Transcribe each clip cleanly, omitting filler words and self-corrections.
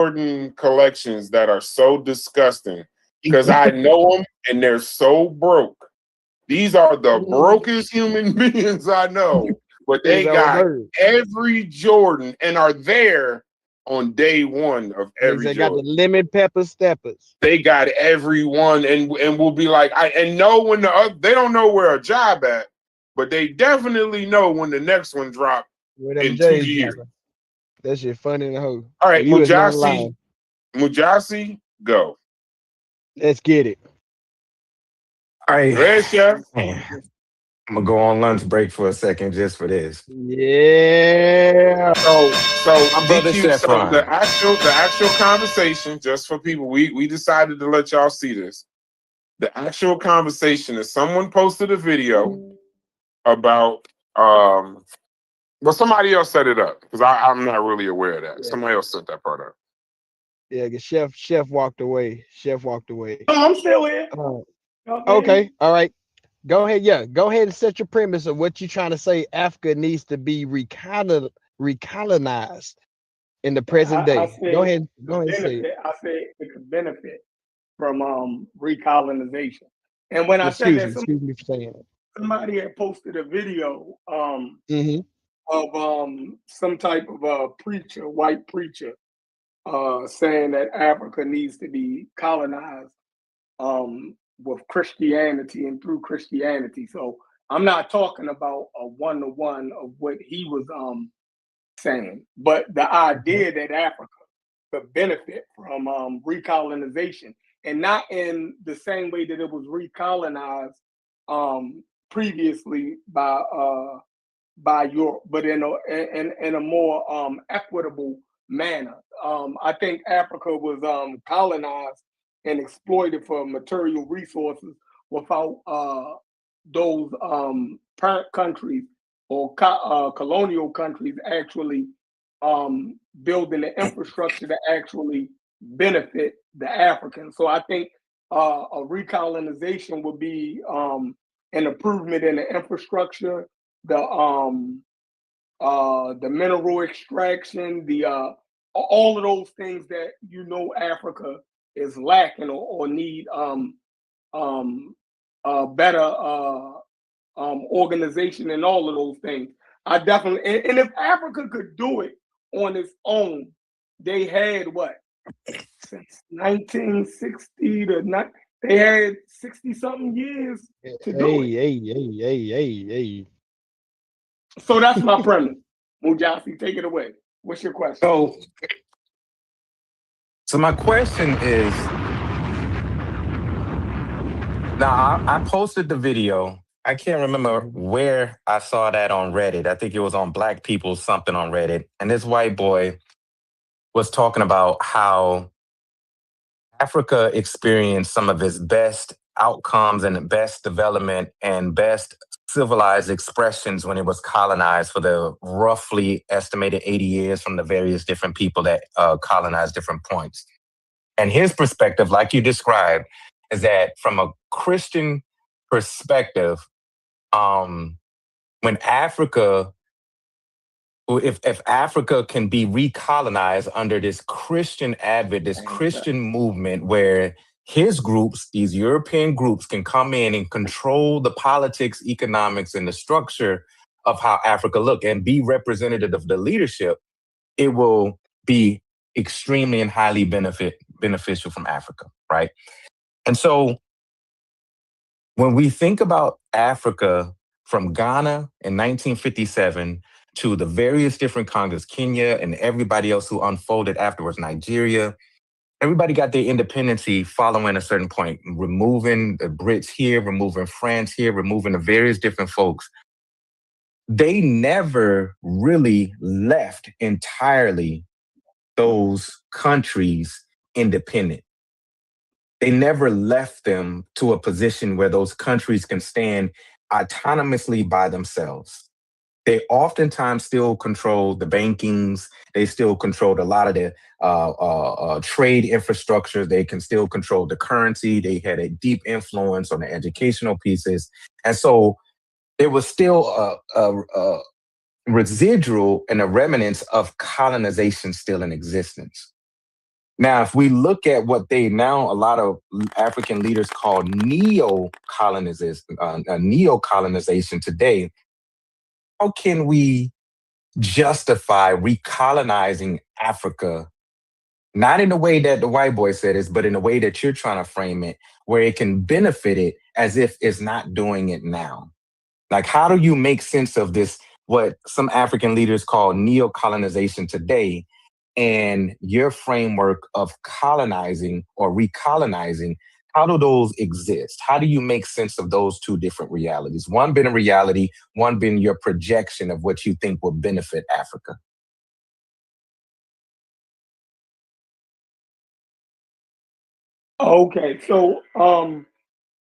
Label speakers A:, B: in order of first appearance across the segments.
A: Jordan collections that are so disgusting because I know them and they're so broke. These are the brokest human beings I know, but they got every Jordan and are there on day one of every
B: They got the
A: Jordan.
B: lemon pepper steppers.
A: They got every one and will be like, and know when they don't know where a job at, but they definitely know when the next one drop in 2 years.
B: That shit funny in the hoe.
A: All right, Mujasi, go.
B: Let's get it.
C: All right.
A: Go ahead, Chef.
C: Man, I'm gonna go on lunch break for a second just for this.
B: Yeah.
A: So
C: My brother
A: DQ,
C: Chef
A: so
C: Ron.
A: the actual conversation, just for people, we decided to let y'all see this. The actual conversation is someone posted a video about well, somebody else set it up because I'm not really aware of that. Yeah. Somebody else set that part up.
B: Yeah, because Chef walked away. Chef walked away.
D: Oh, I'm still here.
B: Okay, all right. Go ahead. Yeah, go ahead and set your premise of what you're trying to say. Africa needs to be recolonized in the present day. Go ahead. Go ahead and say it.
D: I said it could benefit from recolonization. And when I said that,
B: excuse me for saying it.
D: Somebody had posted a video of some type of a preacher, white preacher, saying that Africa needs to be colonized with Christianity and through Christianity. So I'm not talking about a one-to-one of what he was saying, but the idea that Africa could benefit from recolonization, and not in the same way that it was recolonized previously by Europe, but in a more equitable manner. I think Africa was colonized and exploited for material resources without those parent countries or colonial countries actually building the infrastructure to actually benefit the Africans. So I think a recolonization would be an improvement in the infrastructure, the mineral extraction, all of those things that Africa is lacking or need better organization and all of those things. I definitely and if Africa could do it on its own, they had what since 1960 to not. They had 60-something years to do it.
B: Hey.
D: So that's my premise. Mujasi, take it away. What's your question?
C: So my question is, now I posted the video. I can't remember where I saw that on Reddit. I think it was on Black People something on Reddit. And this white boy was talking about how Africa experienced some of its best outcomes and best development and best civilized expressions when it was colonized for the roughly estimated 80 years from the various different people that colonized different points. And his perspective, like you described, is that from a Christian perspective, when Africa, if Africa can be recolonized under this Christian advent, this Christian movement where his groups, these European groups, can come in and control the politics, economics, and the structure of how Africa look and be representative of the leadership, it will be extremely and highly beneficial from Africa, right? And so when we think about Africa from Ghana in 1957 to the various different Congos, Kenya and everybody else who unfolded afterwards, Nigeria, everybody got their independency following a certain point, removing the Brits here, removing France here, removing the various different folks. They never really left entirely those countries independent. They never left them to a position where those countries can stand autonomously by themselves. They oftentimes still control the bankings. They still controlled a lot of the trade infrastructure. They can still control the currency. They had a deep influence on the educational pieces. And so there was still a residual and a remnants of colonization still in existence. Now, if we look at what they now a lot of African leaders call neo-colonization today, how can we justify recolonizing Africa, not in the way that the white boy said it, but in the way that you're trying to frame it, where it can benefit it as if it's not doing it now? Like, how do you make sense of this, what some African leaders call neo-colonization today, and your framework of colonizing or recolonizing? How do those exist? How do you make sense of those two different realities? One being a reality, one being your projection of what you think will benefit Africa.
D: Okay, so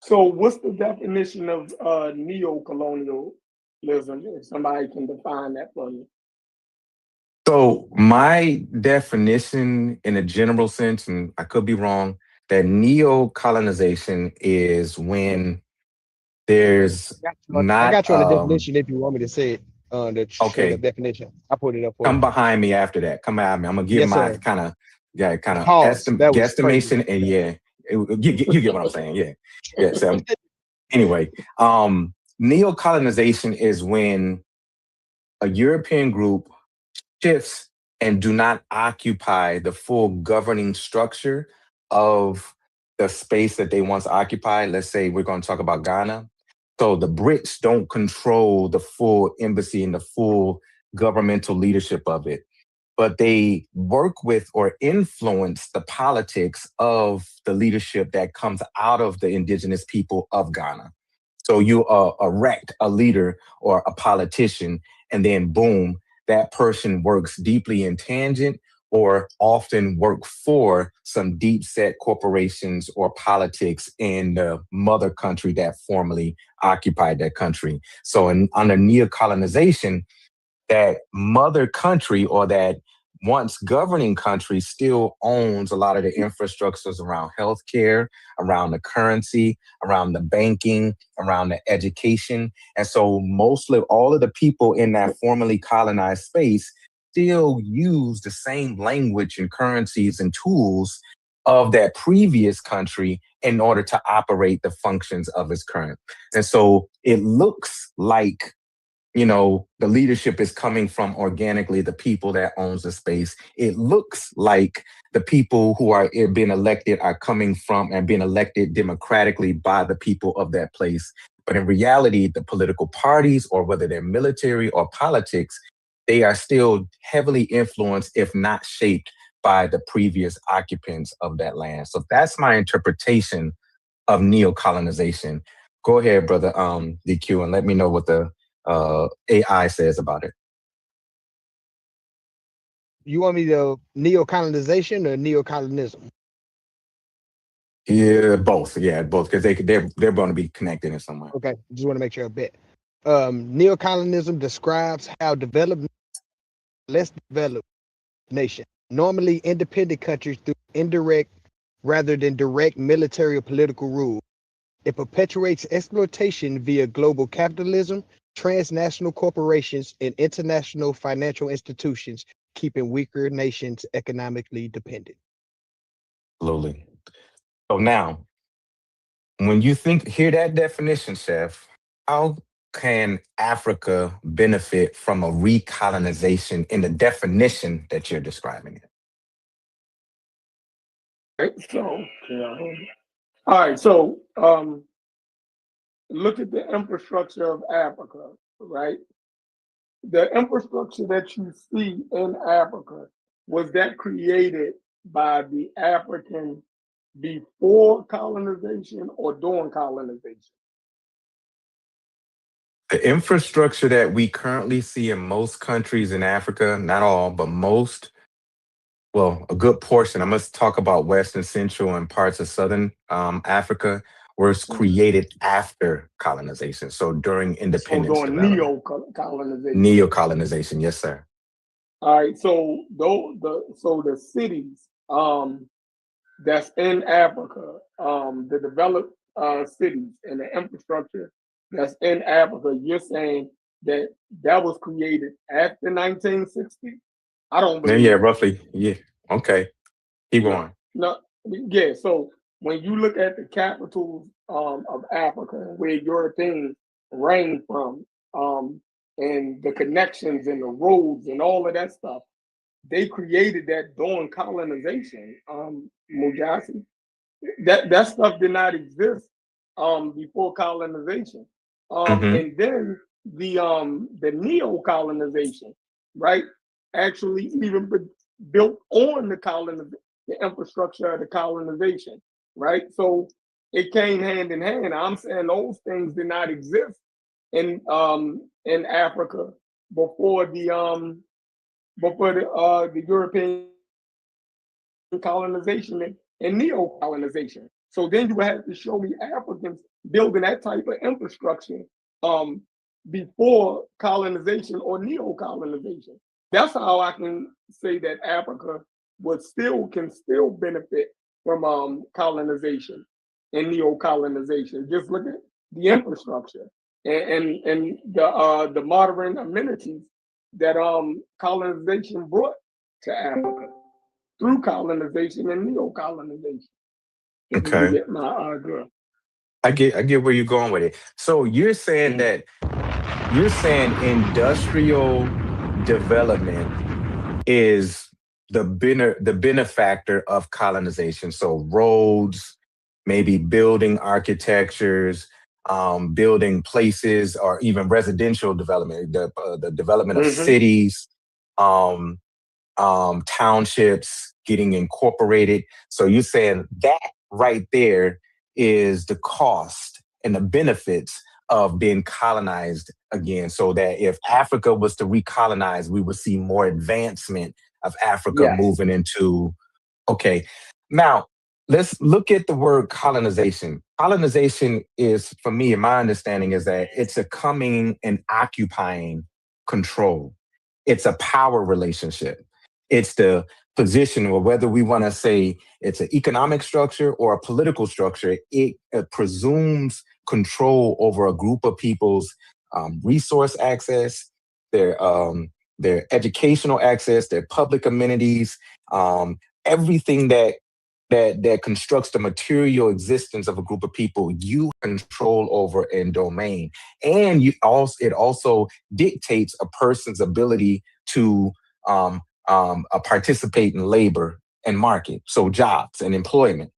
D: so what's the definition of neo-colonialism? If somebody can define that for me.
C: So my definition in a general sense, and I could be wrong, that neo-colonization is when there's
B: I
C: not
B: got you on the definition if you want me to say it. The straight up
C: okay.
B: definition. I put it up for
C: Come
B: you.
C: behind me after that. Come at me. I'm gonna give
B: Yes,
C: my
B: sir.
C: kind of
B: Pause. That was crazy.
C: guesstimation, and yeah, you get what I'm saying. Yeah, yeah. So anyway, neo-colonization is when a European group shifts and do not occupy the full governing structure of the space that they once occupied. Let's say we're going to talk about Ghana. So the Brits don't control the full embassy and the full governmental leadership of it, but they work with or influence the politics of the leadership that comes out of the indigenous people of Ghana. So you erect a leader or a politician, and then boom, that person works deeply in tangent or often work for some deep set corporations or politics in the mother country that formerly occupied that country. So under neo-colonization, that mother country or that once governing country still owns a lot of the infrastructures around healthcare, around the currency, around the banking, around the education. And so mostly all of the people in that formerly colonized space still use the same language and currencies and tools of that previous country in order to operate the functions of its current. And so it looks like, the leadership is coming from organically the people that owns the space. It looks like the people who are being elected are coming from and being elected democratically by the people of that place. But in reality, the political parties, or whether they're military or politics, they are still heavily influenced, if not shaped, by the previous occupants of that land. So that's my interpretation of neo-colonization. Go ahead, brother DQ, and let me know what the AI says about it.
B: You want me to neo-colonization or neo-colonism?
C: Yeah, both. Yeah, both, because they're going to be connected in some way.
B: Okay, just want to make sure a bit. Neo-colonism describes how developed, less developed nation, normally independent countries, through indirect rather than direct military or political rule. It perpetuates exploitation via global capitalism, transnational corporations, and international financial institutions, keeping weaker nations economically dependent.
C: Absolutely. So now, when you hear that definition, Chef, how can Africa benefit from a recolonization in the definition that you're describing it?
D: Right, so all right, so look at the infrastructure of Africa, right? The infrastructure that you see in Africa, was that created by the African before colonization or during colonization?
C: The infrastructure that we currently see in most countries in Africa, not all, but most, well, a good portion. I must talk about Western, Central, and parts of Southern Africa, was created after colonization. So during
D: So
C: independence
D: during
C: development.
D: neo-colonization.
C: Neo-colonization, yes, sir.
D: All right, so the cities that's in Africa, the developed cities and the infrastructure that's in Africa, you're saying that that was created after 1960? I don't
C: Yeah,
D: believe that.
C: roughly. Yeah. Okay. Keep
D: No,
C: going.
D: no, yeah. So when you look at the capitals of Africa and where Europeans reigned from, and the connections and the roads and all of that stuff, they created that during colonization. Mujasi, that stuff did not exist before colonization.
C: Mm-hmm.
D: And then the neo-colonization, right, actually even built on the infrastructure of the colonization, right? So it came hand in hand. I'm saying those things did not exist in Africa before the European colonization and neo-colonization. So then you would have to show me Africans building that type of infrastructure um, before colonization or neo-colonization. That's how I can say that Africa can still benefit from colonization and neo-colonization. Just look at the infrastructure and the modern amenities that colonization brought to Africa through colonization and neo-colonization. If you
C: Okay.
D: get my girl.
C: I get where you're going with it. So you're saying that industrial development is the benefactor of colonization. So roads, maybe building architectures, building places, or even residential development, the development of
D: Mm-hmm.
C: cities, um, townships getting incorporated. So you're saying that right there is the cost and the benefits of being colonized again. So that if Africa was to recolonize, we would see more advancement of Africa
D: Yes.
C: moving into, okay. Now, let's look at the word colonization. Colonization is, for me, in my understanding, is that it's a coming and occupying control. It's a power relationship. It's the position, or whether we want to say it's an economic structure or a political structure, it presumes control over a group of people's resource access, their educational access, their public amenities, everything that constructs the material existence of a group of people, you control over and domain. And it also dictates a person's ability to participate in labor and market, so jobs and employment.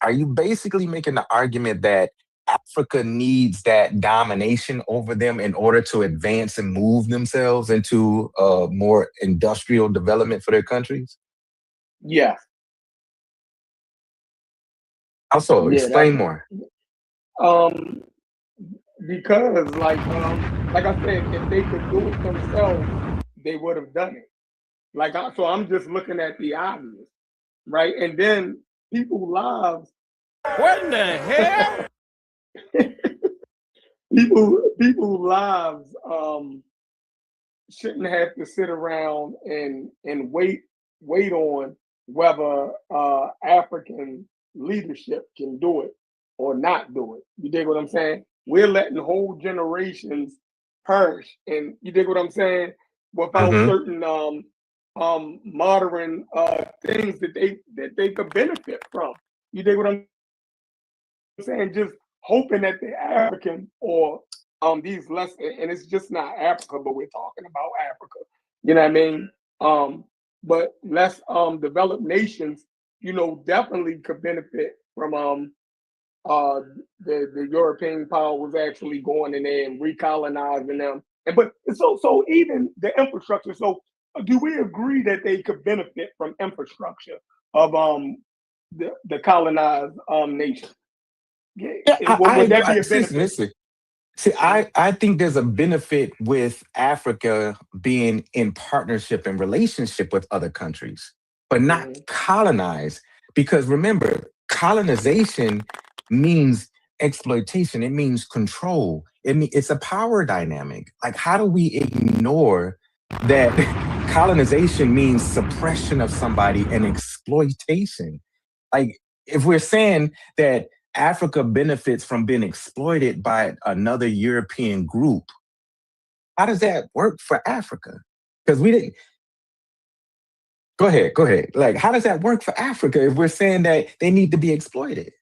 C: Are you basically making the argument that Africa needs that domination over them in order to advance and move themselves into more industrial development for their countries?
D: Yeah.
C: Also,
D: Yeah.
C: explain more.
D: Um because like I said, if they could do it themselves, they would have done it. So I'm just looking at the obvious, right? And then people's lives.
E: What in the hell?
D: People's lives shouldn't have to sit around and wait on whether African leadership can do it or not do it. You dig what I'm saying? We're letting whole generations perish, and you dig what I'm saying? Without
C: Mm-hmm.
D: certain modern things that they could benefit from. You dig what I'm saying? Just hoping that the African or these less, and it's just not Africa, but we're talking about Africa. You know what I mean? But less developed nations, definitely could benefit from uh the European power was actually going in there and recolonizing them. But so even the infrastructure. So do we agree that they could benefit from infrastructure of the colonized nation? Yeah,
C: Yeah,
D: would that be a
C: see,
D: benefit?
C: listen. See, I think there's a benefit with Africa being in partnership and relationship with other countries, but not
D: Mm-hmm.
C: colonized. Because remember, colonization means exploitation. It means control. It's a power dynamic. Like, how do we ignore that colonization means suppression of somebody and exploitation? Like, if we're saying that Africa benefits from being exploited by another European group, how does that work for Africa? Because we didn't. Go ahead, go ahead. Like, how does that work for Africa if we're saying that they need to be exploited?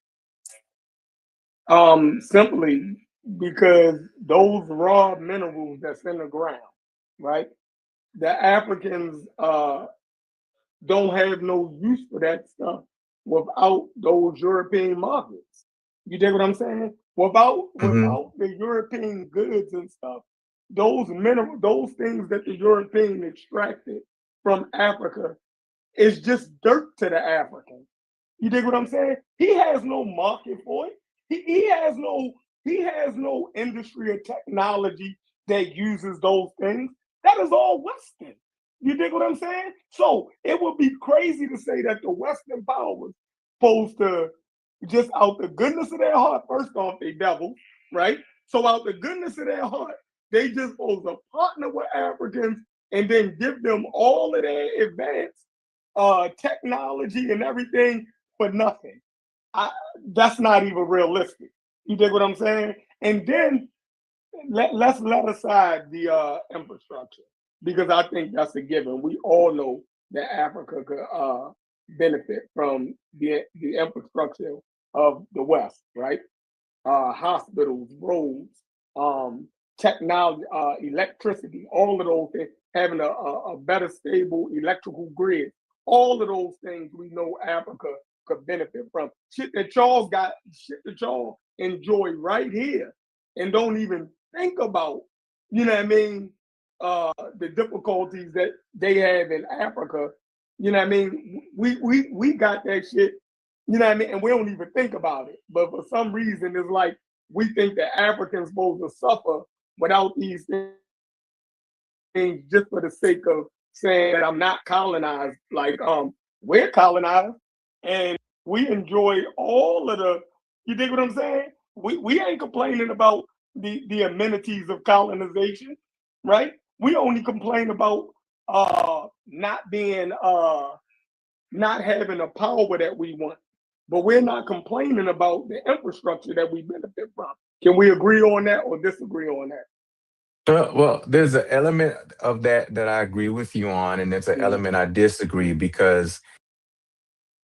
D: Simply because those raw minerals that's in the ground, right? The Africans don't have no use for that stuff without those European markets. You dig what I'm saying? Without
C: Hmm.
D: without the European goods and stuff, those mineral, those things that the European extracted from Africa is just dirt to the African. You dig what I'm saying? He has no market for it. He has no industry or technology that uses those things. That is all Western. You dig what I'm saying? So it would be crazy to say that the Western powers supposed to just out the goodness of their heart, first off, they devil, right? So out the goodness of their heart, they just supposed to partner with Africans and then give them all of their advanced technology and everything for nothing. I, that's not even realistic. You dig what I'm saying? And then let's let aside the infrastructure because I think that's a given. We all know that Africa could benefit from the infrastructure of the West, right? Hospitals, roads, technology, electricity, all of those things, having a better stable electrical grid, all of those things we know Africa could benefit from. Shit that y'all enjoy right here and don't even think about, you know what I mean, the difficulties that they have in Africa. You know what I mean? We got that shit, you know what I mean? And we don't even think about it. But for some reason, it's like we think that Africans supposed to suffer without these things just for the sake of saying that I'm not colonized. Like, we're colonized and we enjoy all of the, you dig what I'm saying? We ain't complaining about the amenities of colonization, right? We only complain about not being not having the power that we want. But we're not complaining about the infrastructure that we benefit from. Can we agree on that or disagree on that?
C: Well, there's an element of that that I agree with you on, and there's an
D: Mhm.
C: element I disagree because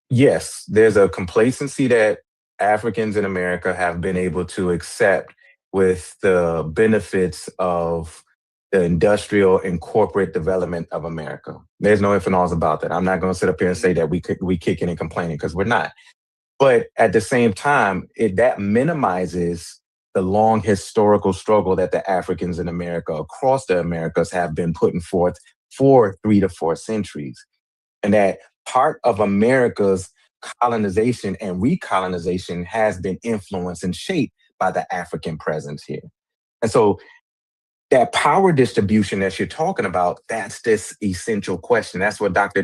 C: yes, there's a complacency that Africans in America have been able to accept with the benefits of the industrial and corporate development of America. There's no ifs and ands about that. I'm not going to sit up here and say that we kicking and complaining because we're not. But at the same time, that minimizes the long historical struggle that the Africans in America across the Americas have been putting forth for 3 to 4 centuries. And that part of America's colonization and recolonization has been influenced and shaped by the African presence here. And so that power distribution that you're talking about, that's this essential question. That's what Dr.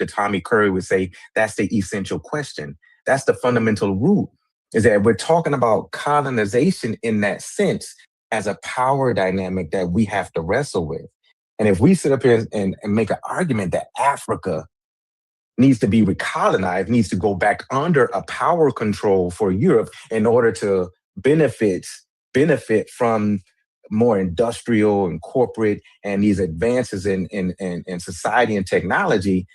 C: Tommy Curry would say. That's the essential question. That's the fundamental root, is that we're talking about colonization in that sense as a power dynamic that we have to wrestle with. And if we sit up here and make an argument that Africa needs to be recolonized, needs to go back under a power control for Europe in order to benefit from more industrial and corporate and these advances in society and technology.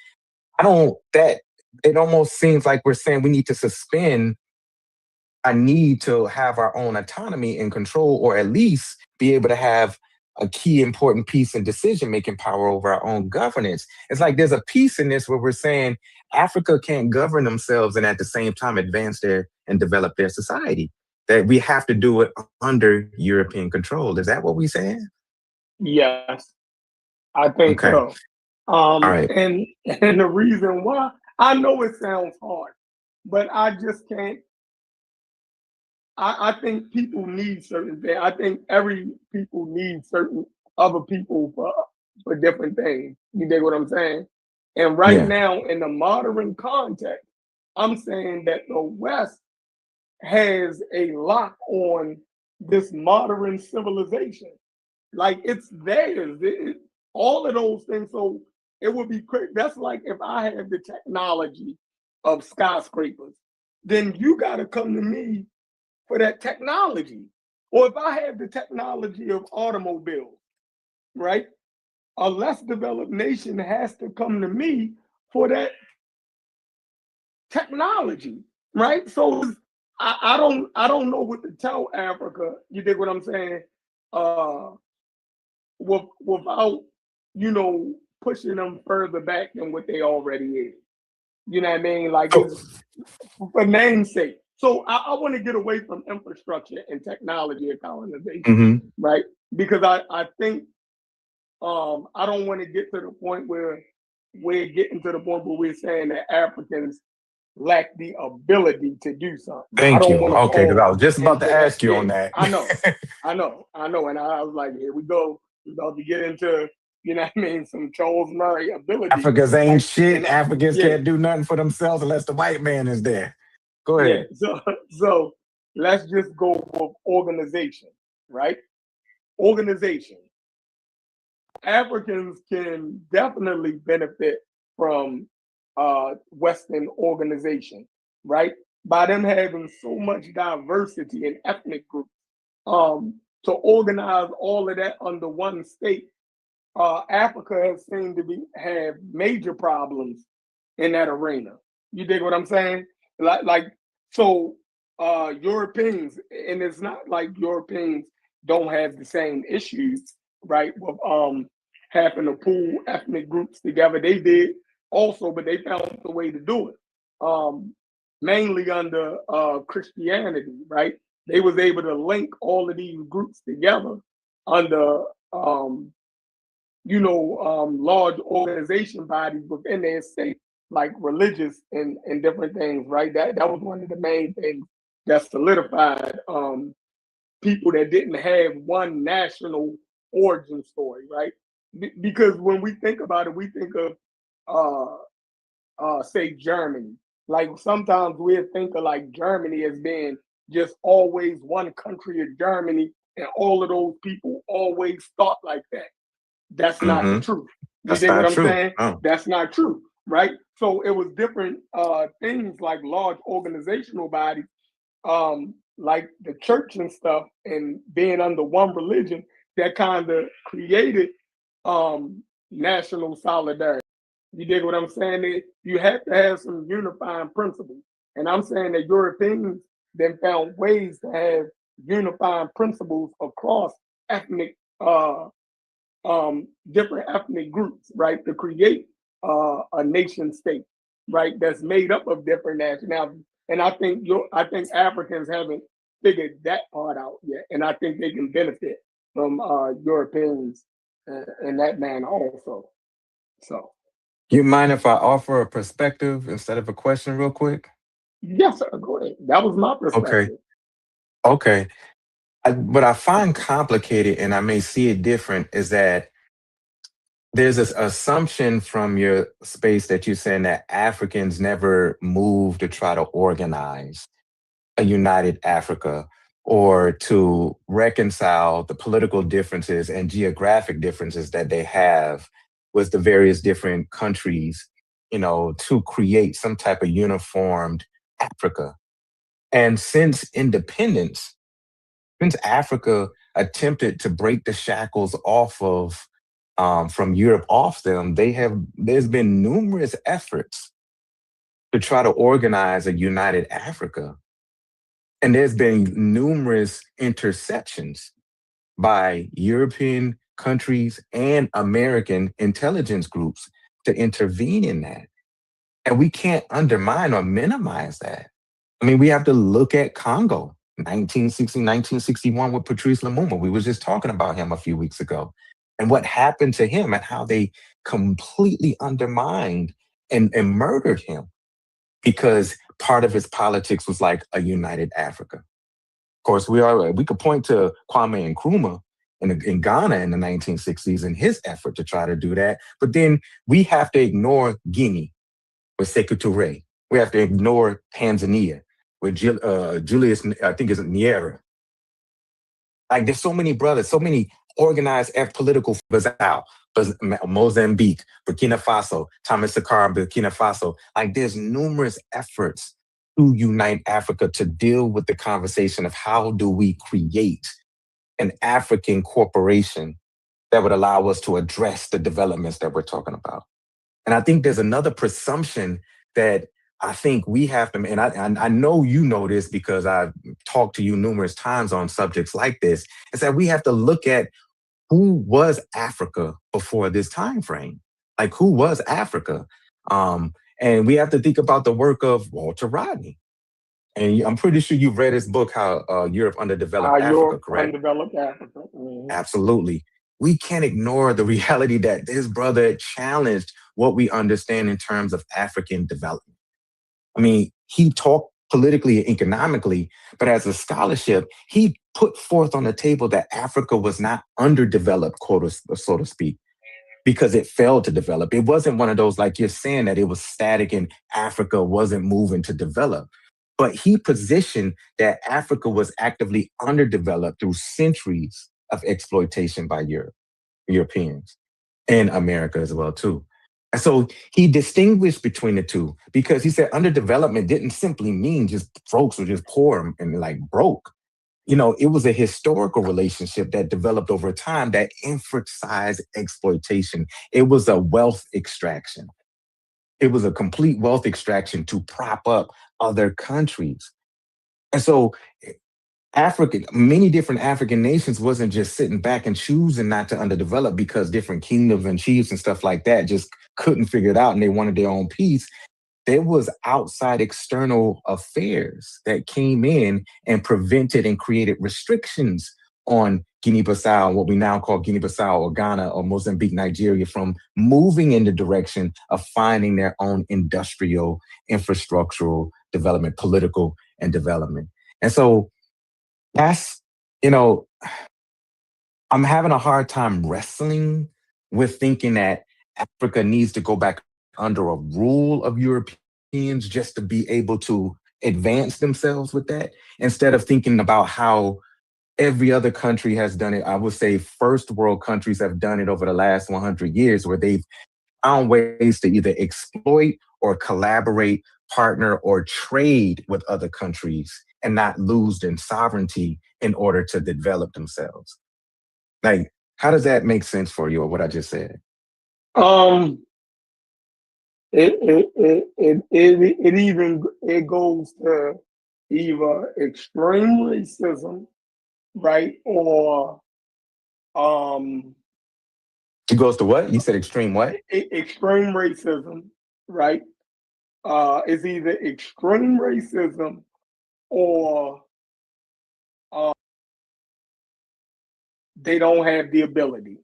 C: I don't that it almost seems like we're saying we need to suspend a need to have our own autonomy and control, or at least be able to have a key important piece in decision making power over our own governance. It's like there's a piece in this where we're saying Africa can't govern themselves and at the same time advance their and develop their society. That we have to do it under European control. Is that what we're saying?
D: Yes, I think
C: Okay.
D: so.
C: All right.
D: And the reason why, I know it sounds hard, but I just can't. I think people need certain things. I think every people needs certain other people for different things. You dig what I'm saying? And right
C: Yeah.
D: now, in the modern context, I'm saying that the West has a lock on this modern civilization. Like it's theirs. All of those things. So it would be quick. That's like if I had the technology of skyscrapers, then you got to come to me for that technology. Or if I have the technology of automobiles, right? A less developed nation has to come to me for that technology, right? So I don't know what to tell Africa. You dig what I'm saying? Without pushing them further back than what they already is. You know what I mean? Like
C: So,
D: it's for namesake. So I want to get away from infrastructure and technology and colonization,
C: mhm.
D: right? Because I think I don't want to get to the point where we're getting to the point where we're saying that Africans lack the ability to do something. I
C: Thank
D: don't
C: you.
D: want to
C: Okay, because I
D: fall
C: was just about to
D: into that.
C: ask you
D: Yeah,
C: on that.
D: I know. And I was like, here we go. We're about to get into, some Charles Murray ability.
C: Africans ain't
D: Like,
C: shit. Africans
D: yeah,
C: can't do nothing for themselves unless the white man is there. Go
D: yeah.
C: ahead.
D: So let's just go with organization, right? Organization. Africans can definitely benefit from Western organization, right? By them having so much diversity in ethnic groups, to organize all of that under one state, Africa has seemed to have major problems in that arena. You dig what I'm saying? Like so Europeans, and it's not like Europeans don't have the same issues, right? With having to pull ethnic groups together. They did also, but they found a way to do it. Mainly under Christianity, right? They was able to link all of these groups together under large organization bodies within their state, like religious and different things, right? That was one of the main things that solidified people that didn't have one national origin story, right? Because when we think about it, we think of say Germany. Like sometimes we think of like Germany as being just always one country of Germany, and all of those people always thought like that. That's not the
C: Hmm.
D: truth. You
C: That's
D: dig what
C: not
D: I'm
C: true.
D: saying?
C: No.
D: That's not true, right? So it was different things like large organizational bodies, like the church and stuff, and being under one religion that kind of created national solidarity. You dig what I'm saying? You have to have some unifying principles. And I'm saying that Europeans then found ways to have unifying principles across ethnic different ethnic groups, right, to create a nation state, right, that's made up of different nationalities. And I think Africans haven't figured that part out yet, and I think they can benefit from Europeans in that manner also. So,
C: You mind if I offer a perspective instead of a question, real quick?
D: yes, sir, go ahead. That was my
C: Okay.
D: perspective.
C: Okay. What I find complicated, and I may see it different, is that there's this assumption from your space that you're saying that Africans never move to try to organize a united Africa or to reconcile the political differences and geographic differences that they have with the various different countries, to create some type of uniformed Africa. And since Africa attempted to break the shackles off of from Europe off them, there's been numerous efforts to try to organize a united Africa. And there's been numerous interceptions by European countries and American intelligence groups to intervene in that. And we can't undermine or minimize that. I mean, we have to look at Congo, 1960, 1961 with Patrice Lumumba. We was just talking about him a few weeks ago. And what happened to him and how they completely undermined and murdered him because part of his politics was like a united Africa. Of course, we could point to Kwame Nkrumah in Ghana in the 1960s and his effort to try to do that. But then we have to ignore Guinea with Sekou Touré. We have to ignore Tanzania with Julius, I think it's Nyerere. Like there's so many brothers, so many organized political Bazao, Mozambique, Burkina Faso, Thomas Sankara, Burkina Faso. Like there's numerous efforts to unite Africa to deal with the conversation of how do we create an African corporation that would allow us to address the developments that we're talking about. And I think there's another presumption that I think we have to, and I know you know this because I've talked to you numerous times on subjects like this, is that we have to look at who was Africa before this time frame. Like, who was Africa? And we have to think about the work of Walter Rodney. And I'm pretty sure you've read his book, How Europe Underdeveloped Africa,
D: Europe
C: correct?
D: undeveloped Africa. Mm-hmm.
C: Absolutely. We can't ignore the reality that his brother challenged what we understand in terms of African development. I mean, he talked politically and economically, but as a scholarship, he put forth on the table that Africa was not underdeveloped, so to speak, because it failed to develop. It wasn't one of those, like you're saying, that it was static and Africa wasn't moving to develop. But he positioned that Africa was actively underdeveloped through centuries of exploitation by Europeans, and America as well, too. And so he distinguished between the two because he said underdevelopment didn't simply mean just folks were just poor and like broke. It was a historical relationship that developed over time that emphasized exploitation. It was a wealth extraction. It was a complete wealth extraction to prop up other countries. And so many different African nations wasn't just sitting back and choosing not to underdevelop because different kingdoms and chiefs and stuff like that just couldn't figure it out and they wanted their own peace. There was outside external affairs that came in and prevented and created restrictions on Guinea-Bissau, what we now call Guinea-Bissau or Ghana or Mozambique, Nigeria, from moving in the direction of finding their own industrial, infrastructural development, political and development. And so that's, I'm having a hard time wrestling with thinking that Africa needs to go back under a rule of Europeans just to be able to advance themselves with that, instead of thinking about how every other country has done it. I would say first world countries have done it over the last 100 years, where they've found ways to either exploit or collaborate, partner, or trade with other countries and not lose their sovereignty in order to develop themselves. Like, how does that make sense for you, or what I just said?
D: It goes to either extreme racism, right, or
C: It goes to what? You said extreme what?
D: Extreme racism, right? It's either extreme racism or they don't have the ability,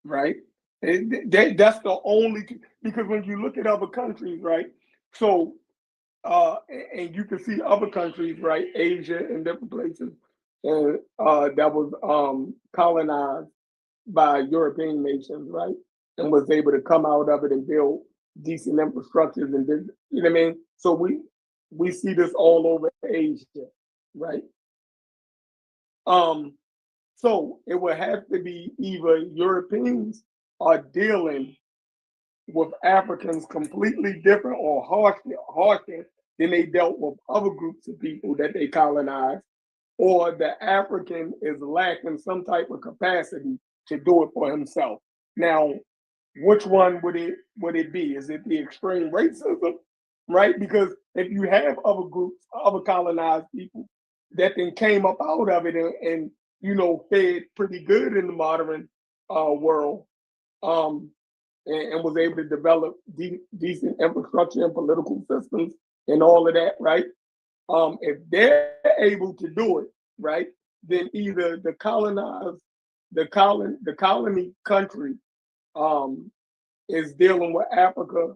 D: right? That's the only, because when you look at other countries, right? So, and you can see other countries, right? Asia and different places, and that was colonized by European nations, right? And was able to come out of it and build decent infrastructures and you know what I mean? So we see this all over Asia, right? So it would have to be either Europeans are dealing with Africans completely different or harsher than they dealt with other groups of people that they colonized, or the African is lacking some type of capacity to do it for himself. Now, which one would it be? Is it the extreme racism, right? Because if you have other groups, other colonized people that then came up out of it and fed pretty good in the modern world, and was able to develop decent infrastructure and political systems and all of that, right? If they're able to do it, right, then either the colony country is dealing with Africa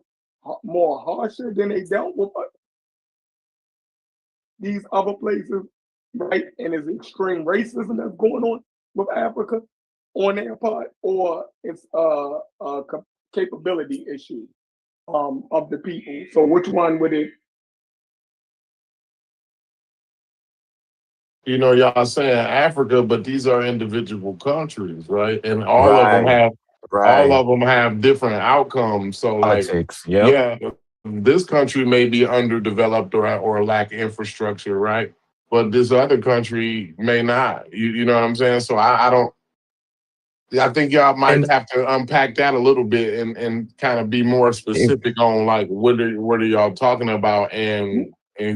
D: more harsher than they dealt with these other places, right? And it's extreme racism that's going on with Africa on their part, or it's a capability issue of the people. So which one would it?
A: Y'all saying Africa, but these are individual countries, right? And all of them have different outcomes. So, like,
C: Politics. Yep.
A: yeah, this country may be underdeveloped or lack infrastructure, right? But this other country may not. You know what I'm saying? So I don't. I think y'all might
C: And
A: have to unpack that a little bit and kind of be more
C: if,
A: specific on like what are y'all talking about and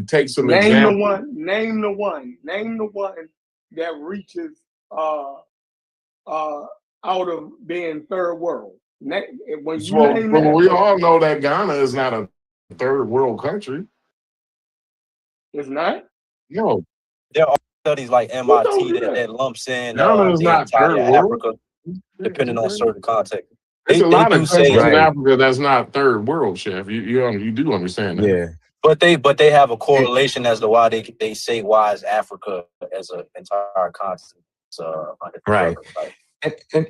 A: take some
D: Name the
A: examples.
D: one. Name the one. Name the one that reaches uh out of being third world. When you
A: Well,
D: name
A: well,
D: that,
A: we all know that Ghana is not a third world country.
D: it's not.
A: No,
F: There are studies like
D: Who told
F: MIT
D: you
F: that,
D: that?
F: that lumps in
A: Ghana is
F: the
A: not
F: entire
A: third world.
F: Africa, depending on certain context.
A: It's a
F: They
A: lot
F: do
A: of
F: say,
A: countries in
C: right,
A: Africa that's not third world, Chef. You do understand that.
C: yeah.
F: but they have a
C: And,
F: correlation as to why they say why is Africa as an entire continent
C: right.
F: underdeveloped. Like,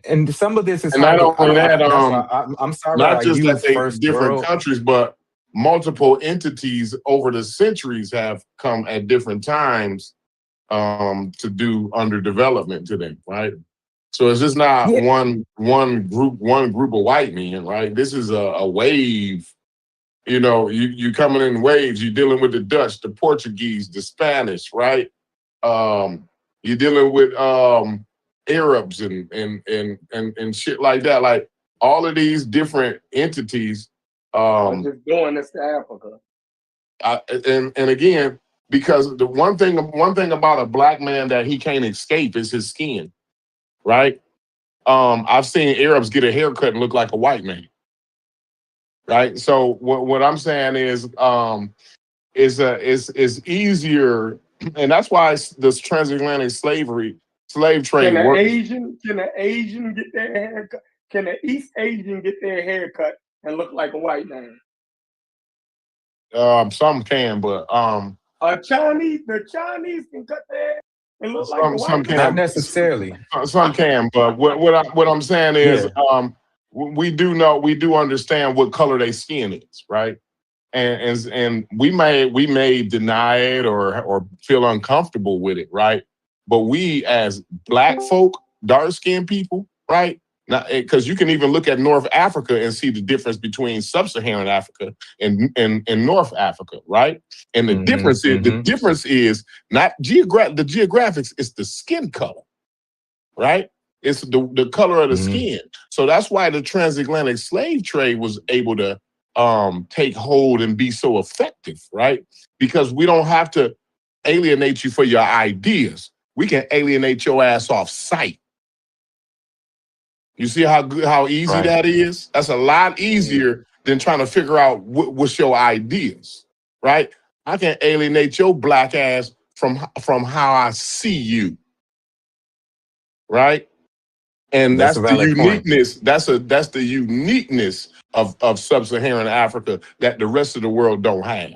C: And some of this is
A: And not
C: hard to
A: only that,
C: that's why I'm sorry
A: not
C: I
A: just that
C: use
A: they
C: first
A: different
C: world.
A: countries, but multiple entities over the centuries have come at different times to do under development to them, right? So it's just not
C: Yeah,
A: one group of white men, right? This is a wave. You know, you coming in waves. You're dealing with the Dutch, the Portuguese, the Spanish, right? You're dealing with Arabs and shit like that. Like all of these different entities.
D: Are
A: Um,
D: just doing this to Africa.
A: and again, because the one thing about a black man that he can't escape is his skin, right? I've seen Arabs get a haircut and look like a white man, right? So what I'm saying is easier, and that's why this transatlantic slave trade works.
D: Can an Asian get their haircut? Can an East Asian get their haircut and look like a white man?
A: Some can, but
D: The Chinese can cut their hair and look like a
A: some
D: white
C: not
A: can,
D: man.
C: necessarily.
A: some can. But what I'm saying is,
C: Yeah,
A: we do understand what color their skin is, right? And we may deny it or feel uncomfortable with it, right? But we as black folk, dark skinned people, right? Now, because you can even look at North Africa and see the difference between sub-Saharan Africa and North Africa, right? And the difference is not the geographics, it's the skin color, right? It's the color of the skin. So that's why the transatlantic slave trade was able to take hold and be so effective, right? Because we don't have to alienate you for your ideas. We can alienate your ass off sight. You see how easy
C: right.
A: that is? That's a lot easier than trying to figure out what's your ideas, right? I can alienate your black ass from how I see you, right? And
C: That's
A: that's
C: a
A: the
C: valid point.
A: uniqueness. That's the uniqueness of sub-Saharan Africa that the rest of the world don't have,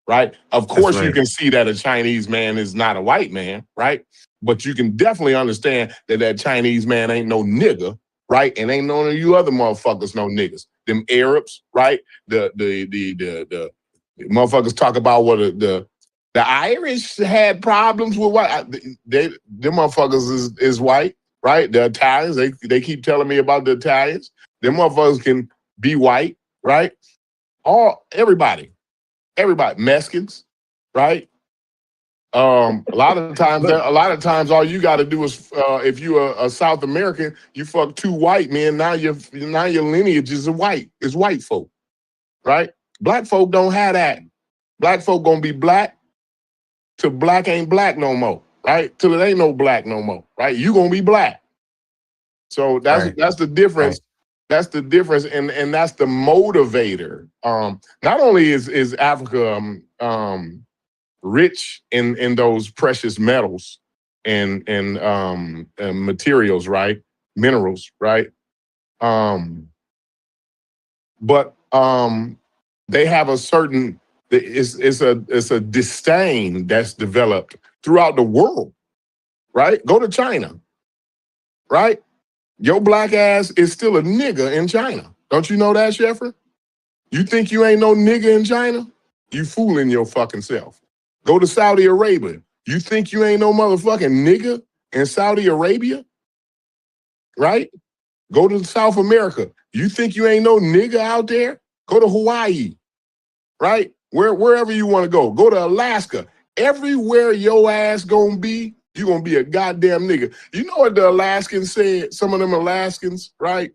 A: right? Of
C: That's
A: course, you
C: right.
A: can see that a Chinese man is not a white man, right? But you can definitely understand that Chinese man ain't no nigga, right? And ain't none of you other motherfuckers no niggas. Them Arabs, right? The motherfuckers talk about what the Irish had problems with white. Them motherfuckers is white, right? The Italians, they keep telling me about the Italians. Them motherfuckers can be white, right? Everybody, Mexicans, right? A lot of
C: Look,
A: times, all you got to do is, if you are a South American, you fuck two white men. Now your lineage is white folk, right? Black folk don't have that. Black folk gonna be black till black ain't black no more, right? Till it ain't no black no more, right? You gonna be black. So
C: right,
A: that's the difference.
C: right.
A: That's the difference, and that's the motivator. Not only is Africa rich in those precious metals and materials, right? Minerals, right? Um, but they have a certain it's a disdain that's developed throughout the world, right? Go to China, right? Your black ass is still a nigga in China. Don't you know that, Sheffer? You think you ain't no nigga in China? You fooling your fucking self. Go to Saudi Arabia. You think you ain't no motherfucking nigga in Saudi Arabia? Right? Go to South America. You think you ain't no nigga out there? Go to Hawaii. Right? Wherever you want to go. Go to Alaska. Everywhere your ass gonna be,
G: you're gonna be a goddamn nigga. You know what the Alaskans said? Some of them Alaskans, right?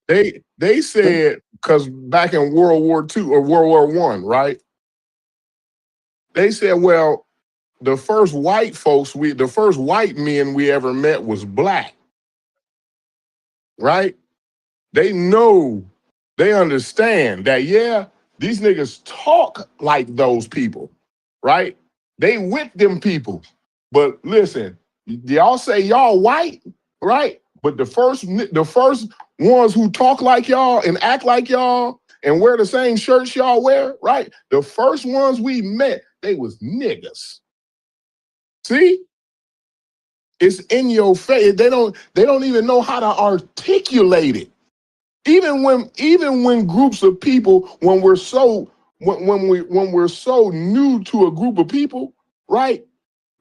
G: They said, because back in World War II or World War I, right? They said, well, the first white men we ever met was black, right? They know, they understand that, yeah, these niggas talk like those people, right? They with them people. But listen, y'all say y'all white, right? But the first ones who talk like y'all and act like y'all and wear the same shirts y'all wear, right? The first ones we met, they was niggas. See? It's in your face. They don't even know how to articulate it. Even when groups of people, when we're so new to a group of people, right?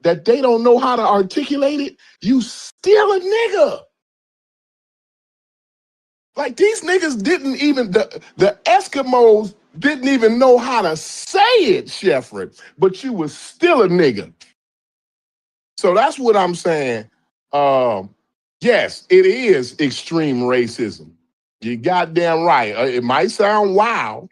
G: That they don't know how to articulate it, you still a nigga. Like these niggas didn't even, the Eskimos didn't even know how to say it, Sheffred, but you was still a nigga. So that's what I'm saying. Yes, it is extreme racism. You goddamn right. It might sound wild.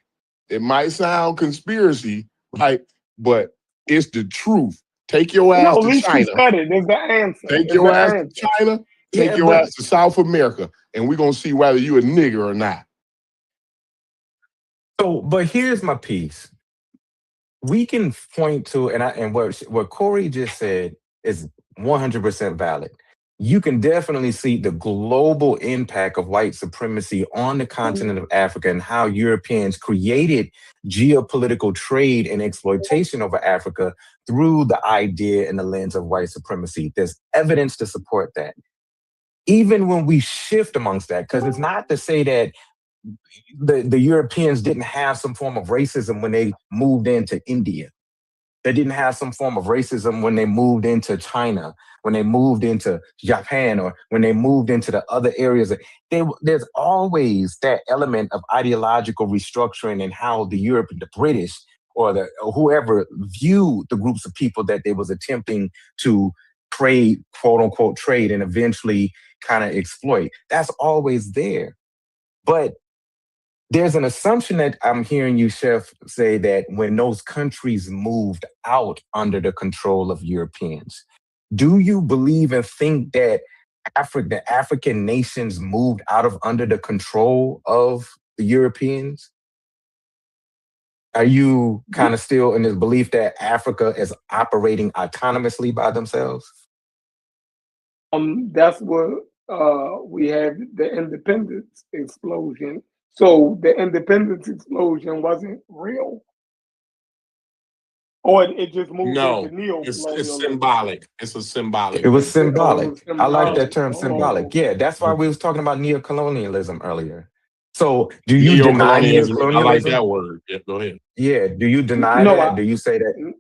G: It might sound conspiracy, right? But it's the truth. Take your
D: No,
G: ass
D: at
G: to
D: least you
G: China.
D: said it. It's the answer.
G: Take
D: It's
G: your
D: the
G: ass
D: answer.
G: to China. Take
C: Yeah,
G: your
C: but
G: ass to South America, and we're gonna see whether you a nigger or not.
C: but here's my piece. We can point to, and what Corey just said is 100% valid. You can definitely see the global impact of white supremacy on the continent of Africa and how Europeans created geopolitical trade and exploitation over Africa through the idea and the lens of white supremacy. There's evidence to support that. Even when we shift amongst that, because it's not to say that the Europeans didn't have some form of racism when they moved into India. They didn't have some form of racism when they moved into China, when they moved into Japan, or when they moved into the other areas. There's always that element of ideological restructuring and how the British, or whoever viewed the groups of people that they was attempting to trade, quote unquote, trade, and eventually kind of exploit. That's always there. But there's an assumption that I'm hearing you, Chef, say that when those countries moved out under the control of Europeans, do you believe and think that the African nations moved out of under the control of the Europeans? Are you kind of still in this belief that Africa is operating autonomously by themselves?
D: That's what we have the independence explosion. So the independence explosion wasn't real, or it just moved into
G: No, it's
D: neo-colonialism.
G: symbolic. It's a
C: It
G: symbolic
C: was
G: thing.
D: Oh, it
C: symbolic.
D: was
C: I like that
D: symbolic.
C: term,
D: Oh,
C: symbolic. Yeah,
D: okay.
C: that's why we was talking about neocolonialism earlier. So, do you deny
G: Neo-colonialism. I like
C: neocolonialism?
G: that word. Yeah, go ahead.
C: Yeah. Do you deny
D: No,
C: that? Do you say that?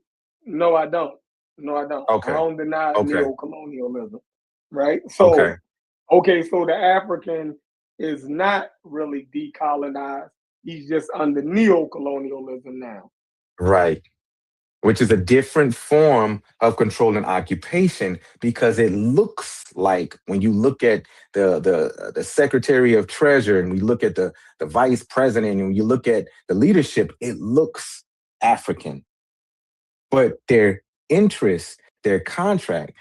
D: no, I don't. No, I don't. I
C: Okay.
D: don't deny
C: Okay.
D: neo-colonialism. Right.
C: Okay.
D: So, okay, so the African is not really decolonized. He's just under neo-colonialism now.
C: Right. Which is a different form of control and occupation, because it looks like, when you look at the Secretary of Treasury, and we look at the Vice President, and you look at the leadership, it looks African. But their interests, their contract,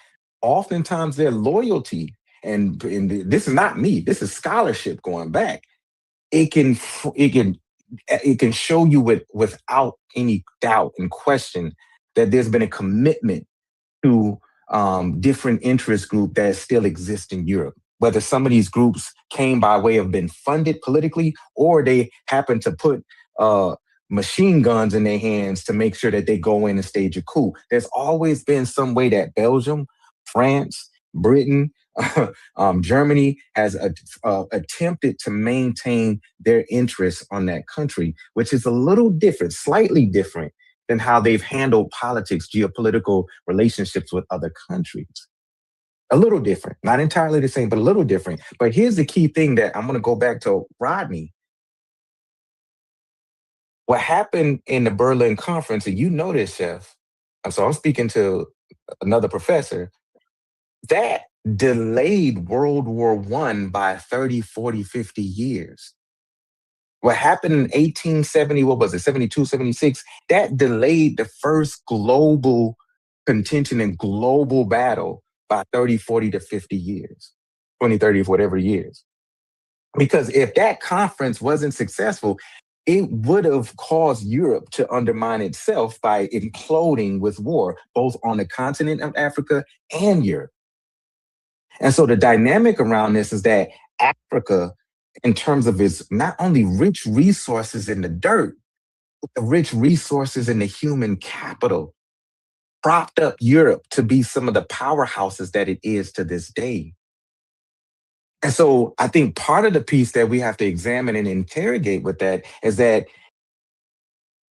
C: oftentimes their loyalty, and this is not me, this is scholarship going back. It can show you without any doubt and question that there's been a commitment to different interest group that still exist in Europe. Whether some of these groups came by way of being funded politically, or they happen to put machine guns in their hands to make sure that they go in and stage a coup. There's always been some way that Belgium, France, Britain, Germany has attempted to maintain their interests on that country, which is a little different, slightly different than how they've handled politics, geopolitical relationships with other countries. A little different, not entirely the same, but a little different. But here's the key thing that I'm going to go back to Rodney. What happened in the Berlin conference, and you know this, Chef. So I'm speaking to another professor, that delayed World War I by 30, 40, 50 years. What happened in 1870, what was it, 72, 76? That delayed the first global contention and global battle by 30, 40 to 50 years, 20, 30, whatever years. Because if that conference wasn't successful, it would have caused Europe to undermine itself by imploding with war, both on the continent of Africa and Europe. And so the dynamic around this is that Africa, in terms of its not only rich resources in the dirt, but the rich resources in the human capital, propped up Europe to be some of the powerhouses that it is to this day. And so I think part of the piece that we have to examine and interrogate with that is that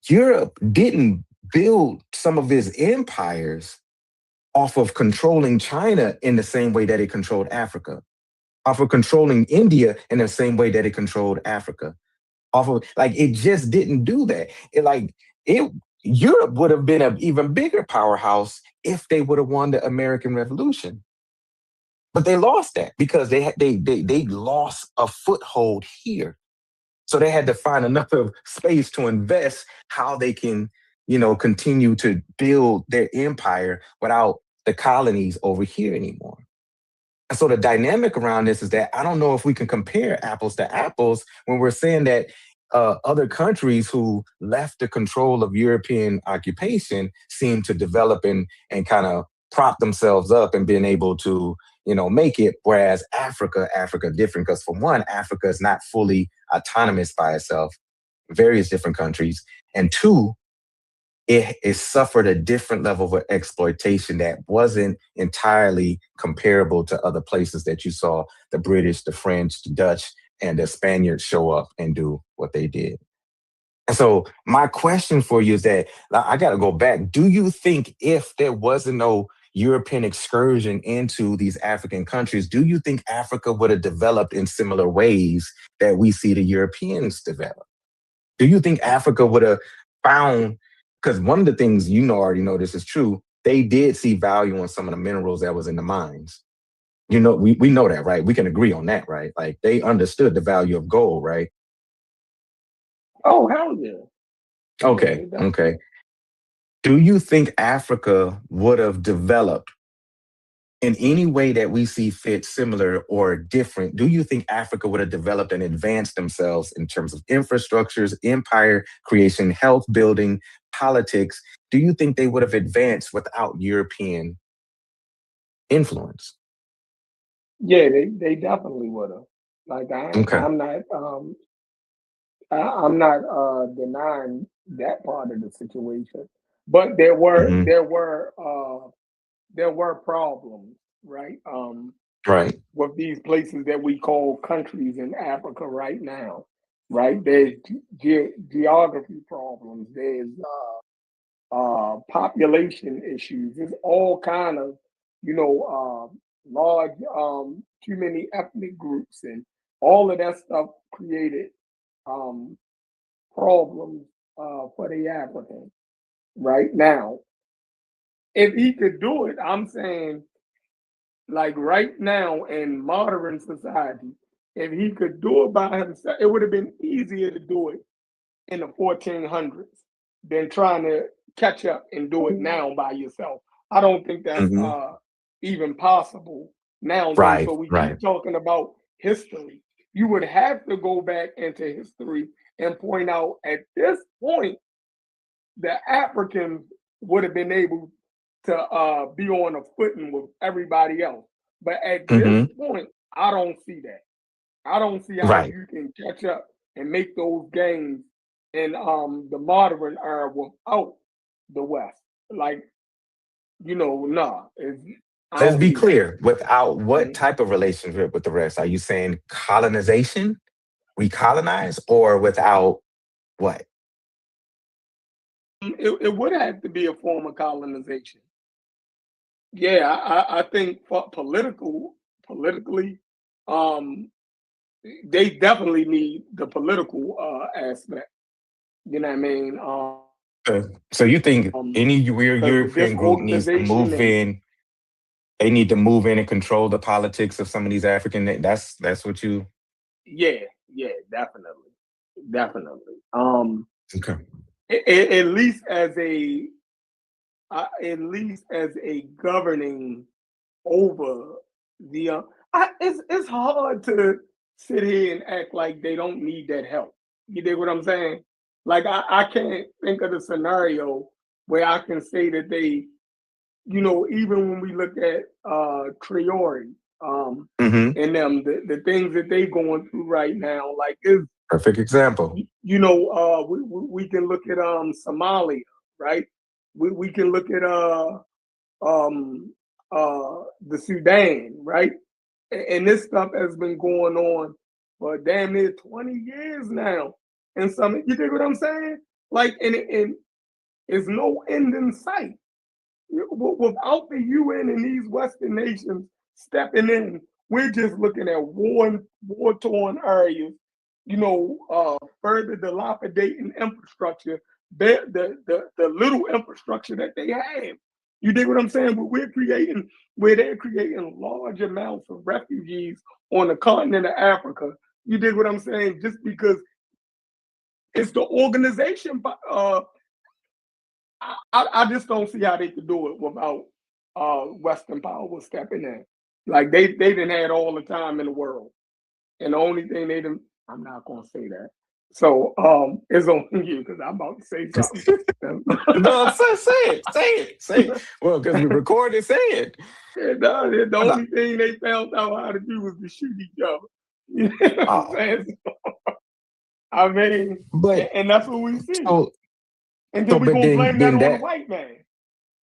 C: Europe didn't build some of its empires off of controlling China in the same way that it controlled Africa, off of controlling India in the same way that it controlled Africa, off of like it just didn't do that. It Europe would have been an even bigger powerhouse if they would have won the American Revolution. But they lost that because they lost a foothold here. So they had to find enough of space to invest how they can, continue to build their empire without the colonies over here anymore. And so the dynamic around this is that I don't know if we can compare apples to apples when we're saying that other countries who left the control of European occupation seem to develop and kind of prop themselves up and being able to, make it. Whereas Africa different because for one, Africa is not fully autonomous by itself, various different countries. And two, it suffered a different level of exploitation that wasn't entirely comparable to other places that you saw the British, the French, the Dutch, and the Spaniards show up and do what they did. And so my question for you is that I got to go back. Do you think if there wasn't no European excursion into these African countries, do you think Africa would have developed in similar ways that we see the Europeans develop? Do you think Africa would have found, because one of the things already know this is true, they did see value in some of the minerals that was in the mines. We know that, right? We can agree on that, right? Like they understood the value of gold, right?
D: Oh, hell yeah.
C: Okay, okay. Do you think Africa would have developed in any way that we see fit, similar or different? Do you think Africa would have developed and advanced themselves in terms of infrastructures, empire creation, health building, politics? Do you think they would have advanced without European influence?
D: Yeah, they definitely would have. Like
C: Okay.
D: I'm not denying that part of the situation, but there were
C: Mhm.
D: there were problems, right?
C: Right.
D: With these places that we call countries in Africa right now, right? There's geography problems. There's population issues. There's all kind of large too many ethnic groups and all of that stuff created um, problems for the African right now. If he could do it, I'm saying, like right now in modern society, if he could do it by himself, it would have been easier to do it in the 1400s than trying to catch up and do it now by yourself. I don't think that's
C: Mhm.
D: even possible nowadays.
C: Right.
D: So we
C: Right.
D: keep talking about history. You would have to go back into history and point out at this point the Africans would have been able to be on a footing with everybody else. But at this
C: Mhm.
D: point, I don't see that. I don't see how
C: Right.
D: you can catch up and make those gains in the modern era without the West. Like, nah. I
C: Let's
D: don't
C: be
D: see that.
C: clear. Without what
D: Mhm.
C: type of relationship with the rest? Are you saying colonization, recolonize, or without what?
D: It would have to be a form of colonization. Yeah, I think for politically, um, they definitely need the political aspect. You know what I mean?
C: So you think any
D: Because this
C: European group needs to
D: organization
C: move
D: and
C: in? They need to move in and control the politics of some of these African. That's what you.
D: yeah, yeah, definitely, definitely.
C: Okay.
D: At least at least as a governing over the it's hard to sit here and act like they don't need that help. You dig what I'm saying? Like I can't think of the scenario where I can say that they, even when we look at Triori,
C: Hmm.
D: and them the things that they going through right now, like is
C: Perfect example.
D: we can look at Somalia, right? We can look at um the Sudan, right? And this stuff has been going on for damn near 20 years now. And some, you think what I'm saying? Like, and it's no end in sight. Without the UN and these Western nations stepping in, we're just looking at war-torn areas, further dilapidating infrastructure, the little infrastructure that they have. You dig what I'm saying? Where they're creating large amounts of refugees on the continent of Africa. You dig what I'm saying? Just because it's the organization, I just don't see how they could do it without Western power stepping in. Like they didn't had all the time in the world, and the only thing they didn't. I'm not gonna say that. So it's on you because I'm about to say something.
C: No, say it. Well, because we recorded, say it.
D: The only thing they found out how to do was to shoot each other. You know what I'm saying? I mean,
C: But
D: and that's what we see.
C: so
D: And then we
C: but
D: gonna blame that on the
C: that.
D: white man.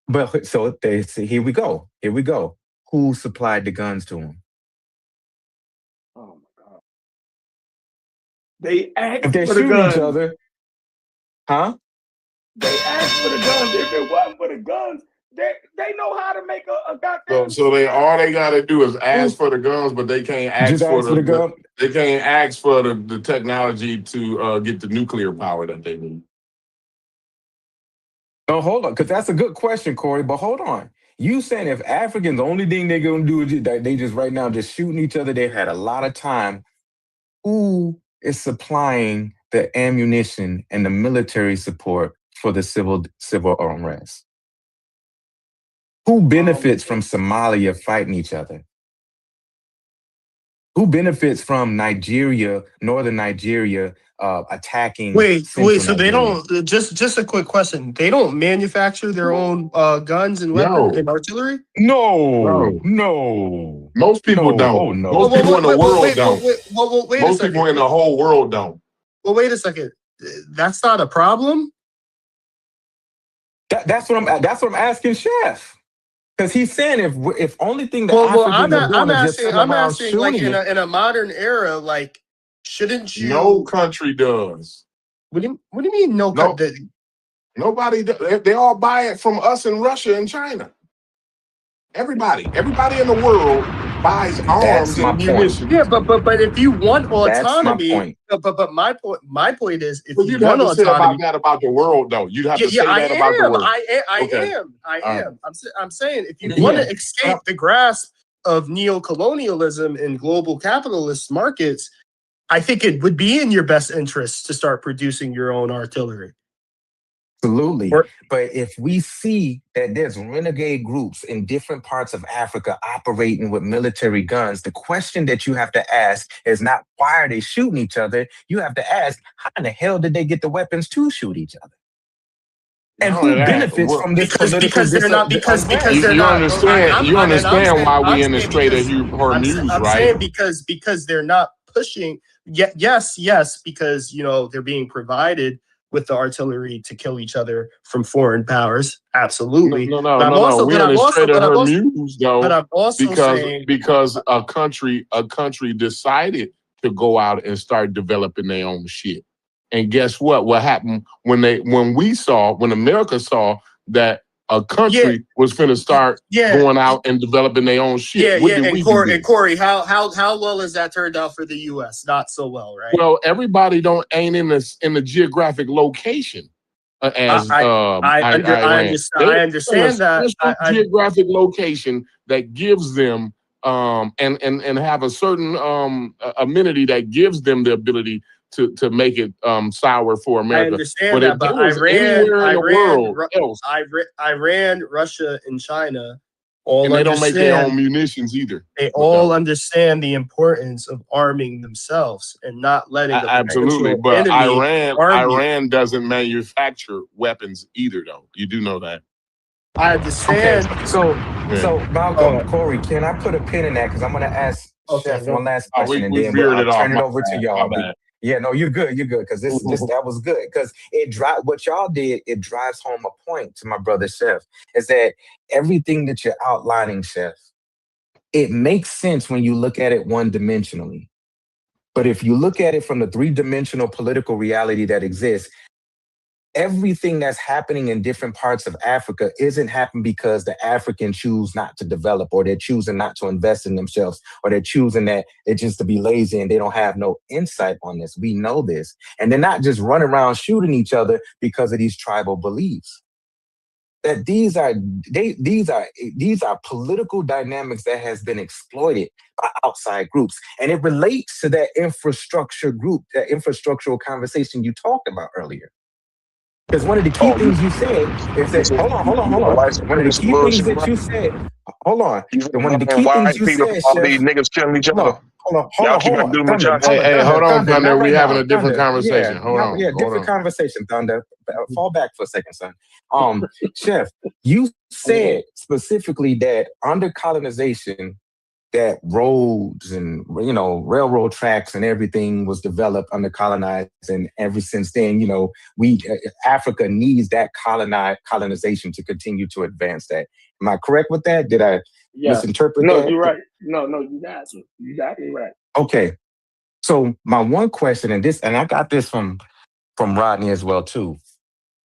C: But so they say, here we go. Here we go. Who supplied the guns to them?
D: Oh my God. They
C: If
D: asked
C: they're
D: for the
C: shooting each
D: guns.
C: other, huh?
D: They asked for the guns. If it wasn't for the guns, they know how to make a goddamn.
G: So they all they gotta do is ask for the guns, but they can't
C: Just
G: ask for
C: ask for the gun.
G: they can't ask for the technology to get the nuclear power that they need.
C: Oh, hold on, because that's a good question, Corey. But hold on. You saying if Africans, the only thing they're gonna do is that they just right now just shooting each other. They've had a lot of time. Who is supplying the ammunition and the military support for the civil unrest? Who benefits from Somalia fighting each other? Who benefits from Nigeria, northern Nigeria, attacking
H: Wait,
C: central
H: so they
C: Nigeria?
H: don't just a quick question. They don't manufacture their own guns and weapons
G: No,
H: and artillery?
C: No,
G: no.
C: no,
G: Most people
C: no.
G: don't.
C: Oh
H: Well,
C: no.
G: Most people in the world don't.
H: wait a
G: Most people
H: second.
G: in the whole world don't.
H: Well, wait a second. That's not a problem?
C: That's what I'm asking Chef. Because he's saying if only thing the
H: Well,
C: Africans are doing is just sitting
H: I'm
C: around
H: asking, like
C: shooting it.
H: in a modern era, like shouldn't
G: No
H: you?
G: country does.
H: What do you mean no?
G: No, nobody. They all buy it from us in Russia and China. Everybody in the world buys
C: That's
G: arms
C: my
G: and
C: point.
H: Yeah,
G: munitions.
H: but if you want
C: That's my
H: autonomy,
C: point.
H: but my point is if
G: But
H: you
G: you'd have
H: want
G: to say about
H: autonomy.
G: that about the world, though. You'd have to
H: Yeah,
G: say
H: I
G: that about the
H: am.
G: world.
H: I
G: Okay.
H: am. I
G: All right.
H: am. I'm saying if you want
C: Yeah.
H: to escape the grasp of neocolonialism and global capitalist markets, I think it would be in your best interest to start producing your own artillery.
C: Absolutely.
H: Or,
C: But if we see that there's renegade groups in different parts of Africa operating with military guns, the question that you have to ask is not why are they shooting each other? You have to ask, how in the hell did they get the weapons to shoot each other? And
G: Not
C: who
G: only that,
C: benefits from this political
H: because they're not because
C: unrest?
H: they're
G: you
H: not.
G: understand. You
H: And I'm
G: understand
H: saying
G: why we in the Strait of Hormuz,
H: I'm
G: right?
H: saying because they're not pushing. Yes, because they're being provided with the artillery to kill each other from foreign powers. Absolutely.
G: No. We're in the Strait of Hormuz,
H: But
G: though,
H: I'm also saying
G: because a country decided to go out and start developing their own shit. And guess what? What happened when America saw that a country was finna start going out and developing their own shit? What did we do?
H: And Corey, how well has that turned out for the U.S.? Not so well, right?
G: Well, everybody ain't in the geographic location. as
H: I
G: Iran.
H: understand. I understand
G: They're
H: that.
G: a special geographic location that gives them and have a certain amenity that gives them the ability to make it sour for
H: I
G: America.
H: understand
G: But
H: that,
G: if
H: but
G: it was anywhere in the world else,
H: Iran, Russia, and China all
G: and they don't make their own
H: understand.
G: munitions either.
H: They all understand the importance of arming themselves and not letting a
G: Absolutely,
H: potential
G: but
H: enemy arm you.
G: Iran doesn't manufacture weapons either, though. You do know that.
H: I
C: Okay,
H: understand.
C: so Malcolm,
H: Oh,
C: Corey, can I put a pin in that? Because I'm gonna ask
H: okay.
C: Chef one last
G: Oh,
C: question, and
G: we
C: then
G: veered
C: I'll
G: it off.
C: turn it over to
G: My
C: y'all.
G: bad.
C: Yeah, no, you're good. You're good. Because this that was good. Because what y'all did, it drives home a point to my brother Chef, is that everything that you're outlining, Chef, it makes sense when you look at it one dimensionally. But if you look at it from the three-dimensional political reality that exists, everything that's happening in different parts of Africa isn't happening because the Africans choose not to develop, or they're choosing not to invest in themselves, or they're choosing that it's just to be lazy and they don't have no insight on this. We know this. And they're not just running around shooting each other because of these tribal beliefs. That these are political dynamics that has been exploited by outside groups. And it relates to that infrastructure group, that infrastructural conversation you talked about earlier. Because one of the key things you said is that, hold on. One of the key things that you said, hold on. One of the key things you said,
I: all
C: Chef,
I: these niggas killing each other.
C: hold on. Thunder,
G: Hey, hold on, Thunder.
C: not
G: We
C: right
G: having
C: now.
G: a different
C: Thunder,
G: conversation. Hold on.
C: different conversation, Thunder. Fall back for a second, son. Chef, you said specifically that under colonization, that roads and railroad tracks and everything was developed under colonized, and ever since then, Africa needs that colonization to continue to advance that. Am I correct with that? Did I misinterpret that?
D: No, you're right. No, you got it. You got it right.
C: Okay. So my one question, and I got this from Rodney as well too.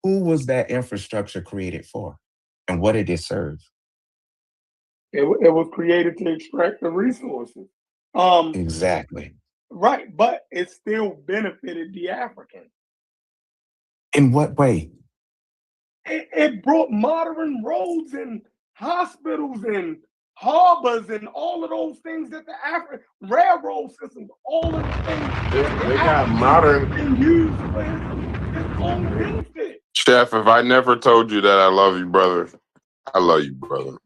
C: Who was that infrastructure created for, and what did it serve?
D: It was created to extract the resources.
C: Exactly.
D: Right, but it still benefited the African.
C: In what way?
D: It brought modern roads and hospitals and harbors and all of those things that the African railroad systems, all of the things
G: they got modern
D: and used for his own benefit.
A: Chef, if I never told you that I love you, brother, I love you, brother.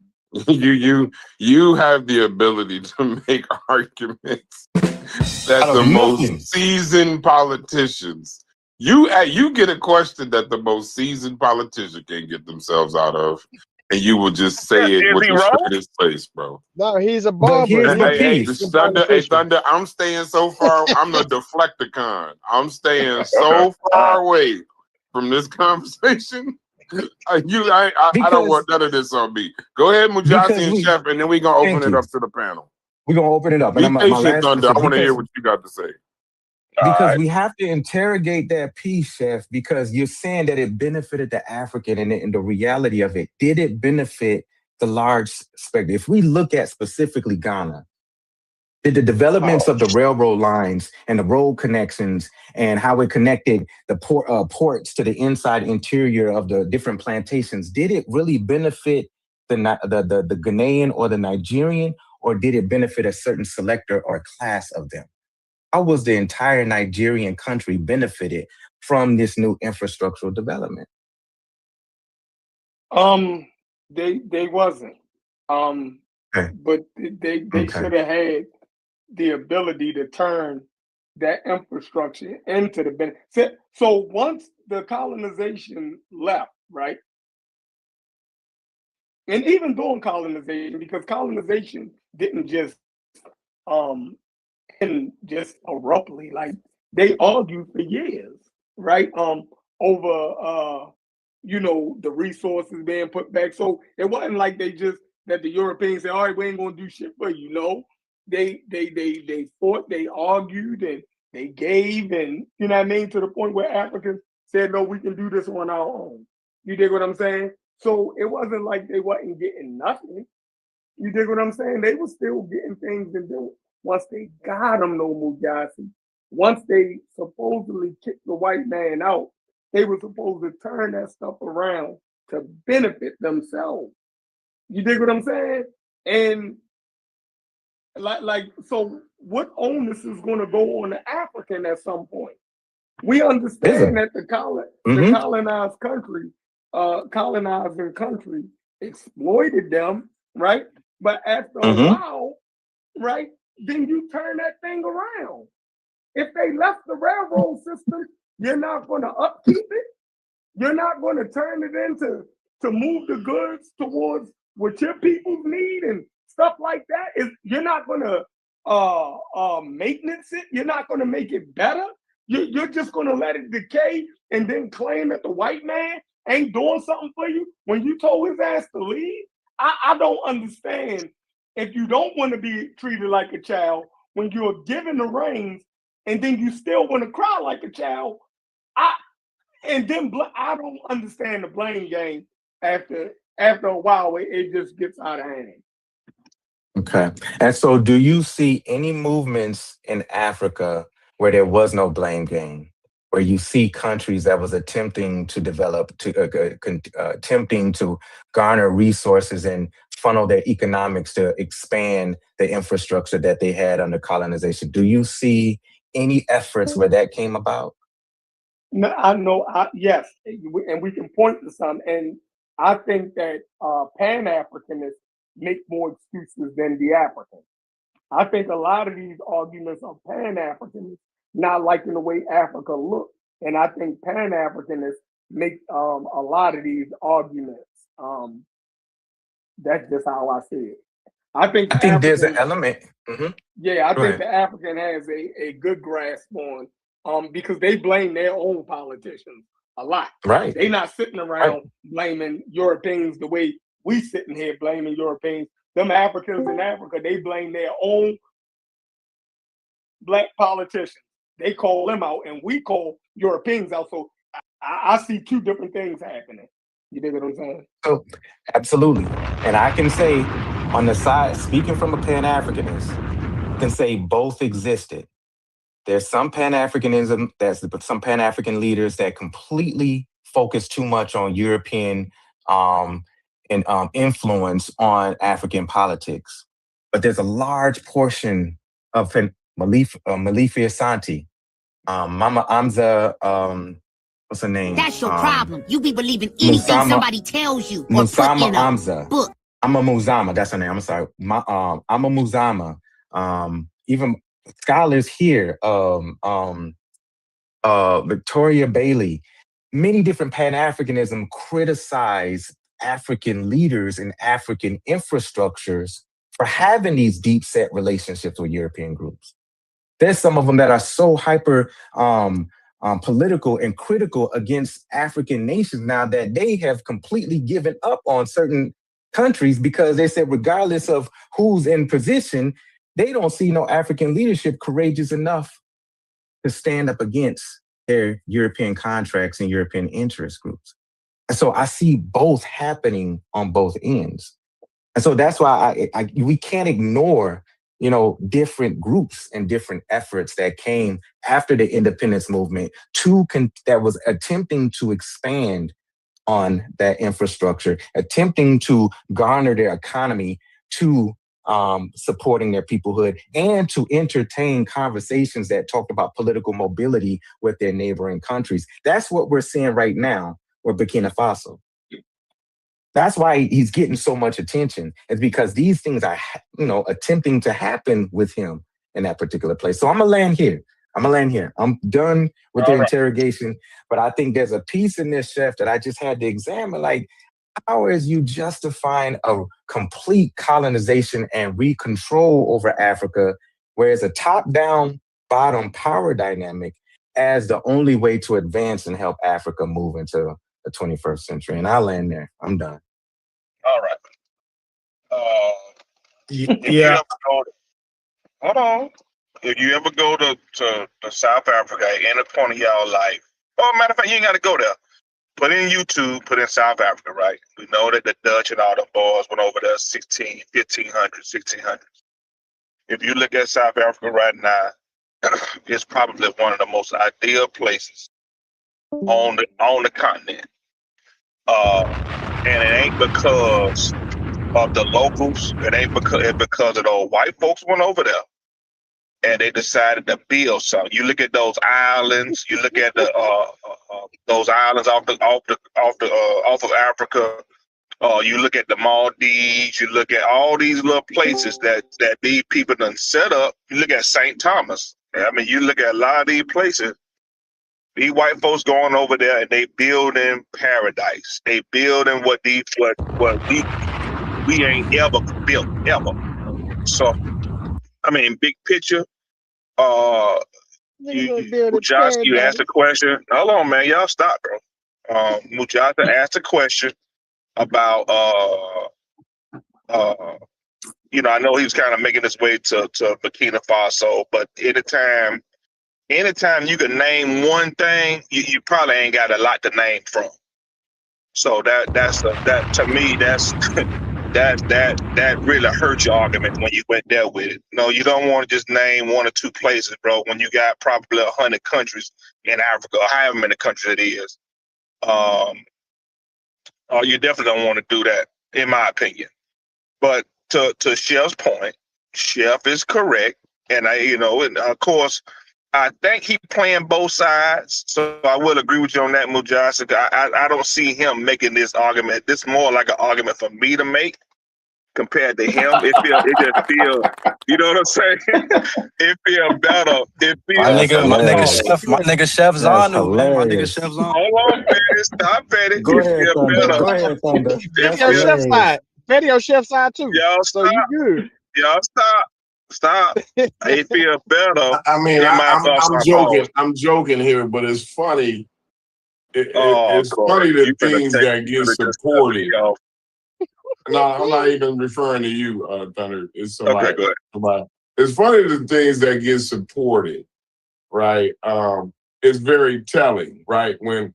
A: You have the ability to make arguments that the most seasoned politicians. You get a question that the most seasoned politician can get themselves out of, and you will just say it with the straightest face, bro.
B: No, he's a
C: But
B: barber.
C: here's the
A: Hey,
C: piece.
A: Thunder, I'm staying so far. I'm the deflecticon. I'm staying so far away from this conversation. I don't want none of this on me. Go ahead, Mujasi and Chef, and then we're going to open it up to the panel.
C: We're going to open it up.
A: Be
C: and my
A: patient,
C: last
A: Thunder. I
C: question,
A: want to hear what you got to say.
C: Because we have to interrogate that piece, Chef, because you're saying that it benefited the African, and the reality of it. Did it benefit the large spectrum? If we look at specifically Ghana, did the developments of the railroad lines and the road connections and how it connected the ports to the inside interior of the different plantations, did it really benefit the Ghanaian or the Nigerian, or did it benefit a certain selector or class of them? How was the entire Nigerian country benefited from this new infrastructural development?
D: They wasn't. But they should have had the ability to turn that infrastructure into the benefit. So once the colonization left, right? And even during colonization, because colonization didn't just end just abruptly, like they argued for years, right? Over the resources being put back. So it wasn't like they just that the Europeans said, all right, we ain't gonna do shit for you. No, they fought, they argued, and they gave, and you know what I mean, to the point where Africans said, no, we can do this on our own. You dig what I'm saying? So it wasn't like they wasn't getting nothing. You dig what I'm saying? They were still getting things and doing. Once they got them, no Mujasi. Once they supposedly kicked the white man out, they were supposed to turn that stuff around to benefit themselves. You dig what I'm saying? And so what onus is going to go on the African at some point? We understand that the colonized country, colonizing country exploited them, right? But after a while, right, then you turn that thing around. If they left the railroad system, you're not going to upkeep it. You're not going to turn it into to move the goods towards what your people need and stuff like that. You're not going to maintenance it. You're not going to make it better. You're just going to let it decay and then claim that the white man ain't doing something for you when you told his ass to leave. I don't understand if you don't want to be treated like a child when you're given the reins and then you still want to cry like a child. I don't understand the blame game after a while. It just gets out of hand.
C: Okay. And so do you see any movements in Africa where there was no blame game, where you see countries that was attempting to develop, attempting to garner resources and funnel their economics to expand the infrastructure that they had under colonization? Do you see any efforts where that came about?
D: No, I know. Yes, and we can point to some. And I think that Pan-Africanists make more excuses than the Africans. I think a lot of these arguments are Pan-Africanists not liking the way Africa looks, and I think Pan-Africanists make a lot of these arguments. That's just how I see it. I think
C: there's an element.
D: Yeah, I think the African has a good grasp on because they blame their own politicians a lot.
C: Right.
D: They not sitting around blaming Europeans the way we sitting here blaming Europeans. Them Africans in Africa, they blame their own black politicians. They call them out, and we call Europeans out. So I see two different things happening. You dig what I'm saying?
C: So, absolutely. And I can say, on the side, speaking from a Pan-Africanist, I can say both existed. There's some Pan-Africanism, there's some Pan-African leaders that completely focus too much on European influence on African politics. But there's a large portion of Malifi Asante, Mama Amza, what's her name?
I: That's your problem. You be believing anything somebody tells you or put in a
C: Amza.
I: book.
C: I'm a Muzama, that's her name. I'm sorry. I'm a Muzama. Even scholars here, Victoria Bailey, many different Pan-Africanism criticize African leaders and African infrastructures for having these deep set relationships with European groups. There's some of them that are so hyper political and critical against African nations now that they have completely given up on certain countries because they said regardless of who's in position, they don't see no African leadership courageous enough to stand up against their European contracts and European interest groups. And so I see both happening on both ends. And so that's why we can't ignore, different groups and different efforts that came after the independence movement that was attempting to expand on that infrastructure, attempting to garner their economy to supporting their peoplehood and to entertain conversations that talked about political mobility with their neighboring countries. That's what we're seeing right now with Burkina Faso. That's why he's getting so much attention. It's because these things are, attempting to happen with him in that particular place. So I'm gonna land here. I'm done with the interrogation, but I think there's a piece in this, Chef, that I just had to examine. Like, how is you justifying a complete colonization and recontrol over Africa, whereas a top-down, bottom power dynamic as the only way to advance and help Africa move into the 21st century? And I'll land there. I'm done.
J: All right.
H: Yeah.
J: Hold on. If you ever go to South Africa at any point in y'all life, matter of fact, you ain't got to go there. Put in YouTube, put in South Africa, right? We know that the Dutch and all the boys went over there 1600s. If you look at South Africa right now, it's probably one of the most ideal places on the continent. And it ain't because of the locals. It's because of those white folks went over there and they decided to build something. You look at those islands. You look at the those islands off of Africa. You look at the Maldives. You look at all these little places that these people done set up. You look at St. Thomas. I mean, you look at a lot of these places. These white folks going over there and they building paradise. They building what we ain't ever built ever. So I mean, big picture. Mujasa, you asked a question. Hold on, man. Y'all stop, bro. Mujasa asked a question about you know, I know he was kind of making his way to Burkina Faso, but anytime you can name one thing, you probably ain't got a lot to name from. So that to me, that really hurt your argument when you went there with it. No, you don't want to just name one or two places, bro, when you got probably 100 countries in Africa, or however many countries it is. You definitely don't want to do that, in my opinion. But to Chef's point, Chef is correct. And and of course, I think he playing both sides. So I will agree with you on that, Mujasa. I don't see him making this argument. This is more like an argument for me to make compared to him. It just feel, you know what I'm saying? It feel better.
F: My nigga Chef Zanu, man. My nigga Chef Zanu.
J: Hold on, man. Stop at it.
C: Go ahead, Thunder. Go ahead, Thunder.
B: Video chef side. Video chef side too.
J: Y'all
B: so
J: stop.
B: you good.
J: Y'all stop. It feel better.
G: I mean, I'm joking. I'm joking here, but it's funny. It's funny the things that get supported. No, I'm not even referring to you, Thunder. It's somebody.
J: Okay, go ahead.
G: It's funny the things that get supported, right? It's very telling, right? When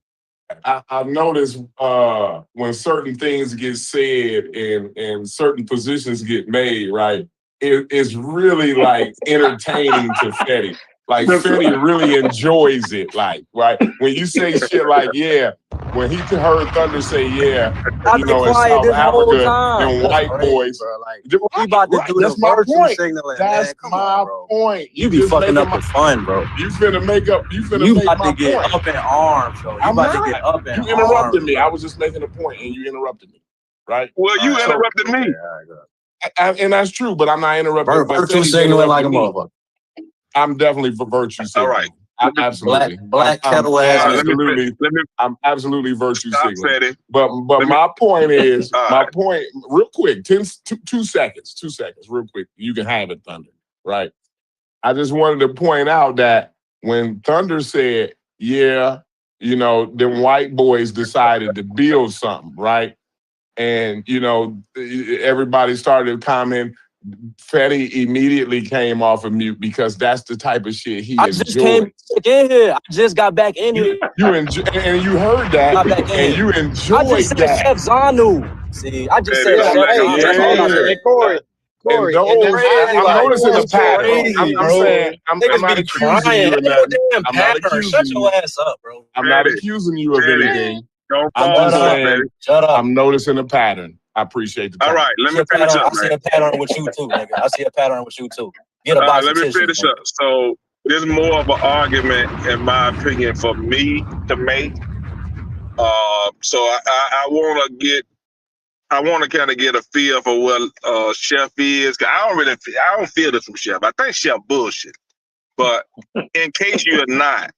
G: I've noticed when certain things get said and certain positions get made, right? It's really like entertaining to Fetty. Like Fetty really enjoys it, like, right? When you say shit like, yeah, when he heard Thunder say, yeah, you know, in South Africa and white boys,
F: bro. Like, we about to do
G: that's
F: the
G: my
F: virtue
G: point.
F: signaling,
G: That's
F: man.
G: my point.
F: You be fucking up the fun, bro.
G: You finna make up. You
F: about
G: my
F: to get
G: point.
F: up in arms, bro.
G: I'm
F: about
G: not.
F: to get up in arms.
G: You interrupted me. I was just making a point, and you interrupted me, right?
J: Well, you interrupted me.
G: And that's true, but I'm not interrupting.
F: Virtue signaling like a motherfucker.
G: I'm definitely for virtue signaling.
J: All right.
G: Absolutely.
F: Black kettle ass.
G: I'm absolutely virtue signaling.
J: Fetty.
G: But my point is, my point, real quick, 2 seconds, 2 seconds, real quick. You can have it, Thunder, right? I just wanted to point out that when Thunder said, yeah, you know, them white boys decided to build something, right? And, you know, everybody started commenting. Fetty immediately came off of mute because that's the type of shit he enjoys.
F: I just came back in here. I just got back in here.
G: You enjoy, and you heard that, and you enjoyed
F: I just said
G: that.
F: Chef Zanu. See, I just said Chef Zanu. That's all I said.
B: Hey, Corey.
G: And those, I'm noticing a pattern. I'm saying, I'm not accusing you of nothing. I'm not accusing you.
F: Shut your ass up, bro.
G: I'm not accusing you of anything.
J: Don't
G: I'm
J: fall
G: just
J: off,
G: saying,
J: baby.
F: Shut up.
G: I'm noticing a pattern. I appreciate the time.
J: All right, let me finish up,
F: I see
J: man.
F: a pattern with you too, nigga. I see a pattern with you too. Get a box
J: Let
F: of
J: me
F: tissue,
J: finish
F: nigga.
J: up. So there's more of an argument, in my opinion, for me to make. So I want to kind of get a feel for what Chef is. I don't feel this from Chef. I think Chef bullshit. But in case you're not,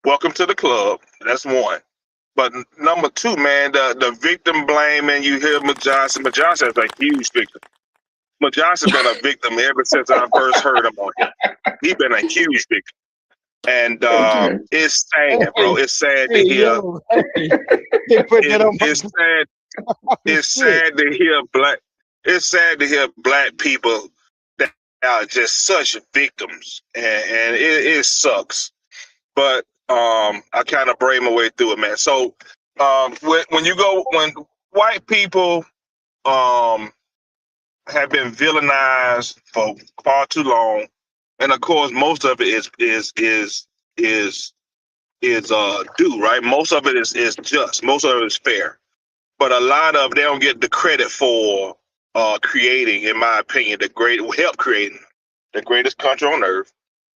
J: welcome to the club. That's one. But number two, man, the victim blaming, you hear Mujasa. Mujasa is a huge victim. Mujasa's been a victim ever since I first heard him on here. He's been a huge victim. And it's sad, bro. It's sad to hear. It's sad to hear black people that are just such victims, and it sucks. But I kind of brave my way through it, man. So when white people have been villainized for far too long, and of course, most of it is due, right? Most of it is just. Most of it is fair, but a lot of they don't get the credit for creating, in my opinion, help creating the greatest country on earth,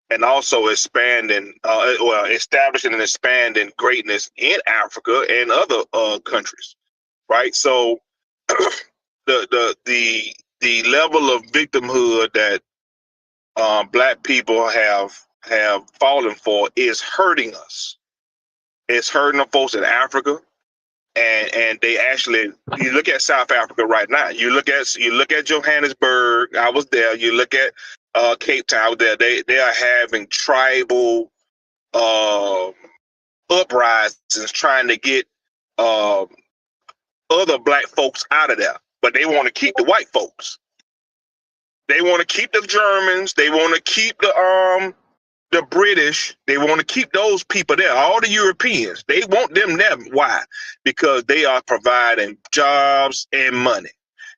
J: and also establishing and expanding greatness in Africa and other countries, right? So the level of victimhood that Black people have fallen for is hurting us. It's hurting the folks in Africa, and they actually. You look at South Africa right now. You look at Johannesburg. I was there. You look at Cape Town. I was there. They are having tribal uprisings trying to get other Black folks out of there, but they want to keep the white folks. They want to keep the Germans. They want to keep the British. They want to keep those people there. All the Europeans. They want them there. Why? Because they are providing jobs and money.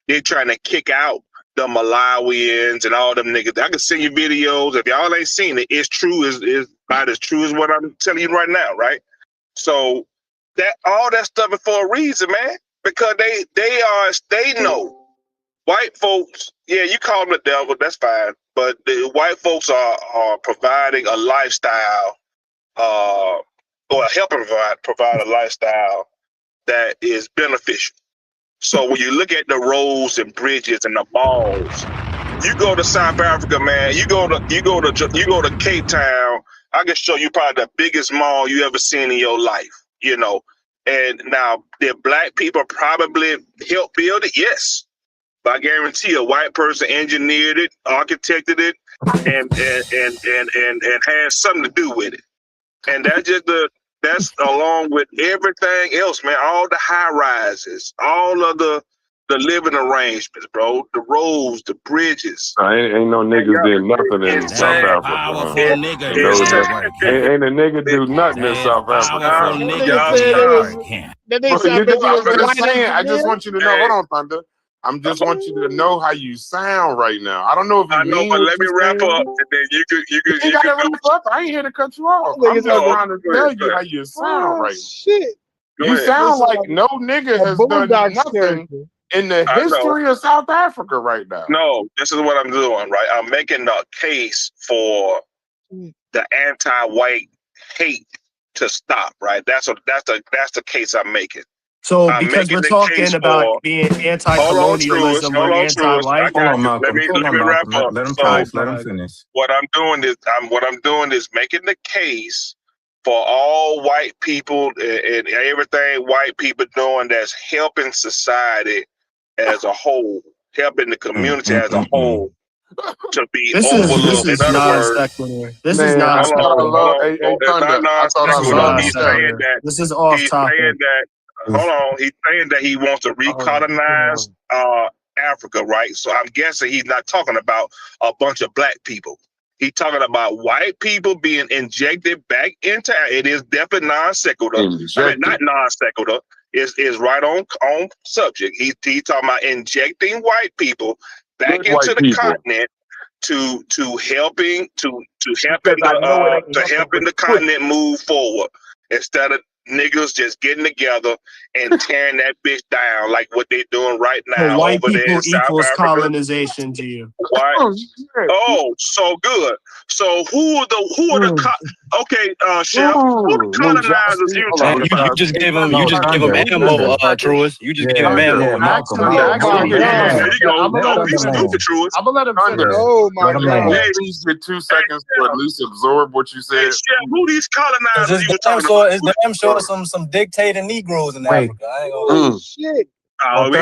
J: They're trying to kick out the Malawians and all them niggas. I can send you videos. If y'all ain't seen it, it's true. Is about as true as what I'm telling you right now, right? So that all that stuff is for a reason, man. Because they know. White folks, yeah, you call them the devil, that's fine. But the white folks are providing a lifestyle, or helping provide a lifestyle that is beneficial. So when you look at the roads and bridges and the malls, you go to South Africa, man. You go to Cape Town. I can show you probably the biggest mall you ever seen in your life. You know, and now the Black people probably helped build it, yes. But I guarantee a white person engineered it, architected it, and had something to do with it. And that's along with everything else, man. All the high rises, all of the living arrangements, bro. The roads, the bridges.
A: Ain't no niggas did nothing in
J: It's
A: South
J: sad.
A: Africa.
J: It's
A: Ain't a nigga do nothing in South Africa.
B: That nigga said it was. That nigga said it was the white
A: saying, I just
B: engineer.
A: want you to know. Hold on, Thunder. I'm just want you to know how you sound right now. I don't know if you mean
J: but
A: what
J: let me
A: you're
J: wrap
A: saying.
J: up, and then you
A: You gotta wrap up. I ain't here to cut you off. I'm just trying to tell you how you sound right now.
B: Shit.
A: You sound like no nigga has done nothing in the history of South Africa right now.
J: No, this is what I'm doing, right? I'm making a case for the anti-white hate to stop, right? That's the case I'm making.
H: So because we're talking about being anti-colonialism, we're anti-white.
J: Hold on, Malcolm. Let me wrap up.
C: Let him
J: finish.
C: Let him finish.
J: What I'm doing is making the case for all white people and everything white people doing that's helping society as a whole, helping the community as a whole to be overlooked.
H: This is
J: In other words,
H: non-secular. This is not secular. This is off topic.
J: He's saying that he wants to recolonize Africa, right? So I'm guessing he's not talking about a bunch of Black people. He's talking about white people being injected back into it. Is definitely non secular. I mean, not non secular. Is right on subject. He's talking about injecting white people back into the continent to helping the continent move forward instead of niggas just getting together and tearing that bitch down like what they're doing right now.
H: So white
J: over there
H: people
J: in South
H: equals
J: Africa.
H: colonization to you.
J: White. Oh, so good. So who are the Chef, who the colonizers you talking about?
E: You just gave him ammo, Truist. You just gave him ammo.
J: There you go. Don't be stupid, Truist.
G: I'm gonna let him finish.
B: Oh my God.
A: Please get 2 seconds to at least absorb what you said.
J: Hey, Chef, who these colonizers you were talking about?
F: It's damn sure some dictating Negroes in Africa. I ain't gonna
B: Shit.
J: Oh,
A: Can we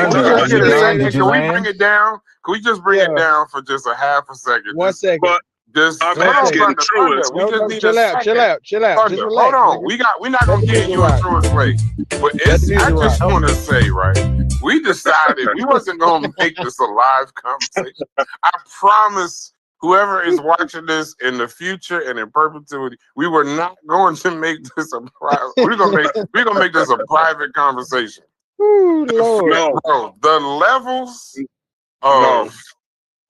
A: bring it down? Can we just bring it down for just a half a second?
B: 1 second.
J: But
A: just
J: I'm asking Truist.
A: We just need
B: chill out. Chill out. Just relax.
A: Hold on. We're not gonna get you in Truist way. But I just want to say, right? We decided we wasn't gonna make this a live conversation. I promise whoever is watching this in the future and in perpetuity, we were not going to make this a private. We're gonna make this a private conversation.
B: Ooh, Lord.
A: Bro, the levels of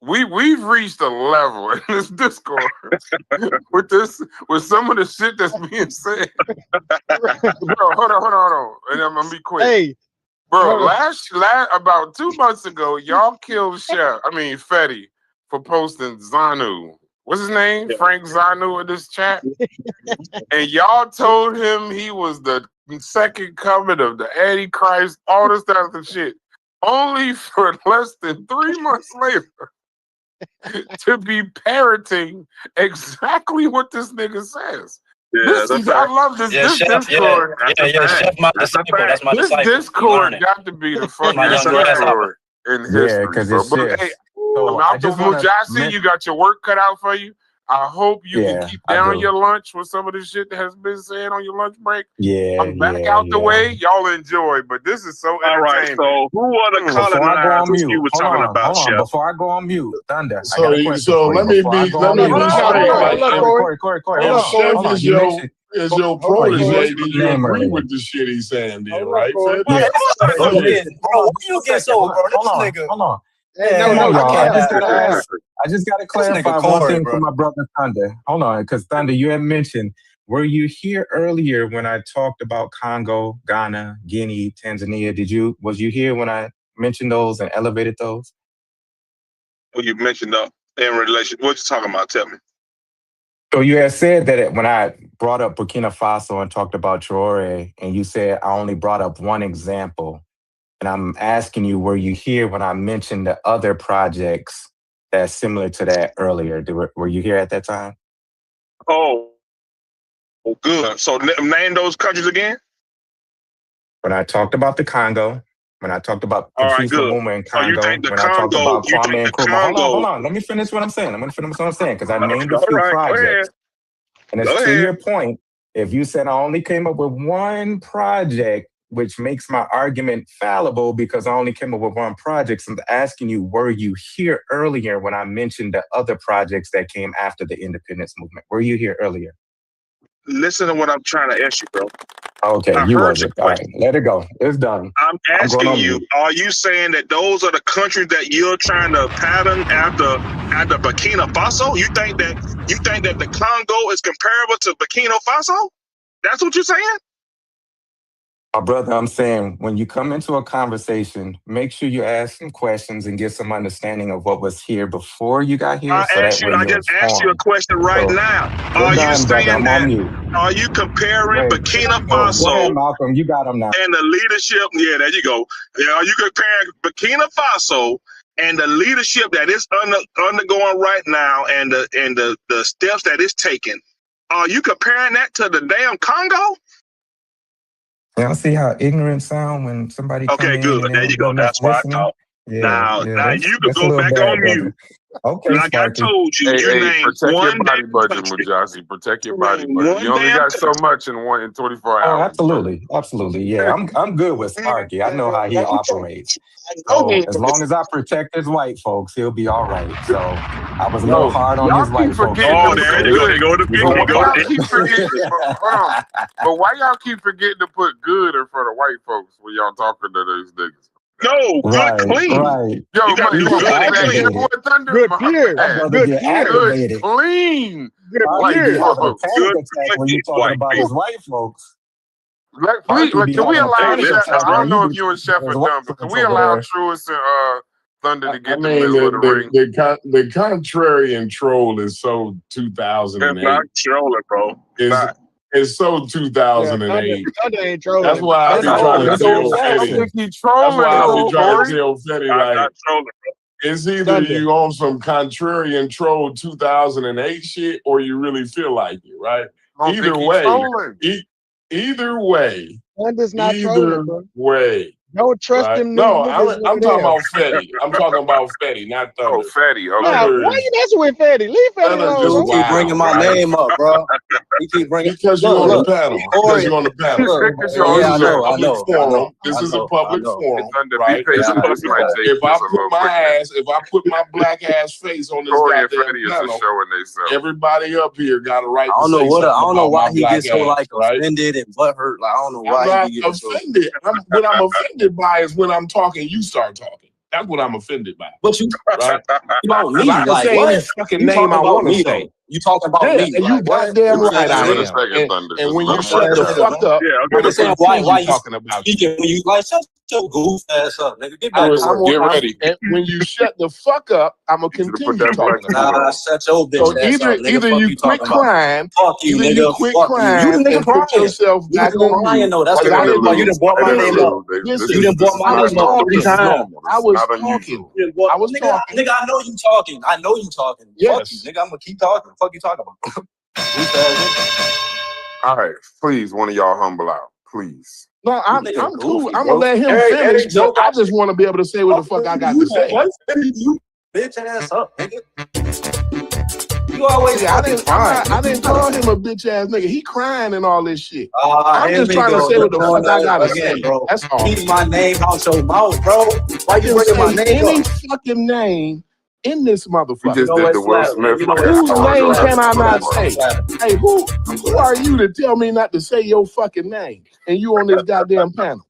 A: we've reached a level in this Discord with some of the shit that's being said. Bro, hold on. And I'm gonna be quick.
B: Hey,
A: bro, last about 2 months ago, y'all killed Fetty for posting Zanu. What's his name? Frank Zanu in this chat. And y'all told him he was the second coming of the Antichrist, all this type of shit. Only for less than 3 months later to be parroting exactly what this nigga says.
J: Yeah,
A: I love this. This Discord.
F: Chef, my disciple. That's my
A: this
F: disciple.
A: Discord got to be the fucking Discord in history.
C: Because
A: bro.
C: it's shit.
A: Hey,
C: So I just
A: Mujasi, you got your work cut out for you. I hope you can keep down your lunch with some of the shit that has been said on your lunch break. I'm back out the way. Y'all enjoy, but this is so entertaining.
J: All right, so who are the colonizers you were talking about, Chef?
C: Before I go on mute, Thunder,
G: So,
C: I got a question
G: so
C: for
G: let
C: you.
G: me be straight.
C: Corey.
G: Chef is your protege, then you agree with the shit he's saying, then, right?
F: Bro, you get so, bro? This nigga.
C: Hold on.
B: No,
C: y'all. I just gotta clarify one thing for my brother Thunder. Hold on, because Thunder, you had mentioned, were you here earlier when I talked about Congo, Ghana, Guinea, Tanzania? Was you here when I mentioned those and elevated those?
J: Well, you mentioned in relation. What you talking about? Tell me.
C: So you had said that when I brought up Burkina Faso and talked about Traore, and you said I only brought up one example. And I'm asking you, were you here when I mentioned the other projects that's similar to that earlier? Were you here at that time?
J: Oh, good. So name those countries again.
C: When I talked about the Congo, when I talked about Patrice Lumumba in Congo,
J: when I talked
C: about Kwame Nkrumah. Hold on. Let me finish what I'm saying. Because I named a few projects. And it's to your point, if you said I only came up with one project, which makes my argument fallible because I only came up with one project. So I'm asking you, were you here earlier when I mentioned the other projects that came after the independence movement? Were you here earlier?
J: Listen to what I'm trying to ask you, bro.
C: Okay, you wasn't. All right, let it go. It's done.
J: I'm asking you, are you saying that those are the countries that you're trying to pattern after Burkina Faso? You think that the Congo is comparable to Burkina Faso? That's what you're saying?
C: My brother, I'm saying when you come into a conversation, make sure you ask some questions and get some understanding of what was here before you got here.
J: I just asked you a question right now. Are you saying that? Are you comparing Burkina Faso?
C: Go ahead, Malcolm. You got them now.
J: And the leadership. Yeah, there you go. Yeah, are you comparing Burkina Faso and the leadership that is undergoing right now, and the steps that it's taking? Are you comparing that to the damn Congo?
C: Y'all see how ignorant sound when somebody comes in?
J: Okay, good. There you go. That's why I thought. Now you can go back on mute.
C: Okay,
J: like
C: Sparky.
J: I told you,
A: protect your body budget, Mujasi. Protect your body budget. You only got so much in 24 hours.
C: Absolutely. Yeah, I'm good with Sparky. I know how he operates. So as long as I protect his white folks, he'll be all right. So I was a little hard on his white folks.
J: Oh, there you go. They go to big.
A: But why y'all keep forgetting to put good in front of white folks when y'all talking to those niggas?
J: No, good clean.
C: Right.
A: Yo,
J: good clean.
B: Good pure.
A: Good clean.
C: When you talking about his white folks.
A: Can we allow Chef? I don't know if you and Chef are done, but can we allow Truist and Thunder to get the middle of the ring?
G: The contrarian troll is so 2008.
J: It's not trolling, bro.
G: It's so 2008.
B: Thunder ain't trolling.
G: That's why I be trying to tell Fetty. That's why I be trying to tell Fetty, like, it's either you on some contrarian troll 2008 shit, or you really feel like it, right? Either way.
B: Thunder's not trolling, bro.
G: Way.
B: Don't trust him.
G: No, I'm talking about Fetty. I'm talking about Fetty, not Thunder.
A: Oh, Fetty. Okay.
B: Nah, why you messing with Fetty? Leave Fetty alone.
F: You keep bringing my name up, bro. You keep bringing
G: because you're on the panel. Because you're on the panel.
F: Yeah, I know.
G: This is a public forum, right?
A: If
G: I put my black ass face on this goddamn panel, everybody up here got a right.
F: I don't know why he gets so like offended and butthurt. Like I don't know why he gets
G: offended. What I'm offended by is when I'm talking, you start talking. That's what I'm offended by.
E: But you
G: Right?
E: about me,
G: I can
E: like
G: say
E: what?
G: any fucking
E: You
G: name
E: talking
G: I
E: about
G: want to
E: me
G: say.
E: though? You talking about
G: Yeah,
E: me?
G: and you
E: Like what?
G: goddamn
A: Give
G: right I
A: it a
G: am.
A: second, Thunder.
G: And
A: Just
G: when
A: let
G: you
A: him
G: shut the
A: finish.
G: fuck up,
J: Yeah,
E: I'm
J: okay.
E: just saying
G: I'm
E: why
G: continue
E: you
G: talking about you.
E: speaking when you like shut your goof ass up, nigga. Get back to work.
A: Get ready.
G: And when you shut the fuck up, I'm gonna
A: You should have
G: continue
A: put that
G: talking
A: black
G: about
A: suit
G: you.
E: Nah,
A: on.
E: shut your bitch
G: So
E: ass up, nigga.
G: either
E: Fuck
G: you
E: you
G: quit
E: talking about.
G: crying,
E: Fuck you,
G: either
E: nigga.
G: you quit
E: Fuck you. You
G: crying
E: the nigga
G: and put
E: crying.
G: yourself
E: You
G: back
E: the nigga
G: on
E: crying
G: mute.
E: though. That's
A: Let
E: the
G: Because I
A: it
E: crazy part. You
G: didn't.
A: loose.
E: done brought my
A: Let it
E: name up.
A: loose.
G: Listen,
E: You done brought my
G: I was
E: name up 3
G: talking.
E: times.
G: I
A: It's
G: was
A: not
G: talking.
A: unusual.
E: You done brought,
G: I was
E: nigga,
G: talking.
E: nigga, I know you talking. I know you talking. Fuck you,
G: Yes.
E: nigga. I'm gonna keep talking. Fuck you talking about. Goof ass
A: All right, please, one of y'all humble out, please.
G: No, I'm
E: nigga
G: cool.
E: goofy,
G: I'm
E: bro.
G: gonna let him
E: Every
G: finish, but
E: joke
G: I just want to be able to say what the fuck I got to say.
E: You bitch ass up, nigga. You always
G: See, I
E: fucking
G: didn't
E: crying.
G: call him a bitch ass nigga. He crying and all this shit. I'm
E: Here
G: just
E: we
G: trying to
E: go.
G: say what the
E: You're doing
G: fuck I gotta
E: that again,
G: say.
E: bro.
G: That's all.
E: Keep my name out your mouth, bro. Why
G: I
E: you
G: can
E: bringing my
G: say
E: name
G: any
E: up?
G: fucking name in this
A: We
G: motherfucker.
A: just did the Will Smith.
G: Whose name can I not
E: Flatter.
G: say? Hey, who are you to tell me not to say your fucking name? And you on this goddamn panel?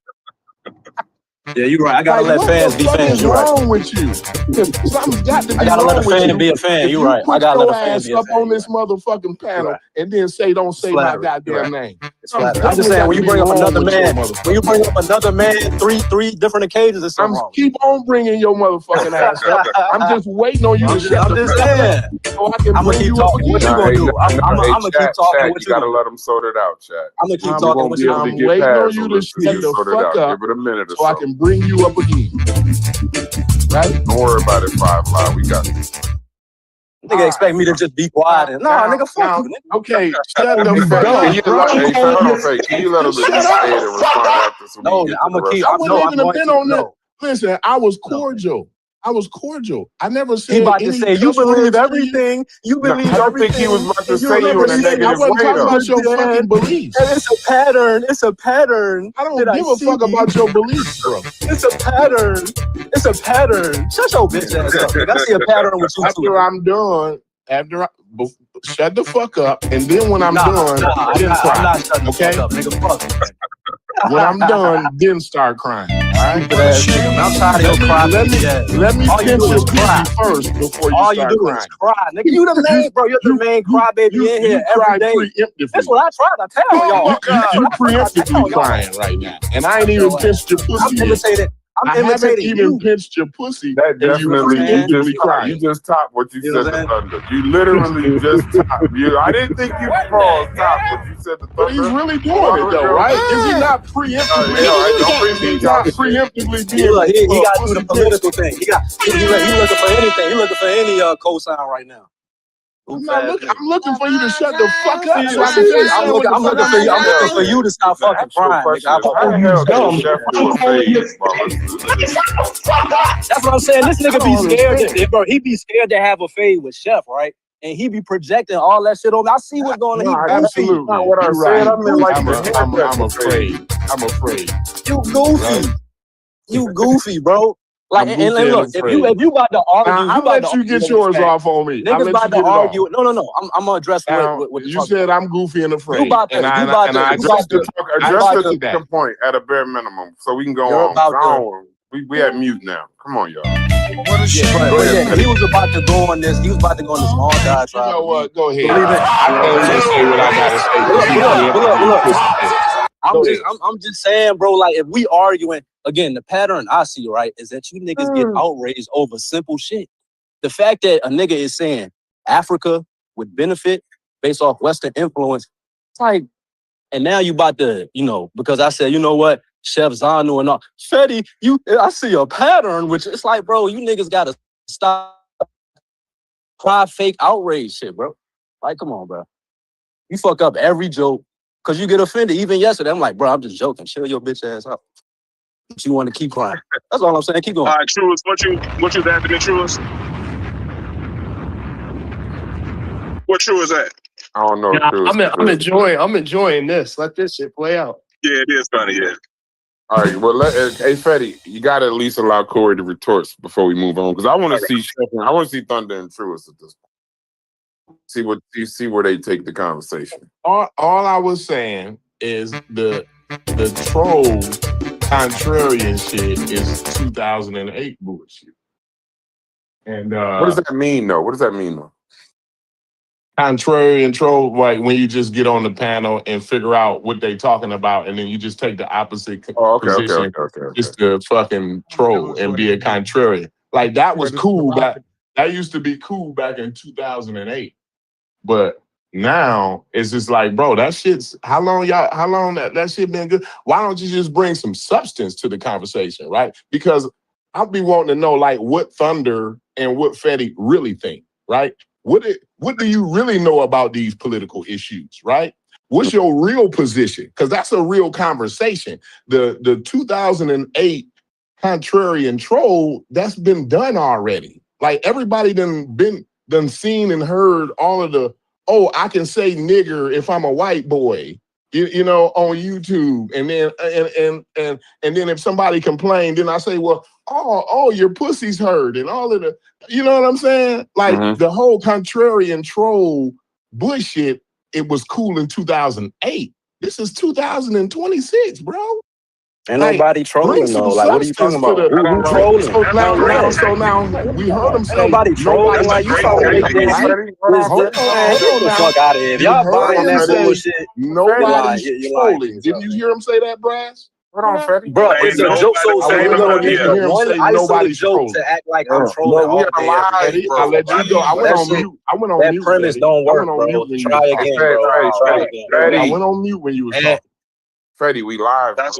E: Yeah, you're right. I gotta
G: Like,
E: let
G: what
E: fans
G: the
E: be
G: fuck
E: fans.
G: is
E: You're right.
G: wrong with you? Something's got to
E: I
G: be
E: gotta let a
G: wrong with
E: fan
G: you.
E: be a fan.
G: If
E: You're
G: you
E: right. I
G: put
E: gotta let
G: your
E: a fan
G: ass
E: be a
G: up
E: fan.
G: on this motherfucking panel and then say, don't say my
E: Flattery.
G: goddamn name.
E: It's
G: Something's
E: flattery. I'm just
G: definitely
E: saying
G: got
E: when
G: to
E: you
G: be
E: bring up
G: wrong
E: another
G: with your
E: man, when you
G: motherfucking
E: bring
G: ass.
E: up another man, three different occasions, there's something wrong.
G: Keep on bringing your motherfucking ass up. I'm just waiting on you to shut
E: I'm
G: the
E: just
G: fuck
E: saying.
G: up so I can
E: I'm gonna
G: bring
E: keep
G: you up
E: talking. What
G: again.
E: you gonna do? I'm gonna keep talking.
A: Chat,
E: What
A: you
E: you
A: gotta
E: gonna
A: let
E: do?
A: them sort it out, chat.
E: I'm gonna keep
A: We
E: talking.
A: won't
E: What
A: be
E: you
A: able
E: gonna
A: to
G: I'm
E: do?
A: get
G: waiting on
A: past
G: you
A: them
G: to
A: until
G: shut
A: you
G: the
A: sort it
G: fuck
A: out.
G: up
A: Give it a minute or
G: so I
A: so.
G: can bring you up again. Right?
A: Don't worry about it, Five Live. We got this.
E: Nigga expect me to just be quiet and nigga, fuck you, nigga.
G: Okay, shut the
A: Hey,
G: fuck
A: Fetty,
G: up,
A: can you
G: bro.
A: hey, hold on, Fetty. Can you let him
G: Just
A: at least
G: shut
A: say it
G: up.
A: and respond after so we
E: No,
A: can get to
E: I'm
A: the
E: gonna
A: rest
E: keep.
A: of
G: I
A: it?
G: wouldn't
E: I'm
G: even have
E: going
G: been
E: to.
G: on that.
E: No,
G: Listen, I was
E: no.
G: cordial. I was cordial. I never
E: He
G: said
E: about to
G: any
E: say you
G: cuss
E: believe
G: words to you.
E: everything. You
A: No,
E: believe
A: I don't think he was
E: everything.
A: about to
E: And you
A: say you in a
E: everything.
G: I
A: negative
G: wasn't
A: way,
G: talking
A: though.
G: about your fucking
E: And
G: beliefs.
E: it's a pattern. It's a pattern
G: I
E: that
G: don't
E: I
G: give a
E: see.
G: fuck about your beliefs, bro.
E: It's a pattern. It's a pattern. Shut your bitch ass up, nigga. I see a pattern with you too.
G: After I'm done, shut the fuck up, and then when I'm done, then
E: I'm
G: cry.
E: not shutting the
G: Okay?
E: fuck up, nigga. Fuck you.
G: When I'm done, then start crying. All right?
E: Stupid ass nigga. Man, I'm tired of your crybaby ass.
G: Let me
E: All you
G: pinch
E: do
G: your
E: is cry.
G: pussy first before you
E: All you
G: start
E: do
G: crying.
E: is cry, nigga. You the main, bro. You're the main crybaby in here
G: You
E: every
G: cry
E: day.
G: preemptively.
E: That's what I try to tell y'all.
G: You preemptively crying right now, and I ain't even pinched your pussy yet. I haven't even pinched your pussy,
A: That
G: and you
A: definitely
G: preemptively crying.
A: you just topped what you
E: You know
A: said
E: what
A: to
E: I'm
A: Thunder. You literally just topped. I didn't think you paused top what you said to
G: But he's
A: Thunder
G: really
A: a
G: doing
A: while
G: it though,
A: ago.
G: right? Is he not preemptively?
A: Don't bring me
G: He's not
A: top shit.
G: preemptively
E: He
G: being
E: look, he got to do
G: pussy
E: the political thing. He looking for anything. He looking for any cosign right now.
G: I'm looking for you to shut the fuck up so I can finish
E: I'm
G: saying what the fuck I'm
E: looking for you to stop
A: The
E: fucking
A: actual
E: crying,
A: question
E: nigga.
A: is, how the hell can Chef do a fade while listening to this?
E: That's what I'm saying. This nigga be scared. Bro, he be scared to have a fade with Chef, right? And he be projecting all that shit on. I see what's going on.
A: No,
E: He
G: Absolutely.
A: that's not what I
G: You're
A: said.
G: right.
A: I meant like the
G: I'm
A: haircut
G: afraid. I'm afraid.
E: You goofy.
G: Right?
E: You goofy, bro. Like,
G: I'm
E: and
G: goofy
E: look,
G: and afraid.
E: if you about to argue,
G: Now, I'll let you get yours off on me. I'll
E: niggas
G: let
E: about
G: you
E: to
G: get it
E: argue.
G: off.
E: No. I'm gonna address
G: Now,
E: what
G: you said I'm goofy and afraid.
E: about to
A: Address
G: accept
A: the
G: that.
A: point at a bare minimum so we can go
E: You're
A: on.
E: about to-
A: We at mute now. Come on, y'all.
E: But he was about to go on this. He was about to go on this long diatribe.
G: You know what? Go ahead.
E: Believe it.
G: I can't even say what I gotta say.
E: Look. I'm just saying, bro. Like, if we arguing again, the pattern I see, right, is that you niggas get outraged over simple shit. The fact that a nigga is saying Africa would benefit based off Western influence, it's like, and now you about to, because I said, you know what, Chef Zanu and all, Fetty, I see a pattern, which it's like, bro, you niggas gotta stop cry fake outrage shit, bro. Like, come on, bro. You fuck up every joke because you get offended. Even yesterday, I'm like, bro, I'm just joking. Chill your bitch ass up. But you want to keep crying. That's all I'm saying. Keep going.
J: All right, Truist, what you asking me, Truist? What True is that?
A: I don't know.
H: I'm enjoying this. Let this shit play out.
J: Yeah, it is funny. Yeah.
A: All right. Well, hey Fetty, you got to at least allow Corey to retort before we move on, because I want to see I want to see Thunder and Truist at this point. See where they take the conversation.
G: All I was saying is the troll contrarian shit is 2008 bullshit. And
A: What does that mean, though? What does that mean, though?
G: Contrarian troll, like when you just get on the panel and figure out what they talking about, and then you just take the opposite position just to fucking troll and be a contrarian. Like that was cool. That used to be cool back in 2008. But now it's just like, bro, that shit's how long that shit been good? Why don't you just bring some substance to the conversation, right? Because I'll be wanting to know like what Thunder and what Fetty really think, right? What do you really know about these political issues, right? What's your real position? Because that's a real conversation. The 2008 contrarian troll, that's been done already. Like everybody done seen and heard all of the, oh, I can say nigger if I'm a white boy, you know, on YouTube. And then if somebody complained, then I say, well, oh, your pussy's hurt and all of the, you know what I'm saying? Like the whole contrarian troll bullshit, it was cool in 2008. This is 2026, bro.
E: Ain't nobody trolling though. Like, what are you talking about? Who trolling?
G: So now we heard him say
E: nobody trolling. Like, you trying to make this. Hold the fuck out of here. If y'all buying that bullshit,
G: nobody's trolling. Didn't you hear him say that, Brass?
E: Bro, it's a joke. So you're gonna make one isolated joke to act like I'm trolling all day.
G: I let you go. I went on mute.
E: That premise don't work, bro. Try again, bro. Try again.
G: I went on mute when you was talking.
A: Freddie, we live.
G: I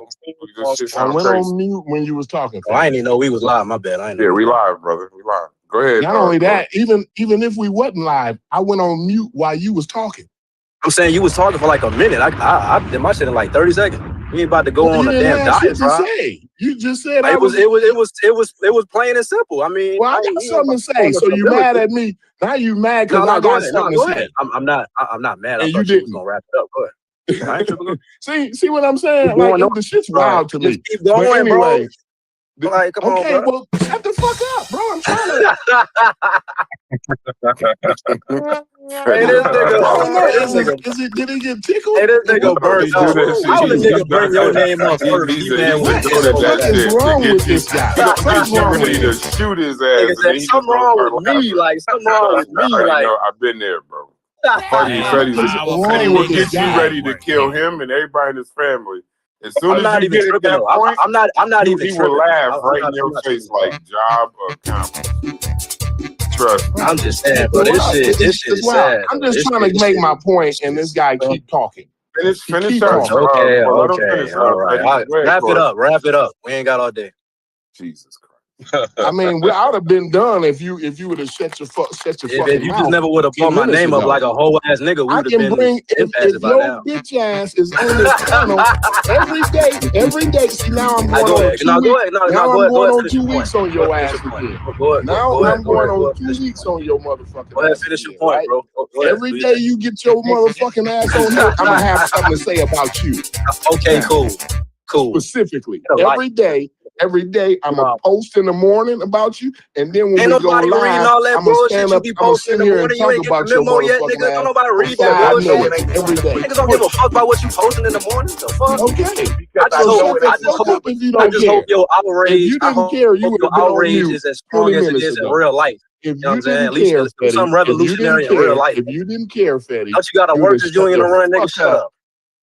G: went on mute when you was talking.
E: Oh, I didn't even know we was live. My bad. I
A: we live, brother. We live. Go ahead.
G: Not only that, even if we wasn't live, I went on mute while you was talking.
E: I'm saying you was talking for like a minute. I did my shit in like 30 seconds. We ain't about to go on a damn diet, bro.
G: You just said
E: it was plain and simple. I mean,
G: well, I got something to say. So you mad at me? Now you mad because I got something to say.
E: I'm not mad.
G: And you didn't.
E: Gonna wrap it up. Go ahead.
G: See what I'm saying? Like the shit's wild to me.
E: Just keep going,
G: anyway,
E: bro. Like, come on, bro.
G: Well, shut the fuck up, bro. I'm trying to.
E: Hey, this nigga.
G: Did he get tickled?
E: Hey, this nigga burned up. How would a nigga bring your name up first?
G: What is wrong with this guy?
A: What's wrong with him? Shoot his ass.
E: Something wrong with me. Like, something wrong with me. Like,
A: I've been there, bro. Freddie will get you ready to kill him and everybody in his family. As soon as you get to that point,
E: I'm not even.
A: He will laugh right in your face like job accomplished. Trust me.
E: I'm just saying, bro. This shit is sad.
G: I'm just trying to make my point, and this guy keep talking.
A: Finish up.
E: Okay. All right. Wrap it up. We ain't got all day.
A: Jesus Christ.
G: I mean, I would have been done if you would have shut your fucking mouth.
E: If you just never would have put my name up like a whole ass nigga, we would have been
G: if your bitch ass is on this channel every day. See, now I'm going on 2 weeks on your ass again. Now I'm going on 2 weeks on your motherfucking.
E: Go ahead, finish your point, bro.
G: Every day you get your motherfucking ass on here, I'm gonna have something to say about you.
E: Okay, cool.
G: Specifically, every day, I'm gonna post in the morning about you, and then when
E: ain't
G: we go live, I'm gonna stand up, I'm gonna sit here and talk about your motherfucking ass.
E: Don't nobody read that bullshit
G: every day.
E: Niggas don't give a fuck about what you posting in the morning. The fuck?
G: Okay.
E: I just hope your outrage.
G: If you didn't care, you would have been on mute
E: is as strong as it is in real life.
G: If you didn't care, Fetty,
E: some revolutionary in real life.
G: If you didn't care, Fetty,
E: you got a workers union to run, nigga. Shut up.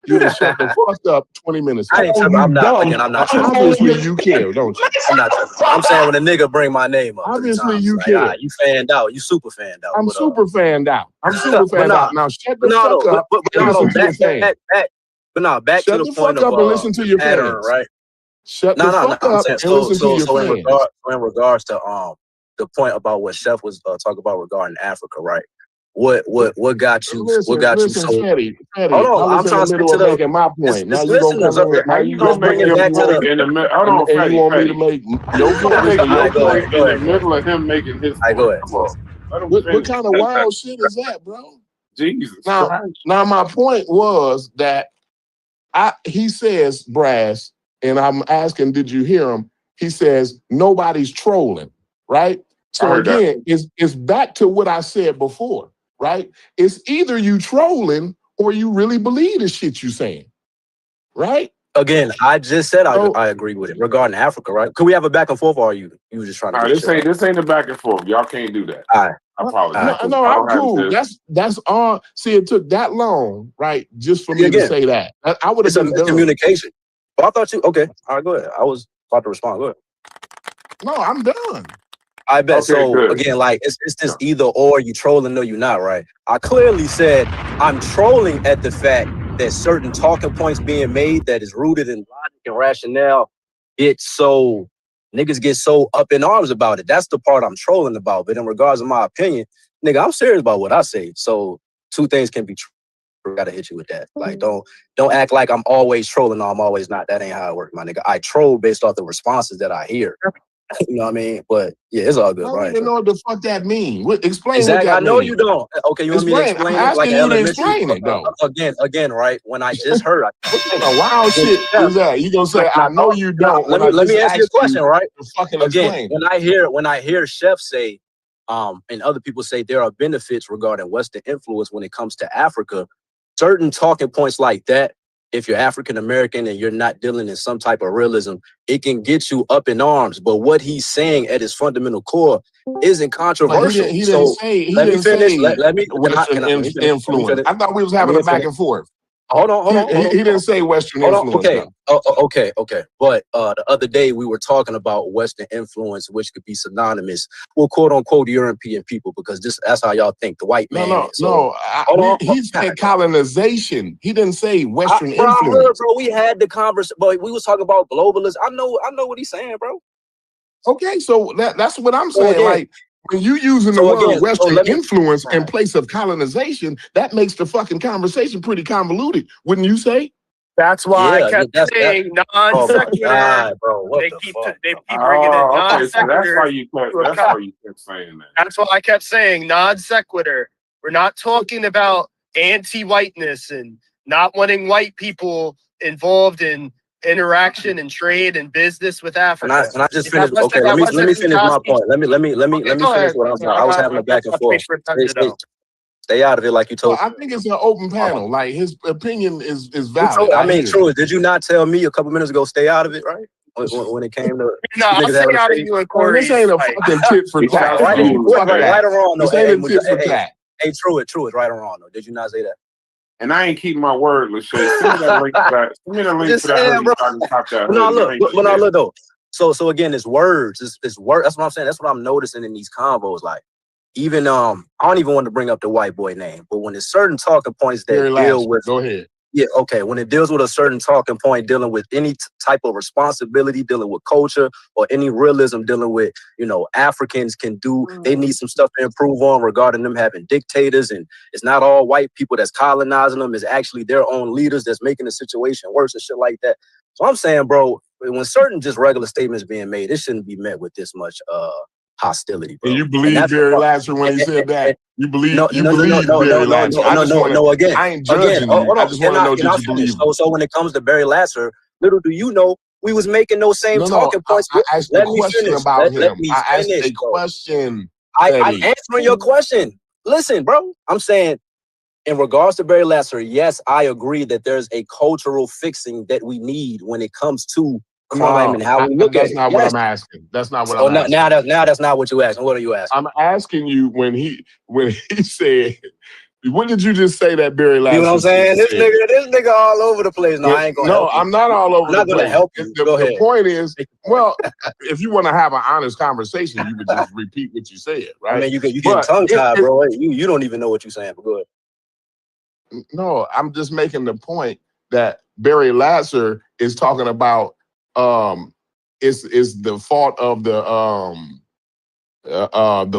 G: You'd have shut the fuck up 20 minutes ago.
E: I'm not tripping.
G: Obviously, you care, don't you?
E: I'm not tripping. I'm saying when a nigga bring my name up.
G: Obviously, you care.
E: You fanned out. You super fanned out.
G: I'm super fanned out. Now, shut the fuck up.
E: Back to the point of
G: and listen to your pattern,
E: right?
G: Shut the fuck up and listen to your fans.
E: In regards to the point about what Chef was talking about regarding Africa, right? What got you?
G: Listen,
E: what got you so?
G: Fetty,
E: hold on, I'm trying to speak to
G: making my point. Now you gonna
A: bring it back to the in the middle. Hold on,
G: Fetty, you want me to make your point
A: in the middle of him making his point.
E: Go ahead.
G: What kind of wild shit is that, bro?
A: Jesus.
G: Now my point was that he says, Brass, and I'm asking, did you hear him? He says nobody's trolling, right? So again, it's back to what I said before. Right? It's either you trolling or you really believe the shit you saying. Right?
E: Again, I just said
G: So,
E: I agree with it regarding Africa, right? Could we have a back and forth, or are you were just trying to
A: All right,
E: get shit?
A: this ain't a back and forth. Y'all can't do that.
E: All right,
A: I
E: all
A: apologize.
E: right, cool.
G: no,
A: I
G: I'm
A: don't have
G: cool.
A: this.
G: That's all. See, it took that long, right, just for me to
E: Again,
G: say that. I would have
E: it's a
G: been done.
E: miscommunication. Oh, I thought you. Okay, all right, go ahead. I was about to respond. Go ahead.
G: No, I'm done.
E: I bet.
A: Okay,
E: So
A: good.
E: again, like it's this either or. You trolling? No, you're not. Right? I clearly said I'm trolling at the fact that certain talking points being made that is rooted in logic and rationale niggas get so up in arms about it. That's the part I'm trolling about. But in regards to my opinion, nigga, I'm serious about what I say. So two things can be true. Gotta hit you with that. Like, don't act like I'm always trolling. No, I'm always not. That ain't how it works, my nigga. I troll based off the responses that I hear. You know what I mean? But yeah, it's all good.
G: I don't
E: Right?
G: even know what the fuck that means. Explain
E: Exactly.
G: what
E: I
G: that
E: know
G: means.
E: you don't. Okay, you want me to
G: Explain. I'm
E: explain it like
G: asking you to
E: elementary?
G: explain it though.
E: Again, right? When I just heard,
G: What wild shit is that? You gonna say I know you don't when I
E: let me
G: just
E: answer your
G: asked you
E: question, right?
G: to fucking
E: Again,
G: explain.
E: when I hear Chef say, and other people say there are benefits regarding Western influence when it comes to Africa, certain talking points like that, if you're African American and you're not dealing in some type of realism, it can get you up in arms. But what he's saying at his fundamental core isn't
G: But
E: controversial.
G: he
E: So
G: let
E: me finish. Let me
G: Western
E: let me finish.
G: influence. I thought we was having a back and forth.
E: Hold on.
G: He didn't say Western
E: Hold on.
G: influence.
E: Okay.
G: Though.
E: Okay. But the other day we were talking about Western influence, which could be synonymous with quote unquote European people, because that's how y'all think, the white man.
G: He said colonization. He didn't say Western
E: I heard,
G: influence.
E: bro. We had the conversation, but we was talking about globalism. I know what he's saying, bro.
G: Okay, so that's what I'm saying.
E: Again,
G: like when you using the word Western influence in place of colonization, that makes the fucking conversation pretty convoluted, wouldn't you say?
H: That's why I kept saying non sequitur.
E: Bro.
H: They keep bringing in non
A: okay, so that's why
H: sequitur.
A: you kept saying that.
H: That's why I kept saying non sequitur. We're not talking about anti-whiteness and not wanting white people involved in interaction and trade and business with Africa.
E: Can I just finish? Okay, let me finish my point. Let me finish what I'm saying. I was having a back and forth. Stay out of it, like you told.
G: Well, I think it's an open panel. Like his opinion is valid.
E: I mean, true. Did you not tell me a couple minutes ago? Stay out of it, right? When it came to
H: I'll stay out of you and Corey.
G: This ain't a fucking tit for tat.
E: Right or wrong?
G: This ain't a tit for tat.
E: Hey, true. It's right or wrong though. Did you not say that?
A: And I ain't keeping my word, Lachey. Send me that link to that. Send me the link to that hoodie so I can cop that hoodie.
E: Look though. So again, it's words. It's word. That's what I'm saying. That's what I'm noticing in these convos. Like, even I don't even want to bring up the white boy name, but when there's certain talking points that deal with,
G: go ahead.
E: Yeah, okay. When it deals with a certain talking point, dealing with any type of responsibility, dealing with culture, or any realism, dealing with, Africans can do, they need some stuff to improve on regarding them having dictators, and it's not all white people that's colonizing them, it's actually their own leaders that's making the situation worse and shit like that. So I'm saying, bro, when certain just regular statements being made, it shouldn't be met with this much hostility, bro.
G: And you believe Barry Lasser when he said that? You believe Barry Lasser?
E: Again,
G: I ain't judging you. I just want to know, did you believe him?
E: So when it comes to Barry Lasser, little do you know, we was making those same talking points.
G: I asked a question about him. I asked a question.
E: I'm answering your question. Listen, bro, I'm saying, in regards to Barry Lasser, yes, I agree that there's a cultural fixing that we need when it comes to crime and how we look at it.
G: That's not what I'm asking. That's not what I'm asking.
E: Now that's not what you asking. What are you asking?
G: I'm asking you when he said, what did you just say that Barry Lasser?
E: You know what I'm saying? This nigga all over the place. No, I ain't gonna help you.
G: I'm not all over the place.
E: I'm not gonna help you. Go ahead.
G: The point is, well, if you want to have an honest conversation, you would just repeat what you said, right?
E: I mean, you get tongue tied, bro. You don't even know what you're saying, but go ahead.
G: No, I'm just making the point that Barry Lasser is talking about it's the fault of the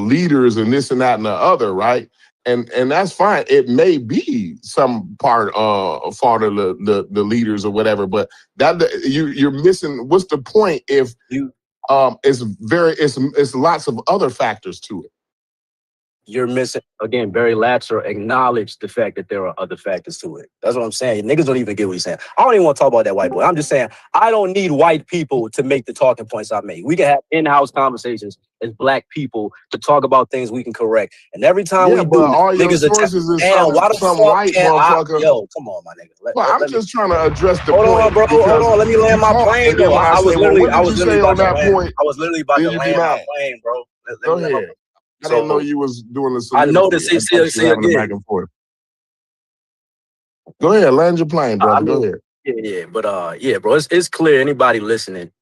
G: leaders and this and that and the other, right? And that's fine. It may be some part fault of the leaders or whatever, but that you're missing. What's the point if it's lots of other factors to it?
E: you're missing, again, Barry Latzer acknowledged the fact that there are other factors to it. That's what I'm saying. Niggas don't even get what he's saying. I don't even want to talk about that white boy. I'm just saying, I don't need white people to make the talking points I make. We can have in-house conversations as black people to talk about things we can correct. And every time we
G: but
E: do,
G: all your
E: niggas attack.
G: sources is
E: Damn, why the
G: some
E: fuck
G: white
E: can't
G: motherfucker.
E: yo, come on, my nigga.
G: Well, I'm just trying to address the
E: Hold
G: point
E: on, bro. Hold
G: because
E: on. Let me land
G: you
E: my
G: talk,
E: plane,
G: and then
E: though.
G: when I say, well, what did you say on that point?
E: I was literally about
G: Then
E: to
G: you be
E: land my
G: mad.
E: plane, bro.
G: Go ahead. I didn't know you was doing the
E: I
G: soliloquy.
E: noticed
G: I thought you were having a back and forth. Go ahead, land your plane, brother. Go ahead.
E: Yeah, bro. It's clear. Anybody listening,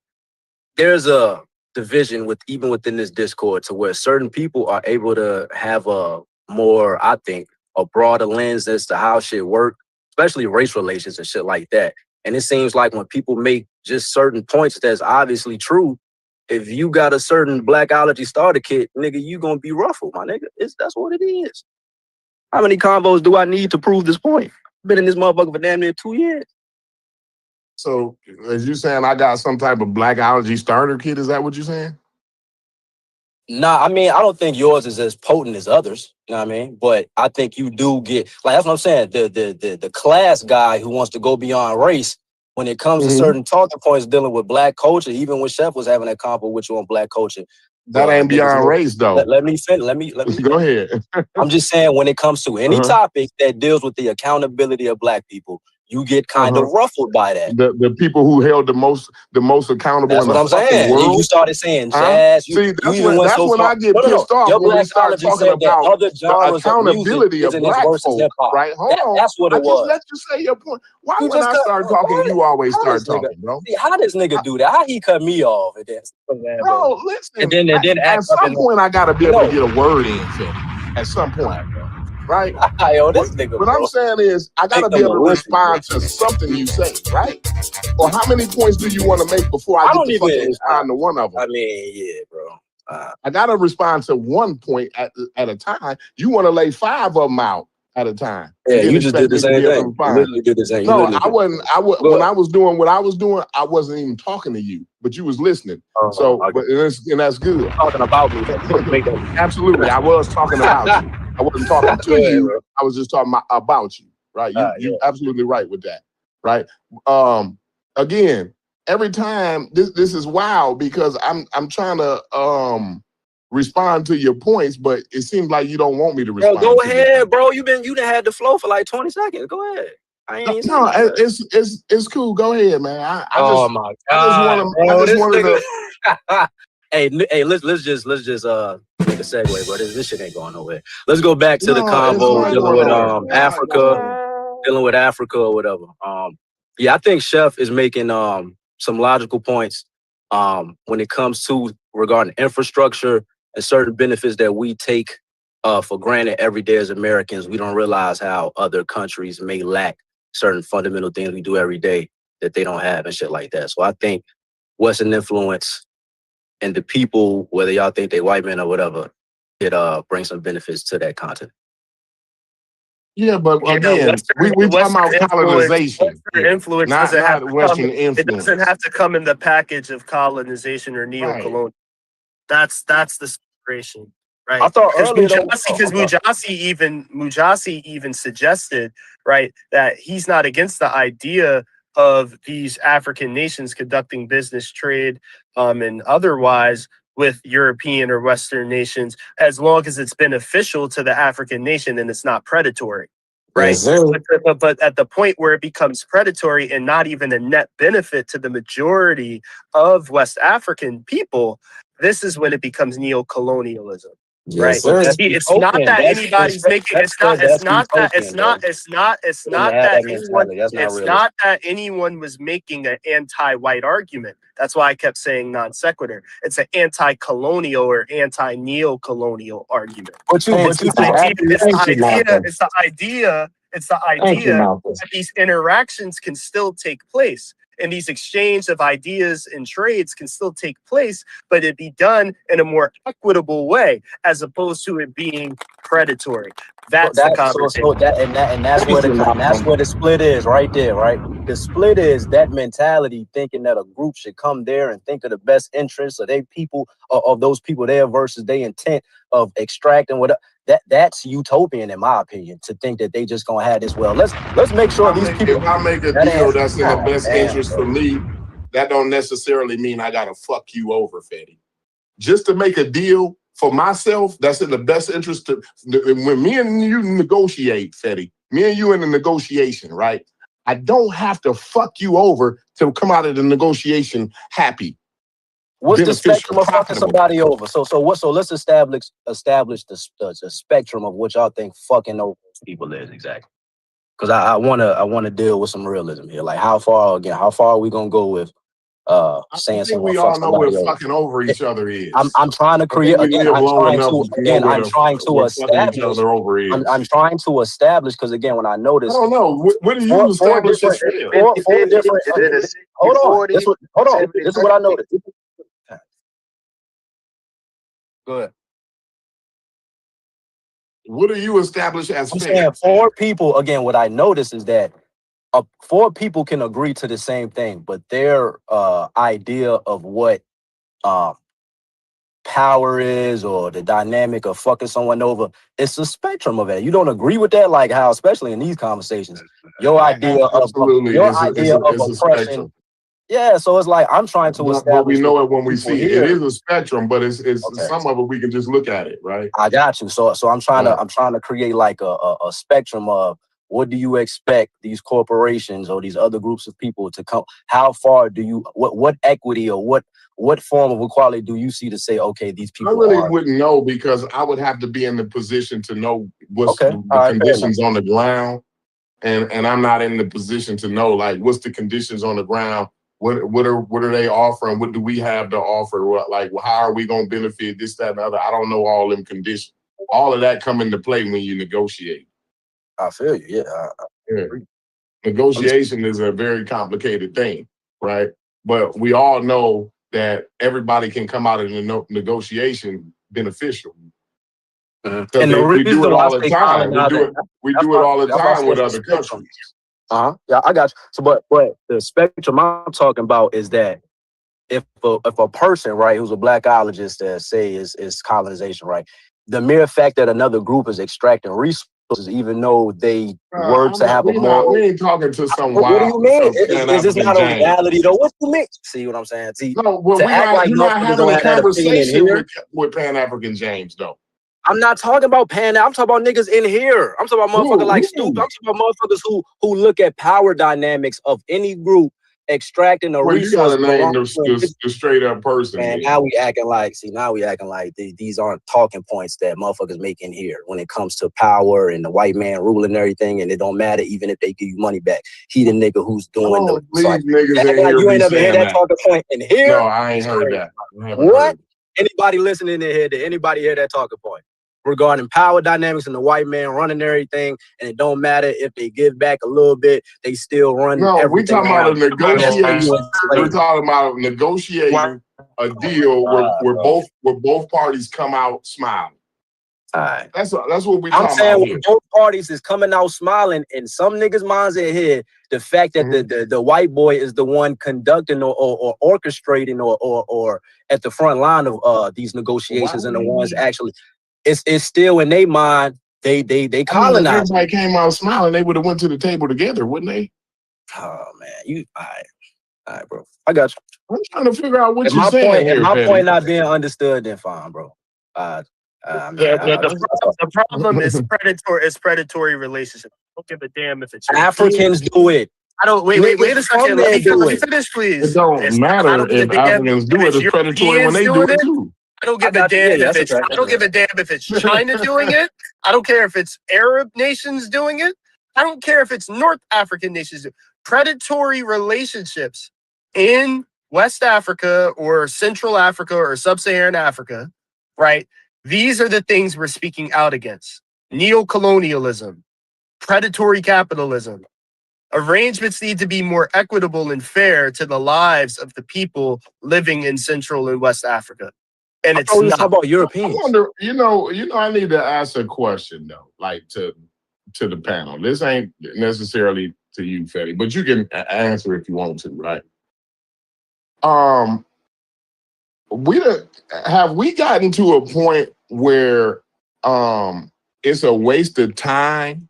E: there's a division even within this Discord to where certain people are able to have a more, I think, a broader lens as to how shit work, especially race relations and shit like that. And it seems like when people make just certain points that's obviously true, if you got a certain blackology starter kit, nigga, you gonna be ruffled, my nigga. That's what it is. How many combos do I need to prove this point? Been in this motherfucker for damn near 2 years.
G: So, as you saying, I got some type of blackology starter kit? Is that what you're saying?
E: Nah, I mean, I don't think yours is as potent as others. You know what I mean? But I think you do get, like, that's what I'm saying. The class guy who wants to go beyond race when it comes to certain talking points dealing with black culture, even when Chef was having that combo with you on black culture.
G: That ain't beyond race, though.
E: Let me finish. Let me
G: go ahead.
E: I'm just saying, when it comes to any topic that deals with the accountability of black people, you get kind of ruffled by that.
G: The people who held the most accountable
E: That's
G: in
E: what
G: the
E: I'm
G: fucking
E: saying.
G: world.
E: You started saying jazz.
G: See, that's when I get pissed off
E: Your
G: when we start
E: blackology
G: talking
E: said that
G: about
E: other
G: the
E: genres of music
G: accountability of
E: isn't as
G: black
E: worse as
G: folk.
E: hip hop.
G: Right? Hold on.
E: That's what
G: I
E: it
G: just
E: was.
G: let you say your point. Why
E: You
G: when
E: just
G: I start talking, you always start talking, bro?
E: See, how this nigga do that? How he cut me off?
G: Bro, listen.
E: And then
G: at some point, I got to be able to get a word in, Phil. At some point. Right?
E: Yo, this nigga,
G: what I'm saying is, I got to be able to respond to something you say, right? Or how many points do you want to make before I get to fucking respond to one of them?
E: I mean, yeah, bro.
G: I got to respond to one point at a time. You want to lay 5 of them out at a time.
E: Yeah, you just did the same thing. You literally did the same.
G: No, I wasn't. When I was doing what I was doing, I wasn't even talking to you, but you was listening. And that's good.
E: Talking about me.
G: Absolutely, I was talking about you. I wasn't talking to you. Bro. I was just talking about you. Right? You absolutely right with that. Right? Again, every time this is wild because I'm trying to respond to your points, but it seems like you don't want me to respond.
E: Go ahead, bro. You done had the flow for like 20 seconds. Go ahead.
G: It's cool. Go ahead, man. I just wanted to.
E: Hey, let's just make a segue, bro. This shit ain't going nowhere. Let's go back to the convo dealing with Africa or whatever. I think Chef is making some logical points when it comes to regarding infrastructure and certain benefits that we take for granted every day as Americans. We don't realize how other countries may lack certain fundamental things we do every day that they don't have and shit like that. So I think Western influence and the people, whether y'all think they white men or whatever, it brings some benefits to that continent.
G: Yeah, but again, we talking about colonization.
H: Influence
G: not Western influence.
H: It doesn't have to come in the package of colonization or neo-colonial. Right. That's the separation, right?
E: I thought earlier
H: because Mujasi even suggested, right, that he's not against the idea of these African nations conducting business, trade, and otherwise with European or Western nations, as long as it's beneficial to the African nation and it's not predatory, right? Yes, but at the point where it becomes predatory and not even a net benefit to the majority of West African people, this is when it becomes neo-colonialism. Yes, right. It's not that anybody's making. It's not that anyone was making an anti-white argument. That's why I kept saying non sequitur. It's an anti-colonial or anti-neo-colonial argument. It's the idea that these interactions can still take place. And these exchange of ideas and trades can still take place, but it be done in a more equitable way, as opposed to it being predatory. That's the conversation.
E: That's where the split is, right there, right? The split is that mentality, thinking that a group should come there and think of the best interests of their people, of those people there versus their intent of extracting whatever. that's utopian in my opinion, to think that they just gonna have this. Well, let's make sure these people.
G: If I make a
E: That
G: deal
E: ain't-
G: that's in the
E: oh,
G: best
E: damn,
G: interest
E: bro.
G: for me, that don't necessarily mean I gotta fuck you over, Fetty. Just to make a deal for myself that's in the best interest to when me and you negotiate, Fetty, me and you in the negotiation, right? I don't have to fuck you over to come out of the negotiation happy.
E: What's the
G: beneficial,
E: spectrum of fucking
G: profitable.
E: somebody over? So what? So let's establish the spectrum of what y'all think fucking over people is exactly. Because I wanna deal with some realism here. Like how far are we gonna go with
G: I
E: saying
G: think
E: someone
G: we
E: fuck
G: all know what
E: somebody over?
G: fucking over each other is.
E: I'm trying to
G: I
E: create
G: think we
E: again.
G: live
E: I'm
G: long
E: trying
G: enough
E: to
G: to know
E: again. I'm trying to
G: what fucking each
E: establish.
G: other over is.
E: I'm trying to establish because again, when I
G: I
E: notice
G: don't know. What do you
E: four
G: establish as
E: different
G: fair?
E: four different. Hold on. Hold on. This is what I noticed. Go ahead.
G: What do you establish as
E: I'm
G: fair?
E: saying four people. Again, what I notice is that four people can agree to the same thing, but their idea of what power is or the dynamic of fucking someone over, it's a spectrum of it. You don't agree with that, like how, especially in these conversations, your idea of
G: Absolutely,
E: your
G: it's
E: idea of
G: a
E: oppression.
G: spectrum.
E: Yeah, so it's like I'm trying to
G: But we
E: establish
G: know
E: with
G: it when we
E: people
G: see it.
E: here.
G: It is a spectrum, but it's
E: Okay.
G: some of it we can just look at it, right?
E: I got you. So I'm trying to create like a spectrum of what do you expect these corporations or these other groups of people to come? How far do you what equity or what form of equality do you see to say, okay, these
G: I
E: people
G: really
E: are
G: wouldn't know because I would have to be in the position to know what's
E: okay?
G: the
E: All right, fair
G: conditions on the ground, and I'm not in the position to know like what's the conditions on the ground. What are they offering? What do we have to offer? What, like how are we going to benefit this, that, and the other? I don't know all them conditions. All of that come into play when you negotiate.
E: I feel you. Yeah.
G: Yeah. Negotiation is a very complicated thing, right? But we all know that everybody can come out of the negotiation beneficial.
E: And
G: Because
E: the
G: we do
E: reason
G: it
E: why I
G: all the
E: say
G: time. We do it all the
E: that's why I
G: time
E: say
G: with
E: it's a
G: other
E: spectrum.
G: countries.
E: Yeah, I got you. So, but the spectrum I'm talking about is that if a person, right, who's a blackologist that say is colonization, right, the mere fact that another group is extracting resources, even though they were to have a moral.
G: We ain't talking to some
E: What do you
G: wild,
E: mean?
G: some
E: Is this
G: Pan-African
E: not a
G: James.
E: reality though? What do you mean? See what I'm saying? See,
G: No, well,
E: to act like
G: you're not
E: motherfuckers
G: having
E: don't
G: a
E: have that opinion in
G: conversation
E: here.
G: with Pan-African James, though.
E: I'm not talking about I'm talking about niggas in here. I'm talking about motherfuckers like Stupid. I'm talking about motherfuckers who look at power dynamics of any group extracting a
G: Well, you
E: resource.
G: gotta name the straight up person.
E: And now we acting like, these aren't talking points that motherfuckers make in here when it comes to power and the white man ruling everything, and it don't matter even if they give you money back. He the nigga who's doing the.
G: These
E: So
G: niggas in
E: like
G: here
E: you ain't
G: be
E: never heard
G: saying
E: that
G: that.
E: talking point in here.
G: No, I ain't heard that. I haven't
E: What?
G: heard it.
E: Anybody listening in here? Did anybody hear that talking point regarding power dynamics and the white man running everything? And it don't matter if they give back a little bit, they still run.
G: No, we
E: everything
G: talking about a
E: around.
G: negotiation. We're talking about negotiating a deal where both parties come out smiling.
E: All right.
G: That's what we
E: I'm
G: talking
E: saying
G: about
E: when
G: here.
E: both parties is coming out smiling, and some niggas' minds in here, the fact that the white boy is the one conducting or orchestrating or at the front line of these negotiations and the ones actually, it's still in their mind. They colonize.
G: If everybody came out smiling, they would have went to the table together, wouldn't they?
E: Oh man, all right, bro. I got you.
G: I'm trying to figure out what
E: If
G: you're saying here,
E: my
G: Petty.
E: point not being understood, then fine, bro.
H: The problem is predatory relationship. I don't give a damn if it's
E: Africans do it.
H: I don't wait a second. Let me finish, please.
G: It don't matter if Africans do it. It's predatory when they do it too.
H: I don't give a damn if it's. I don't give a damn if it's China doing it. I don't care if it's Arab nations doing it. I don't care if it's North African nations. Predatory relationships in West Africa or Central Africa or Sub-Saharan Africa, right? These are the things we're speaking out against. Neocolonialism, predatory capitalism. Arrangements need to be more equitable and fair to the lives of the people living in Central and West Africa. And it's not
E: about Europeans.
G: I wonder, I need to ask a question though, like to the panel. This ain't necessarily to you, Fetty, but you can answer if you want to, right? Have we gotten to a point where it's a waste of time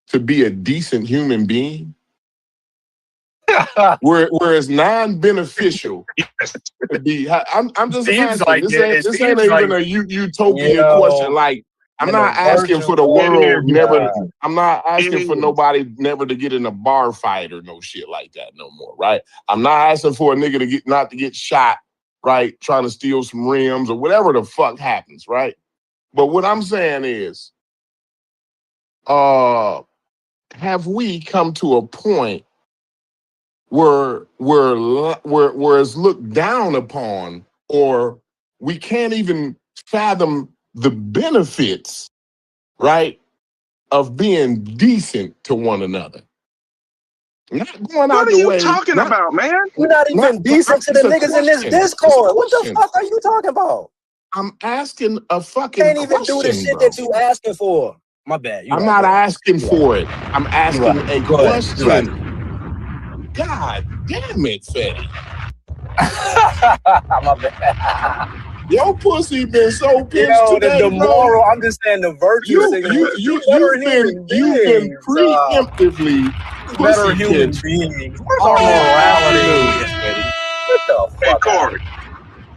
G: to be a decent human being? Where it's non-beneficial to be. I'm just
H: Seems
G: asking.
H: like
G: This
H: it.
G: ain't
H: It
G: this ain't
H: seems
G: even
H: like
G: a utopia question.
E: Yo,
G: Like, I'm
E: in a
G: not asking for the
E: virtual
G: world never.
E: God.
G: I'm not asking for
J: Mm.
G: nobody never to get in a bar fight or no shit like that no more, right? I'm not asking for a nigga to not to get shot, right? Trying to steal some rims or whatever the fuck happens, right? But what I'm saying is, have we come to a point where it's looked down upon, or we can't even fathom the benefits, right, of being decent to one another? Not going
J: What
G: out
J: are
G: the
J: you
G: way,
J: talking about, man?
E: You're not even decent to the
G: it's a
E: niggas in this
G: question. It's a
E: Discord. What the
G: question.
E: fuck are you talking about?
G: I'm asking a fucking
E: Can't even do the
G: question,
E: shit
G: bro.
E: that you asking for. My bad. You
G: I'm
E: right.
G: not
E: Go ahead.
G: asking
E: You right.
G: for it. I'm
E: You
G: asking
E: right.
G: a
E: Go ahead. You right.
G: question. God damn it, Fetty.
E: My bad.
G: Your pussy been so pinched
E: Yo,
G: today,
E: the
G: bro.
E: moral. I'm just saying the virtue signal. Be better
G: You've
E: human
G: been
E: beings.
G: preemptively
E: Be better
G: pussy
E: human
G: pinched
E: beings. Where's our
G: all
E: morality?
G: afternoon, Fetty.
E: Get the
J: Hey,
E: fuck out of
J: Corey.
E: here.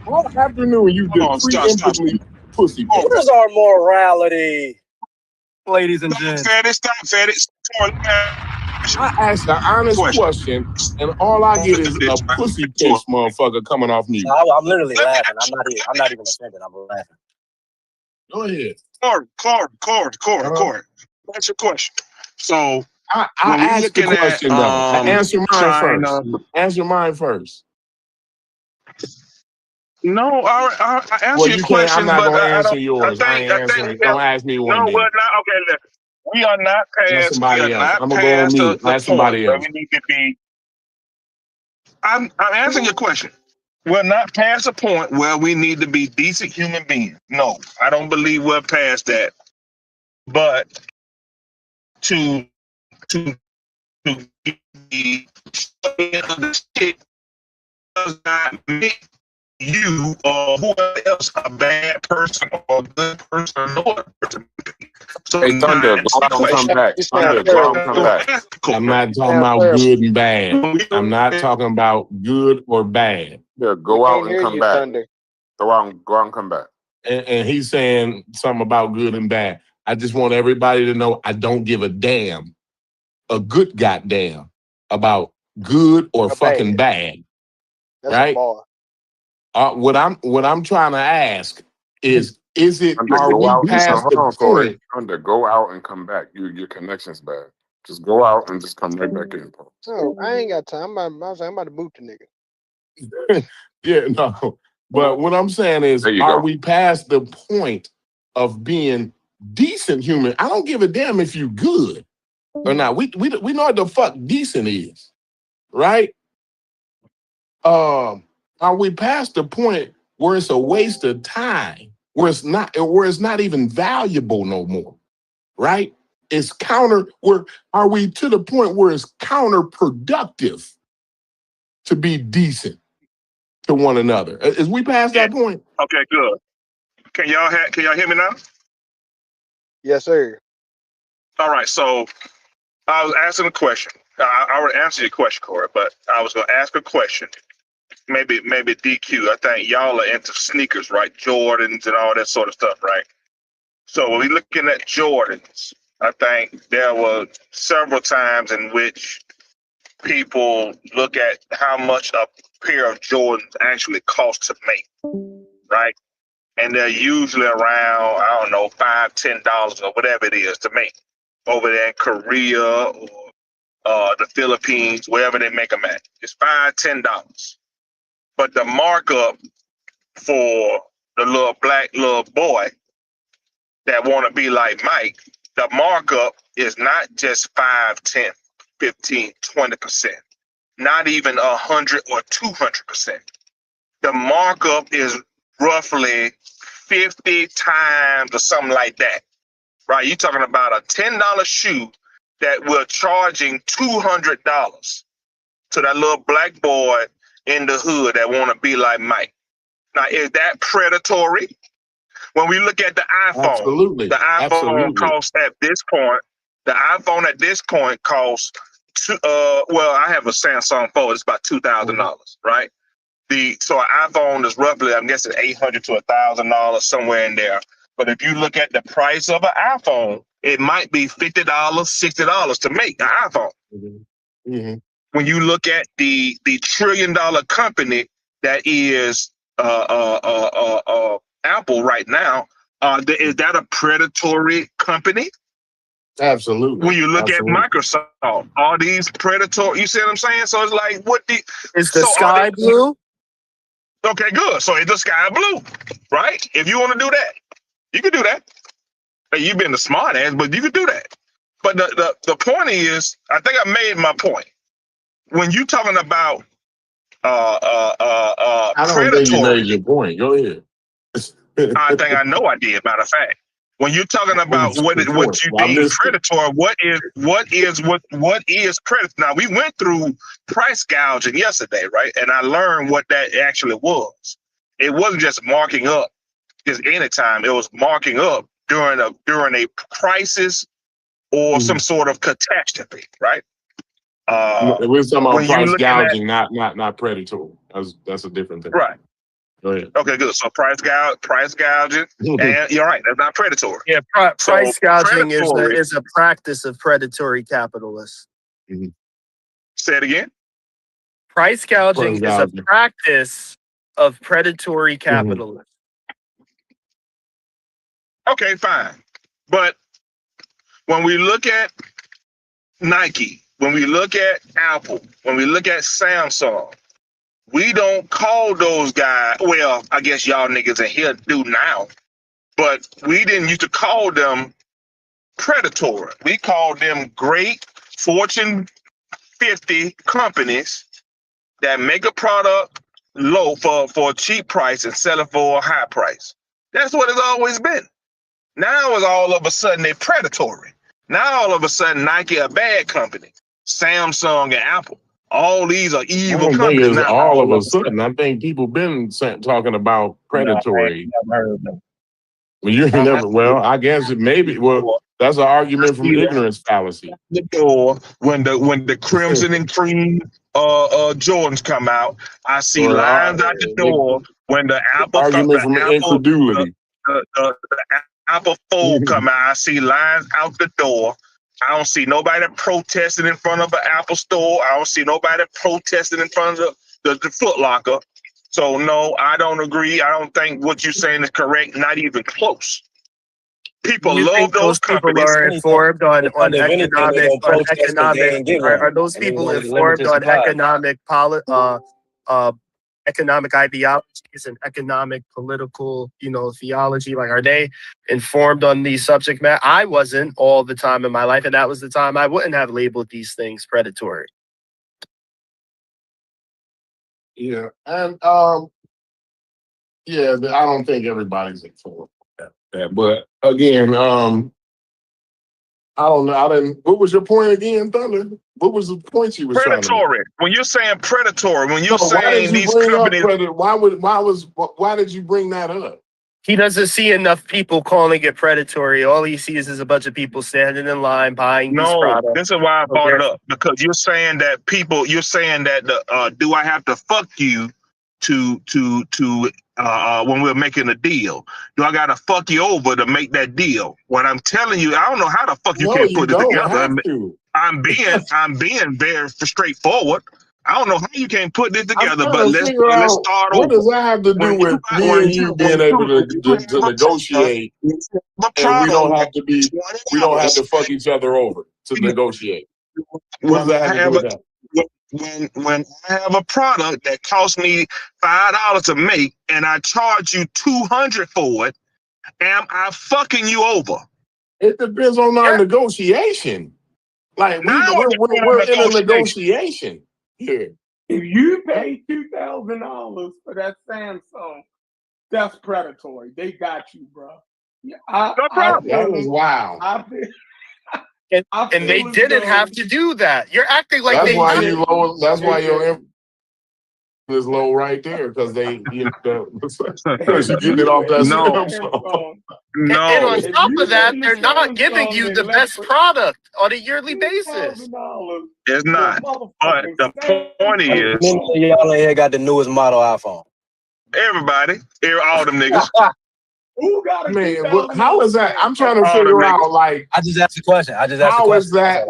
G: All afternoon you've
J: Hold
G: been
J: on. Stop.
G: preemptively pussy
J: Corey.
E: Where's
G: pinched.
E: our morality, ladies and
J: Stop,
E: gents?
J: Fetty. Stop, Fetty. Corey, let me ask you
G: I asked an
J: a
G: honest
J: question.
G: question, and all I get is a
J: This, right?
G: pussy pinched motherfucker coming off mute.
E: I'm literally
J: Let me
E: laughing.
J: ask
E: I'm not even offended. I'm laughing.
G: Go ahead.
J: Corey. That's your question. So
G: I
J: when we
G: asked the
J: looking at
G: question though. Answer mine
J: China,
G: first. Answer mine first.
J: no, I answer
G: Well,
J: your
G: you can't. I'm
J: questions,
G: not
J: but
G: gonna
J: I
G: answer
J: don't.
G: yours. I ain't
J: I think
G: answering.
J: that
G: Don't ask me
J: no,
G: one
J: we're
G: then.
J: not. Okay, look, we are not
G: Ask
J: past. We are
G: somebody else.
J: not
G: I'm gonna go on
J: past
G: mute.
J: the
G: Ask
J: point
G: somebody
J: where
G: else.
J: we need to be. I'm answering your question. We're not past the point where we need to be decent human beings. No, I don't believe we're past that. But to to get the shit does not make you or whoever else a bad person or a good person or a person. So
A: Hey, Thunder,
J: now
A: go
J: the
A: out and come
J: question.
A: back.
B: You sound
A: Thunder, go out and
B: terrible.
A: come back.
G: I'm not talking
B: Sound
G: about
B: terrible.
G: good and bad. I'm not talking about good or bad.
A: Yeah,
B: We
A: go out
B: can't
A: and
B: hear
A: come
B: you,
A: back.
B: Thunder.
A: Go out and come back.
G: And he's saying something about good and bad. I just want everybody to know I don't give a damn, a good goddamn, about good or
B: A
G: fucking
B: bad.
G: bad.
B: That's a
G: Right?
B: bar.
G: What I'm trying to ask is it,
A: Thunder,
G: are
A: go
G: we
A: out. No,
G: past
A: hold
G: the
A: on, Corey.
G: point?
A: Thunder, go out and come back. Your connection's bad. Just go out and just come right back in.
B: No, I ain't got time. I'm about to boot the nigga.
G: Yeah, no. But what I'm saying is,
A: There you
G: are
A: go.
G: we past the point of being decent human? I don't give a damn if you good or not. We know what the fuck decent is, right? Are we past the point where it's a waste of time, where it's not even valuable no more, right? It's are we to the point where it's counterproductive to be decent to one another? Is we past
J: Yeah.
G: that point?
J: Okay, good. Can y'all hear me now?
B: Yes, sir.
J: All right. So I was asking a question. I would answer your question, Corey, but I was going to ask a question. Maybe DQ. I think y'all are into sneakers, right? Jordans and all that sort of stuff, right? So when we looking at Jordans, I think there were several times in which people look at how much a pair of Jordans actually cost to make, right? And they're usually around, I don't know, $5, $10 or whatever it is to make over there in Korea or the Philippines, wherever they make them at. It's $5, $10. But the markup for the little black little boy that want to be like Mike, the markup is not just 5, 10, 15, 20%, not even 100 or 200%. The markup is roughly 50 times or something like that, right? You're talking about a $10 shoe that we're charging $200 to that little black boy in the hood that want to be like Mike. Now, is that predatory? When we look at the iPhone,
G: Absolutely.
J: the iPhone
G: Absolutely.
J: costs at this point. The iPhone at this point costs well, I have a Samsung phone. It's about $2,000, right? So an iPhone is roughly, I'm guessing, $800 to $1,000, somewhere in there. But if you look at the price of an iPhone, it might be $50, $60 to make an iPhone.
G: Mm-hmm.
J: When you look at the $1 trillion company that is Apple right now, is that a predatory company?
G: Absolutely.
J: When you look
G: Absolutely.
J: at Microsoft, all these predatory, you see what I'm saying? So it's like,
H: is the sky blue?
J: Okay, good. So it's the sky blue, right? If you want to do that, you can do that. Hey, you've been the smart ass, but you can do that. But the point is, I think I made my point. When you talking about
G: I don't think you made your point. Go ahead.
J: I think I know I did. Matter of fact, when you're talking about what you deem predatory, what is predatory? Now we went through price gouging yesterday, right? And I learned what that actually was. It wasn't just marking up just any time. It was marking up during a crisis or some sort of catastrophe, right?
G: We're talking about price gouging,
J: at,
G: not predatory. That's a different thing.
J: Right.
G: Go ahead.
J: Okay, good. So price gouging, and you're right. That's not predatory.
H: Yeah, price gouging is a practice of predatory capitalists.
G: Mm-hmm.
J: Say it again.
H: Price gouging is a practice of predatory capitalists.
J: Okay, fine. But when we look at Nike, when we look at Apple, when we look at Samsung, we don't call those guys, well, I guess y'all niggas in here do now, but we didn't used to call them predatory. We called them great Fortune 50 companies that make a product low for a cheap price and sell it for a high price. That's what it's always been. Now it's all of a sudden they're predatory. Now all of a sudden Nike a bad company. Samsung and Apple. All these are evil companies. Now,
G: all of a sudden. I think people been talking about predatory.
J: No, I never heard them.
G: Well, you never. Well, I guess it maybe. Well, that's an argument from ignorance fallacy.
J: The door when the crimson and cream Jordans come out, I see lines out the door. When the Apple
G: argument from incredulity.
J: The Apple Fold come out, I see lines out the door. I don't see nobody protesting in front of an Apple store. I don't see nobody protesting in front of the Foot Locker. So no, I don't agree. I don't think what you're saying is correct. Not even close. People love those companies.
H: People are informed on economic. Are those people informed on economic ideologies and economic political, theology? Like, are they informed on these subject matter? I wasn't all the time in my life, and that was the time I wouldn't have labeled these things predatory.
G: Yeah, and yeah, I don't think everybody's informed that. But again, I don't know. What was your point again, Thunder? What was the point you were trying to make?
J: Predatory. When you're saying predatory, when you're saying these companies,
G: why did you bring that up?
H: He doesn't see enough people calling it predatory. All he sees is a bunch of people standing in line buying these products.
J: No, this is why I brought it up, because you're saying that do I have to fuck you to when we're making a deal? Do I gotta fuck you over to make that deal? What I'm telling you, I don't know how the fuck you can't put it together. I'm being very straightforward. I don't know how you can't put this together, but let's start over.
G: What does that have to do with me and you being able to negotiate? And we don't have to fuck each other over to negotiate. What does that have to do with that?
J: When I have a product that costs me $5 to make and I charge you $200 for it, am I fucking you over?
G: It depends on our negotiation. Like we're in a negotiation here.
D: If you pay $2,000 for that Samsung, that's predatory. They got you, bro. Yeah,
G: that was wild.
H: And they didn't have to do that. You're acting like
G: that's
H: they
G: why
H: did.
G: that's why is low right there because they because you get it off that
J: No.
G: Samsung.
H: And
J: No,
H: on top of that, they're not giving you the best product on a yearly basis.
J: it's not. But the point
E: How
J: is,
E: many of y'all in here got the newest model iPhone?
J: everybody, all them niggas,
D: Who got a
G: Man, how is that? I'm trying to
J: All the
G: figure
J: niggas.
G: out like
E: I just asked a question.
G: how is that?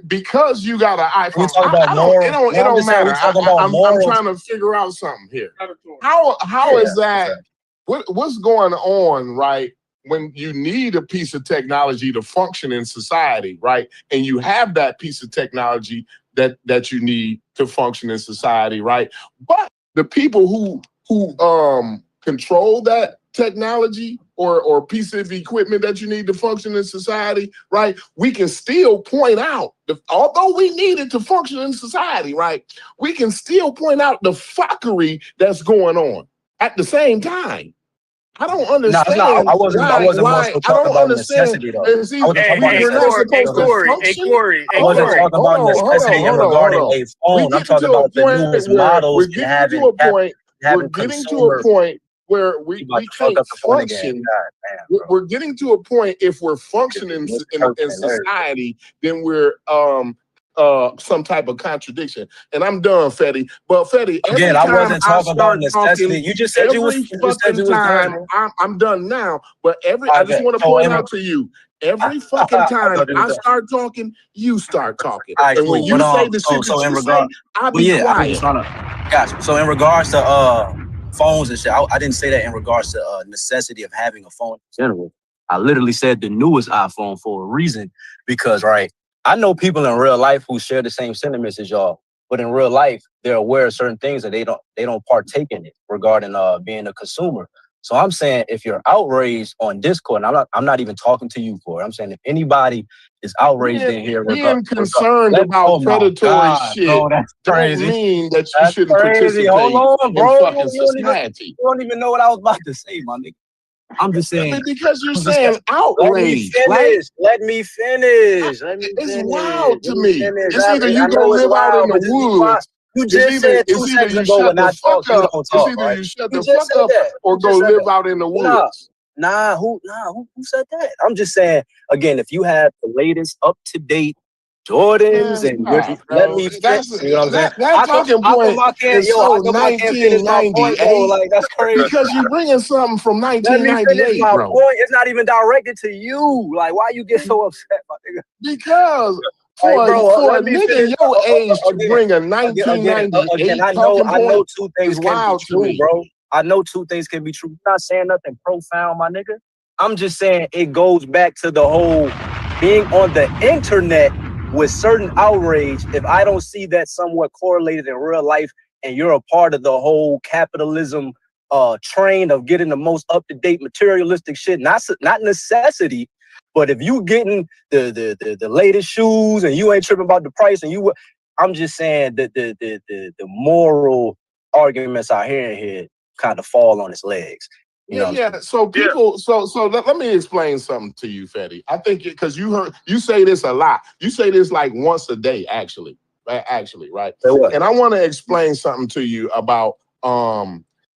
G: Because you got an iPhone,
E: we talk about moral.
G: it don't matter. I'm trying to figure out something here. How is that? What's going on, right? When you need a piece of technology to function in society, right? And you have that piece of technology that you need to function in society, right? But the people who control that technology or piece of equipment that you need to function in society, right? We can still point out, although we need it to function in society, right? We can still point out the fuckery that's going on at the same time. I don't understand.
E: I wasn't more so talking about necessity though.
H: Hey, Corey.
E: I wasn't talking about necessity regarding a phone. I'm talking about the newest models and having consumer.
G: Where we can't function. We're getting to a point if we're functioning in society, then we're some type of contradiction. And I'm done, Fetty. But Fetty,
E: again, I wasn't talking about necessity. You just said you was
G: done. I'm done now. But I just want to point out to you, every fucking time I start talking, you start talking.
E: Right,
G: and when you say the shit that you say, I'll be quiet.
E: Gotcha. So in regards to phones and shit, I didn't say that in regards to necessity of having a phone in general. I literally said the newest iPhone for a reason because, right, I know people in real life who share the same sentiments as y'all, but in real life, they're aware of certain things that they don't partake in it regarding being a consumer. So I'm saying if you're outraged on Discord, and I'm not even talking to you, Corey. I'm saying if anybody is outraged in here,
G: being concerned about predatory shit don't mean that you shouldn't participate in fucking society.
E: You don't even know what I was about to say, my nigga. I'm just saying
G: because you're saying outrage.
E: Let me finish.
G: It's wild to me. It's either you go live out in the woods.
E: You just said 2 seconds ago when I talk, you don't talk.
G: It's either you shut the fuck up or go live out in the woods.
E: Who said that? I'm just saying, again, if you have the latest up-to-date Jordans and let me finish, you know what I'm saying?
G: That talking point is so 1998.
E: Like, that's crazy.
G: Because you're bringing something from 1998, bro.
E: Point. It's not even directed to you. Like, why you get so upset, my nigga?
G: Because for a nigga your age to bring a 1998
E: I know two things can be true, bro. I know two things can be true. I'm not saying nothing profound, my nigga. I'm just saying it goes back to the whole being on the internet with certain outrage. If I don't see that somewhat correlated in real life and you're a part of the whole capitalism train of getting the most up-to-date materialistic shit, not necessity, but if you getting the latest shoes and you ain't tripping about the price and I'm just saying that the moral arguments out here kind of fall on its legs.
G: So people, so let me explain something to you, Fetty. I think because you say this a lot. You say this like once a day, actually, right? And I want to explain something to you about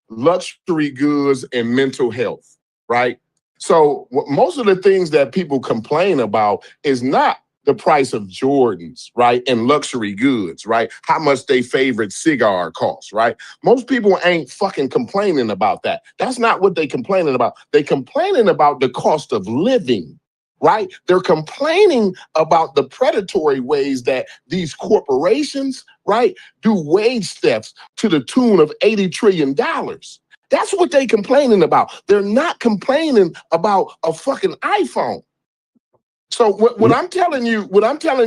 G: luxury goods and mental health, right? So most of the things that people complain about is not the price of Jordans, right? And luxury goods, right? How much they favorite cigar costs, right? Most people ain't fucking complaining about that. That's not what they complaining about. They complaining about the cost of living, right? They're complaining about the predatory ways that these corporations, right, do wage thefts to the tune of $80 trillion. That's what they complaining about. They're not complaining about a fucking iPhone. So what I'm telling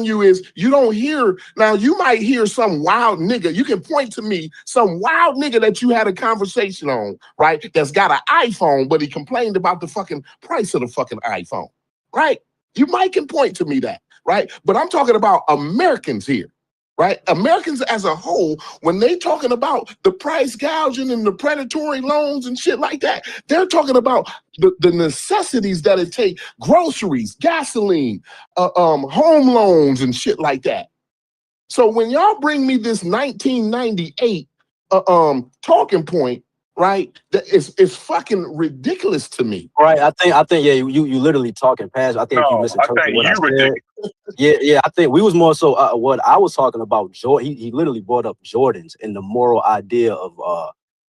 G: you is you don't hear, now you might hear some wild nigga, you can point to me, some wild nigga that you had a conversation on, right, that's got an iPhone, but he complained about the fucking price of the fucking iPhone, right? You might can point to me that, right? But I'm talking about Americans here, right? Americans as a whole, when they talking about the price gouging and the predatory loans and shit like that, they're talking about the necessities that it take, groceries, gasoline, home loans and shit like that. So when y'all bring me this 1998 talking point, right? That it's fucking ridiculous to me.
E: Right. I think yeah, you literally talking past. I think you
J: No, I
E: misinterpreted
J: think
E: what I
J: you
E: said.
J: ridiculous.
E: Yeah. I think we was more so what I was talking about. He literally brought up Jordans and the moral idea of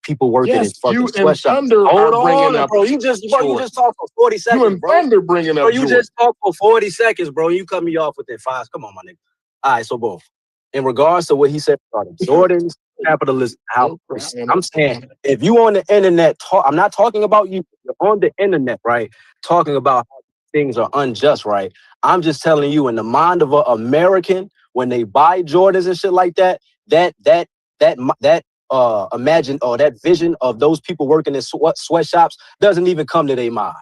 E: people working in
G: Yes,
E: fucking
G: you and
E: sweatshops.
G: Thunder
E: Hold
G: are bringing
E: on,
G: up
E: bro. You just
G: Jordan.
E: talked for 40
G: You
E: seconds,
G: and
E: bro.
G: Thunder bringing
E: Bro,
G: up
E: you
G: Jordan.
E: just talked for 40 seconds, bro. You cut me off within 5. Come on, my nigga. All right, so boom. In regards to what he said about Jordan's capitalism, how I'm saying, if you on the internet, I'm not talking about you. You're on the internet, right? Talking about how things are unjust, right? I'm just telling you, in the mind of an American, when they buy Jordans and shit like that, that imagine or that vision of those people working in sweatshops doesn't even come to their mind.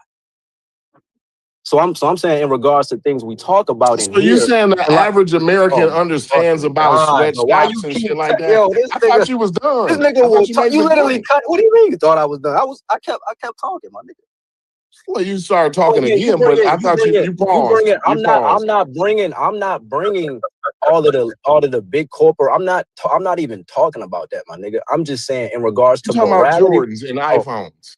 E: So I'm saying in regards to things we talk about in
G: So you
E: here.
G: saying the average American
E: Oh,
G: understands about
E: why you
G: sweatshops and
E: keep
G: shit like that?
E: yo, this
G: I
E: nigga,
G: thought you was done.
E: this
G: I
E: nigga
G: thought
E: will
G: you
E: talk,
G: made
E: you
G: your
E: literally
G: point.
E: cut. What do you mean you thought I was done? I kept talking, my nigga.
G: Well, you started talking
E: Yeah,
G: again, but I thought you paused.
E: I'm not bringing all of the big corporate. I'm not even talking about that, my nigga. I'm just saying in regards to
G: I'm talking about
E: morality.
G: Jordans and iPhones.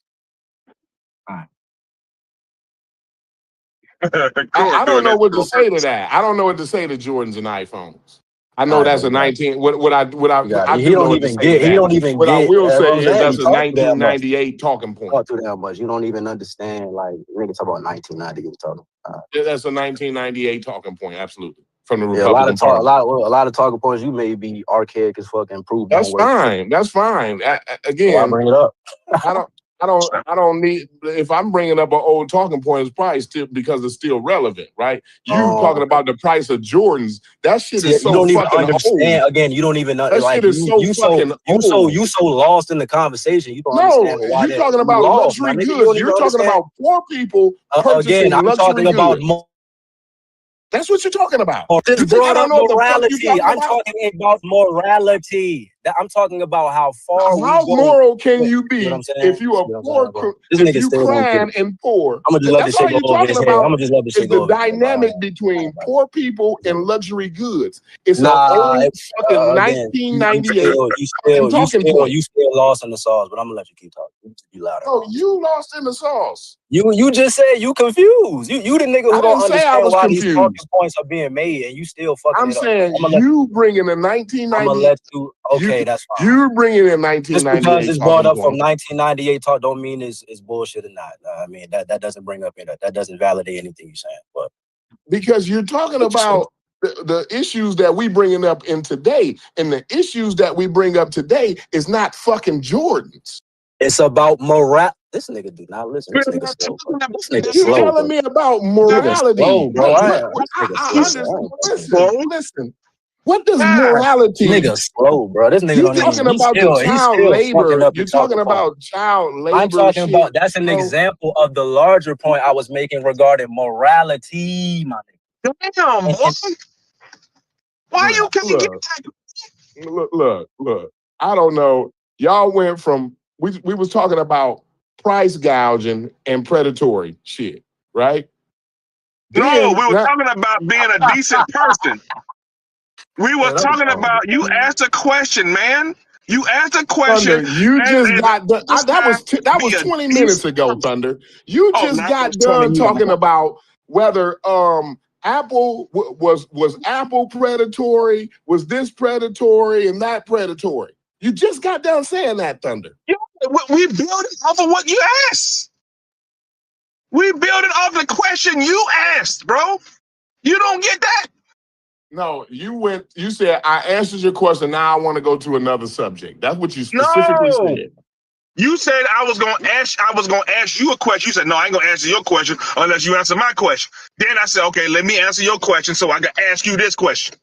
G: I don't know what to say to that. I don't know what to say to Jordans and iPhones. I know that's a 19. I do know what to say to that.
E: He don't even
G: what
E: get.
G: I will say is that's a
E: talk too damn much.
G: 1998 talking point.
E: Talk too damn much. You don't even understand. Like niggas talk about 1990. Talking.
G: Yeah, that's a 1998 talking point. Absolutely, from the
E: Yeah, a lot
G: Republican Party.
E: a lot of talking points you may be archaic as fuck and prove
G: That's
E: don't work.
G: fine. That's fine. Again,
E: so I bring it up.
G: I don't need. If I'm bringing up an old talking point, it's probably still because it's still relevant, right? You talking about the price of Jordans? That shit is so
E: you don't even
G: fucking
E: understand.
G: old.
E: Again, you don't even know.
G: That
E: Like
G: shit is so fucking old.
E: You so lost in the conversation. You don't
G: No,
E: understand why
G: you're talking about
E: lost,
G: luxury
E: man.
G: goods. You're talking about poor people purchasing
E: Again, I'm
G: luxury
E: talking
G: goods.
E: about
G: That's what you're talking about.
E: This
G: You think I
E: brought
G: don't
E: up
G: know what the fuck you're
E: morality.
G: talking
E: I'm
G: about?
E: talking about morality. I'm talking about how far we
G: How
E: go.
G: moral can you be
E: what I'm saying?
G: if you are poor?
E: This
G: If
E: nigga
G: you
E: still don't get
G: crying
E: it.
G: and poor,
E: I'm gonna just let this
G: that's all
E: shit go
G: you're
E: over his
G: talking
E: head. I'm
G: about.
E: gonna just let this
G: Is
E: shit go
G: the
E: over his head.
G: dynamic between poor people and luxury goods? It's
E: Nah,
G: an old fucking
E: again,
G: 1998
E: you still lost in the sauce, but I'm gonna let you keep talking. You louder.
G: Oh, you lost in the sauce.
E: You just said you confused. You the nigga who don't understand why these talking points are being made, and you still fucking
G: I'm
E: it up.
G: saying you bringing in 1990.
E: I'm gonna let you. Okay, that's fine.
G: You bringing in
E: Just
G: 1998.
E: because it's brought up from 1998 talk don't mean it's bullshit or not. I mean that doesn't bring up that doesn't validate anything you're saying. But
G: because you're talking about the issues that we bringing up in today, and the issues that we bring up today is not fucking Jordans.
E: It's about morale. This nigga do not listen. This nigga slow. This nigga
G: You're
E: slow,
G: telling me about morality.
E: Slow, bro.
G: Listen. What does morality?
E: Nigga slow, bro. This nigga
G: you
E: don't
G: talking
E: even.
G: about the child labor. You're talking about child labor.
E: I'm talking about. That's an example of the larger point I was making regarding morality, my nigga.
J: Damn, boy. Why you can't get
G: that? Look. I don't know. Y'all went from we was talking about price gouging and predatory shit, right?
J: No, we were talking about being a decent person. We were talking about you asked a question, man. You asked a question.
G: Thunder, you just got done. That was 20 minutes ago, Thunder. You just got done talking about whether Apple was Apple predatory, was this predatory and that predatory. You just got done saying that, Thunder.
J: We build it off of what you asked. We build it off the question you asked, bro. You don't get that?
G: No, you said, I answered your question. Now I want to go to another subject. That's what you specifically said.
J: You said I was gonna ask you a question. You said, no, I ain't gonna answer your question unless you answer my question. Then I said, okay, let me answer your question so I can ask you this question.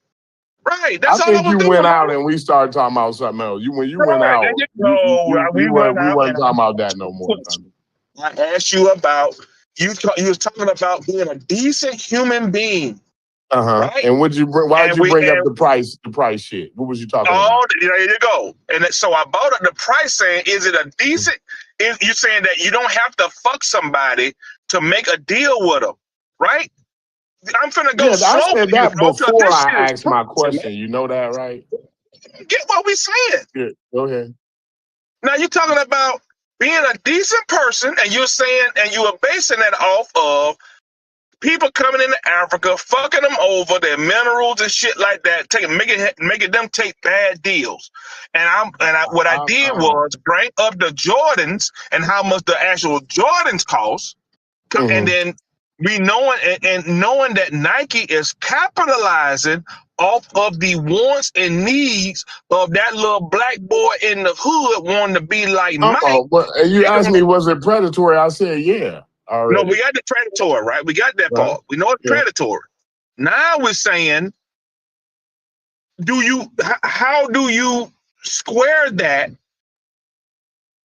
J: Right. That's all I was doing.
G: You went out and we started talking about something else. When you went out, we weren't talking about that no more.
J: I asked you about you was talking about being a decent human being.
G: Right? And why'd you bring up the price shit? What was you talking about?
J: Oh, there you go. And so I bought up the price saying, is it a decent? You're saying that you don't have to fuck somebody to make a deal with them, right? I'm finna go slow.
G: I said that before I asked my question. You know that, right?
J: Get what we saying.
G: Good. Go ahead.
J: Now you're talking about being a decent person, and you're saying, and you are basing that off of people coming into Africa, fucking them over, their minerals and shit like that, making them take bad deals. What I did was bring up the Jordans and how much the actual Jordans cost, and then knowing that Nike is capitalizing off of the wants and needs of that little black boy in the hood wanting to be like Mike.
G: But you asked me, was it predatory? I said, yeah. Already.
J: No, we got the predatory, right? We got that part. We know it's predatory. Now we're saying, how do you square that?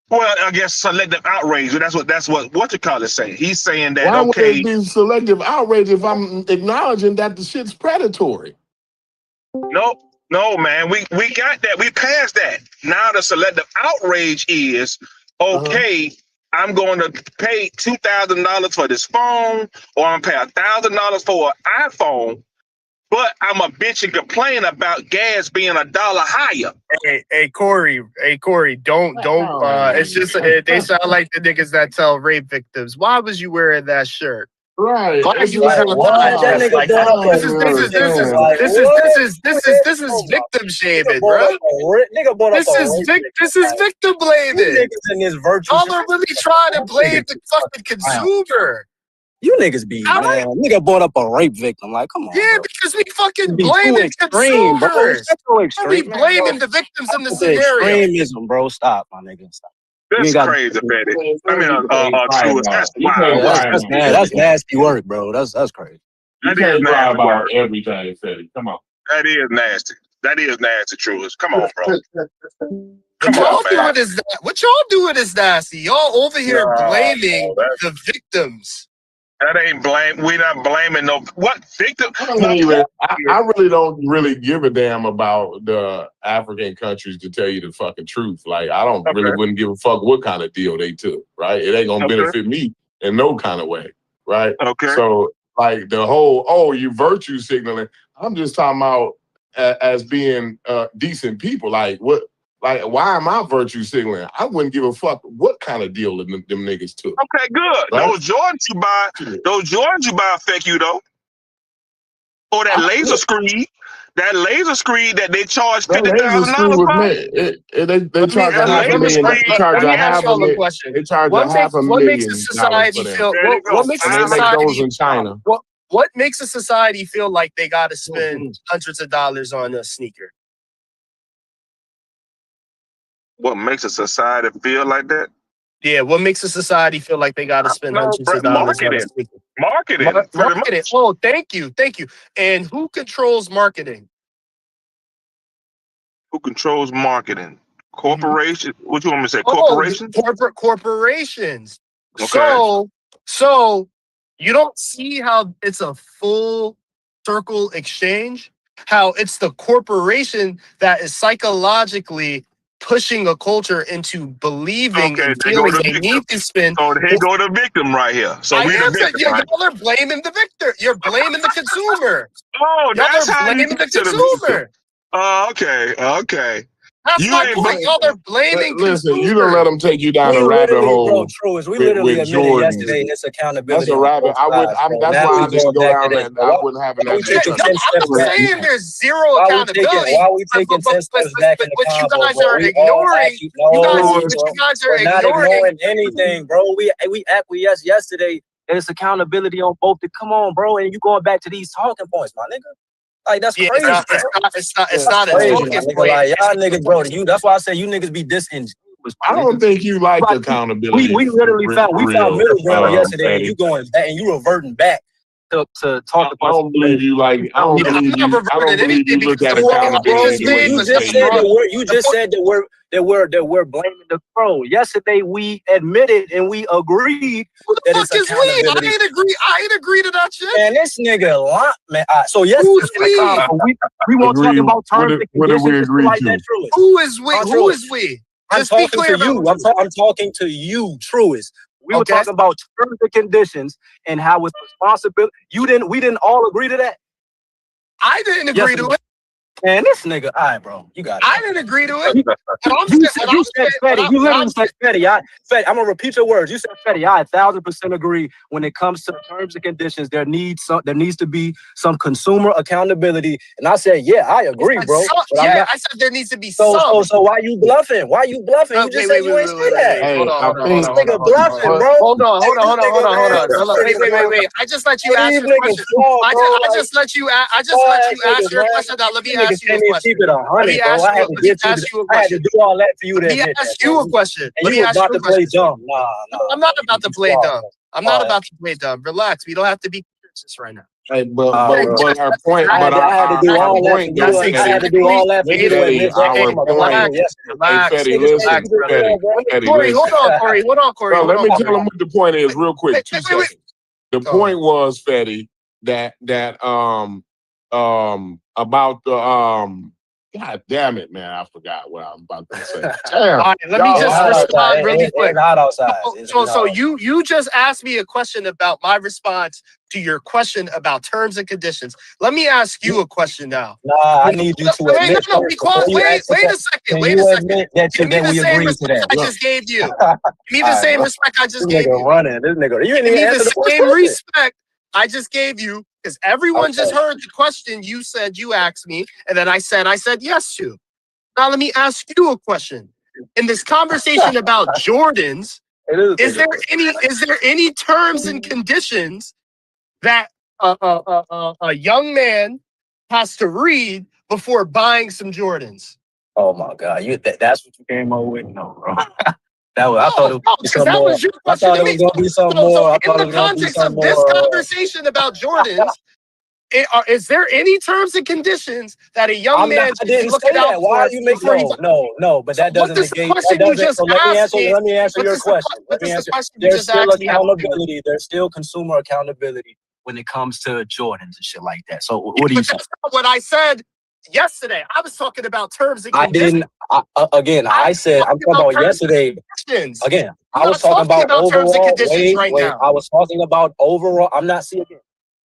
J: Well, I guess selective outrage. That's what you call it saying. He's saying that
G: why would it be selective outrage if I'm acknowledging that the shit's predatory?
J: No, man. We got that. We passed that. Now the selective outrage is okay. I'm going to pay $2,000 for this phone, or I'm going to pay $1,000 for an iPhone, but I'm a bitch and complain about gas being $1 higher.
H: Hey, Corey, don't. It's just they sound like the niggas that tell rape victims. Why was you wearing that shirt?
G: Right.
H: This is victim shaming, bro. This is victim blaming. Y'all are really trying to blame the fucking consumer.
E: You niggas be, man. Nigga brought up a rape victim. Like, come on.
H: Yeah,
E: bro.
H: because we fucking blaming consumers. We blaming the victims in the scenario.
E: Extremism, bro. Stop, my nigga. Stop.
J: That's crazy, Betty. I mean, that's wild.
E: That's nasty work, bro. That's crazy.
J: That is nasty work.
G: Everything, Betty. Come on.
J: That is nasty. That is nasty, Truist. Come on, bro.
H: What y'all doing is nasty. Y'all over here blaming the victims.
J: That ain't blame. We're not blaming no what victim.
G: I really don't really give a damn about the African countries, to tell you the fucking truth. Like, I don't really wouldn't give a fuck what kind of deal they took. Right? It ain't gonna benefit me in no kind of way. Right?
J: Okay.
G: So like the whole you virtue signaling. I'm just talking about as being decent people. Like what? Like, why am I virtue signaling? I wouldn't give a fuck what kind of deal them niggas took.
J: Okay, good. Right? Those Jordans you buy affect you though. Or that laser screen that they charge $50,000 for.
G: They charge a $500,000. They charge a $500,000. They charge a $500,000.
H: What makes a society feel? What makes a society
G: in China?
H: What makes a society feel like they got to spend hundreds of dollars on a sneaker?
J: What makes a society feel like that?
H: Yeah, what makes a society feel like they got to spend hundreds of dollars on a sneaker?
J: Marketing.
H: Oh, thank you. And who controls marketing?
J: Who controls marketing? Corporations. What you want me to say? Corporations.
H: Corporations.
J: Okay.
H: So you don't see how it's a full circle exchange? How it's the corporation that is psychologically pushing a culture into believing and feeling they need to spend.
J: Oh, here go the victim right here. So we the victim, right?
H: Y'all are blaming the victor. You're blaming the consumer.
J: Oh, that's
H: y'all are blaming the consumer.
J: Oh, okay.
H: That's my point. Y'all are blaming
G: Listen, you don't let them take you down a rabbit hole.
E: We literally admitted yesterday it's accountability.
G: That's a rabbit. That's why I didn't go down that. I wouldn't have it.
H: I'm saying there's zero accountability.
E: Why are we taking 10 steps back in the convo?
H: But you guys are ignoring. You guys are
E: not ignoring anything, bro. We acquiesced yesterday. There's accountability on both. Come on, bro, and you going back to these talking points, my nigga. Like, that's crazy.
H: It's not a talking point.
E: Like, y'all niggas, bro. That's why I say you niggas be disingenuous.
G: I don't think you like accountability.
E: We literally found middle ground yesterday, and you going back and you reverting back to talk about.
G: I don't believe you like. I don't believe you look at accountability.
E: You just said that we're blaming the pro. Yesterday we admitted and we agreed.
H: Who the fuck is we? I ain't agree to that shit.
E: And this nigga, man. So yesterday we won't talk about terms and conditions like that.
H: Who is we? Who is we?
E: I'm talking to you. I'm talking to you, Truist. We were talking about terms and conditions and how it's responsibility. We didn't all agree to that.
H: I didn't agree to it.
E: Man, this nigga, all right, bro, you got it.
H: I didn't agree to it.
E: You said Fetty. You literally said Fetty. Fetty, I'm gonna repeat your words. You said Fetty. I 1,000% agree. When it comes to terms and conditions, there needs to be some consumer accountability. And I said, yeah, I agree, bro.
H: I said there needs to be some.
E: So why you bluffing? Why you bluffing? You just said you ain't say that.
H: Hold on.
E: This nigga bluffing, bro.
H: Hold on. Wait. I just let you ask your question. I just let you ask your question. Now let me ask you a question. Let me ask you a question.
E: I had to do all that for you to
H: Let me ask you a question.
E: And you about to play dumb. Nah.
H: I'm not about to play dumb. I'm not about to play dumb. Relax. We don't have to be contentious right now.
G: Hey, but our point,
E: I had to do all that. I had to do all that for you to admit
H: Corey, hold on, Corey.
G: No, let me tell him what the point is real quick. 2 seconds. The point was, Fetty, that about the God damn it, man! I forgot what I was about to say. Damn.
H: All right, let me just respond really quick.
E: It's hot outside.
H: So you just asked me a question about my response to your question about terms and conditions. Let me ask you a question now.
E: Nah, I need you to admit.
H: Wait a second.
E: Give me the same respect
H: I just gave you. Give me the same respect I just gave you.
E: This nigga. You
H: Give me the same respect I just gave you, because everyone just heard the question you said you asked me, and then I said yes to. Now let me ask you a question. In this conversation about Jordans, is there any terms and conditions that a young man has to read before buying some Jordans?
E: Oh my God, that's what you came up with? No, bro. I thought it was your question. I thought it was gonna be something more.
H: In the context of this conversation about Jordans, is there any terms and conditions that a young man should look out for?
E: Why are you making no? But that doesn't negate. Let me answer your question. There's still accountability. There's still consumer accountability when it comes to Jordans and shit like that. So what do you say?
H: That's not what I said yesterday. I was talking about terms and conditions.
E: I'm talking about yesterday. Again, I was talking about overall.
H: Terms and conditions now.
E: I was talking about overall. I'm not seeing it.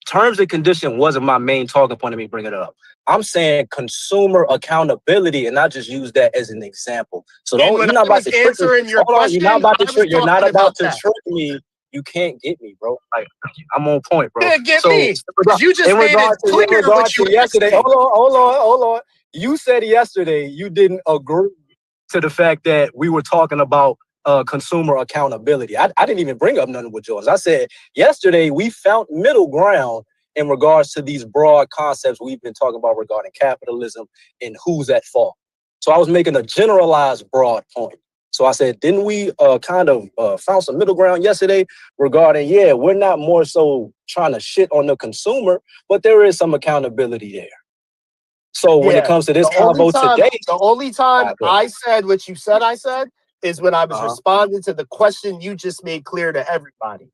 E: Terms and condition wasn't my main talking point of me bringing it up. I'm saying consumer accountability, and I just use that as an example. So you're not about to trick me. You're not about to trick. You're not about to trick me. You can't get me, bro. Like, I'm on point, bro.
H: You can't get me. You just made it clear what you
E: yesterday. Hold on. You said yesterday you didn't agree to the fact that we were talking about consumer accountability. I didn't even bring up nothing with yours. I said yesterday we found middle ground in regards to these broad concepts we've been talking about regarding capitalism and who's at fault. So I was making a generalized broad point. So I said, didn't we kind of found some middle ground yesterday regarding, we're not more so trying to shit on the consumer, but there is some accountability there. So when it comes to this convo today,
H: the only time I said what you said I said is when I was responding to the question you just made clear to everybody.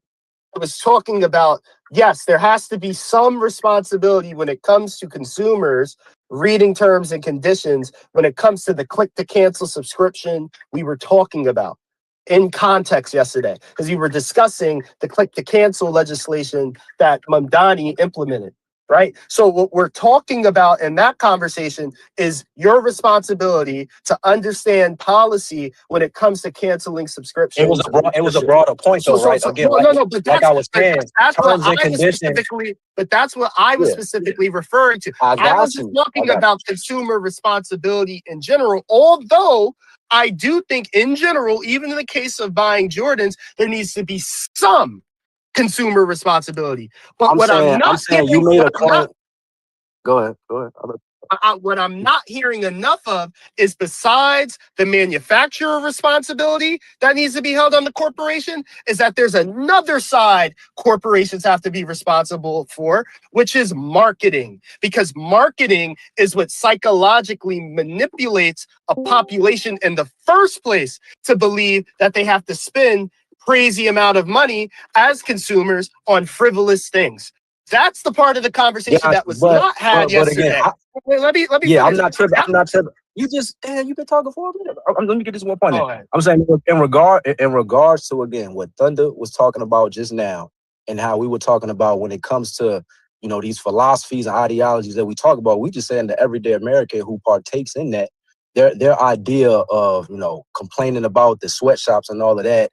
H: I was talking about, yes, there has to be some responsibility when it comes to consumers reading terms and conditions, when it comes to the click to cancel subscription we were talking about in context yesterday, because we were discussing the click to cancel legislation that Mamdani implemented. Right. So what we're talking about in that conversation is your responsibility to understand policy when it comes to canceling subscriptions.
E: It was a broader point, though, right? Again, like I was saying, terms and conditions.
H: But that's what I was specifically referring to. I was just talking about consumer responsibility in general, although I do think in general, even in the case of buying Jordans, there needs to be some consumer responsibility. But what I'm not saying,
E: you made a point. Go ahead.
H: What I'm not hearing enough of is, besides the manufacturer responsibility that needs to be held on the corporation, is that there's another side corporations have to be responsible for, which is marketing. Because marketing is what psychologically manipulates a population in the first place to believe that they have to spend crazy amount of money as consumers on frivolous things. That's the part of the conversation that was not had yesterday.
E: Again, let me finish. I'm not tripping. You've been talking for a minute. Let me get this one point in. I'm saying in regards to, again, what Thunder was talking about just now, and how we were talking about when it comes to these philosophies and ideologies that we talk about. We just saying the everyday American who partakes in that, their idea of, complaining about the sweatshops and all of that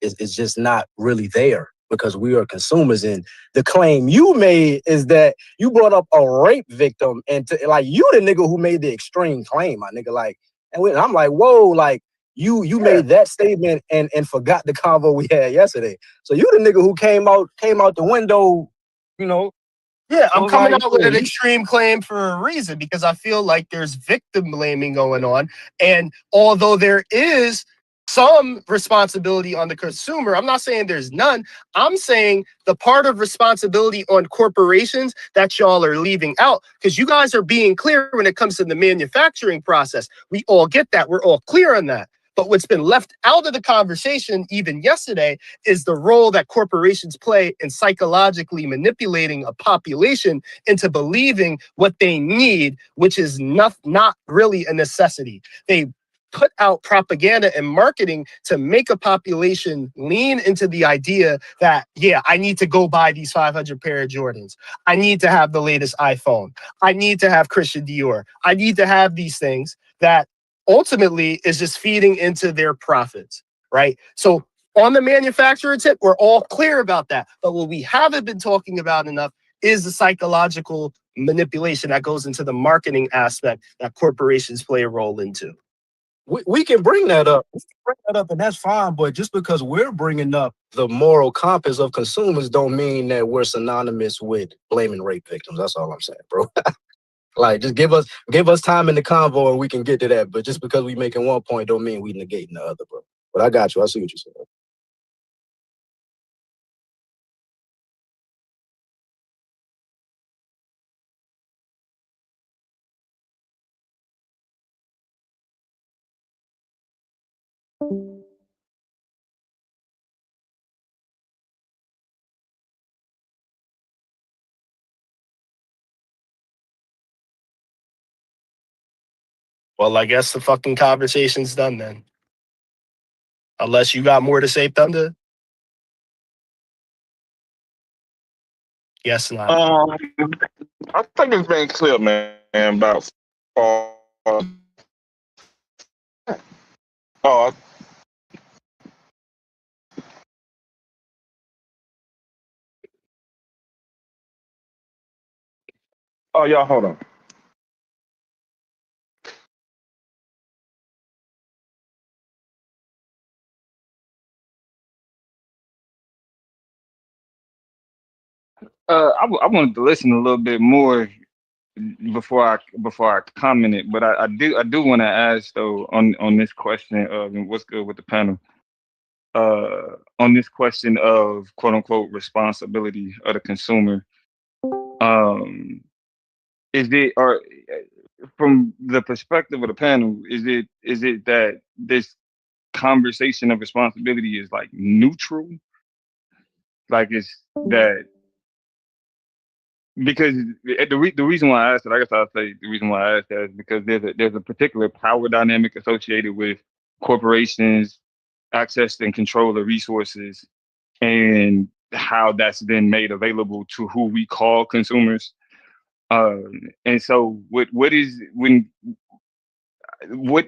E: is just not really there, because we are consumers. And the claim you made is that you brought up a rape victim, and like, you the nigga who made the extreme claim, my nigga. Like, and I'm like, whoa, like, you made that statement and forgot the convo we had yesterday. So you the nigga who came out the window,
H: Yeah, I'm coming
E: like,
H: out with an extreme claim for a reason, because I feel like there's victim blaming going on. And although there is some responsibility on the consumer, I'm not saying there's none. I'm saying the part of responsibility on corporations that y'all are leaving out, because you guys are being clear when it comes to the manufacturing process. We all get that. We're all clear on that. But what's been left out of the conversation, even yesterday, is the role that corporations play in psychologically manipulating a population into believing what they need, which is not really a necessity. They put out propaganda and marketing to make a population lean into the idea that, yeah, I need to go buy these 500 pair of Jordans. I need to have the latest iPhone. I need to have Christian Dior. I need to have these things that ultimately is just feeding into their profits, right? So on the manufacturer tip, we're all clear about that. But what we haven't been talking about enough is the psychological manipulation that goes into the marketing aspect that corporations play a role into.
E: We can bring that up. And that's fine. But just because we're bringing up the moral compass of consumers don't mean that we're synonymous with blaming rape victims. That's all I'm saying, bro. Like, just give us time in the convo and we can get to that. But just because we making one point don't mean we negating the other, bro. But I got you. I see what you're saying.
H: Well, I guess the fucking conversation's done then. Unless you got more to say, Thunder. Yes, not.
J: I think it's been clear, man, about oh, y'all, hold on.
K: I wanted to listen a little bit more before I commented, but I do want to ask though on this question of, and what's good with the panel, on this question of quote unquote responsibility of the consumer. Is it, or from the perspective of the panel, is it that this conversation of responsibility is like neutral? Like, it's that, because the reason why I asked it, I guess I'll say the reason why I asked that is because there's a particular power dynamic associated with corporations, access and control of resources, and how that's then made available to who we call consumers. And so what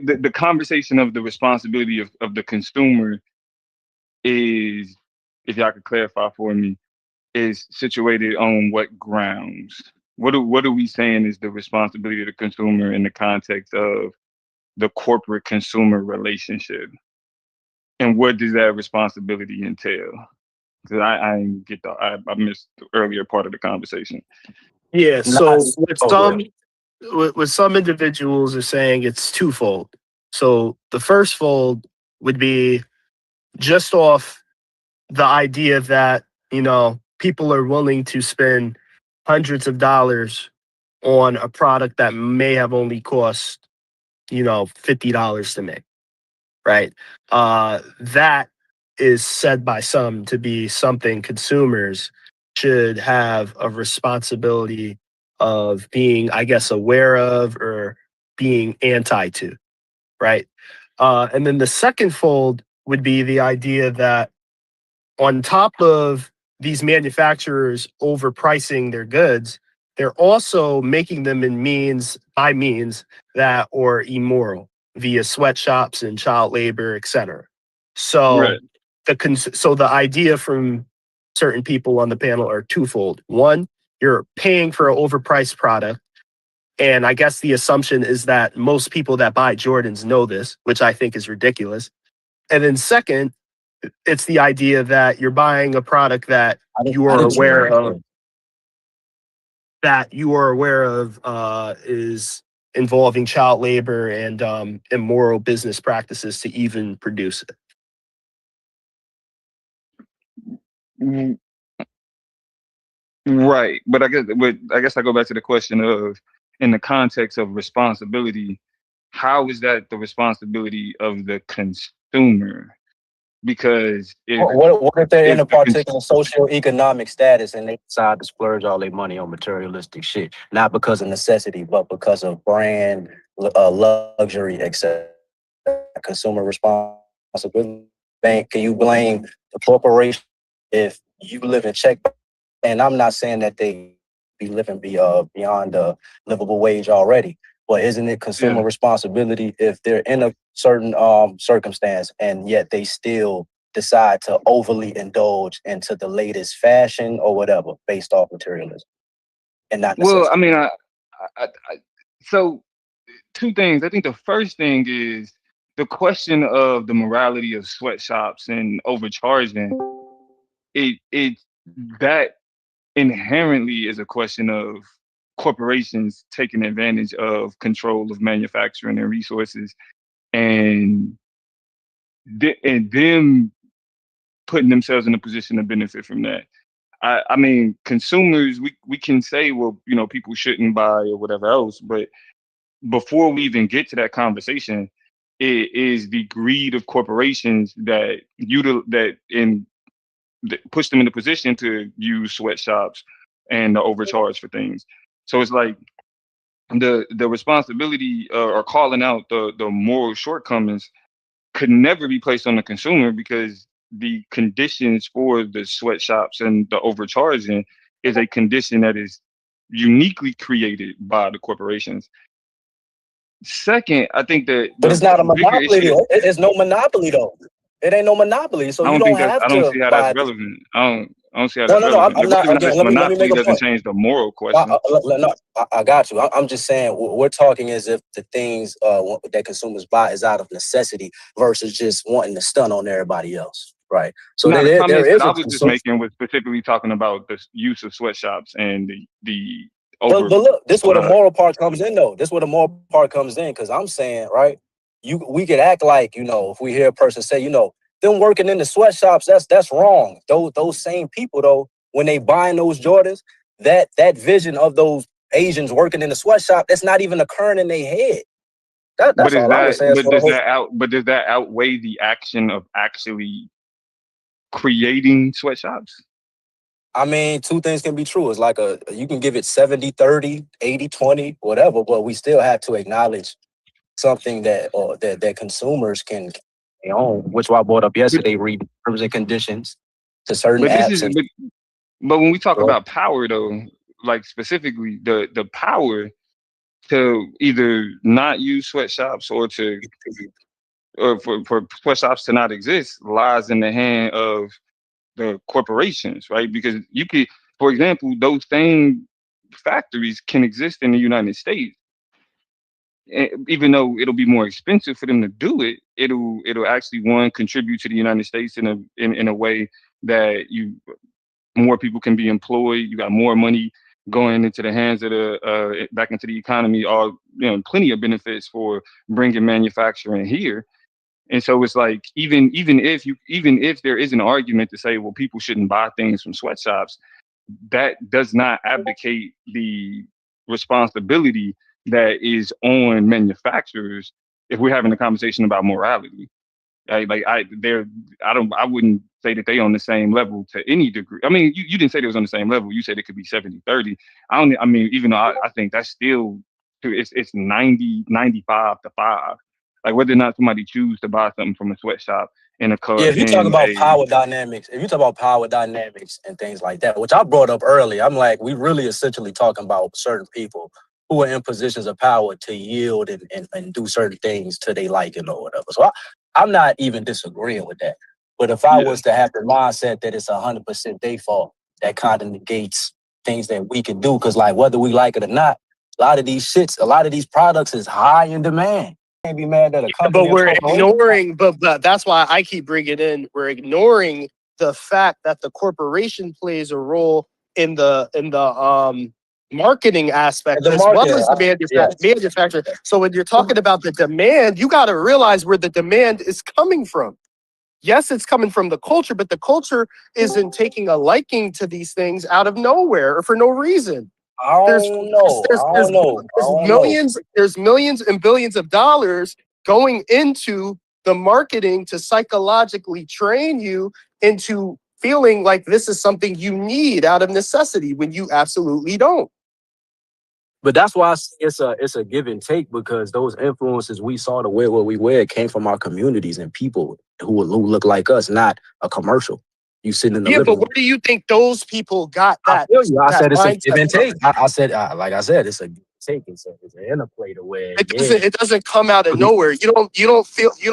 K: the conversation of the responsibility of the consumer is, if y'all could clarify for me, is situated on what grounds? What are we saying is the responsibility of the consumer in the context of the corporate consumer relationship? And what does that responsibility entail? Because I didn't get I missed the earlier part of the conversation.
H: Yeah, so with some individuals are saying it's twofold. So the first fold would be just off the idea that, people are willing to spend hundreds of dollars on a product that may have only cost, $50 to make, right? That is said by some to be something consumers should have a responsibility of being, I guess, aware of or being anti to, right? And then the second fold would be the idea that on top of these manufacturers overpricing their goods, they're also making them by means that are immoral via sweatshops and child labor, etc. So
K: Right.
H: the idea from certain people on the panel are twofold. One, you're paying for an overpriced product. And I guess the assumption is that most people that buy Jordans know this, which I think is ridiculous. And then second, it's the idea that you're buying a product that you are aware of is involving child labor and immoral business practices to even produce it.
K: Right, but I guess I go back to the question of, in the context of responsibility, how is that the responsibility of the consumer? Because
E: What if they're in
K: if
E: a particular socioeconomic status and they decide to splurge all their money on materialistic shit, not because of necessity, but because of brand, luxury, etc. Consumer responsibility. Can you blame the corporation if you live in check? And I'm not saying that they be living beyond the livable wage already, but isn't it consumer responsibility if they're in a certain circumstance and yet they still decide to overly indulge into the latest fashion or whatever based off materialism and not necessity?
K: Well, I mean, so two things. I think the first thing is the question of the morality of sweatshops and overcharging. It that inherently is a question of corporations taking advantage of control of manufacturing and resources, and them putting themselves in a position to benefit from that. I mean, consumers, we can say, well, people shouldn't buy or whatever else, but before we even get to that conversation, it is the greed of corporations that push them in the position to use sweatshops and to overcharge for things. So it's like the responsibility or calling out the moral shortcomings could never be placed on the consumer, because the conditions for the sweatshops and the overcharging is a condition that is uniquely created by the corporations. Second, I think that
E: But it's not a
K: bigger
E: monopoly.
K: issue,
E: It's no monopoly though. It ain't no monopoly, so you don't have
K: I don't
E: to
K: see how that's
E: buy.
K: relevant. I don't see how
E: No,
K: that's
E: no, no.
K: relevant. The
E: I'm not.
K: reason
E: Again,
K: it's a
E: let me
K: monopoly
E: make a
K: doesn't
E: point.
K: change the moral question.
E: No, I got you. I'm just saying we're talking as if the things that consumers buy is out of necessity versus just wanting to stun on everybody else, right? So
K: Now, the
E: there
K: comments that
E: is
K: I
E: a
K: was just
E: consumer.
K: making was specifically talking about the use of sweatshops and the
E: But
K: over.
E: look, this is where the moral part comes in, though. This is where the moral part comes in, because I'm saying, right, we could act like, if we hear a person say, them working in the sweatshops, that's wrong. Those same people, though, when they buying those Jordans, that vision of those Asians working in the sweatshop, that's not even occurring in their head. That's all I was saying.
K: But does that outweigh the action of actually creating sweatshops?
E: I mean, two things can be true. It's like you can give it 70-30, 80-20, whatever, but we still have to acknowledge something that consumers can own, which I brought up yesterday, reading terms and conditions to certain apps.
K: But when we talk about power, though, like specifically the power to either not use sweatshops or for sweatshops to not exist lies in the hand of the corporations, right? Because you could, for example, those same factories can exist in the United States. Even though it'll be more expensive for them to do it, it'll actually contribute to the United States in a way that more people can be employed. You got more money going into the hands of back into the economy. Plenty of benefits for bringing manufacturing here. And so it's like even if there is an argument to say, well, people shouldn't buy things from sweatshops, that does not abdicate the responsibility that is on manufacturers if we're having a conversation about morality. I wouldn't say that they on the same level to any degree. I mean, you didn't say they was on the same level. You said it could be 70-30. Even though I think that's still, it's 90-95 to 5. Like whether or not somebody choose to buy something from a sweatshop in a car
E: Yeah, if you talk
K: in
E: about
K: a
E: power dynamics, and things like that, which I brought up earlier, I'm like, we really essentially talking about certain people who are in positions of power to yield and do certain things to they liking or whatever. So I'm not even disagreeing with that. But if I was to have the mindset that it's 100% their fault, that kind of negates things that we can do. Because like whether we like it or not, a lot of these products is high in demand. Can't be mad at a company.
H: But we're ignoring, but that's why I keep bringing it in. We're ignoring the fact that the corporation plays a role in the marketing aspect as well as the manufacturer. So when you're talking about the demand, you got to realize where the demand is coming from. Yes, it's coming from the culture, but the culture isn't taking a liking to these things out of nowhere or for no reason. There's millions and billions of dollars going into the marketing to psychologically train you into feeling like this is something you need out of necessity when you absolutely don't.
E: But that's why it's a give and take, because those influences we saw to wear what we wear came from our communities and people who look like us, not a commercial. You sitting in the living
H: but
E: room.
H: where do you think those people got that?
E: I said it's a give and take. I said, like I said, it's a give and take. It's an interplay to where
H: it doesn't come out of nowhere. You don't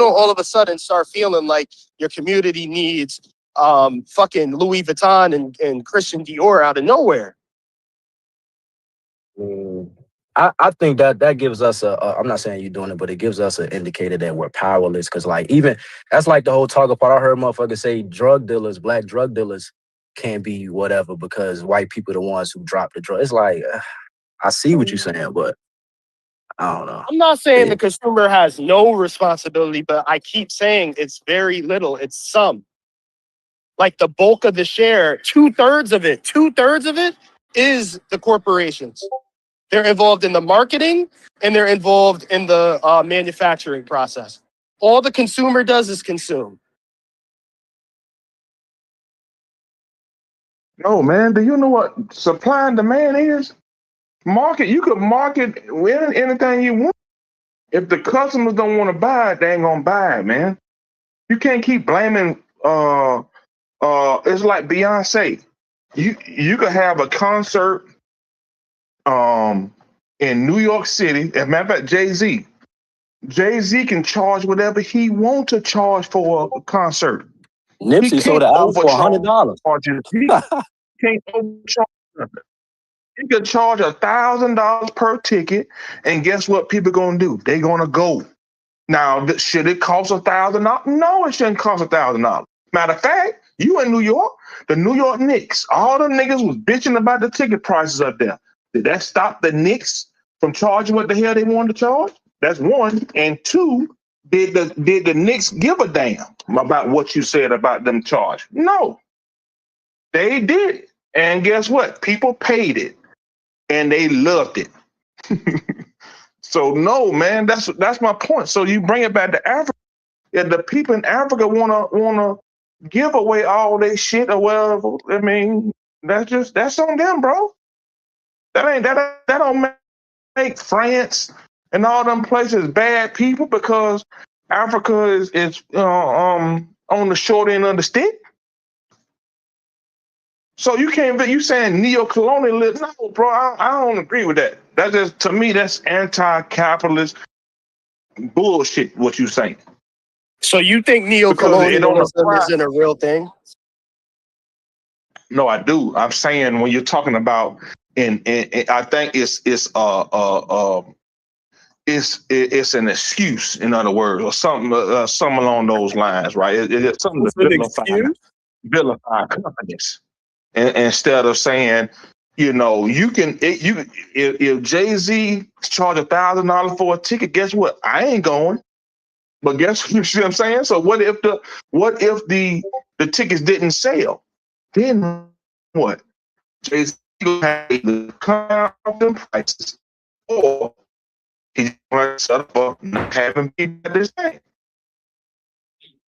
H: all of a sudden start feeling like your community needs fucking Louis Vuitton and Christian Dior out of nowhere.
E: I think that gives us I'm not saying you're doing it, but it gives us an indicator that we're powerless. Because like even that's like the whole talk about, I heard motherfuckers say black drug dealers can't be whatever because white people are the ones who drop the drug. It's like I see what you're saying, but I don't know.
H: I'm not saying the consumer has no responsibility, but I keep saying it's very little. It's some. Like the bulk of the share, 2/3 of it is the corporations. They're involved in the marketing and they're involved in the manufacturing process. All the consumer does is consume.
J: No, man. Do you know what supply and demand is? Market. You could market anything you want. If the customers don't want to buy it, they ain't gonna buy it, man. You can't keep blaming. It's like Beyonce. You could have a concert in New York City. As a matter of fact, Jay-Z. Jay-Z can charge whatever he wants to charge for a concert.
E: Nipsey sold an album for $100.
J: He can't overcharge nothing. He could charge $1,000 per ticket, and guess what people gonna do? They gonna go. Now, should it cost $1,000? No, it shouldn't cost $1,000. Matter of fact, you in New York, the New York Knicks, all the niggas was bitching about the ticket prices up there. Did that stop the Knicks from charging what the hell they wanted to charge? That's one. And two, did the Knicks give a damn about what you said about them charge? No, they did it. And guess what? People paid it, and they loved it. So no, man, that's my point. So you bring it back to Africa. If the people in Africa wanna give away all their shit or whatever, I mean, that's on them, bro. That don't make France and all them places bad people because Africa is on the short end of the stick. So you saying neo-colonialism? No, bro, I don't agree with that. That just, to me, that's anti-capitalist bullshit. What you saying?
H: So you think neo-colonialism isn't a real thing?
J: No, I do. I'm saying when you're talking about, and I think it's an excuse, in other words, or something along those lines, right? It's something to vilify companies, instead of saying, if Jay-Z charge $1,000 for a ticket, guess what? I ain't going. But guess you see what I'm saying? So what if the tickets didn't sell? Then what? Jay-Z had to cut off them prices, or he's going to set up not having people at this thing.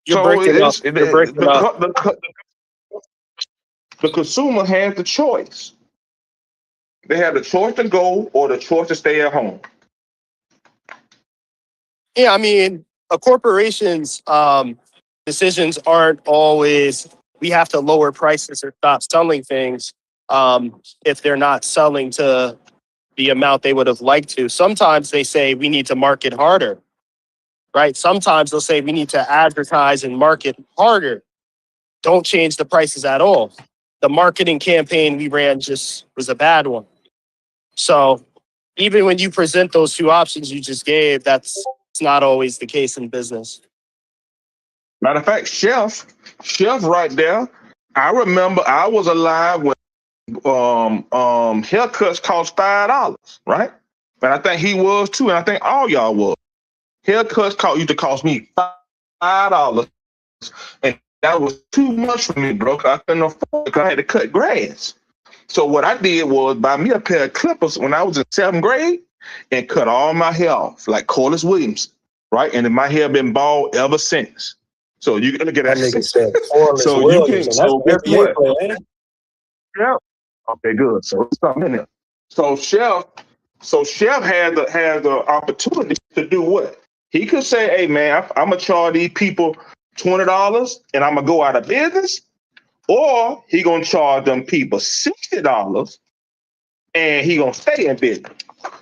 J: The consumer has the choice. They have the choice to go or the choice to stay at home.
H: Yeah, I mean, a corporation's decisions aren't always we have to lower prices or stop selling things if they're not selling to the amount they would have liked to. Sometimes they say we need to market harder, right? Sometimes they'll say we need to advertise and market harder. Don't change the prices at all. The marketing campaign we ran just was a bad one. So even when you present those two options you just gave, that's not always the case in business.
J: Matter of fact, Chef right there. I remember I was alive when haircuts cost $5, right? And I think he was too, and I think all y'all was. Haircuts used to cost me $5, and that was too much for me, bro. I couldn't afford it because I had to cut grass. So what I did was buy me a pair of clippers when I was in 7th grade and cut all my hair off, like Corliss Williams, right? And then my hair been bald ever since. So you gotta get
E: That
J: that.
E: nigga said Corliss
J: So you
E: Williams,
J: can.
E: and that's
J: So
E: an
J: guess
E: NBA
J: what?
E: player, ain't it?
J: Yeah. Okay, good. So it's something in there. So Chef had the opportunity to do what? He could say, "Hey man, I'm gonna charge these people $20 and I'm gonna go out of business," or he gonna charge them people $60 and he gonna stay in business.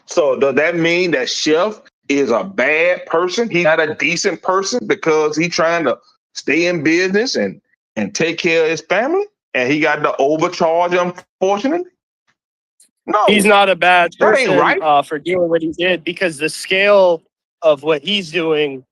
J: So does that mean that Chef is a bad person? He's not a decent person because he's trying to stay in business and take care of his family, and he got to overcharge, unfortunately? No,
H: He's not a bad
J: that ain't
H: person
J: right.
H: for doing what he did because the scale of what he's doing,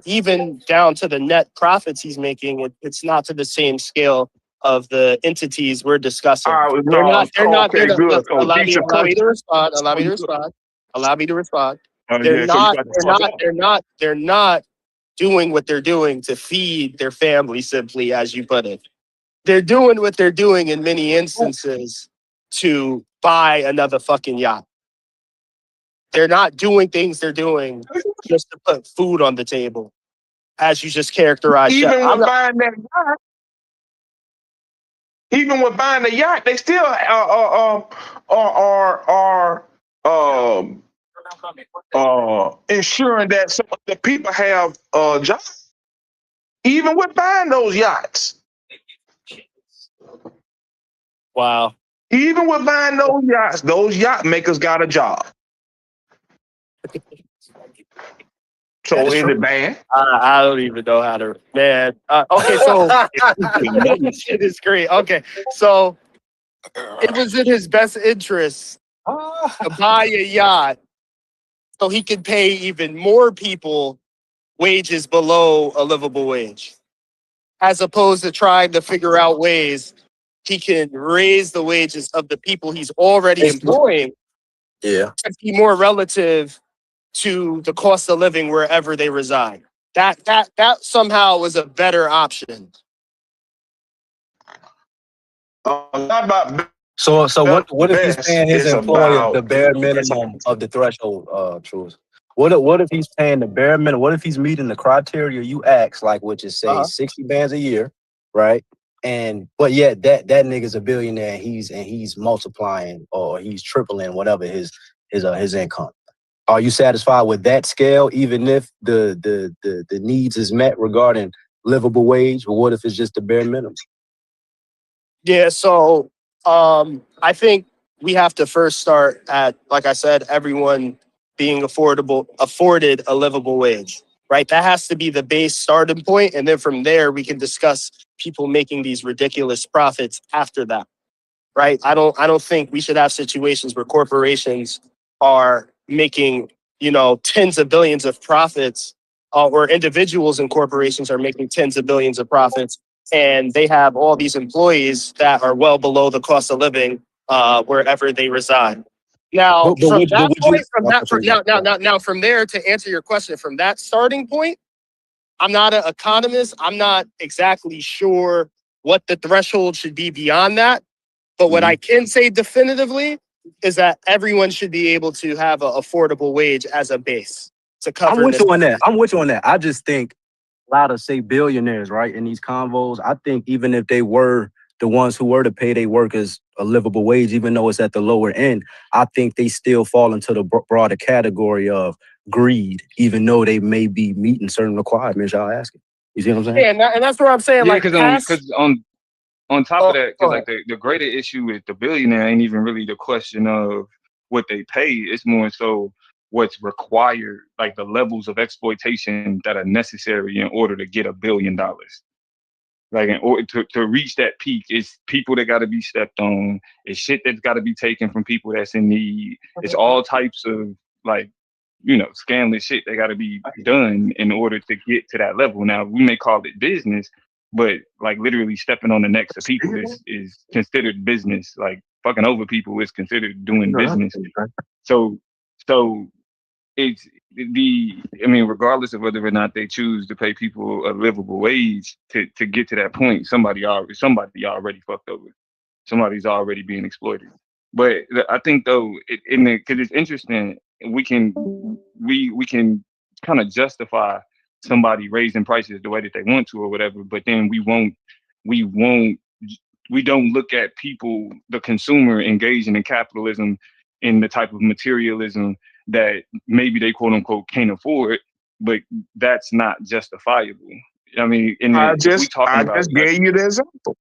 H: even down to the net profits he's making, it's not to the same scale of the entities we're discussing. They're
J: No,
H: not. They're not.
J: okay, good. So
H: Allow me.
J: decent
H: Allow me
J: person.
H: to respond. Allow me to respond. Allow me to respond. They're
J: Yeah, so you
H: not.
J: got to
H: They're
J: fuck
H: not.
J: up.
H: They're not. They're not doing what they're doing to feed their family, simply, as you put it. They're doing what they're doing in many instances to buy another fucking yacht. They're not doing things they're doing just to put food on the table, as you just characterized.
J: Even with buying that yacht, they still ensuring that some of the people have jobs. Even with buying those yachts.
H: Wow.
J: Even with buying those yacht makers got a job. So is it bad?
H: I don't even know how to, man. Okay, so shit is great. Okay, so it was in his best interest to buy a yacht so he could pay even more people wages below a livable wage, as opposed to trying to figure out ways he can raise the wages of the people he's already employing
E: Yeah.
H: to be more relative to the cost of living wherever they reside. That somehow was a better option.
J: Not about
E: So what if he's
J: best.
E: paying his
J: It's
E: employer
J: about
E: the bare minimum of the threshold, Truth? What if he's paying the bare minimum? What if he's meeting the criteria you asked, like which is say 60 bands a year, right? But yet that nigga's a billionaire and he's multiplying or he's tripling whatever his income. Are you satisfied with that scale, even if the needs is met regarding livable wage? But what if it's just the bare minimum?
H: Yeah, so I think we have to first start at, like I said, everyone being afforded a livable wage, right? That has to be the base starting point, and then from there we can discuss people making these ridiculous profits after that, right? I don't think we should have situations where corporations are making, tens of billions of profits, or individuals and corporations are making tens of billions of profits, and they have all these employees that are well below the cost of living wherever they reside. Now, from there, to answer your question, from that starting point, I'm not an economist. I'm not exactly sure what the threshold should be beyond that. But what I can say definitively is that everyone should be able to have an affordable wage as a base to cover.
E: I'm with you on that. I just think a lot of, say, billionaires, right, in these convos, I think even if they were the ones who were to pay their workers a livable wage, even though it's at the lower end, I think they still fall into the broader category of greed, even though they may be meeting certain requirements y'all asking. You see what I'm saying?
H: Yeah, and that's what I'm saying.
K: Yeah,
H: Like,
K: because on top of that,
H: go
K: because like the greater issue with the billionaire ain't even really the question of what they pay. It's more so what's required, like the levels of exploitation that are necessary in order to get $1 billion. Like in order to reach that peak, it's people that got to be stepped on. It's shit that's got to be taken from people that's in need. It's all types of like, scandalous shit that got to be done in order to get to that level. Now we may call it business, but like literally stepping on the necks of people is considered business. Like fucking over people is considered doing business. So it's regardless of whether or not they choose to pay people a livable wage to get to that point, somebody already fucked over. Somebody's already being exploited. But I think though, because it's interesting, we can kind of justify somebody raising prices the way that they want to or whatever, but then we don't look at people, the consumer engaging in capitalism, in the type of materialism that maybe they quote unquote can't afford, but that's not justifiable. I mean,
L: I
K: if we
L: just
K: talking about
L: gave you the example.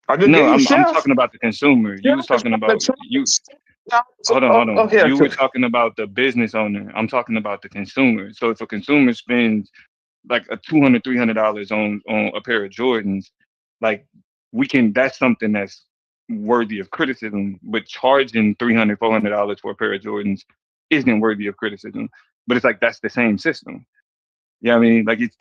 L: I just
K: no,
L: gave you
K: I'm
L: Chef.
K: talking about the consumer. You was talking about you. Hold on.
L: Okay,
K: You were talking about the business owner. I'm talking about the consumer. So if a consumer spends like a $200, $300 on a pair of Jordans, like that's something that's worthy of criticism. But charging $300, $400 for a pair of Jordans isn't worthy of criticism. But it's like that's the same system. Yeah, I mean, like it's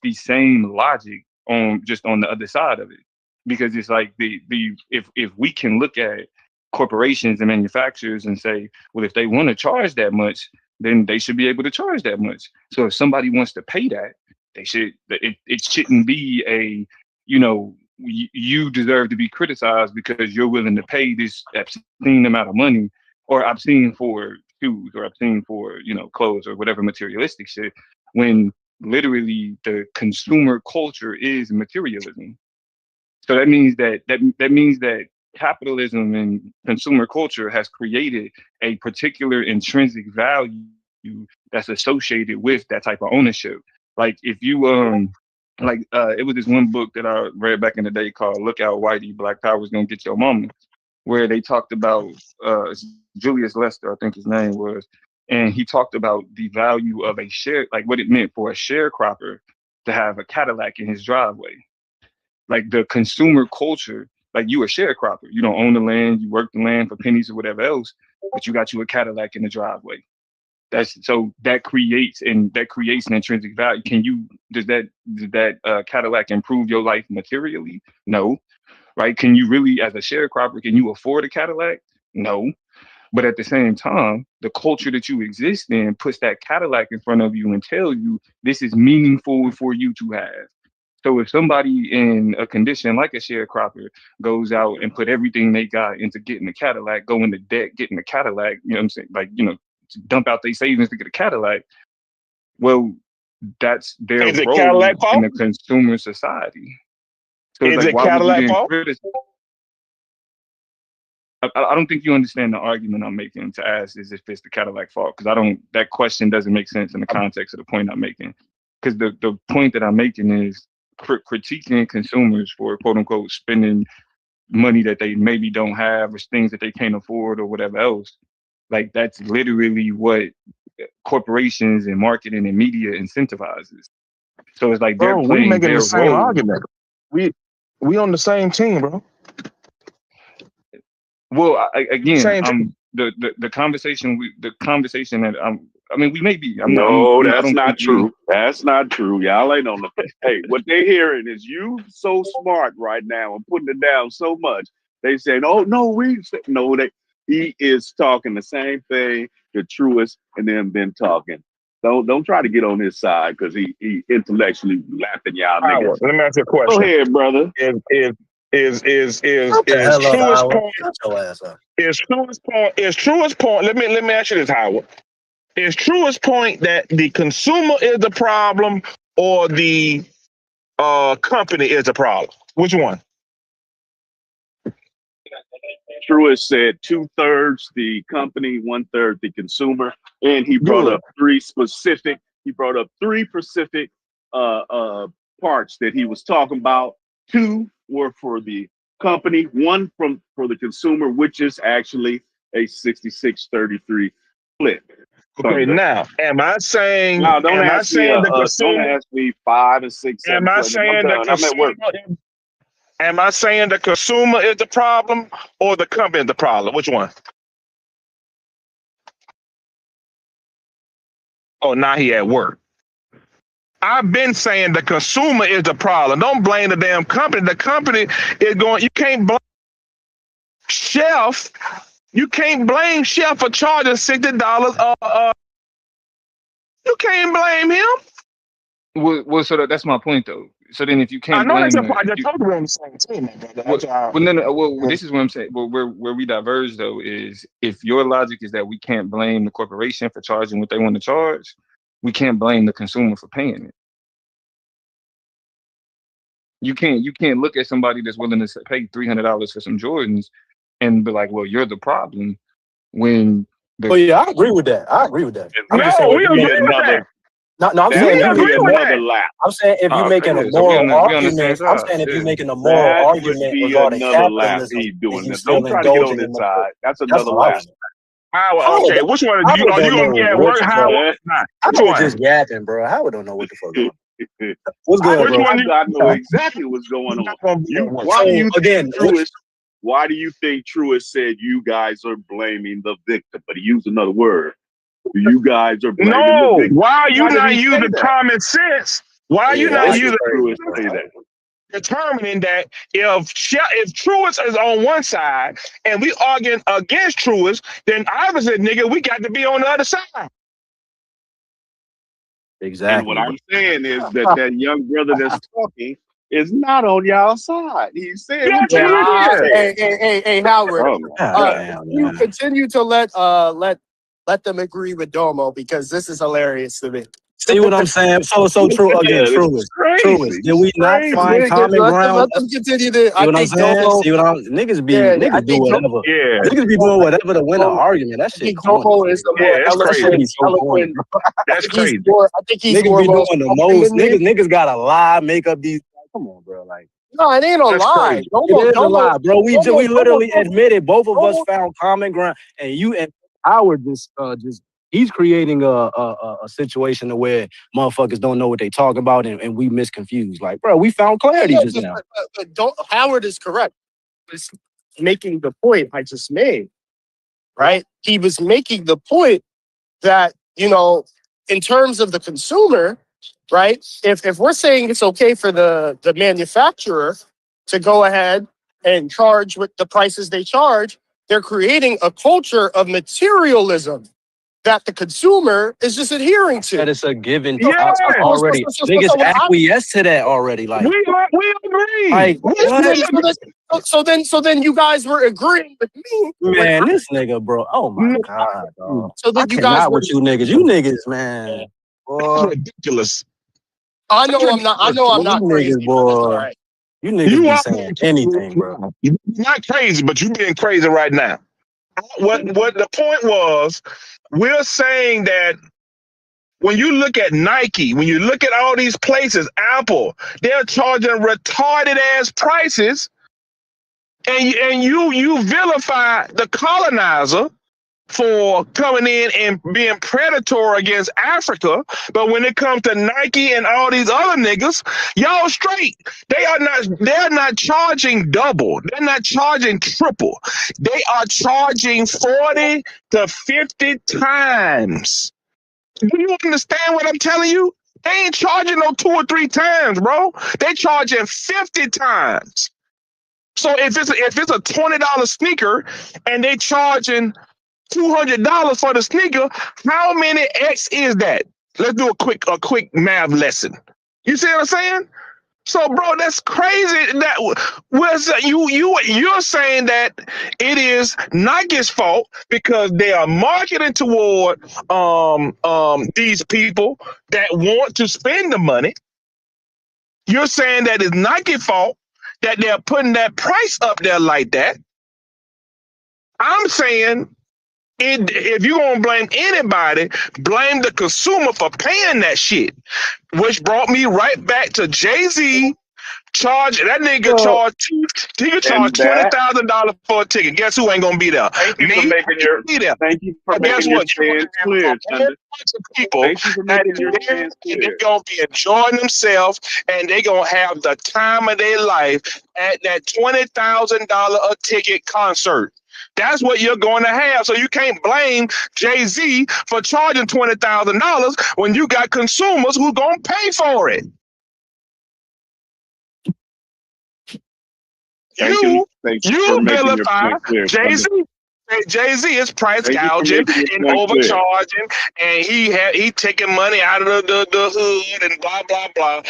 K: the same logic on just on the other side of it, because it's like if we can look at corporations and manufacturers and say, well, if they want to charge that much, then they should be able to charge that much. So if somebody wants to pay that, they should. It shouldn't be a you deserve to be criticized because you're willing to pay this obscene amount of money, or obscene for shoes, or obscene for clothes or whatever materialistic shit, when literally the consumer culture is materialism. So that means that capitalism and consumer culture has created a particular intrinsic value that's associated with that type of ownership. Like if you it was this one book that I read back in the day called Look Out Whitey, Black Power's Gonna Get Your Mama, where they talked about Julius Lester, I think his name was, and he talked about the value of a share, like what it meant for a sharecropper to have a Cadillac in his driveway. Like the consumer culture, like you a sharecropper, you don't own the land, you work the land for pennies or whatever else, but you got you a Cadillac in the driveway. That creates an intrinsic value. Does that Cadillac improve your life materially? No. Right? Can you really, as a sharecropper, can you afford a Cadillac? No. But at the same time, the culture that you exist in puts that Cadillac in front of you and tells you this is meaningful for you to have. So if somebody in a condition like a sharecropper goes out and put everything they got into getting a Cadillac, go into debt, getting a Cadillac, you know what I'm saying? Like, to dump out their savings to get a Cadillac, well, that's their
L: Is it
K: role
L: Cadillac
K: in
L: fault?
K: the consumer society. So it's
L: Is
K: like,
L: it
K: why would you
L: Cadillac
K: then
L: fault?
K: criticize? I don't think you understand the argument I'm making to ask is if it's the Cadillac fault, because that question doesn't make sense in the context of the point I'm making. Because the point that I'm making is critiquing consumers for quote unquote spending money that they maybe don't have, or things that they can't afford or whatever else. Like that's literally what corporations and marketing and media incentivizes. So it's like they're
L: Bro, we
K: playing
L: making the
K: their
L: same
K: role.
L: argument. We on the same team, bro.
K: Well, again,
L: Same team.
K: the conversation that we may be.
M: No,
K: I
M: that's
K: don't
M: not
K: think we.
M: true. That's not true. Y'all ain't on the. Hey, what they hearing is you so smart right now and putting it down so much. They saying, "Oh no, he is talking the same thing. The truest, and them been talking. Don't try to get on his side because he intellectually laughing y'all niggas.
L: Howard, let me ask you a
M: Go
L: question.
M: ahead, brother.
L: Is
E: Shut the hell up,
L: truest
E: Howard.
L: point?
E: Shut your ass up.
L: Is truest point? Let me ask you this, Howard. Is truest point that the consumer is the problem or the company is the problem? Which one?
M: Truist said 2/3 the company, 1/3 the consumer, and he brought
L: Good.
M: up three specific. He brought up three specific parts that he was talking about. Two were for the company, one for the consumer, which is actually a 66-33 split.
L: Okay, now, am I saying?
M: Now, don't
L: Am I
M: ask me.
L: saying the
M: Don't
L: consumer?
M: ask me 5 and 6, 7
L: Am I
M: questions. I'm
L: saying the
M: done. I'm at work.
L: consumer? Am I saying the consumer is the problem or the company is the problem? Which one? Oh, now he at work. I've been saying the consumer is the problem. Don't blame the damn company. The company is going. You can't blame Chef. You can't blame Chef for charging $60. You can't blame him.
K: Well, so that's my point though. So then, if you
L: I
K: can't
L: know that's
K: blame
L: your
K: the,
L: part. I
K: if
L: just
K: you,
L: told you we're on the same team, my brother.
K: well,
L: That's all.
K: well, no, well, this is what I'm saying. Well, where we diverge though is if your logic is that we can't blame the corporation for charging what they want to charge, we can't blame the consumer for paying it. You can't look at somebody that's willing to pay $300 for some Jordans and be like, well, you're the problem when
E: Oh
K: the
E: yeah, I agree with that. I'm
L: No,
E: just saying if
L: we
E: you
L: agree
E: make
L: with that.
E: no, I'm
M: That
E: saying
L: We
E: if
M: would
E: you
M: be
L: agree with
M: another
L: that.
M: lap.
E: I'm saying if you're
K: okay,
E: making a
K: yeah, so we
E: moral
K: on the same
E: argument, I'm
K: side.
E: saying if you're
K: Yeah.
E: making a moral
M: That would
E: argument
M: be
E: regarding
M: another lap
E: capitalism
M: he
E: and
M: doing.
E: you
M: Now,
E: still
M: don't try to get on
E: indulging
M: his
E: in the
M: side. That's
E: that's
M: another
E: all I
M: lap.
E: was
L: Howard, okay, which one are you?
E: Howard
L: Are you
E: don't
L: gonna
E: know
L: be at
E: what
L: work,
E: the fuck.
L: Howard? Nah, which
E: Howard
L: one?
E: just yapping, bro. Howard don't know what the fuck going on. What's
M: I
E: good,
L: Which
M: do.
E: bro?
L: one? You
M: I know exactly what's going
L: you're
M: on.
L: not gonna be at work?
M: Why do
E: So
M: you think
E: again,
M: Truist? Why do you think Truist said you guys are blaming the victim? But he used another word. You guys are blaming the
L: No.
M: victim.
L: Why are you
M: Why did
L: not
M: he say
L: using
M: that?
L: common sense? Why are you
E: yeah,
L: not
M: Why
E: this is
M: did
L: using
E: crazy,
M: Truist
E: bro.
M: say that?
L: determining that if Truist is on one side and we arguing against Truist, then obviously, nigga, we got to be on the other side.
M: And what
E: Exactly, bro.
M: I'm saying is that young brother that's talking is not on y'all side. He's saying what
L: Yes, he
M: Truist is
H: Yeah,
M: saying.
H: hey, Howard.
M: Oh my
E: God
M: God.
E: damn,
H: You
E: man.
H: continue to let them agree with Domo because this is hilarious to me.
E: See what I'm saying? So true again,
M: Yeah, this is
E: truest.
M: crazy.
E: Did
M: This
E: we
M: is
E: not
M: crazy.
E: find common ground?
H: Let them continue to.
E: See
H: I
E: what I'm
H: think
E: saying?
H: Domo.
E: See what I'm niggas
H: I
E: do
H: think
E: whatever.
L: Yeah,
E: Niggas be doing whatever to win an argument. That
H: I
E: shit
H: think
E: corny.
H: Domo is the
L: yeah,
H: more
L: it's
E: That shit
L: crazy.
E: be so corny,
H: eloquent.
E: bro.
L: That's crazy.
H: I think he's
E: Niggas
H: more
E: be doing
H: well
E: the
H: spoken
E: most.
H: than me.
E: Niggas gotta lie, make up these. Come on, bro. Like
H: No, it ain't a
L: That's
H: lie.
L: crazy.
E: it is a lie, bro. We
H: Domo
E: literally admitted both of us
H: Domo-
E: found common ground, and you and Howard just he's creating a situation where motherfuckers don't know what they talking about and we misconfused. Like, bro, we found clarity just now.
H: But Howard is correct. He's making the point I just made, right? He was making the point that, in terms of the consumer, right? If we're saying it's okay for the manufacturer to go ahead and charge with the prices they charge, they're creating a culture of materialism that the consumer is just adhering to.
E: That it's a given
L: Yeah.
E: already. Niggas acquiesce to that already. Like
L: We agree.
E: Like, what?
H: So then you guys were agreeing with me.
E: Man, this nigga, bro. Oh my God, dog.
H: So then
E: I
H: you guys
E: cannot
H: were
E: with you niggas. You niggas, man. Boy.
L: Ridiculous.
H: I know I'm not
E: You
H: crazy.
E: niggas, boy.
H: All right.
E: You niggas be saying anything, bro.
L: You're not crazy, but you're being crazy right now. What the point was, we're saying that when you look at Nike, when you look at all these places, Apple, they're charging retarded ass prices, and you vilify the colonizer for coming in and being predatory against Africa. But when it comes to Nike and all these other niggas, y'all straight. They're not charging double. They're not charging triple. They are charging 40 to 50 times. Do you understand what I'm telling you? They ain't charging no 2 or 3 times, bro. They charging 50 times. So if it's a $20 sneaker and they charging $200 for the sneaker, how many X is that? Let's do a quick math lesson. You see what I'm saying? So, bro, that's crazy. That was you're saying that it is Nike's fault because they are marketing toward these people that want to spend the money. You're saying that it's Nike's fault that they're putting that price up there like that. I'm saying if you're gonna blame anybody, blame the consumer for paying that shit. Which brought me right back to Jay-Z.
M: Well,
L: He could charge
M: and that,
L: $20,000 for a ticket. Guess who ain't gonna be there?
M: thank you for
L: Me, I
M: making
L: can't be there. But guess
M: your
L: what? You're gonna
M: stance
L: have
M: clear,
L: a whole
M: Thunder.
L: bunch of people
M: Thank you for
L: that
M: making
L: is
M: your
L: there
M: stance
L: and they're
M: clear.
L: gonna be enjoying themselves and they're gonna have the time of their life at that $20,000 a ticket concert. That's what you're going to have. So you can't blame Jay-Z for charging $20,000 when you got consumers who gonna pay for it.
M: Thank you for
L: You
M: making your
L: vilify
M: point clear, Thunder.
L: Jay-Z. Jay-Z is price
M: Thank you for
L: gouging
M: making your
L: and
M: point clear.
L: overcharging, and he taking money out of the hood and blah blah blah.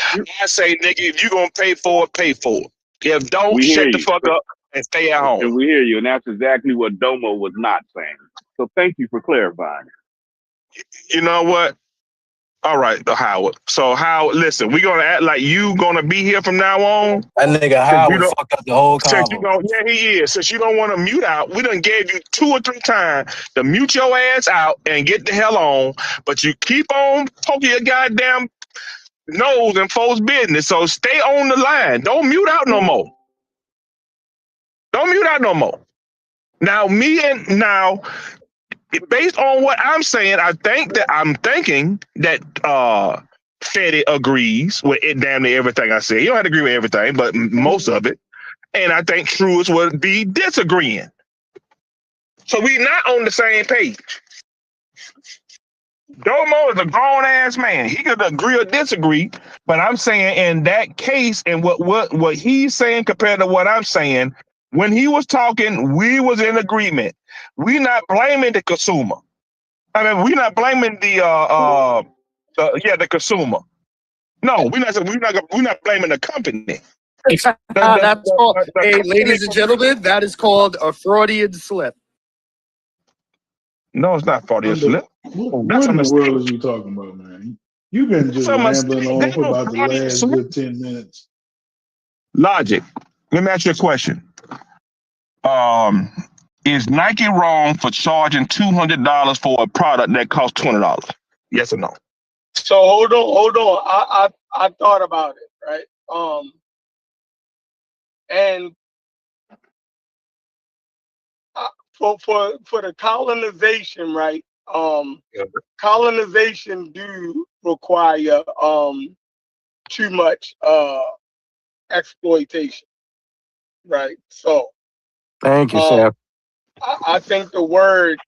L: I say, nigga, if you gonna pay for it, pay for it. If don't,
M: We hear
L: shut the
M: you,
L: fuck up and stay at home.
M: and we hear you, and that's exactly what Domo was not saying. So thank you for clarifying.
L: You know what? All right, Howard. So Howard, listen, we gonna act like you gonna be here from now on.
E: That nigga
L: You
E: Howard
L: don't.
E: fucked up the whole
L: Since you
E: convo.
L: don't, yeah, he is. Since you don't want to mute out, we done gave you 2 or 3 times to mute your ass out and get the hell on. But you keep on poking your goddamn nose in folks' business. So stay on the line. Don't mute out no more. Don't mute out no more. Now, based on what I'm saying, I'm thinking that Fetty agrees with it, damn near everything I say. You don't have to agree with everything, but most of it. And I think Truist would be disagreeing. So we not on the same page. Domo is a grown ass man. He could agree or disagree, but I'm saying in that case, and what he's saying compared to what I'm saying, when he was talking, we was in agreement. We not blaming the consumer. I mean, we not blaming the consumer. No, we're not blaming the company.
H: That's called, hey,
L: Company,
H: ladies and gentlemen, that is called a Freudian slip.
L: no, it's not Freudian slip.
N: What in the world is you talking about, man? You've been just rambling on for about the last good 10 minutes.
L: Logic. Let me ask you a question. Is Nike wrong for charging $200 for a product that costs $20? Yes or no?
D: So hold on. I thought about it, right? And for the colonization, right? Colonization do require too much exploitation, right? So
C: Thank you, Chef.
D: I think the word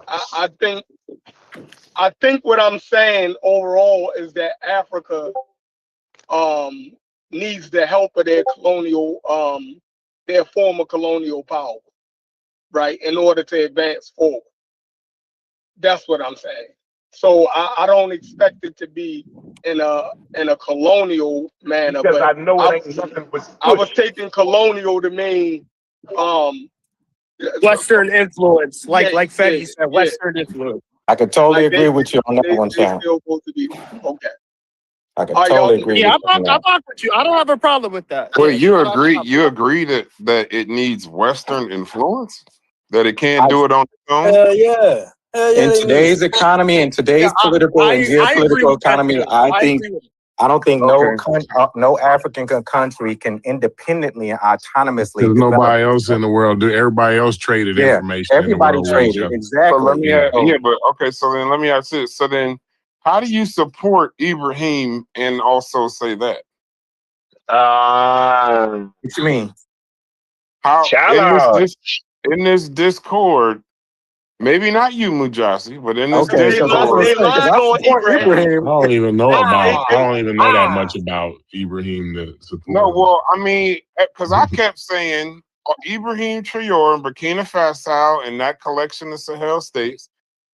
D: I think what I'm saying overall is that Africa needs the help of their former colonial power, right, in order to advance forward. That's what I'm saying. So I don't expect it to be in a colonial manner,
L: Because
D: but
L: I know it ain't nothing but
D: I was taking colonial to mean
H: Western influence, like Fetty said,
D: yeah.
H: Western influence.
C: I could totally
D: Like
C: agree with you on that one,
D: they
C: Sam.
D: still supposed to be okay.
C: I could
D: All right, y'all
C: totally
D: can
C: agree
H: Yeah,
C: with you on
H: I'm
C: that.
H: not with you. I don't have a problem with that.
A: Well,
H: Yeah,
A: you agree that it needs Western influence, that it can't do it on its own.
E: Hell yeah.
C: In today's economy, in today's political and
H: I agree
C: geopolitical
H: with that
C: economy,
H: too.
C: I don't think
A: Okay.
C: no African country can independently and autonomously
G: There's
C: develop
G: nobody else
C: itself.
G: in the world. Everybody else traded
C: Yeah,
G: information in the
C: everybody
G: world with each
C: traded
G: other.
C: exactly.
A: So let me
G: Yeah.
A: but okay, so then let me ask this. So then how do you support Ibrahim and also say that?
C: What you mean?
A: How
L: Challenge.
A: in this Discord, maybe not you, Mujasi, but in this
C: Okay,
D: They
C: because I was
A: Discord,
C: gonna say, because I
D: on
C: support
D: Ibrahim.
C: Ibrahim.
G: I don't even know
D: They
G: that much about Ibrahim to support
A: no,
G: him.
A: well, I mean, because I kept saying Ibrahim Traore and Burkina Faso and that collection of Sahel states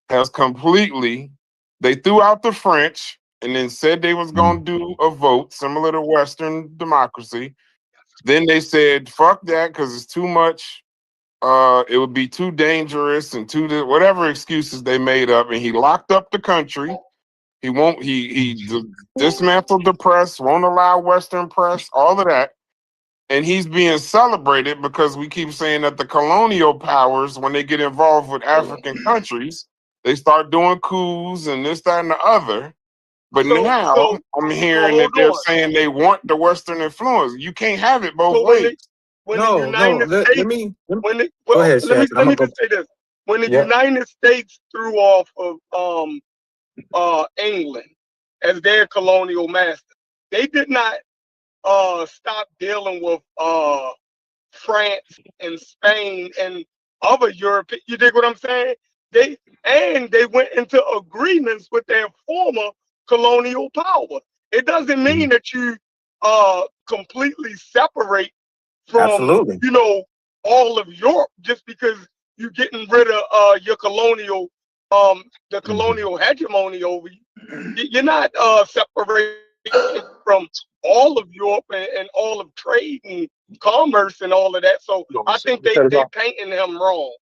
A: has completely, they threw out the French and then said they was going to do a vote similar to Western democracy. Then they said, fuck that, because it's too much. It would be too dangerous and whatever excuses they made up. And he locked up the country. He dismantled the press, won't allow Western press, all of that. and he's being celebrated because we keep saying that the colonial powers, when they get involved with African countries, they start doing coups and this, that, and the other. But now I'm hearing that they're saying they want the Western influence. You can't have it both ways.
D: When the United States,
C: Go ahead, Shaq.
D: let me just say this: when the United States threw off of England as their colonial master, they did not stop dealing with France and Spain and other Europe. You dig what I'm saying? They went into agreements with their former colonial power. It doesn't mean that you completely separate from all of Europe just because you're getting rid of your colonial the colonial hegemony over you. You're not separating from all of Europe and all of trade and commerce and all of that. So I think they painting him wrong.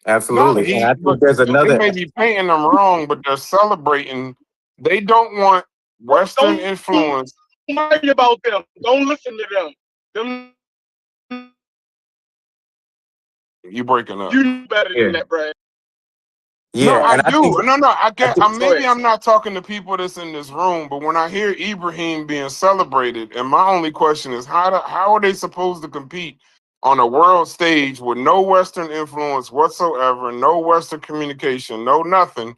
C: Absolutely. And I think there's another.
A: They may be painting them wrong, but they're celebrating. They don't want Western influence.
D: Don't worry about them. Don't listen to them.
A: You breaking up.
D: You know better than that, Brad.
C: Yeah,
A: no, I do. I get. Maybe
C: ahead.
A: I'm not talking to people that's in this room, but when I hear Ibrahim being celebrated, and my only question is, how are they supposed to compete on a world stage with no Western influence whatsoever, no Western communication, no nothing,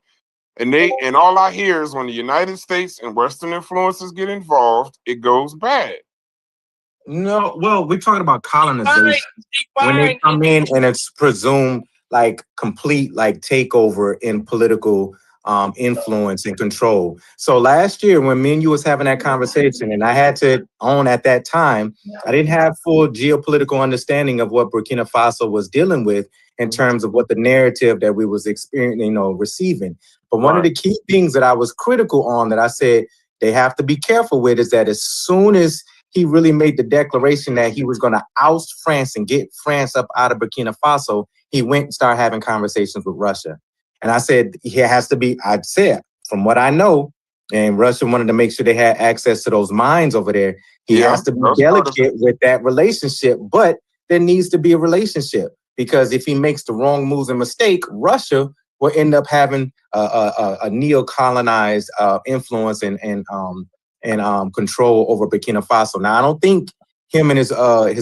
A: and all I hear is when the United States and Western influences get involved, it goes bad.
C: No, well, we're talking about colonization. When they come in and it's presumed like complete like takeover in political influence and control. So last year when me and you was having that conversation, and I had to own at that time, I didn't have full geopolitical understanding of what Burkina Faso was dealing with in terms of what the narrative that we was experiencing, receiving. But one of the key things that I was critical on that I said they have to be careful with is that as soon as he really made the declaration that he was going to oust France and get France up out of Burkina Faso, he went and started having conversations with Russia. And I said, he has to be, I said, from what I know, and Russia wanted to make sure they had access to those mines over there. He has to be delicate with that relationship, but there needs to be a relationship because if he makes the wrong moves and mistake, Russia will end up having a neo-colonized influence and control over Burkina Faso. Now, I don't think him and his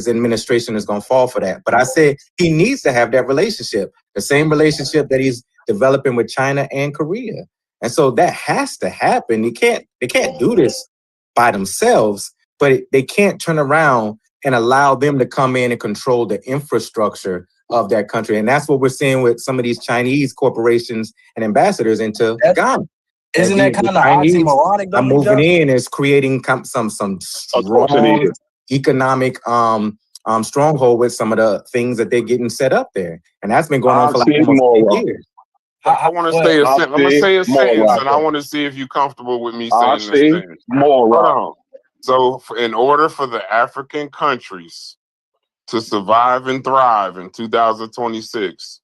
C: administration is going to fall for that. But I said he needs to have that relationship, the same relationship that he's developing with China and Korea. And so that has to happen. They can't do this by themselves, but they can't turn around and allow them to come in and control the infrastructure of that country. And that's what we're seeing with some of these Chinese corporations and ambassadors into Ghana.
E: Isn't that kind of oxymoronic?
C: I'm moving in is creating some strong economic stronghold with some of the things that they're getting set up there, and that's been going on for like almost 10 years.
A: I want to say I'm gonna say a sentence, and I want to see if you're comfortable with me saying this sentence. Hold on. So, in order for the African countries to survive and thrive in 2026,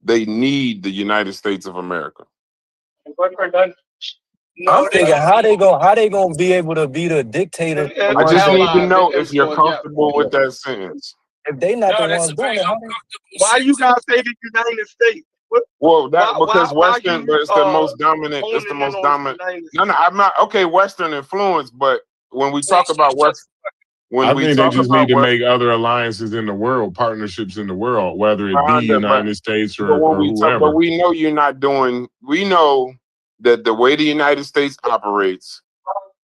A: they need the United States of America.
E: I'm thinking how they gonna be able to be the dictator.
A: I just need to know if you're comfortable with that sentence.
E: If they not the ones doing it,
D: why you guys say the United States?
A: Well, because Western, but it's the most dominant. It's the most dominant. No, I'm not okay. Western influence, but when we talk about West,
G: I think they just need to make other alliances in the world, partnerships in the world, whether it be United States or whoever.
A: But we know you're not doing. We know that the way the United States operates,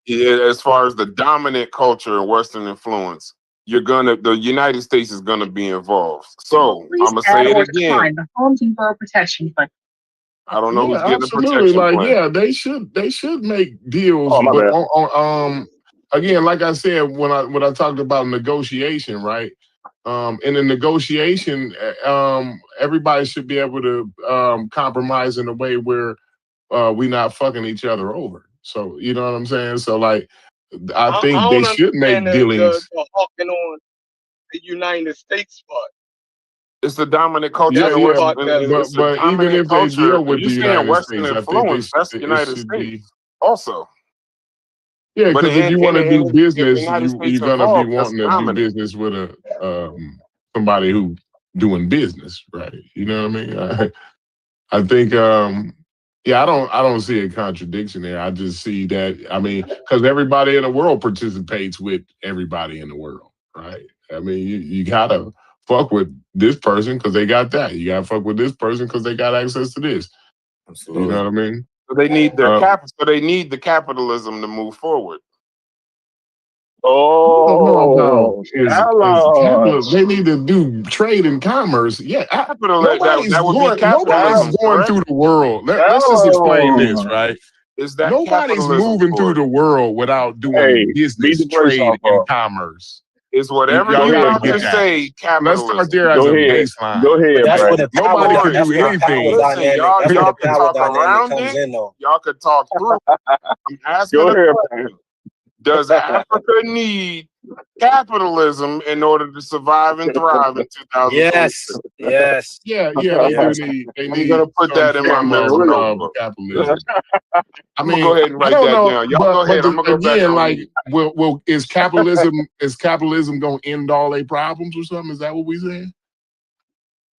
A: as far as the dominant culture and Western influence, the United States is gonna be involved. So I'm gonna say it again.
O: The Home Depot protection plan.
A: I don't know who's getting the
G: Absolutely.
A: protection plan.
G: Yeah, they should make deals. But again, like I said, when I talked about negotiation, right? In a negotiation, everybody should be able to compromise in a way where we not fucking each other over. So you know what I'm saying? So like, I think they should make dealings.
D: The hawking on the United States part.
A: It's the dominant culture.
G: But even if they deal with the United
A: Western
G: States,
A: influence, that's the United States also.
G: Yeah,
A: But
G: because if you
A: in
G: want to do
A: if the
G: business,
A: United States
G: you're gonna be
A: involved, that's
G: wanting to do
A: dominant.
G: business with a somebody who doing business, right? You know what I mean? I think yeah, I don't see a contradiction there. I just see that, I mean, because everybody in the world participates with everybody in the world, right? I mean, you gotta fuck with this person because they got that. You gotta fuck with this person because they got access to this.
C: Absolutely.
G: You know what I mean?
A: So they need their so they need the capitalism to move forward.
G: No, is
L: hello.
G: capitalism. They need to do trade and commerce. Yeah,
A: That would be
G: nobody's
A: capitalism,
G: going
A: correct?
G: through the world. Let's just explain this, right?
A: Is that
G: Nobody's
A: capitalism
G: moving through
A: for
G: the world without doing
L: Hey, beat
G: business,
L: the brakes
G: trade,
L: off
G: and
L: her.
G: commerce.
A: Is whatever
G: Y'all
A: you
G: got to
A: about
G: get
A: to
G: that.
A: say
G: Let's start
A: capitalism.
G: there as
L: Go
G: a
L: ahead.
G: baseline.
L: Go ahead,
E: But that's
L: Brad.
E: where the power,
G: Nobody can
E: that's
G: do
E: where the power
G: anything.
A: Listen,
E: dynamic, that's where
A: y'all
E: the
A: can
E: power
A: talk
E: dynamic
A: around
E: comes
A: it.
E: in though.
A: Y'all could talk through. I'm asking
L: Go
A: a
L: ahead,
A: question. Does Africa need capitalism in order to survive and thrive in 2026?
H: Yes.
G: Yeah, they do need. They
A: I'm
G: need
A: gonna put
G: some
A: that in my
G: form
A: mental
G: of
A: notebook.
G: capitalism. I
A: I'm gonna go
G: mean,
A: ahead and
G: I
A: write
G: don't
A: that
G: know,
A: down. Y'all go ahead. I'm gonna go back
G: again,
A: on
G: like,
A: mute.
G: will is capitalism gonna end all their problems or something? Is that what we saying?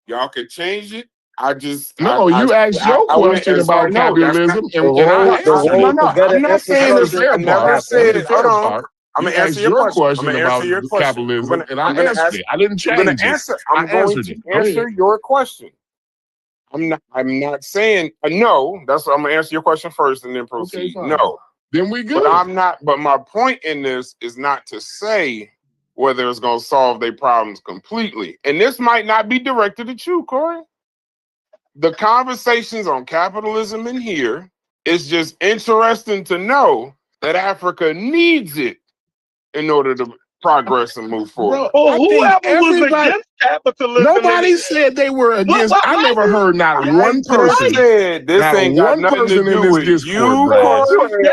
A: Y'all could change it. I just
G: No, you asked your
A: I went
G: question
A: as far.
G: about
A: No, that's not.
G: capitalism, and I
E: The
G: answered
E: road
G: it.
E: to better
A: I'm not saying
G: That's the
E: infrastructure.
A: I
G: fair
A: never
G: part.
A: said.
G: That's the
A: Hold
G: fair
A: on.
G: part.
A: I'm
G: You
A: gonna answer
G: asked
A: your
G: your
A: question. I'm
G: question
A: gonna
G: about
A: answer your question.
G: capitalism, and I
A: I'm gonna
G: answered it. I didn't
A: I'm gonna
G: change it.
A: answer.
G: I
A: I'm going
G: answered
A: to
G: it. Go ahead.
A: answer your question. I'm not saying no. That's what I'm gonna answer your question first and then
G: Okay,
A: proceed.
G: fine.
A: No.
G: Then we good.
A: But I'm not. But my point in this is not to say whether it's going to solve their problems completely. And this might not be directed at you, Corey. The conversations on capitalism in here is just interesting to know that Africa needs it in order to progress and move forward.
G: Bro, I think
D: Whoever was
G: everybody.
D: against capitalism,
G: Nobody said they were against. I never heard not one person.
A: Said this
G: Not
A: ain't got
G: one
A: nothing to
G: person in
A: do
G: this
A: with
G: Discord,
A: you,
G: Brad.
A: Corey.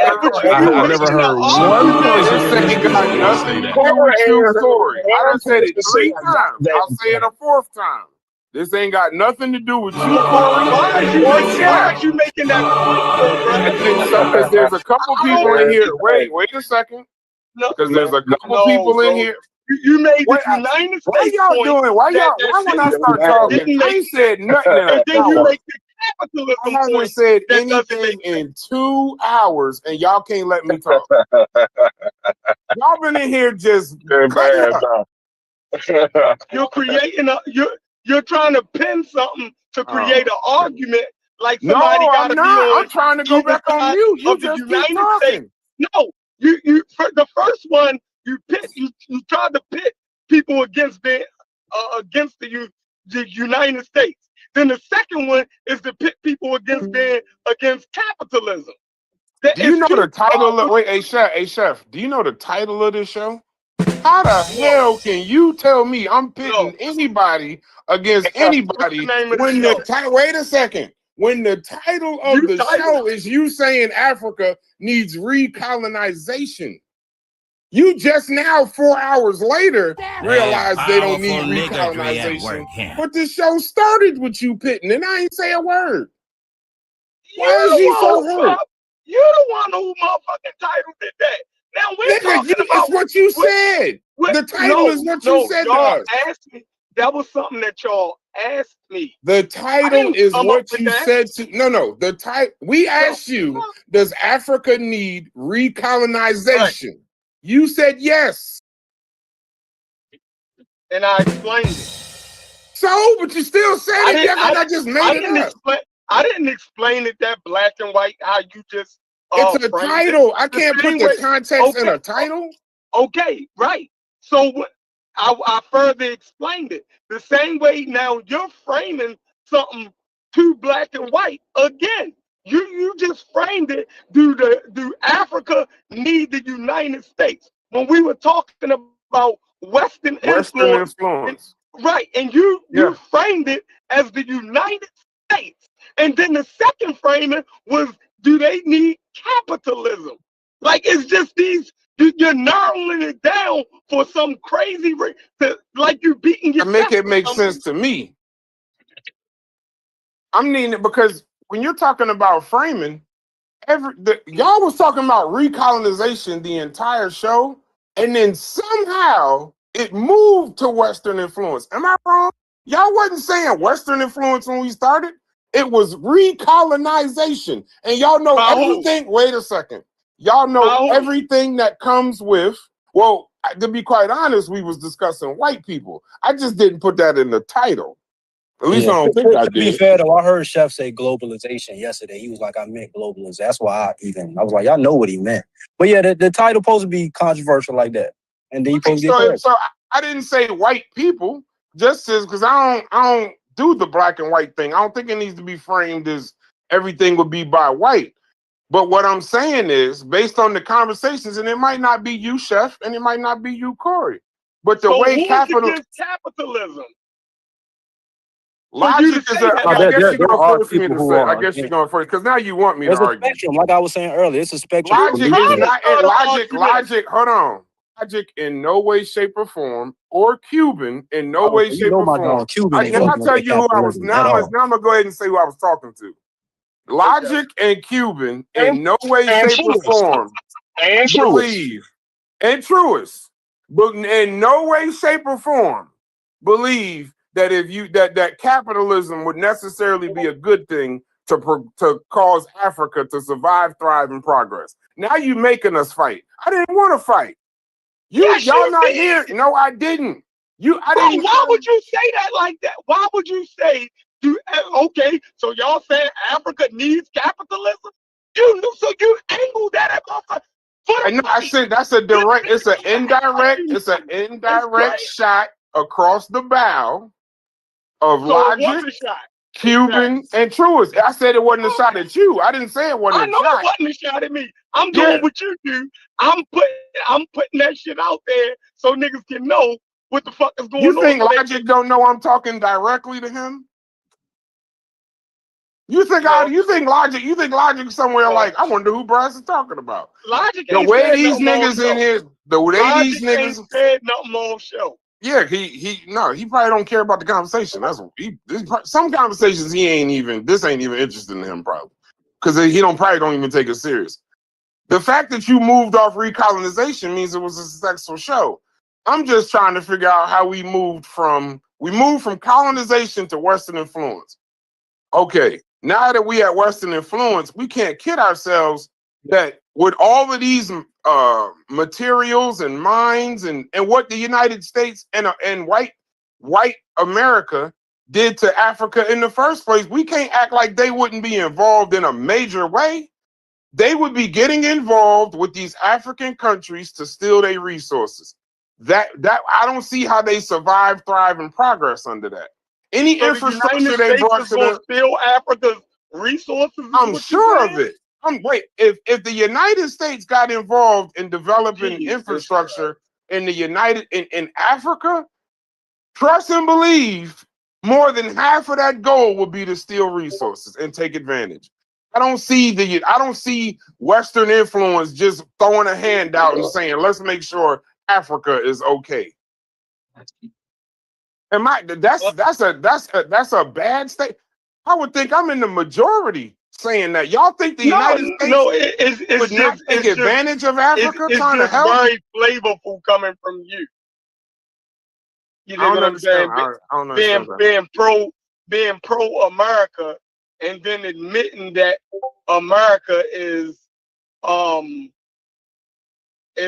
G: I never heard one person in this
A: This ain't got
G: Discord
A: nothing
G: say
A: to
G: that.
A: do with you, Corey. I done said it
L: to say
A: 3 times. I'll say it a 4th time. This ain't got nothing to do with you, Corey.
D: why is you making that point, though, bro?
A: I think so, because there's a couple people in here. Wait a second. Because there's a couple people in here.
D: You made the United States.
A: Why y'all
D: point
A: doing? Why when I start talking, I ain't said nothing in an
D: then you
A: hour.
D: make the capitalism
A: I haven't
D: point
A: said
D: that doesn't
A: anything in 2 hours, and y'all can't let me talk. Y'all been in here just cutting up.
D: You're creating you're trying to pin something to create an argument like somebody got to be on.
A: I'm trying to go back on mute. You
D: of the
A: just
D: United
A: keep talking.
D: States. No, you for the first one you tried to pit people against the United States. Then the second one is to pit people against capitalism.
A: Do you know the title of hey chef, do you know the title of this show? How the hell can you tell me I'm pitting anybody against anybody when the title? Wait a second. When the title of the show is you saying Africa needs recolonization. You just now, 4 hours later, realize they don't need recolonization. But the show started with you pitting, and I ain't say a word. Why is you so hurt?
D: You're the one who motherfucking titled it that. Now we're talking about
A: it's what you said. The title is what you said to us.
D: Asked me. That was something that y'all asked me.
A: The title is what you said to no. The title we asked you, does Africa need recolonization? Right. You said yes.
D: And I explained it.
A: So, but you still said it. I just made it up.
D: I didn't explain it that black and white. How you just
A: it's a title. I can't put the context in a title.
D: Okay, right. So I further explained it the same way. Now you're framing something too black and white again. You just framed it. Do Africa need the United States? When we were talking about Western influence. Right, and you framed it as the United States. And then the second framing was, do they need capitalism? Like, it's just these, you're narrowing it down for some crazy, like you're beating your chest.
A: Make it make sense to me. I'm needing it because when you're talking about framing, y'all was talking about recolonization the entire show, and then somehow it moved to Western influence. Am I wrong? Y'all wasn't saying Western influence when we started. It was recolonization. And y'all know everything. Wait a second. Y'all know everything that comes with, well, to be quite honest, we was discussing white people. I just didn't put that in the title. At least I don't think I
E: To be
A: did.
E: fair though, I heard Chef say globalization yesterday. He was like, I meant globalization. That's why I was like, y'all know what he meant. But yeah, the title supposed to be controversial like that. And then you supposed to get correct.
A: So I didn't say white people, just as because I don't do the black and white thing. I don't think it needs to be framed as everything would be by white. But what I'm saying is, based on the conversations, and it might not be you, Chef, and it might not be you, Corey, but the way
D: capitalism.
A: Logic is I guess you're gonna force me to say. I guess you're gonna force because now you want me to argue.
E: Spectrum, like I was saying earlier, it's a spectrum.
A: Logic is not logic. Hold on. Logic in no way, shape, or form, or Cuban in no way, shape, or form. Now I'll tell you who I was. Now I'm gonna go ahead and say who I was talking to. Logic and Cuban in no way, shape, or form believe, and Truist, but in no way, shape, or form believe that if you that capitalism would necessarily be a good thing to cause Africa to survive, thrive, and progress. Now you making us fight. I didn't want to fight. Y'all not here. No, I didn't.
D: Why would you say that like that? Why would you say okay, so y'all saying Africa needs capitalism? So you angle that at
A: I said that's a direct, it's an indirect shot across the bow of Logic, Cuban, and Truist. I said it wasn't a shot at you. I didn't say it wasn't a shot.
D: I know it wasn't a shot at me. I'm doing what you do. I'm putting that shit out there so niggas can know what the fuck is going on.
A: You think Logic don't know I'm talking directly to him? You think Logic somewhere like, I wonder who Bryce is talking about.
D: Logic
A: the way these niggas in here, the way these niggas
D: ain't said nothing on show.
A: Yeah, he probably don't care about the conversation. That's some conversations this ain't even interested in him probably because he probably don't even take it serious. The fact that you moved off recolonization means it was a successful show. I'm just trying to figure out how we moved from colonization to Western influence. Okay, now that we at Western influence, we can't kid ourselves that with all of these materials and mines and what the United States and white America did to Africa in the first place, we can't act like they wouldn't be involved in a major way. They would be getting involved with these African countries to steal their resources. That I don't see how they survive, thrive, and progress under that. Any infrastructure they brought to the
D: steal Africa's resources.
A: I'm sure of it. If the United States got involved in developing infrastructure in in Africa, trust and believe more than half of that goal would be to steal resources and take advantage. I don't see Western influence just throwing a hand out and saying, let's make sure Africa is okay. That's a bad state. I would think I'm in the majority saying that. Y'all think the United States would not take advantage of Africa trying to help?
D: It's very flavorful coming from you. You know what I'm saying? Being pro America and then admitting that America is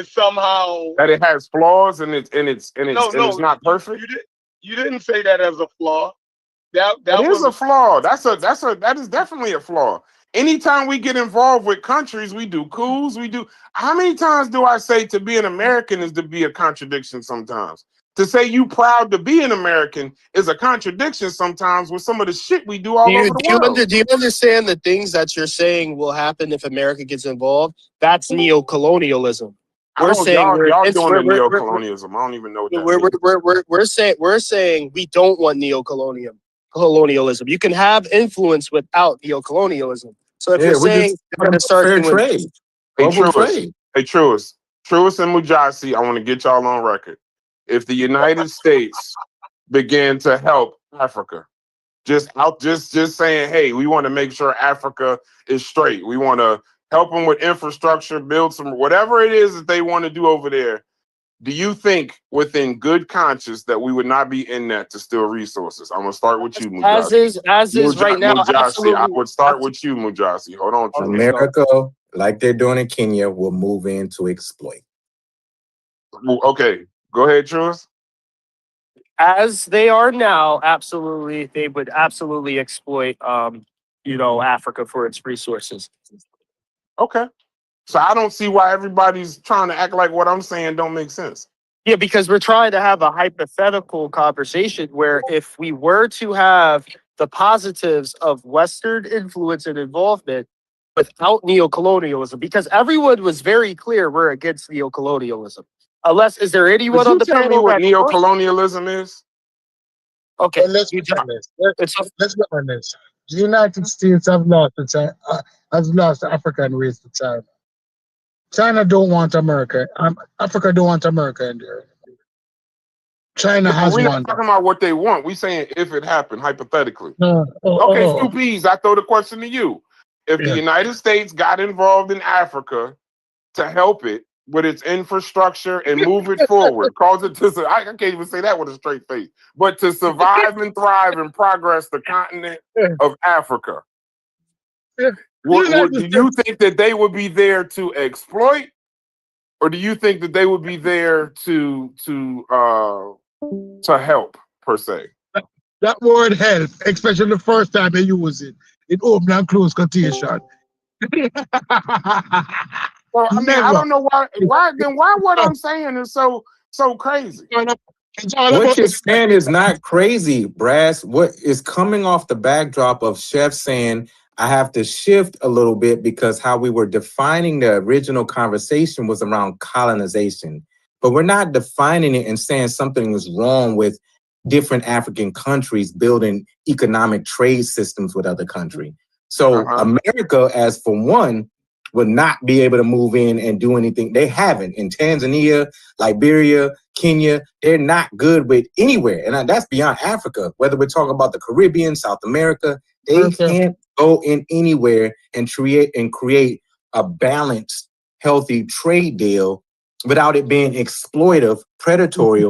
D: somehow
A: that it has flaws and it's not perfect.
D: You didn't say that as a flaw. That
A: is a flaw. That is definitely a flaw. Anytime we get involved with countries, we do coups. How many times do I say to be an American is to be a contradiction sometimes? To say you proud to be an American is a contradiction sometimes with some of the shit we do all over the world.
H: Do you understand the things that you're saying will happen if America gets involved? That's neocolonialism.
A: We're saying y'all doing neocolonialism. I don't even know what that means.
H: We're saying we don't want neocolonialism. You can have influence without neocolonialism. So if you're saying you're going to start
C: fair trade, global trade.
A: Hey, Truist and Mujasi, I want to get y'all on record. If the United States began to help Africa, just saying, hey, we want to make sure Africa is straight. We want to help them with infrastructure, build some whatever it is that they want to do over there. Do you think, within good conscience, that we would not be in that to steal resources? I'm gonna start with you, Mujasi.
H: As is right now.
A: Mujasi,
H: Absolutely.
A: I would start with you, Mujasi. Hold on, True.
C: America, like they're doing in Kenya, will move in to exploit.
A: Okay, go ahead, Truist.
H: As they are now, absolutely, they would absolutely exploit, Africa for its resources.
A: Okay. So I don't see why everybody's trying to act like what I'm saying don't make sense.
H: Yeah, because we're trying to have a hypothetical conversation where if we were to have the positives of Western influence and involvement without neocolonialism, because everyone was very clear we're against neocolonialism. Unless, is there anyone
A: Could you
H: on the
A: tell me
H: panel
A: what
H: that
A: neocolonialism is?
H: Okay,
P: Well, let's be honest. Let's be honest. The United States have lost the African race to China. China don't want America. Africa don't want America in there. China has
A: We're not
P: won.
A: talking about what they want. We're saying if it happened, hypothetically.
P: No.
A: Okay, Stu Peas, I throw the question to you. If the United States got involved in Africa to help it with its infrastructure and move it forward, cause it to, I can't even say that with a straight face, but to survive and thrive and progress the continent of Africa, do you think that they would be there to exploit, or do you think that they would be there to help, per se?
P: That word help, especially the first time they use it, it open and close quotation.
A: Well, I mean, I don't know why what I'm saying is so crazy.
C: What you're saying is not crazy, Brass. What is coming off the backdrop of Chef saying, I have to shift a little bit because how we were defining the original conversation was around colonization. But we're not defining it and saying something was wrong with different African countries building economic trade systems with other countries. So America, as for one, will not be able to move in and do anything. They haven't. In Tanzania, Liberia, Kenya, they're not good with anywhere. And that's beyond Africa. Whether we're talking about the Caribbean, South America, they can't go in anywhere and create a balanced, healthy trade deal without it being exploitive, predatory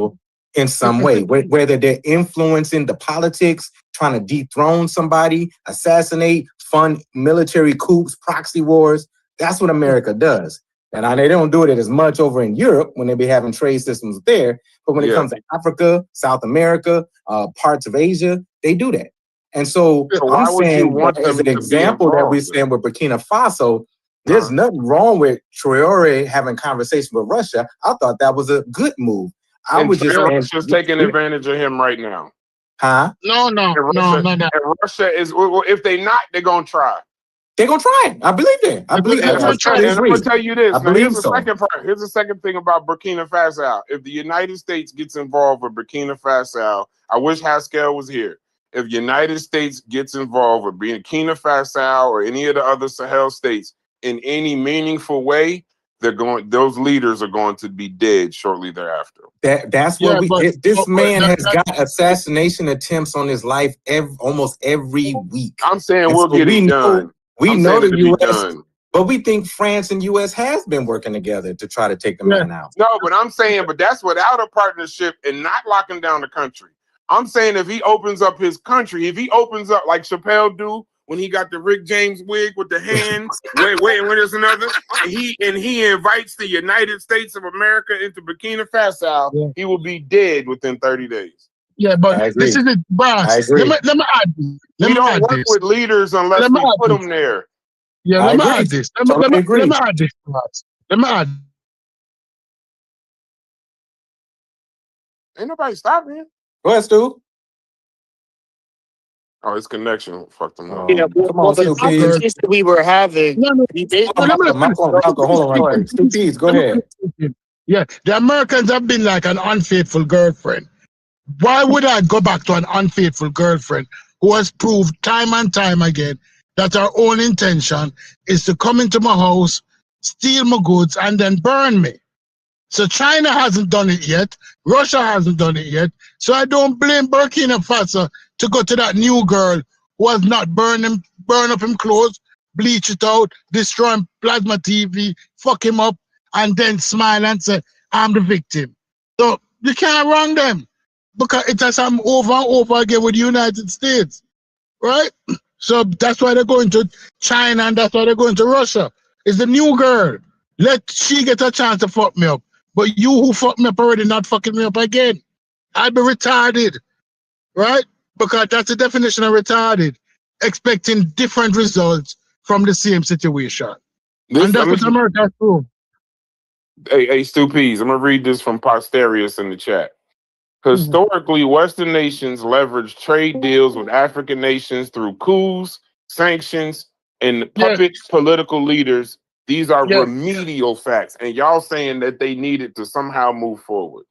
C: in some way. Whether they're influencing the politics, trying to dethrone somebody, assassinate, fund military coups, proxy wars. That's what America does. And they don't do it as much over in Europe when they be having trade systems there. But when it comes to Africa, South America, parts of Asia, they do that. And so I'm saying, as an example that we're saying with Burkina Faso, there's nothing wrong with Traore having conversation with Russia. I thought that was a good move. I was
A: just taking advantage of him right now.
C: Huh?
P: No.
A: And Russia is, if they not, they're gonna try.
C: They're gonna try. I believe that. I believe that.
A: And I'm gonna tell you this. Now, here's the
C: so.
A: second part. Here's the second thing about Burkina Faso. If the United States gets involved with Burkina Faso, I wish Haskell was here. If United States gets involved with Burkina Faso or any of the other Sahel states in any meaningful way, those leaders are going to be dead shortly thereafter.
C: That's what this man has got assassination attempts on his life almost every week.
A: I'm saying we'll get it done.
C: We know the U.S., but we think France and U.S. has been working together to try to take the man out.
A: No, but I'm saying, that's without a partnership and not locking down the country. I'm saying if he opens up his country, if he opens up like Chappelle do when he got the Rick James wig with the hand, wait, there's another. And he invites the United States of America into Burkina Faso, he will be dead within 30 days.
P: Yeah, but this is it, Brass. Let me add this.
A: We don't work with leaders unless we put them there.
P: Yeah, let me add this. Let me add this, Brass. Let me add.
A: Ain't nobody stopping him.
C: Go ahead, Stu.
A: Oh, his connection fucked him up.
H: Yeah, the conversation we were having.
C: Hold on, right quick. Stu Peas, go ahead.
P: Yeah, the Americans have been like an unfaithful girlfriend. Why would I go back to an unfaithful girlfriend who has proved time and time again that her own intention is to come into my house, steal my goods, and then burn me? So China hasn't done it yet. Russia hasn't done it yet. So I don't blame Burkina Faso to go to that new girl who has not burned up him clothes, bleach it out, destroy him, plasma TV, fuck him up, and then smile and say, I'm the victim. So you can't wrong them because it has happened over and over again with the United States, right? So that's why they're going to China and that's why they're going to Russia. It's the new girl. Let she get a chance to fuck me up. But you who fucked me up already, not fucking me up again. I'd be retarded, right? Because that's the definition of retarded. Expecting different results from the same situation. And that's what America's doing.
A: Hey, Stu Peas, I'm gonna read this from Posterius in the chat. Historically, Western nations leveraged trade deals with African nations through coups, sanctions, and puppet political leaders. These are remedial facts, and y'all saying that they needed to somehow move forward.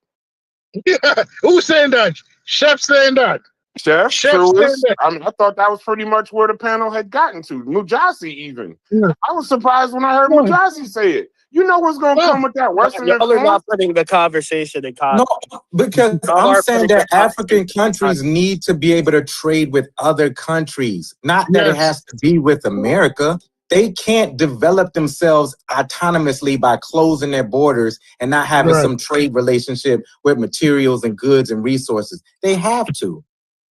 P: Yeah, who's saying that? Chef saying that.
A: Chef
P: saying that.
A: I mean, I thought that was pretty much where the panel had gotten to. Mujasi even. I was surprised when I heard Mujasi say it. You know what's going to come with that Western
H: Y'all are
A: influence?
H: not putting the conversation in context.
C: No, because I'm saying that African countries need to be able to trade with other countries, not that it has to be with America. They can't develop themselves autonomously by closing their borders and not having some trade relationship with materials and goods and resources. They have to.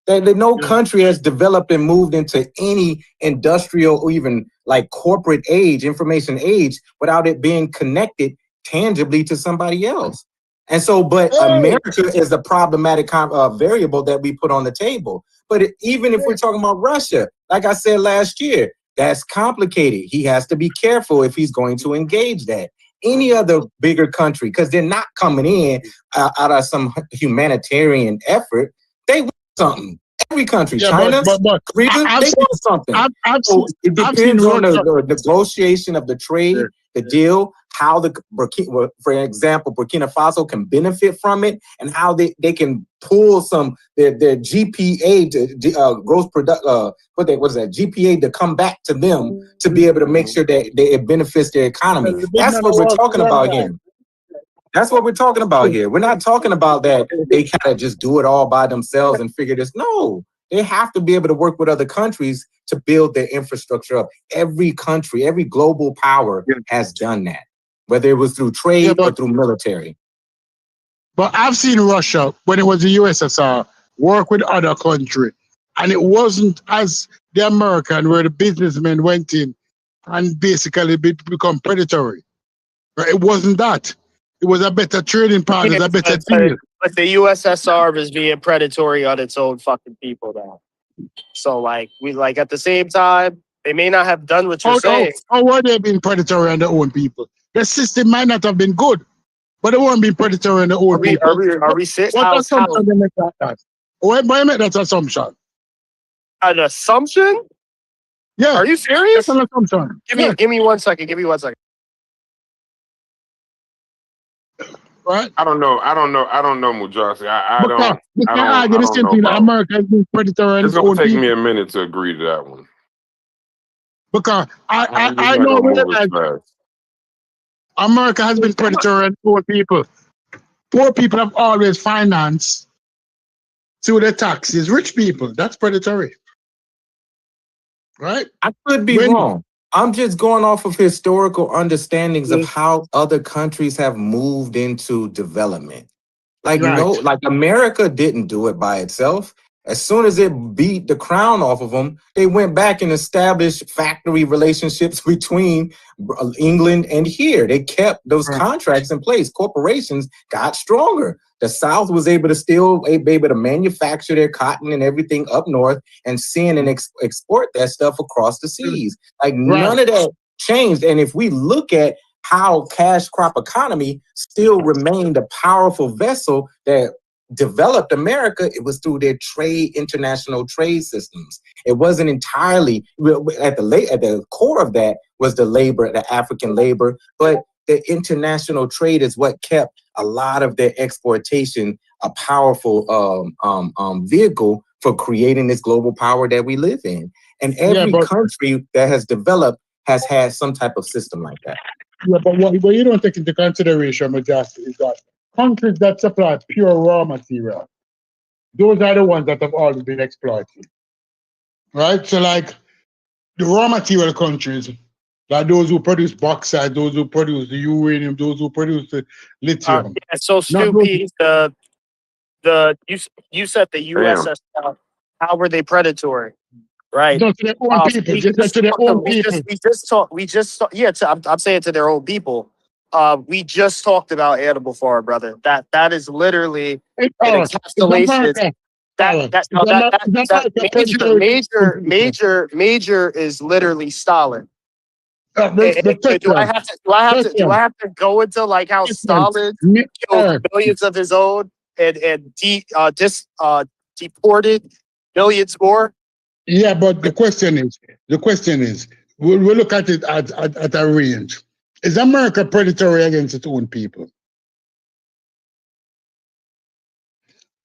C: No country has developed and moved into any industrial or even like corporate age, information age, without it being connected tangibly to somebody else. And so, but America is a problematic variable that we put on the table. But even if we're talking about Russia, like I said last year, that's complicated. He has to be careful if he's going to engage that. Any other bigger country, because they're not coming in out of some humanitarian effort. They want something. Every country, China, Korea, they want something. So it depends on the negotiation of the trade, the deal, how for example, Burkina Faso can benefit from it, and how they can pull some their GPA to gross product what is that GPA to come back to them to be able to make sure that it benefits their economy. That's what we're talking about here. That's what we're talking about here. We're not talking about that they kind of just do it all by themselves and figure this. No, they have to be able to work with other countries to build their infrastructure up. Every country, every global power has done that, whether it was through trade or through military.
P: But I've seen Russia, when it was the USSR, work with other countries. And it wasn't as the American, where the businessmen went in and basically become predatory. Right? It wasn't that. It was a better trading partner, a better deal.
H: But the USSR was being predatory on its own fucking people now. So like at the same time, they may not have done what you're saying.
P: How were they being predatory on their own people? The system might not have been good, but they weren't being predatory on their own people.
H: Are we sitting?
P: What assumption they make that? Why make that assumption?
H: An assumption?
P: Yeah.
H: Are you serious?
P: That's an assumption.
H: Give me 1 second. Give me 1 second.
P: Right?
A: I don't know, Mujasi. I don't know.
P: America has been predatory.
A: It's gonna take me a minute to agree to that one.
P: Because I know that America has been predatory on poor people. Poor people have always financed through the taxes. Rich people, that's predatory. Right?
C: I could be wrong. I'm just going off of historical understandings of how other countries have moved into development. Like America didn't do it by itself. As soon as it beat the crown off of them, they went back and established factory relationships between England and here. They kept those contracts in place. Corporations got stronger. The South was able to still be able to manufacture their cotton and everything up north and send and export that stuff across the seas. Like none of that changed. And if we look at how cash crop economy still remained a powerful vessel that developed America, it was through their international trade systems. It wasn't entirely at the core of that was the African labor, but the international trade is what kept a lot of their exportation a powerful vehicle for creating this global power that we live in. And every country that has developed has had some type of system like that.
P: Yeah, but what you don't take into consideration, Majasti, is that countries that supply pure raw material, those are the ones that have always been exploited. Right? So like the raw material countries, like those who produce bauxite, those who produce the uranium, those who produce the lithium.
H: Yeah, so
P: Not those,
H: Snoopy, you said the
A: Damn.
H: USSR. How were they predatory? Right.
P: not to their own people, just to their own people.
H: I'm saying to their own people. We just talked about animal farm, brother. That is literally an encapsulation. Major is literally Stalin. Do I have to go into like how Stalin killed millions of his own and deported millions more?
P: Yeah, but the question is, we'll look at it at a range. Is America predatory against its own people?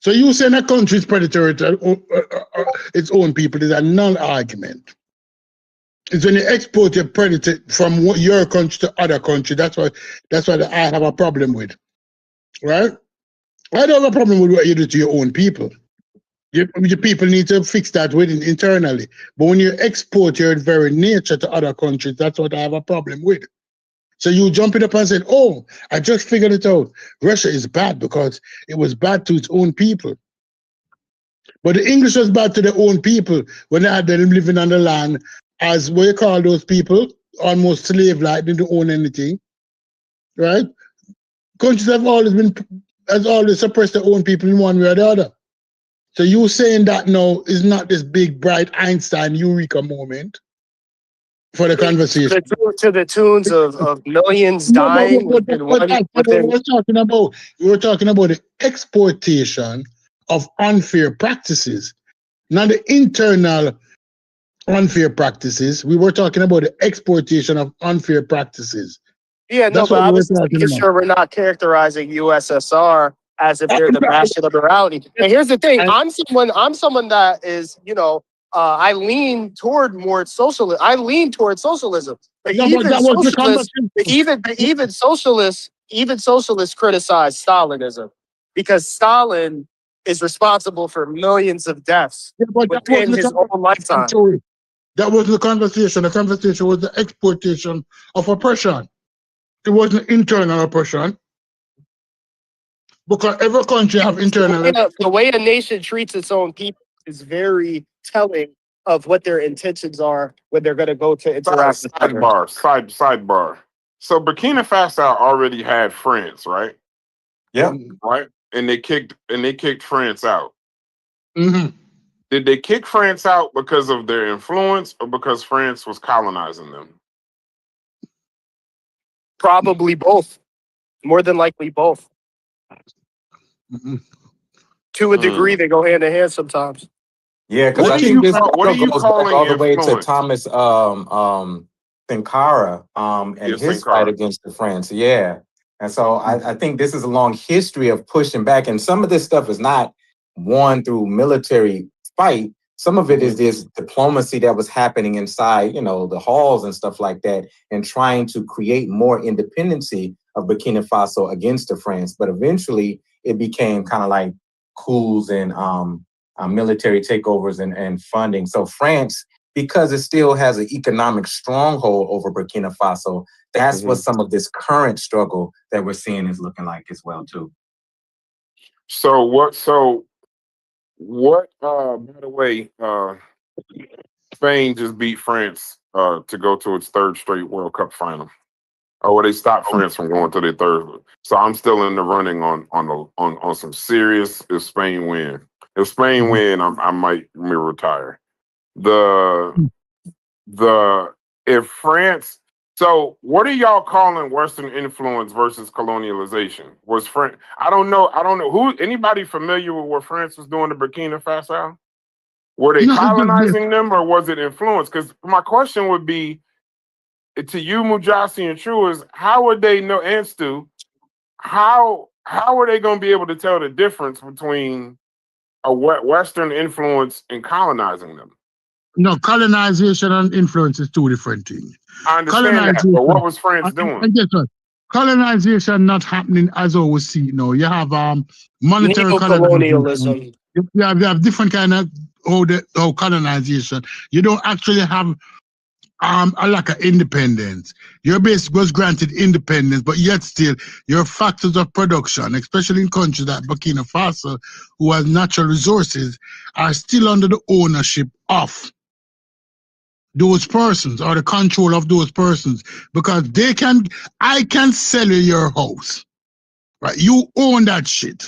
P: So you saying a country is predatory to its own people is a non-argument. It's when you export your predator from your country to other country. That's what I have a problem with, right? I don't have a problem with what you do to your own people. Your people need to fix that within internally. But when you export your very nature to other countries, that's what I have a problem with. So you jumping up and saying, "Oh, I just figured it out. Russia is bad because it was bad to its own people." But the English was bad to their own people when they had them living on the land as what you call those people, almost slave-like, didn't own anything, right? Countries have always suppressed their own people in one way or the other. So you saying that now is not this big, bright Einstein eureka moment for the conversation.
H: To the tunes of millions dying.
P: We were talking about the exportation of unfair practices, not the internal unfair practices. We were talking about the exportation of unfair practices.
H: Yeah, no, but I was making sure we're not characterizing USSR as if they're the bastion of morality. And here's the thing: I'm someone that is, I lean toward more socialism. I lean toward socialism. But even socialists criticize Stalinism because Stalin is responsible for millions of deaths within his own lifetime.
P: That wasn't the conversation. The conversation was the exportation of oppression. It wasn't internal oppression. Because every country have internal.
H: The way a nation treats its own people is very telling of what their intentions are when they're going to go to interact with others.
A: Sidebar. So Burkina Faso already had France, right?
C: Yeah.
A: Right, and they kicked France out.
P: Mm-hmm.
A: Did they kick France out because of their influence or because France was colonizing them?
H: Probably both. More than likely both.
P: Mm-hmm.
A: To
H: a degree, they go hand in hand sometimes.
C: Yeah, because I think this goes back all the way to Thomas Sankara and his fight against the France. Yeah. And so I think this is a long history of pushing back. And some of this stuff is not won through military fight. Some of it is this diplomacy that was happening inside, the halls and stuff like that, and trying to create more independency of Burkina Faso against the France. But eventually it became kind of like coups and military takeovers and funding. So France, because it still has an economic stronghold over Burkina Faso, that's what some of this current struggle that we're seeing is looking like as well too.
A: So what, by the way, Spain just beat France to go to its third straight World Cup final. Or they stopped France from going to their third. So I'm still in the running on some serious. If Spain win, I might retire. If France. So what are y'all calling Western influence versus colonialization? Was France? I don't know who. Anybody familiar with what France was doing to Burkina Faso? Were they colonizing them or was it influence? Because my question would be to you, Mujasi and True, is how would they know, and Stu, how are they going to be able to tell the difference between a Western influence and colonizing them?
P: No, colonization and influence is two different things.
A: I understand that, but what was France doing?
P: And guess what? Colonization not happening as always see. No, you have monetary colonialism. You have different kind of how colonization. You don't actually have a lack of independence. Your base was granted independence, but yet still your factors of production, especially in countries like Burkina Faso, who has natural resources, are still under the ownership of those persons or the control of those persons, because I can sell you your house, right? You own that shit.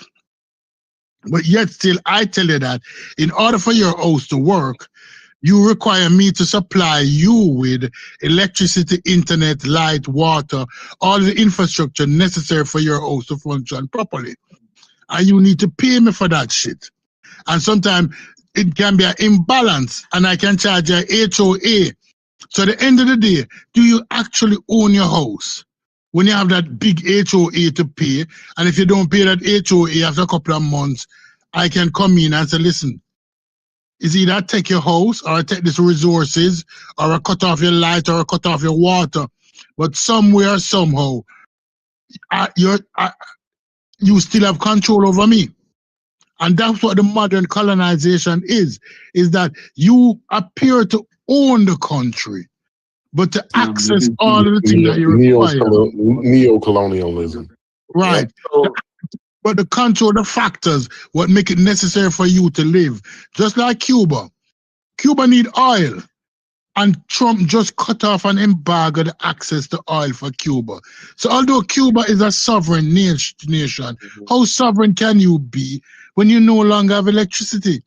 P: But yet still, I tell you that in order for your house to work, you require me to supply you with electricity, internet, light, water, all the infrastructure necessary for your house to function properly. And you need to pay me for that shit. And sometimes it can be an imbalance, and I can charge you HOA. So at the end of the day, do you actually own your house? When you have that big HOA to pay, and if you don't pay that HOA after a couple of months, I can come in and say, listen, is either I take your house, or I take these resources, or I cut off your light, or I cut off your water. But somewhere, somehow, you still have control over me. And that's what the modern colonization is that you appear to own the country, but to access all of the things that you require.
G: Neo-colonialism.
P: Right. But the control, the factors, what make it necessary for you to live. Just like Cuba. Cuba need oil. And Trump just cut off and embargoed access to oil for Cuba. So although Cuba is a sovereign nation, how sovereign can you be when you no longer have electricity?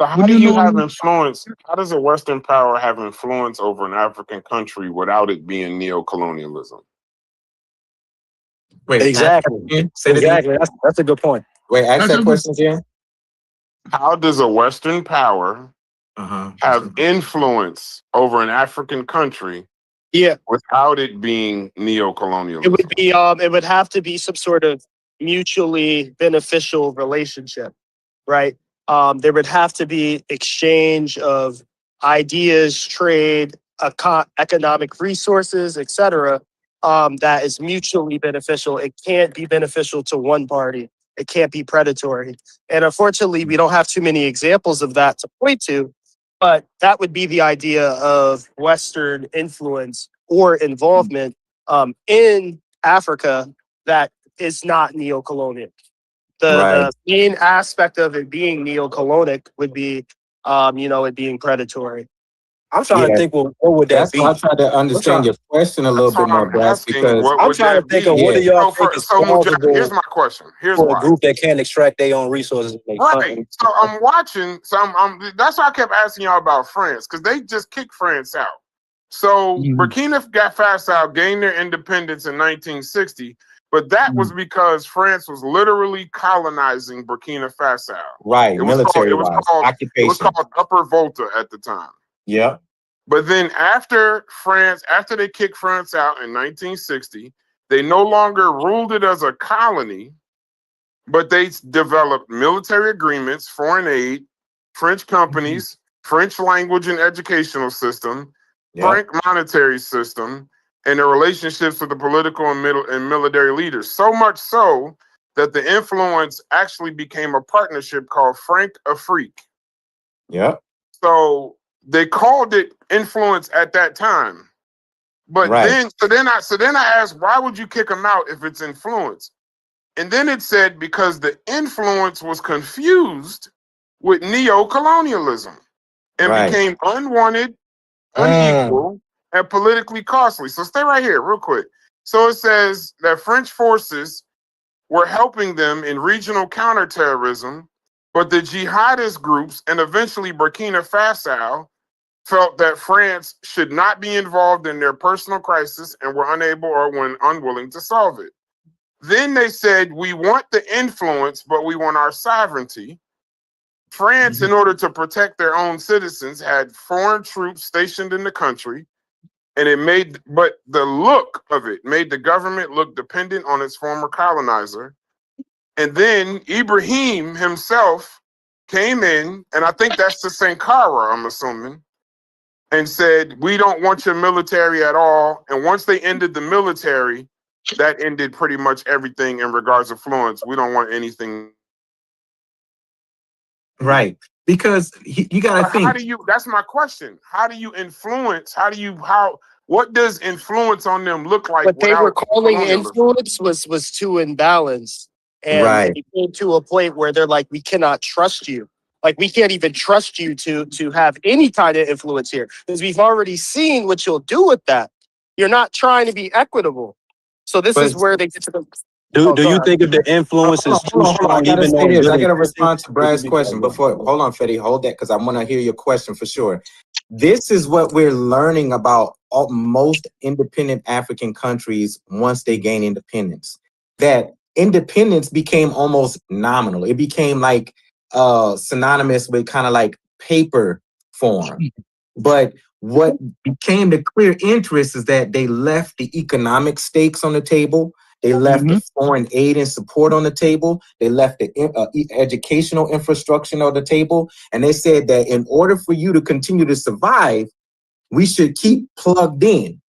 A: So how do you have influence? How does a Western power have influence over an African country without it being neo-colonialism?
C: Wait,
E: Exactly. Exactly. That's a good point.
C: Wait, ask that question again.
A: How does a Western power have influence over an African country without it being neo-colonialism?
H: It would have to be some sort of mutually beneficial relationship, right? There would have to be exchange of ideas, trade, economic resources, etc. That is mutually beneficial. It can't be beneficial to one party. It can't be predatory. And unfortunately, we don't have too many examples of that to point to, but that would be the idea of Western influence or involvement in Africa that is not neo-colonial. The main aspect of it being neo-colonic would be, it being predatory.
E: I'm trying to think, what would that be?
C: I try to understand your question a little bit more, Brass, because
E: I'm trying to think of what do y'all think is plausible.
A: Here's my question. Here's
E: for
A: why.
E: a group that can't extract their own resources.
A: Right. So I'm watching. So I'm that's why I kept asking y'all about France, because they just kicked France out. So Burkina Faso gained their independence in 1960, but that was because France was literally colonizing Burkina Faso.
C: Right.
A: It was
C: Occupation.
A: called Upper Volta at the time.
C: Yeah.
A: But then after they kicked France out in 1960, they no longer ruled it as a colony, but they developed military agreements, foreign aid, French companies, French language and educational system, French monetary system, and their relationships with the political and military leaders. So much so that the influence actually became a partnership called Franc-Afrique.
C: Yeah.
A: So they called it influence at that time. But then I asked, why would you kick them out if it's influence? And then it said because the influence was confused with neo-colonialism and became unwanted, unequal, and politically costly. So stay right here real quick. So it says that French forces were helping them in regional counterterrorism, but the jihadist groups and eventually Burkina Faso felt that France should not be involved in their personal crisis and were unable or unwilling to solve it. Then they said, we want the influence, but we want our sovereignty. France, in order to protect their own citizens, had foreign troops stationed in the country, and but the look of it made the government look dependent on its former colonizer. And then Ibrahim himself came in, and I think that's the Sankara, I'm assuming, and said, we don't want your military at all. And once they ended the military, that ended pretty much everything in regards to influence. We don't want anything.
C: Right. Because you got to think.
A: How do you? That's my question. How do you influence? What does influence on them look like?
H: What they were calling
A: colonialism?
H: influence was too imbalanced. And
C: Right.
H: it came to a point where they're like, we cannot trust you. Like, we can't even trust you to have any kind of influence here. Because we've already seen what you'll do with that. You're not trying to be equitable. So this is where they get to the...
E: Do you think if the influence is too
C: Hold on.
E: strong,
C: I gotta
E: even though
C: say
E: it
C: this. I
E: really
C: gotta
E: Christian,
C: respond to Brad's question before. Hold on, Fetty. Hold that, because I want to hear your question for sure. This is what we're learning about most independent African countries once they gain independence. That independence became almost nominal. It became like synonymous with kind of like paper form. But what became the clear interest is that they left the economic stakes on the table. They left the foreign aid and support on the table. They left the educational infrastructure on the table. And they said that in order for you to continue to survive, we should keep plugged in.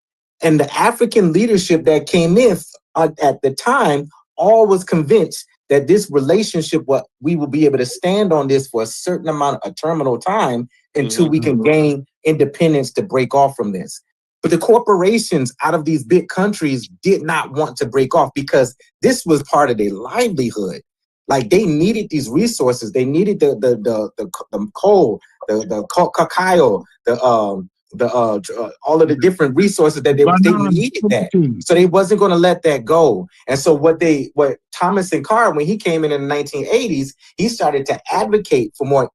C: And the African leadership that came in at the time all was convinced that this relationship, what we will be able to stand on this for a certain amount of a terminal time until we can gain independence to break off from this. But the corporations out of these big countries did not want to break off because this was part of their livelihood. Like they needed these resources. They needed the coal, the cacao, all of the different resources that they needed that. So they wasn't going to let that go. And so what Thomas and Carr, when he came in the 1980s, he started to advocate for more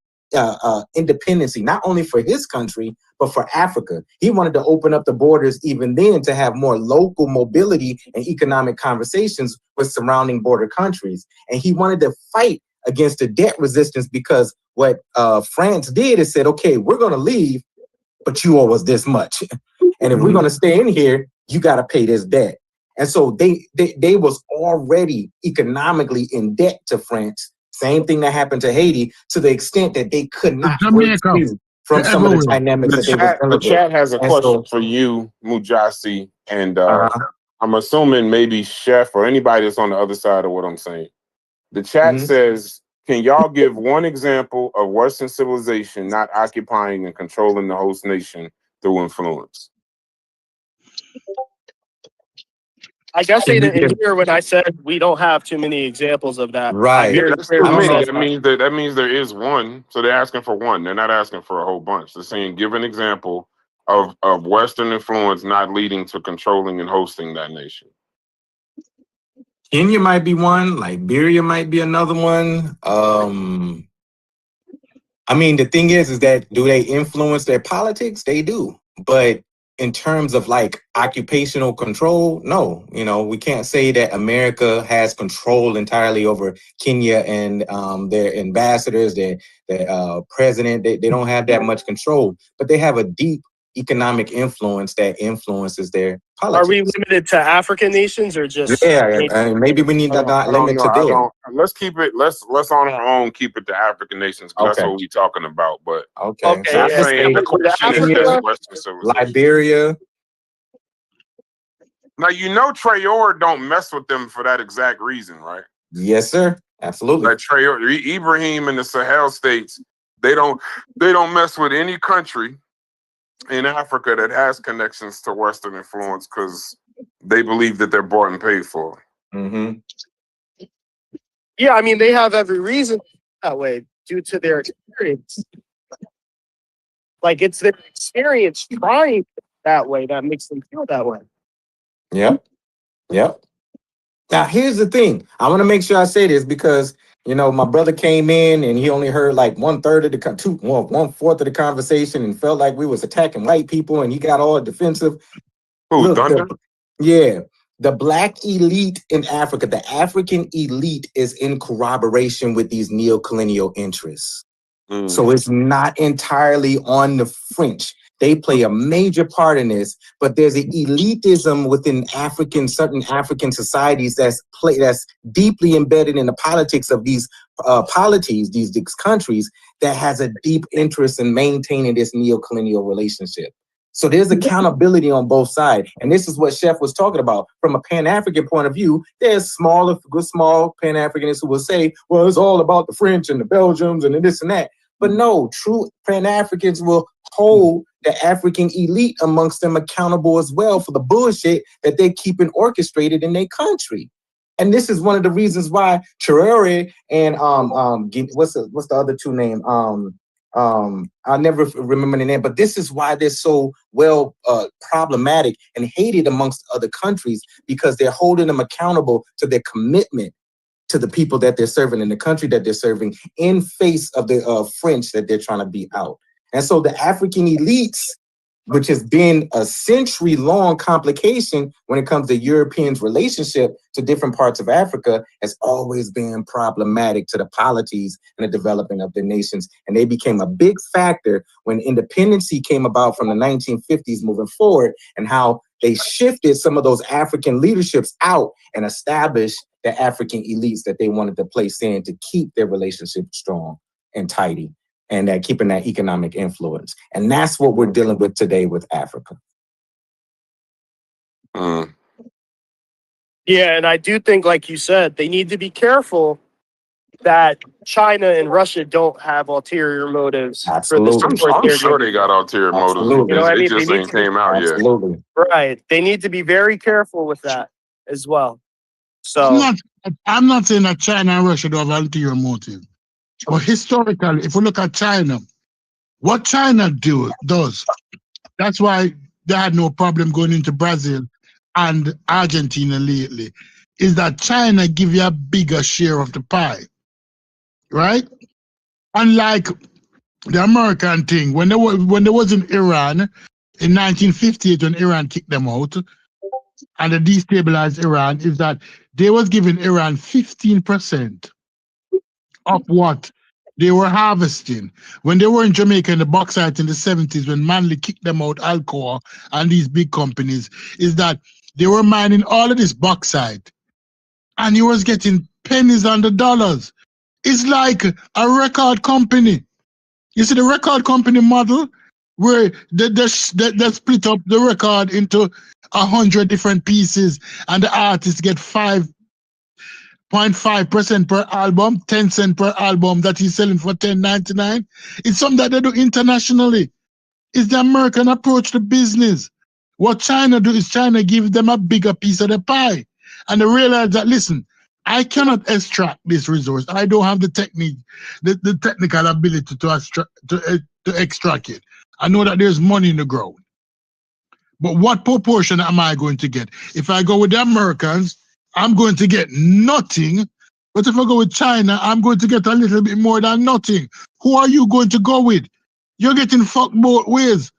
C: independency, not only for his country, but for Africa. He wanted to open up the borders even then to have more local mobility and economic conversations with surrounding border countries. And he wanted to fight against the debt resistance because what France did is said, okay, we're going to leave, but you owe us this much. And if we're going to stay in here, you got to pay this debt. And so they was already economically in debt to France. Same thing that happened to Haiti, to the extent that they could not break free from some of the dynamics that they were
A: The chat has a question for you, Mujasi, and I'm assuming maybe Chef or anybody that's on the other side of what I'm saying. The chat says, can y'all give one example of Western civilization not occupying and controlling the host nation through influence?
H: I guess they didn't hear when I said we don't have too many examples of that.
C: Right.
A: Yeah, that's too many. That means there is one. So they're asking for one. They're not asking for a whole bunch. They're saying give an example of Western influence not leading to controlling and hosting that nation.
C: Kenya might be one. Liberia might be another one. I mean, the thing is that do they influence their politics? They do. But in terms of like occupational control, no. You know, we can't say that America has control entirely over Kenya and their ambassadors, their president. They don't have that much control, but they have a deep economic influence that influences their politics.
H: Are we limited to African nations or just?
C: Yeah, maybe we need to not limit to there.
A: Let's keep it. Let's on our own keep it to African nations because that's what we're talking about. But
C: okay,
A: so I'm saying the question is just Western civilization.
C: Liberia.
A: Now Traore don't mess with them for that exact reason, right?
C: Yes, sir. Absolutely.
A: Like Traore, Ibrahim and the Sahel states, they don't mess with any country in Africa that has connections to Western influence because they believe that they're bought and paid for.
H: Yeah, I mean, they have every reason that way due to their experience. Like, it's their experience trying that way that makes them feel that way.
C: Yep. Now, here's the thing. I want to make sure I say this because, my brother came in and he only heard like 1/4 of the 1/4 of the conversation and felt like we was attacking white people and he got all defensive.
A: Who, Thunder?
C: The black elite in Africa, the African elite is in corroboration with these neo-colonial interests. So it's not entirely on the French. They play a major part in this, but there's an elitism within certain African societies that's deeply embedded in the politics of these polities, these countries, that has a deep interest in maintaining this neo-colonial relationship. So there's accountability on both sides. And this is what Chef was talking about. From a Pan-African point of view, there's small Pan-Africanists who will say, well, it's all about the French and the Belgians and this and that. But no, true Pan-Africans will hold the African elite amongst them accountable as well for the bullshit that they're keeping orchestrated in their country. And this is one of the reasons why Traore and what's the other two name? I never remember the name, but this is why they're so problematic and hated amongst other countries, because they're holding them accountable to their commitment to the people that they're serving in the country that they're serving in face of the French that they're trying to beat out. And so the African elites, which has been a century-long complication when it comes to Europeans' relationship to different parts of Africa, has always been problematic to the polities and the development of the nations. And they became a big factor when independency came about from the 1950s moving forward, and how they shifted some of those African leaderships out and established the African elites that they wanted to place in to keep their relationship strong and tidy, and that keeping that economic influence. And that's what we're dealing with today with Africa.
H: Yeah, and I do think, like you said, they need to be careful that China and Russia don't have ulterior motives for the support
A: I'm
H: they're
A: sure
H: giving.
A: they got ulterior motives.
H: You know what I
A: It
H: mean?
A: just ain't came out yet.
H: Right. They need to be very careful with that as well. So
P: I'm not saying that China and Russia don't have ulterior motive. But historically, if we look at China, what China does, that's why they had no problem going into Brazil and Argentina lately, is that China give you a bigger share of the pie, right? Unlike the American thing, when they was in Iran in 1958, when Iran kicked them out and they destabilized Iran, is that they was giving Iran 15% of what they were harvesting. When they were in Jamaica in the bauxite in the 70s, when Manley kicked them out, Alcoa and these big companies, is that they were mining all of this bauxite and he was getting pennies on the dollars. It's like a record company. You see the record company model where they split up the record into 100 different pieces and the artists get 5.5% per album, 10 cents per album that he's selling for $10.99. It's something that they do internationally. It's the American approach to business. What China do is China give them a bigger piece of the pie. And they realize that, listen, I cannot extract this resource. I don't have the technique, the technical ability to extract it. I know that there's money in the ground. But what proportion am I going to get? If I go with the Americans, I'm going to get nothing. But if I go with China, I'm going to get a little bit more than nothing. Who are you going to go with? You're getting fucked both ways.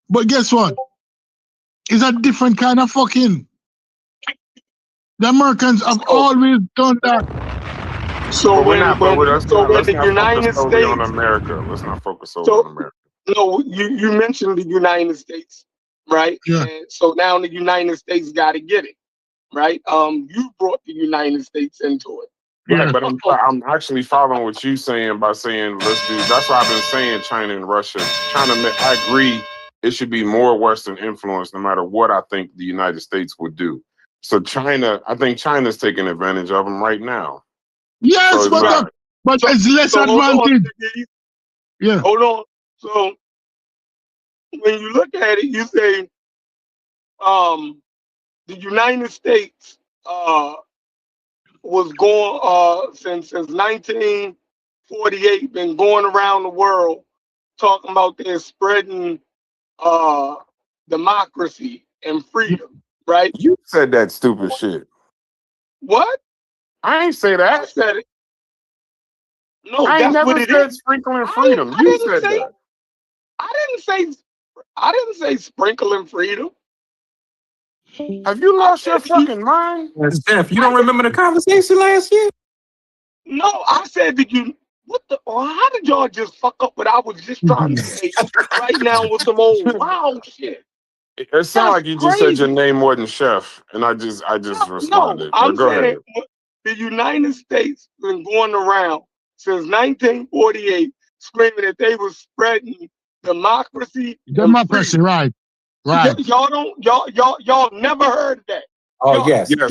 P: But guess what? It's a different kind of fucking. The Americans have always done that.
D: So
A: But
D: when
A: let's not
D: the
A: focus
D: United
A: solely on
D: States,
A: America. Let's not focus solely on America.
D: no, you mentioned the United States, right?
P: Yeah.
D: And so now the United States got to get it, right? You brought the United States into it.
A: Right, but I'm actually following what you saying by saying let's do. That's why I've been saying China and Russia. I agree. It should be more Western influence, no matter what I think the United States would do. So I think China's taking advantage of them right now.
P: Yes, but it's less advantage. Yeah.
D: Hold on. So when you look at it, you say the United States was going since 1948, been going around the world talking about they're spreading democracy and freedom, right?
A: You said that stupid shit.
D: What?
A: I ain't say that.
D: I said it. No,
A: I
D: that's
A: never
D: what it
A: said
D: is.
A: sprinkling freedom. You said that.
D: I didn't say sprinkling freedom.
A: Have you lost your fucking mind?
C: Jeff, you don't remember the conversation last year?
D: No, I said how did y'all just fuck up what I was just trying to say right now with some old wild shit?
A: It sounded like you just said your name more than Chef, and I just responded.
D: No, I'm
A: go
D: saying
A: ahead.
D: the United States been going around since 1948 screaming that they were spreading democracy.
P: Democracy, right.
D: Y'all never heard that.
C: Oh, yes.
D: Okay.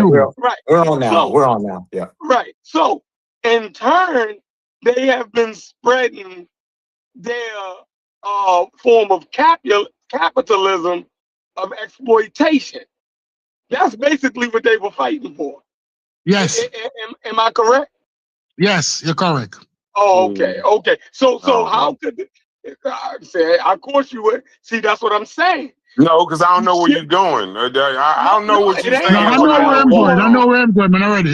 C: We're
D: Right.
C: on now. Yeah.
D: Right. So in turn, they have been spreading their form of capitalism of exploitation. That's basically what they were fighting for.
P: Yes.
D: Am I correct?
P: Yes, you're correct.
D: Oh, okay. So how
A: No,
D: could I say? Of course you would. See, that's what I'm saying.
A: no, because I don't know where
D: Shit.
A: you're going. I don't know
D: No,
A: what
D: it
A: you're
D: ain't
P: No,
A: saying.
P: I
D: about
A: What
P: know
A: I
P: where
A: know
P: I'm
A: what's
P: going.
A: going
P: I
A: on.
P: know where I'm going, man. Already.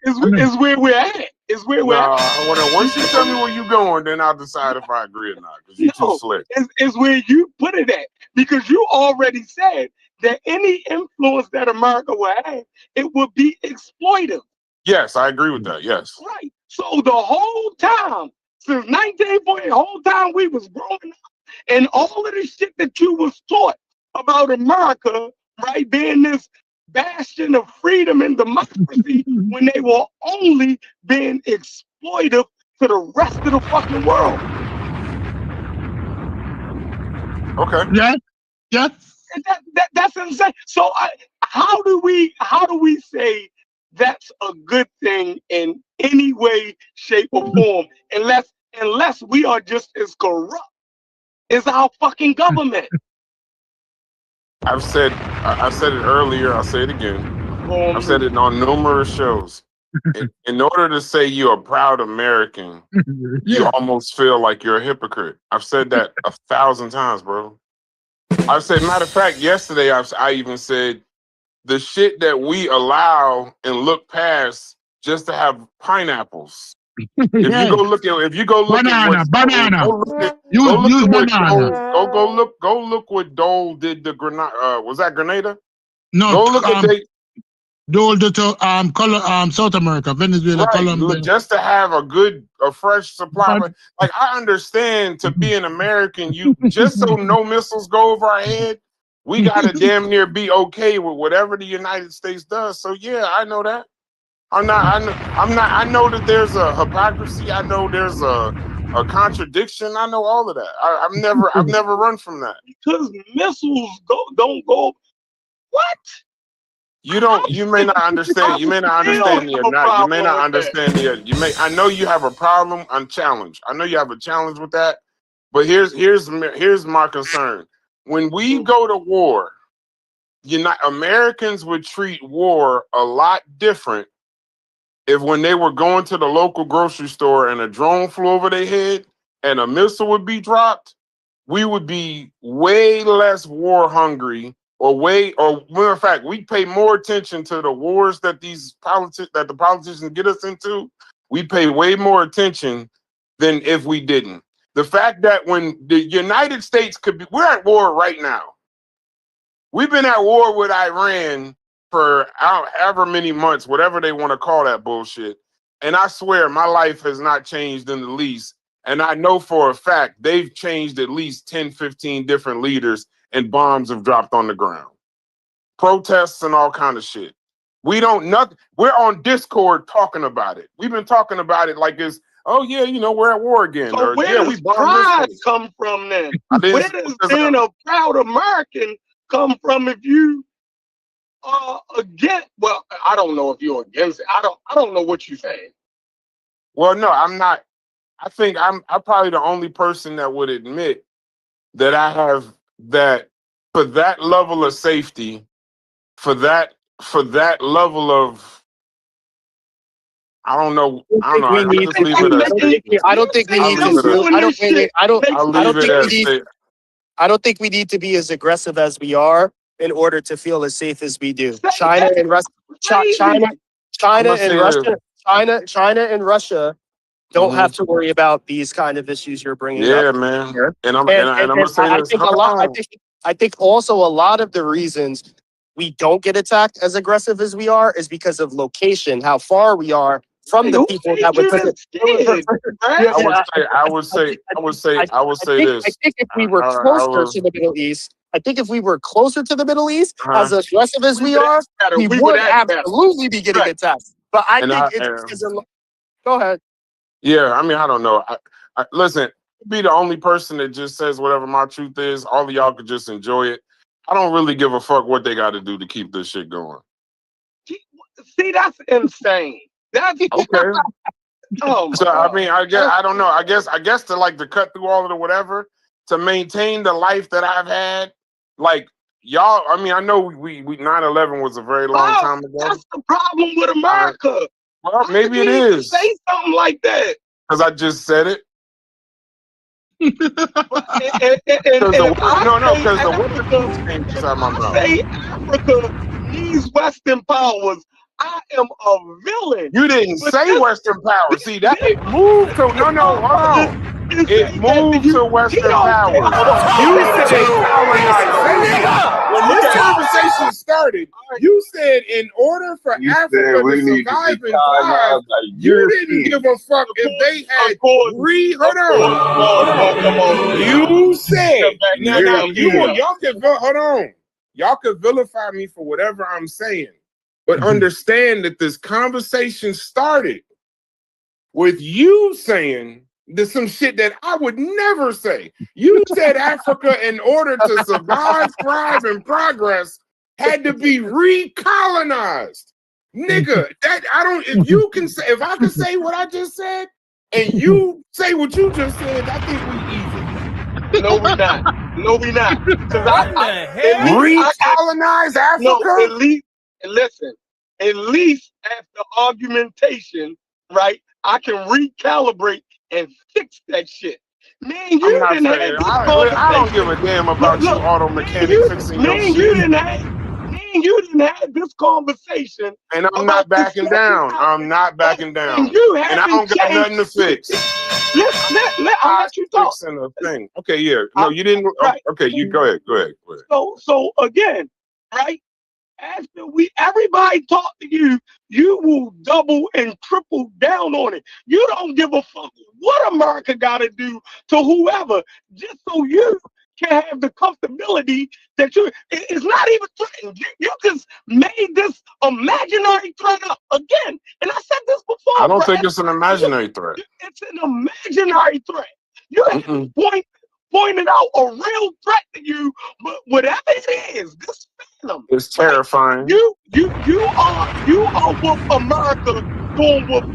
D: Is where we're at. Is where we're
A: No,
D: at.
A: once you tell me where you're going, then I'll decide if I agree or not. Because you're too
D: No,
A: slick.
D: is where you put it at. Because you already said that any influence that America will have, it would be exploitive.
A: Yes, I agree with that. Yes.
D: Right. So the whole time, since 1940, the whole time we was growing up, and all of the shit that you was taught about America, right, being this bastion of freedom and democracy, when they were only being exploitive to the rest of the fucking world.
A: Okay.
P: Yeah. Yeah.
D: And that's insane. So how do we say that's a good thing in any way, shape, or form, unless we are just as corrupt as our fucking government?
A: I said it earlier. I'll say it again.
D: Go on
A: I've said
D: mute.
A: it on numerous shows. In order to say you're a proud American, you
P: Yeah.
A: almost feel like you're a hypocrite. I've said that 1,000 times, bro. I've said, matter of fact, yesterday I even said the shit that we allow and look past just to have pineapples. If you
P: Yeah.
A: go look at
P: Banana. Banana. Use
A: what
P: banana.
A: go look what Dole did to Grenada. Was that Grenada?
P: No,
A: Go look at they
P: color South America, Venezuela,
A: right
P: Colombia.
A: just to have a fresh supply. But like I understand to be an American, you just so no missiles go over our head, we gotta damn near be okay with whatever the United States does. So yeah, I know that. I know that there's a hypocrisy. I know there's a contradiction. I know all of that. I've never run from that.
D: Because missiles don't go. What?
A: You may not understand. You may not understand the not. You may not understand the. I know you have a problem on challenge. I know you have a challenge with that. But here's my concern. When we go to war, Americans would treat war a lot different if when they were going to the local grocery store and a drone flew over their head and a missile would be dropped, we would be way less war hungry or matter of fact, we pay more attention to the wars that the politicians get us into. We pay way more attention than if we didn't. The fact that when the United States we're at war right now. We've been at war with Iran for however many months, whatever they want to call that bullshit. And I swear my life has not changed in the least. And I know for a fact they've changed at least 10, 15 different leaders and bombs have dropped on the ground. Protests and all kind of shit. We're on Discord talking about it. We've been talking about it like it's, oh yeah, we're at war again.
D: So
A: Or
D: where
A: yeah, we
D: does
A: bombed
D: pride
A: this place.
D: come from then? Where does being a proud American come from if you against? Well, I don't know if you're against it. I don't know what you're saying.
A: Well, no, I'm not. I think I'm probably the only person that would admit that I have that for that level of safety, for that level of I don't know. I don't know. I just leave it as safety.
H: I don't think we need to. I don't think we need to be as aggressive as we are in order to feel as safe as we do. China and Russia don't have to worry about these kind of issues you're bringing up.
A: Yeah, man.
H: Here.
A: And I'm gonna say this.
H: I think also a lot of the reasons we don't get attacked as aggressive as we are is because of location, how far we are from the people that would.
A: I would say this.
H: I think if we were closer to the Middle East, as aggressive as we are, we would absolutely be getting attacked. But I think it's because of. Go ahead.
A: Yeah, I mean, I don't know. I listen, be the only person that just says whatever my truth is. All of y'all could just enjoy it. I don't really give a fuck what they got to do to keep this shit going.
D: See, that's insane. That's
A: okay.
D: Oh my
A: So I mean,
D: God.
A: I don't know. I guess to like to cut through all of the whatever to maintain the life that I've had, like y'all. I mean, I know we 9/11 was a very long time ago.
D: That's the problem with America.
A: Well,
D: How
A: maybe
D: could
A: it
D: you even
A: is
D: say something like that?
A: because I just said it.
D: And if I
A: because the word
D: Africa,
A: came
D: if
A: inside my
D: I
A: mouth.
D: say Africa needs Western powers, I am a villain.
A: You didn't
D: But
A: say
D: this,
A: Western power. See that
D: this
A: it moved to hold on.
D: is
A: It
D: saying that
A: moved
D: you,
A: to
D: he
A: Western
D: don't care.
A: powers.
D: Hold on.
A: You
D: Say that
A: said
D: again.
A: colonization. When this
D: Okay.
A: conversation started, you said in order for
M: You said
A: Africa
M: we
A: to
M: need to be
A: survive and thrive,
M: colonized by
A: you didn't give
M: Europeans.
A: a fuck if they had
D: Come on.
A: You said now
M: Europeans.
A: y'all can hold on. Y'all could vilify me for whatever I'm saying, but understand that this conversation started with you saying there's some shit that I would never say. You said Africa, in order to survive, thrive, and progress, had to be recolonized. Nigga, that I don't. If you can say, if I can say what I just said, and you say what you just said, I think we even.
D: No, we not. No, we not. Because
A: Recolonize Africa?
D: No, at least, listen, at least after argumentation, right, I can recalibrate and fix that shit. Man, you didn't have this conversation.
A: I don't give a damn about you auto mechanic fixing your shit.
D: You didn't have this conversation.
A: And I'm not backing down. I'm not backing down. And I don't got nothing to fix.
D: I'll let you talk.
A: Fixing a thing. Okay, yeah. No, you didn't. Right. Okay, you go ahead. Go ahead.
D: So again, right? After everybody talk to you, you will double and triple down on it. You don't give a fuck what America got to do to whoever, just so you can have the comfortability that it's not even threatened. You just made this imaginary threat up again. And I said this before.
A: I don't think it's an imaginary threat.
D: It's an imaginary threat. You have pointed out a real threat to you, but whatever it is, this phantom.
A: It's terrifying.
D: You are with America doing with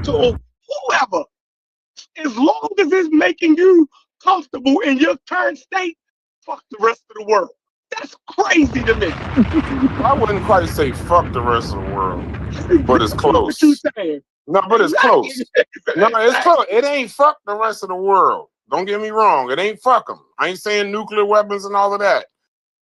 D: to whoever. As long as it's making you comfortable in your current state, fuck the rest of the world. That's crazy to me.
A: I wouldn't quite say fuck the rest of the world, but it's close.
D: What you saying?
A: No, but it's close. No, it's close. It ain't fuck the rest of the world. Don't get me wrong. It ain't fuck them. I ain't saying nuclear weapons and all of that.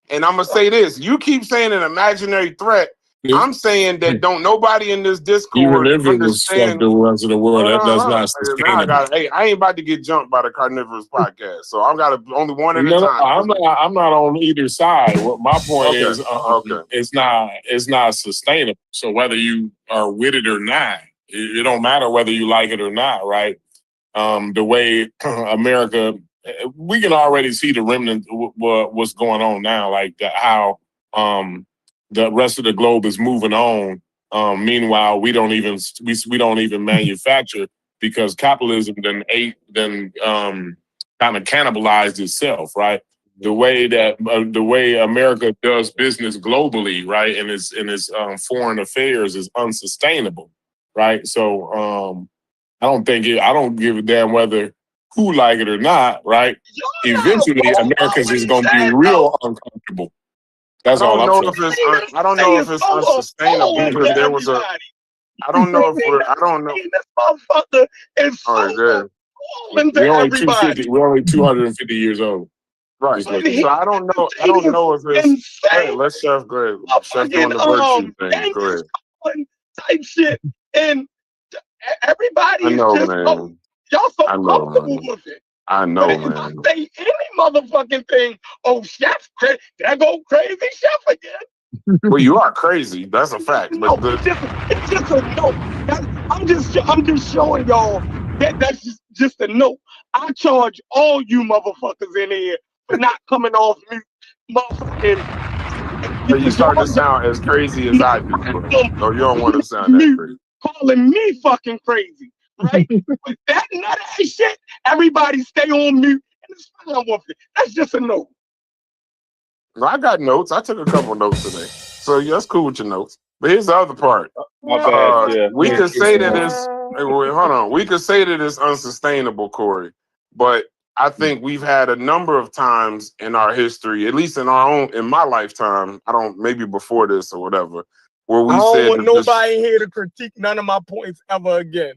A: And I'm going to say this. You keep saying an imaginary threat. I'm saying that don't nobody in this Discord understand
G: the rest of the world. That's not sustainable.
A: I ain't about to get jumped by the Carnivorous podcast. So I've got only one at a time.
G: I'm not on either side. What my point is, it's not sustainable. So whether you are with it or not, it don't matter whether you like it or not, right? The way America, we can already see the remnant what's going on now, like how the rest of the globe is moving on. Meanwhile, we don't even manufacture because capitalism then kind of cannibalized itself, right? The way America does business globally, right, and its foreign affairs is unsustainable, right? So I don't give a damn whether who like it or not, right? Eventually, America's is going to be real uncomfortable. That's all I'm saying.
A: I don't know if it's unsustainable because there was a. I don't know if we're. I don't know.
D: This motherfucker is so
G: we're only 250. We're only 250 years old.
A: Right. So I don't know. I don't know if it's. Hey, let's Chef go ahead. Chef doing the virtue thing. Go ahead.
D: Type shit, and everybody is just y'all so comfortable with it.
A: I know, man.
D: If I say any motherfucking thing, oh, Chef's crazy. There go crazy Chef again.
A: Well, you are crazy. That's a fact.
D: No, it's just a note. I'm just showing y'all that's just a note. I charge all you motherfuckers in here for not coming off mute, motherfucking.
A: You start to sound as crazy as I do, bro. No, you don't want to sound that crazy.
D: Calling me fucking crazy, right? With that nut ass shit, everybody stay on mute and it's fine with it. That's just a note.
A: I got notes. I took a couple notes today. So yeah, that's cool with your notes. But here's the other part.
M: My bad, yeah.
A: We could say that it's hold on. We could say that it's unsustainable, Corey. But I think we've had a number of times in our history, at least in my lifetime. I don't, maybe before this or whatever, where we
Q: I don't
A: said
Q: want nobody here to critique none of my points ever again.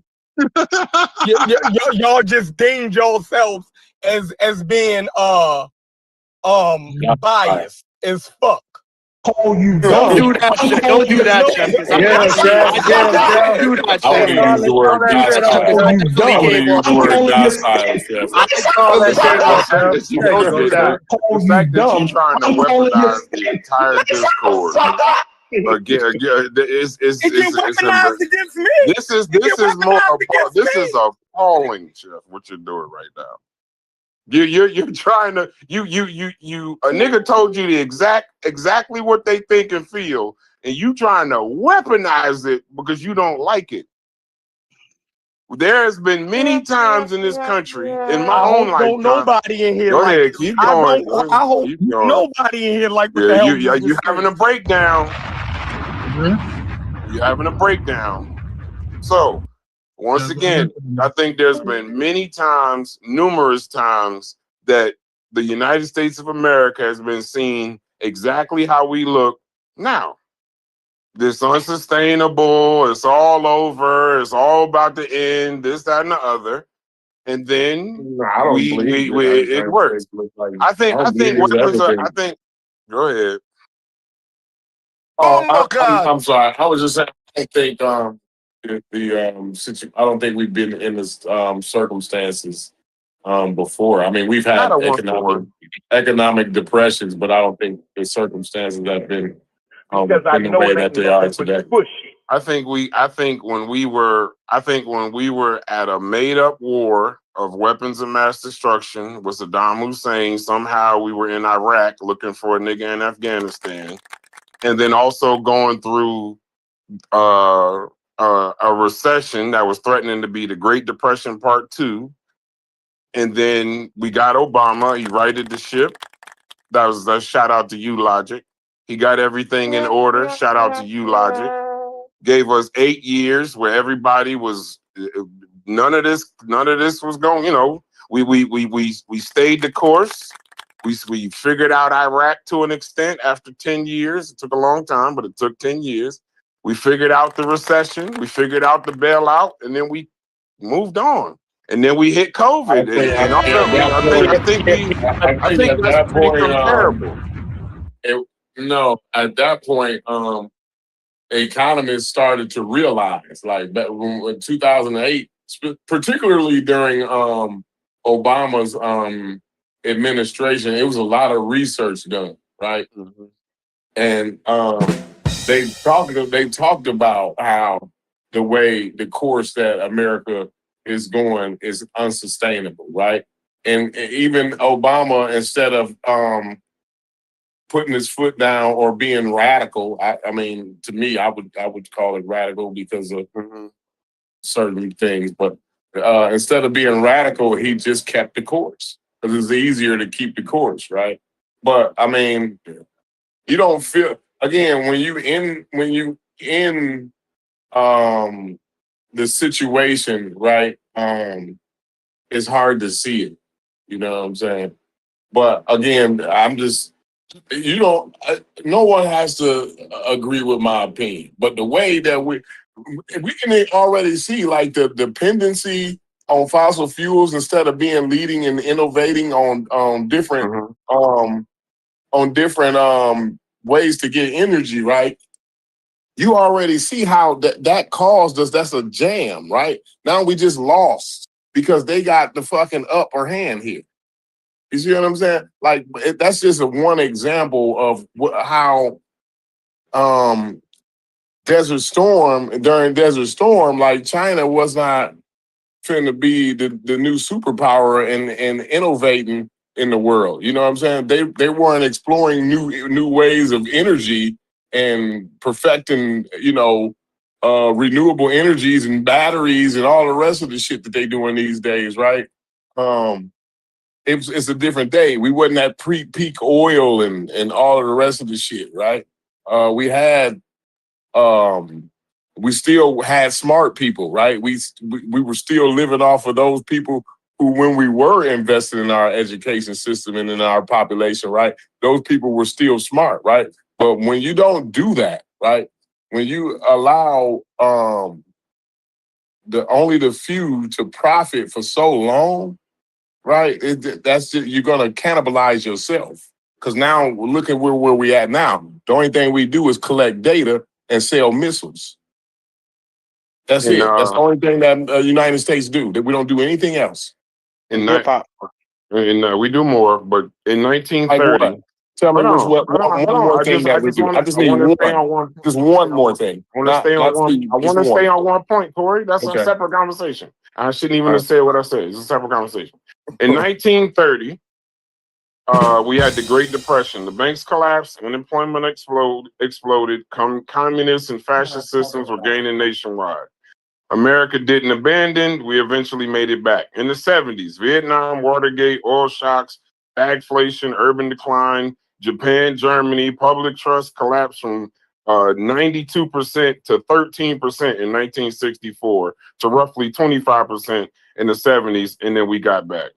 Q: Y'all just deemed yourselves as being biased as fuck.
M: Oh, you
H: Don't do that shit. Don't do that, Chef. Don't do that,
C: I want to use the word docile. I want to use the word docile, Chef.
A: The fact that you're trying to weaponize the entire discourse again is
Q: against me.
A: This is appalling, Chef. What you're doing right now. You're trying to you a nigga told you exactly what they think and feel, and you trying to weaponize it because you don't like it. There has been many times in this country, in my own lifetime.
Q: Nobody in here
A: Go
Q: like
A: ahead,
Q: it.
A: keep going.
Q: I hope
A: Keep going.
Q: nobody in here like what the hell
A: you having a breakdown. You're having a breakdown. So once again, I think there's been numerous times that the United States of America has been seen exactly how we look now. This unsustainable, it's all over, it's all about to end, this, that, and the other. And then
G: I don't believe
A: it works. I think go ahead.
Q: Oh my God.
G: I'm sorry. I was just saying I think I don't think we've been in this circumstances before. I mean, we've had economic depressions, but I don't think the circumstances have been in the way that they are today.
A: I think when we were at a made up war of weapons of mass destruction with Saddam Hussein, somehow we were in Iraq looking for a nigga in Afghanistan, and then also going through a recession that was threatening to be the Great Depression Part 2. And then we got Obama. He righted the ship. That shout out to you, Logic. He got everything in order. Shout out to you, Logic. Gave us 8 years where everybody was none of this was going. You know, we stayed the course. We figured out Iraq to an extent after 10 years. It took a long time, but it took 10 years. We figured out the recession. We figured out the bailout, and then we moved on. And then we hit COVID. I think that's pretty comparable.
G: At that point, economists started to realize, like back in 2008, particularly during Obama's administration, it was a lot of research done, right? Mm-hmm. And they talked about how the course that America is going is unsustainable, right? And even Obama, instead of putting his foot down or being radical, I mean, to me, I would call it radical because of certain things. But instead of being radical, he just kept the course because it's easier to keep the course, right? But I mean, you don't feel again when you in the situation, right? It's hard to see it. You know what I'm saying? But again, I'm just. No one has to agree with my opinion, but the way that we can already see like the dependency on fossil fuels instead of being leading and innovating on different ways to get energy, right? You already see how that caused us. That's a jam, right? Now we just lost because they got the fucking upper hand here. You see what I'm saying? Like that's just one example of how during Desert Storm, like China was not finna be the new superpower and innovating in the world. You know what I'm saying? They weren't exploring new ways of energy and perfecting, renewable energies and batteries and all the rest of the shit that they doing these days, right? It's a different day. We wasn't at peak oil and all of the rest of the shit, right? We had we still had smart people, right? We were still living off of those people who, when we were investing in our education system and in our population, right, those people were still smart, right? But when you don't do that, right, when you allow only the few to profit for so long, right, that's just, you're gonna cannibalize yourself. Because now look at where we at now. The only thing we do is collect data and sell missiles. That's
A: And
G: it. That's the only thing that the United States do. That we don't do anything else.
A: in we do more, but in
G: Like
A: 1930.
G: what? Tell me one more thing that we do. I just need one.
A: Stay on one.
G: Just one more thing.
A: I want to stay on one. I want to stay on one point, Corey. That's a separate conversation. I shouldn't even have said what I said. It's a separate conversation. In 1930, we had the Great Depression. The banks collapsed, unemployment exploded. Communist and fascist systems were gaining nationwide. America didn't abandon. We eventually made it back. In the 70s, Vietnam, Watergate, oil shocks, stagflation, urban decline, Japan, Germany, public trust collapsed from 92% to 13% in 1964 to roughly 25% in the 70s, and then we got back.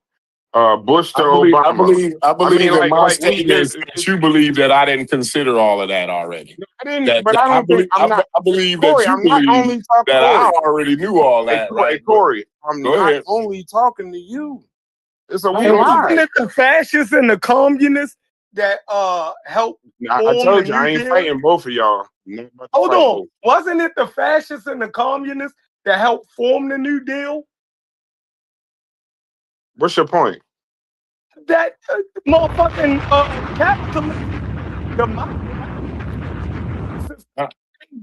A: Bush to Obama.
G: I believe in my statements that you believe that I didn't consider all of that already.
A: I didn't, but I don't think I'm not.
G: I believe
A: Corey,
G: that you
A: I'm not
G: believe
A: only talking
G: that I
A: Corey.
G: already knew all that.
A: Hey, Corey, I'm not only talking to you. It's a we
Q: And wasn't
A: lie.
Q: it the fascists and the communists that helped
A: I
Q: form
A: told
Q: the
A: you
Q: New
A: I ain't
Q: Deal?
A: fighting both of y'all.
Q: Hold on. Wasn't it the fascists and the communists that helped form the New Deal?
A: What's your point?
Q: That motherfucking capitalism.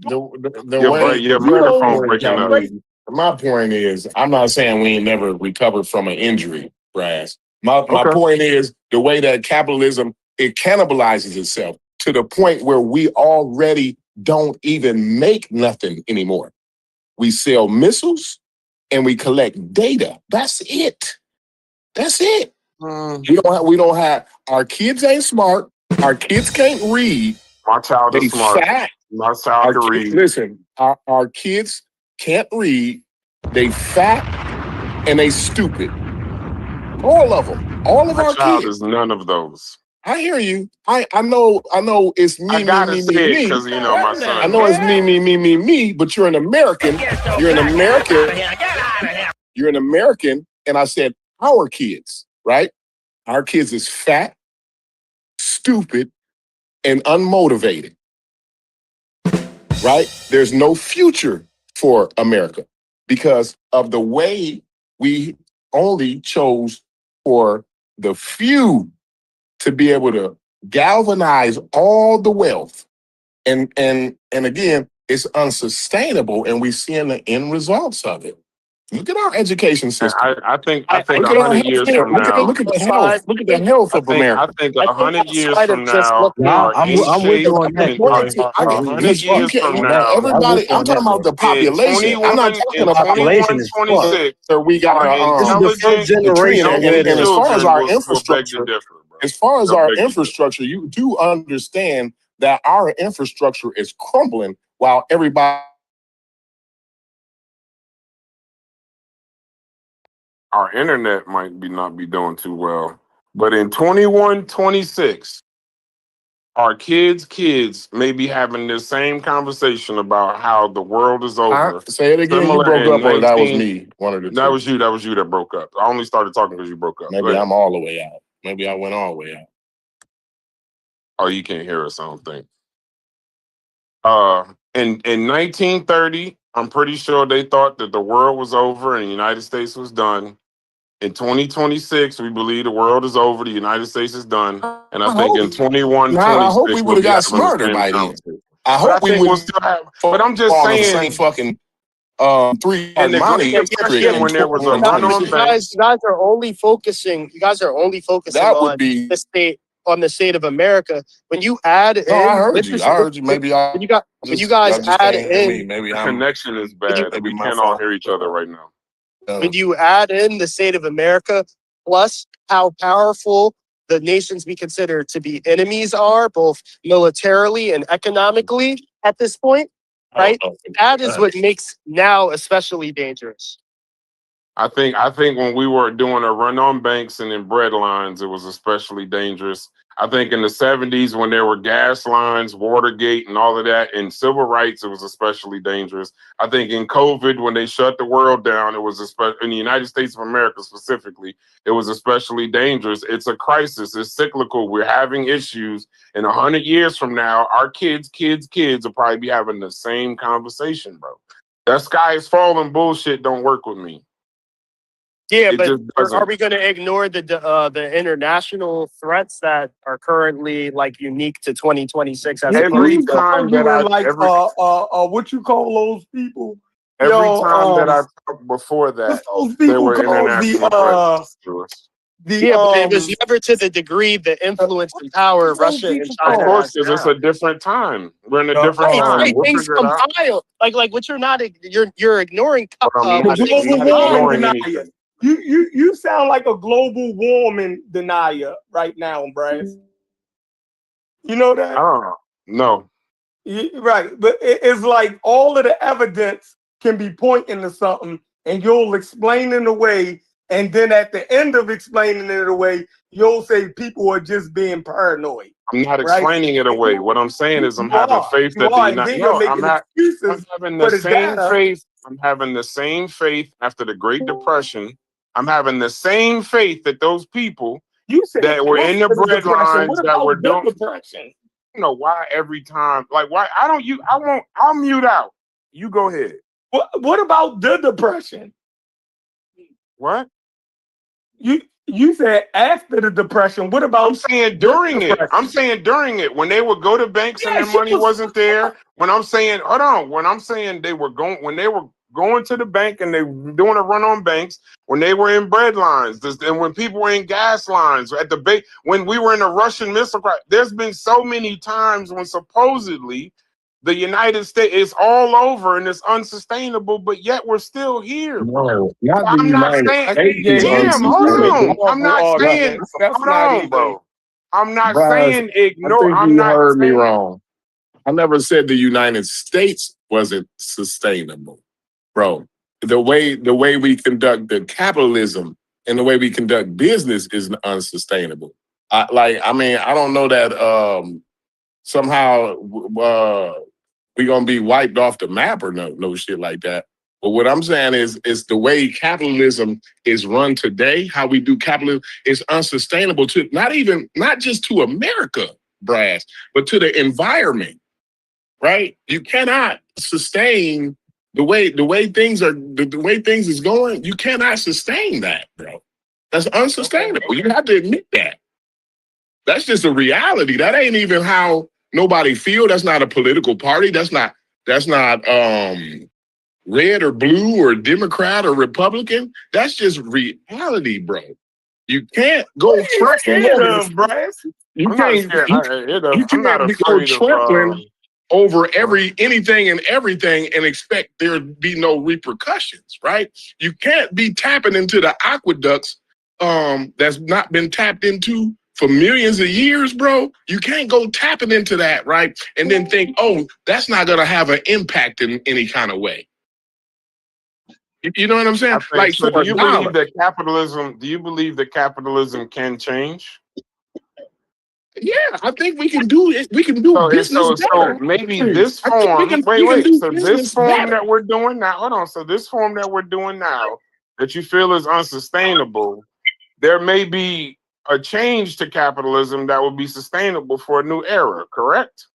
G: The way
A: your microphone breaking up.
G: My point is, I'm not saying we ain't never recovered from an injury, Brass. My point is the way that capitalism, it cannibalizes itself to the point where we already don't even make nothing anymore. We sell missiles and we collect data. That's it. That's it. We don't have our kids ain't smart. Our kids can't read.
A: My child is smart.
G: Fat.
A: My child can read.
G: Listen, our kids can't read. They fat and they stupid. All of them. All of our
A: child
G: kids.
A: is none of those.
G: I hear you. I know it's me,
A: I gotta
G: me,
A: say
G: me,
A: it
G: me.
A: because you know my son.
G: I know it's me, but you're an American. You're an American. You're an American, and I said our kids, right? Our kids is fat, stupid, and unmotivated. Right? There's no future for America because of the way we only chose for the few to be able to galvanize all the wealth. And again, it's unsustainable, and we're seeing the end results of it. Look at our education system.
A: I think
G: look at
A: 100 years from now.
G: Look at the health. Look at the health of America.
A: I think 100 years from now,
E: I'm with you on that.
A: 100 years from now,
G: everybody. I'm talking about the population. I'm not talking about
E: population is
A: 26.
G: So we got
E: this is the first generation.
G: and as far as our
A: will beg to
G: infrastructure,
A: differ, bro.
G: as far as our infrastructure, you do understand that our infrastructure is crumbling while everybody.
A: Our internet might not be doing too well. But in 2126, our kids may be having this same conversation about how the world is over.
G: Say it again. You broke up, or that was me? One of the two.
A: That was you that broke up. I only started talking because you broke up.
G: Maybe I'm all the way out. Maybe I went all the way out.
A: Oh, you can't hear us, I don't think. In 1930, I'm pretty sure they thought that the world was over and the United States was done. In 2026, we believe the world is over, the United States is done. And I think in 2126,
G: I hope we would have got smarter by then. I hope we would still have.
A: But I'm just saying,
G: the same fucking 3
A: in the Great Depression, when there was a run on banks.
H: You guys are only focusing.
G: That would be
H: the state on the state of America. When you add in,
G: I heard you. Maybe
H: when you guys add in,
G: maybe
A: the connection is bad. We can't all hear each other right now.
H: When you add in the state of America, plus how powerful the nations we consider to be enemies are, both militarily and economically at this point, right? That is what makes now especially dangerous.
A: I think when we were doing a run on banks and in bread lines, it was especially dangerous. I think in the 70s when there were gas lines, Watergate, and all of that, and civil rights, it was especially dangerous. I think in COVID, when they shut the world down, it was in the United States of America specifically, it was especially dangerous. It's a crisis. It's cyclical. We're having issues. And 100 years from now, our kids will probably be having the same conversation, bro. That sky is falling bullshit don't work with me.
H: Yeah,
A: It
H: but
A: just
H: are
A: doesn't.
H: we going to ignore the international threats that are currently like unique to 2026 as
A: Every
H: opposed to
A: time that
Q: arguing
A: I
Q: like what you call those people?
A: every time that I talked before that,
Q: What's those
A: there
Q: people
A: were
Q: called
A: international threats to us.
H: yeah, but it was never to the degree, the influence and power Russia and
A: Of
H: China
A: course,
H: has
A: because it's
H: now.
A: a different time. We're in a different time.
H: Right,
A: We'll
H: things
A: figure it out.
H: compile. Like what you're ignoring.
A: But I'm
H: What
A: not
H: things
A: ignoring
H: compile.
A: anything.
Q: You sound like a global warming denier right now, Brass. You know that?
A: I don't know. No.
Q: Right, but it's like all of the evidence can be pointing to something, and you'll explain it away, and then at the end of explaining it away, you'll say people are just being paranoid.
A: I'm not
Q: right?
A: explaining it away. What I'm saying is I'm
Q: You
A: having
Q: are,
A: faith
Q: you
A: that
Q: are,
A: the
Q: and
A: United.
Q: then you're
A: No, I'm
Q: making
A: not. I'm
Q: excuses
A: having
Q: for
A: the
Q: the
A: same
Q: data.
A: faith. I'm having the same faith after the Great Depression. I'm having the same faith that those people
Q: You said
A: that were in the
Q: after the
A: bread
Q: depression.
A: lines
Q: What
A: that were
Q: about the
A: doing.
Q: depression?
A: You know why every time? Like why? I don't. I won't. I'll mute out. You go ahead.
Q: What about the depression?
A: What?
Q: You said after the depression. What about?
A: I'm saying during it. I'm saying during it when they would go to banks and their money wasn't there. When I'm saying, hold on. When I'm saying they were going to the bank and they were doing a run on banks, when they were in bread lines, and when people were in gas lines at the bank, when we were in a Russian missile crisis, there's been so many times when supposedly the United States is all over and it's unsustainable, but yet we're still here, bro.
G: No, not the
A: I'm not
G: United
A: saying,
G: States is
A: damn, hold on.
G: unsustainable.
A: I'm not saying,
Q: That's
A: hold
Q: not
A: on,
Q: even.
A: bro. I'm not
G: Bryce,
A: saying
G: I
A: ignore.
G: think
A: I'm
G: you
A: not
G: heard me
A: saying.
G: wrong. I never said the United States wasn't sustainable, bro. The way we conduct the capitalism and the way we conduct business is unsustainable. I don't know that somehow we're gonna be wiped off the map or no shit like that. But what I'm saying is the way capitalism is run today, how we do capitalism is unsustainable to not just to America, Brass, but to the environment, right? You cannot sustain the way things are the way things is going. You cannot sustain that, bro. That's unsustainable. You have to admit that. That's just a reality. That ain't even how nobody feel. That's not a political party. That's not red or blue or Democrat or Republican. That's just reality, bro. You can't go trampling. You
A: I'm not
G: can't
A: scared.
G: you
A: I'm not
G: can't go
A: afraid of.
G: trampling over anything and everything and expect there to be no repercussions, right? You can't be tapping into the aqueducts that's not been tapped into for millions of years, bro. You can't go tapping into that, right? And then think, oh, that's not gonna have an impact in any kind of way. You know what I'm saying?
A: I think
G: Like
A: so.
G: for
A: Do
G: a
A: you
G: dollar.
A: believe that capitalism? Do you believe that capitalism can change?
G: Yeah, I think we can do it. We can do business
A: So
G: better.
A: maybe this
G: I think
A: form.
G: we can do
A: So this
G: business
A: form
G: better.
A: that we're doing now. Hold on. So this form that we're doing now that you feel is unsustainable, there may be a change to capitalism that will be sustainable for a new era. Correct?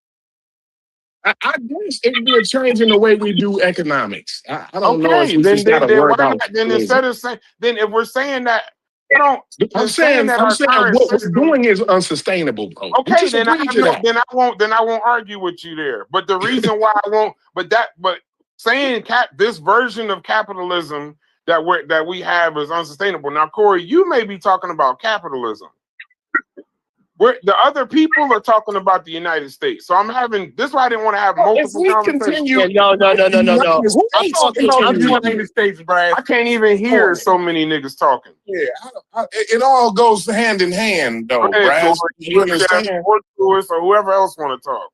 G: I guess it would be a change in the way we do economics. I don't know if
A: Okay.
G: we just got to
A: Then
G: worry
A: why
G: about.
A: not? Then instead of saying, then if we're saying that, I don't.
G: I'm
A: Saying
G: saying
A: that our current
G: what we're
A: system.
G: doing is unsustainable, bro. We
A: Okay,
G: just
A: then I
G: agreed
A: have
G: to
A: no.
G: that.
A: Then I won't argue with you there. But the reason why I won't. But saying this version of capitalism that we have is unsustainable. Now, Corey, you may be talking about capitalism. The other people are talking about the United States. So I'm having this. Is why I didn't want to have multiple conversations.
H: Yeah, no.
A: I'm talking
Q: about
A: to
Q: the
A: you.
Q: United States, Brad.
A: I can't even hear so many niggas talking.
G: Yeah, it all goes hand in hand, though,
A: Go ahead,
G: Braz.
A: Corey.
G: You understand?
A: Or to us or whoever else want to talk.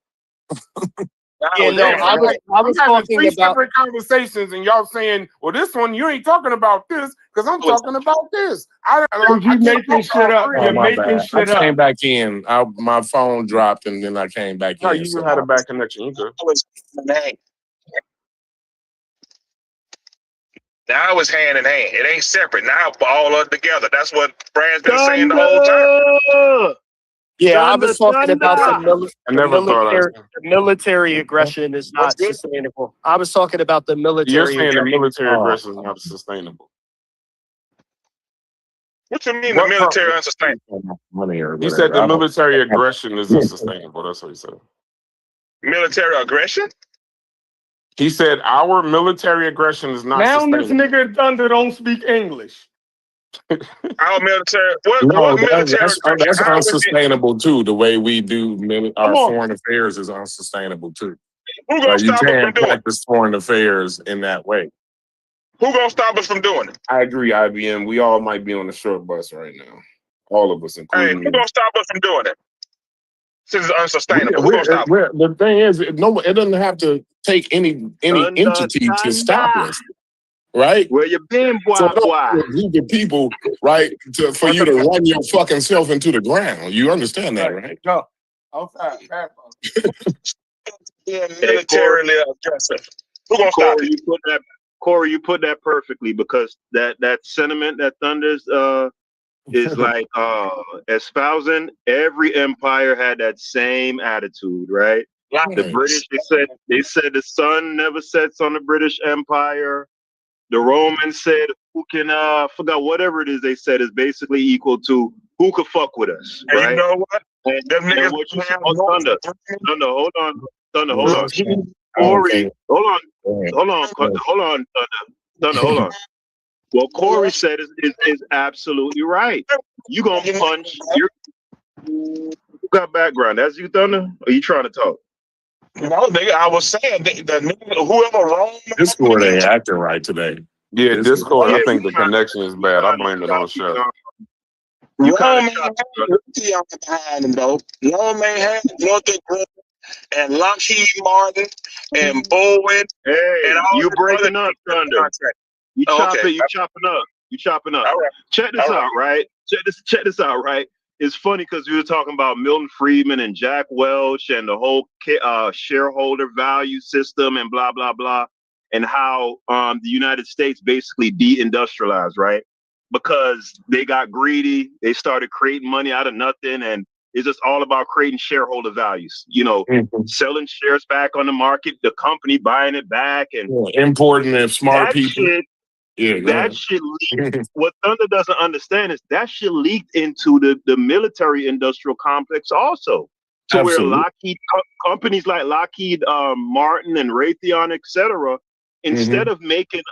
H: Yeah, no, I was
A: I'm having
H: talking
A: three
H: about.
A: separate conversations, and y'all saying, "Well, this one you ain't talking about this because I'm talking about this." I
Q: You
A: can't
Q: making
A: talk
Q: shit
A: about
Q: up.
A: three.
Q: You're
G: my
Q: making
G: bad. I
Q: shit up.
G: came back in. My phone dropped and then I came back
A: No,
G: in.
A: you
G: So
A: had a bad connection. You good?
J: Now it's hand in hand. It ain't separate. Now all of it together. That's what Brad's been saying the whole time.
M: Thunder!
H: Yeah, I
M: Thunder,
H: was talking about
M: thunder!
A: I never thought
H: the military aggression is
J: What's
H: not
J: good?
H: sustainable. I was talking about the
A: you're
H: military
A: saying the
H: aggression.
A: military aggression is not sustainable.
J: What you mean the
A: What part?
J: military unsustainable?
G: money or
A: He said
G: whatever.
A: the
G: I don't.
A: military aggression isn't sustainable. That's what he said.
J: Military aggression?
A: He said our military aggression is not
Q: Now this
A: sustainable.
Q: nigga Thunder don't speak English.
J: Our military.
G: No,
J: What military aggression?
G: that's
J: How is it?
G: unsustainable too. The way we do our
Q: Come on.
G: foreign affairs is unsustainable too.
J: Who gonna
G: Like you
J: stop us from
G: can't
J: doing it?
G: practice foreign affairs in that way.
J: Who gonna stop us from doing it?
A: I agree, IBM. We all might be on the short bus right now. All of us,
J: Hey,
A: including
J: who
A: me.
J: gonna stop us from doing it? Since it's unsustainable, who gonna stop us?
G: The thing is, it doesn't have to take any
M: Thunder,
G: entity to stop
M: thunder!
G: us, right?
M: Where you been,
G: So
M: boy,
G: don't
M: boy?
G: be a group of people, right, for you to run your fucking self into the ground. You understand that, right?
Q: Go. Outside.
J: Yeah,
M: Hey,
J: militarily aggressive. Who gonna stop
M: Corey,
J: it?
M: You put that perfectly because that sentiment that Thunder's is like espousing. Every empire had that same attitude, right? The British, they said the sun never sets on the British Empire. The Romans said who can forgot whatever it is they said is basically equal to who could fuck with us,
J: And you
M: right?
J: know what?
M: And
J: Them niggas
M: what you said,
J: Thunder.
M: hold on, Thunder, hold on.
G: I don't
M: Corey,
G: think.
M: hold on, Thunder, hold on. What Corey said is absolutely right. You gonna punch you got background. That's you, Thunder? Or are you trying to talk?
J: No, nigga, I was saying whoever Rome.
G: Discord ain't acting right today.
A: Yeah, Discord.
M: Yeah,
A: I think the connection is bad. I blame it on Chef.
M: You
J: Rome
M: kind of
J: ain't had behind them though. Rome ain't had Northrop Grumman and Lockheed Martin and Boeing
M: Hey,
J: and all
M: you
J: the
M: breaking
J: other
M: up, Thunder.
J: contracts.
M: You
J: Okay.
M: you chopping up. You chopping up.
J: All right.
M: Check this
J: All right.
M: out, right? Check this out, right? It's funny because we were talking about Milton Friedman and Jack Welch and the whole shareholder value system and blah blah blah, and how the United States basically de-industrialized, right? Because they got greedy, they started creating money out of nothing, and it's just all about creating shareholder values. You know, selling shares back on the market, the company buying it back, and
G: importing and smart
M: that
G: people.
M: shit.
G: Yeah, go
M: That
G: ahead.
M: shit leaked. What Thunder doesn't understand is that shit leaked into the military industrial complex also, to
G: Absolutely.
M: where Lockheed companies like Lockheed Martin and Raytheon, etc., instead of making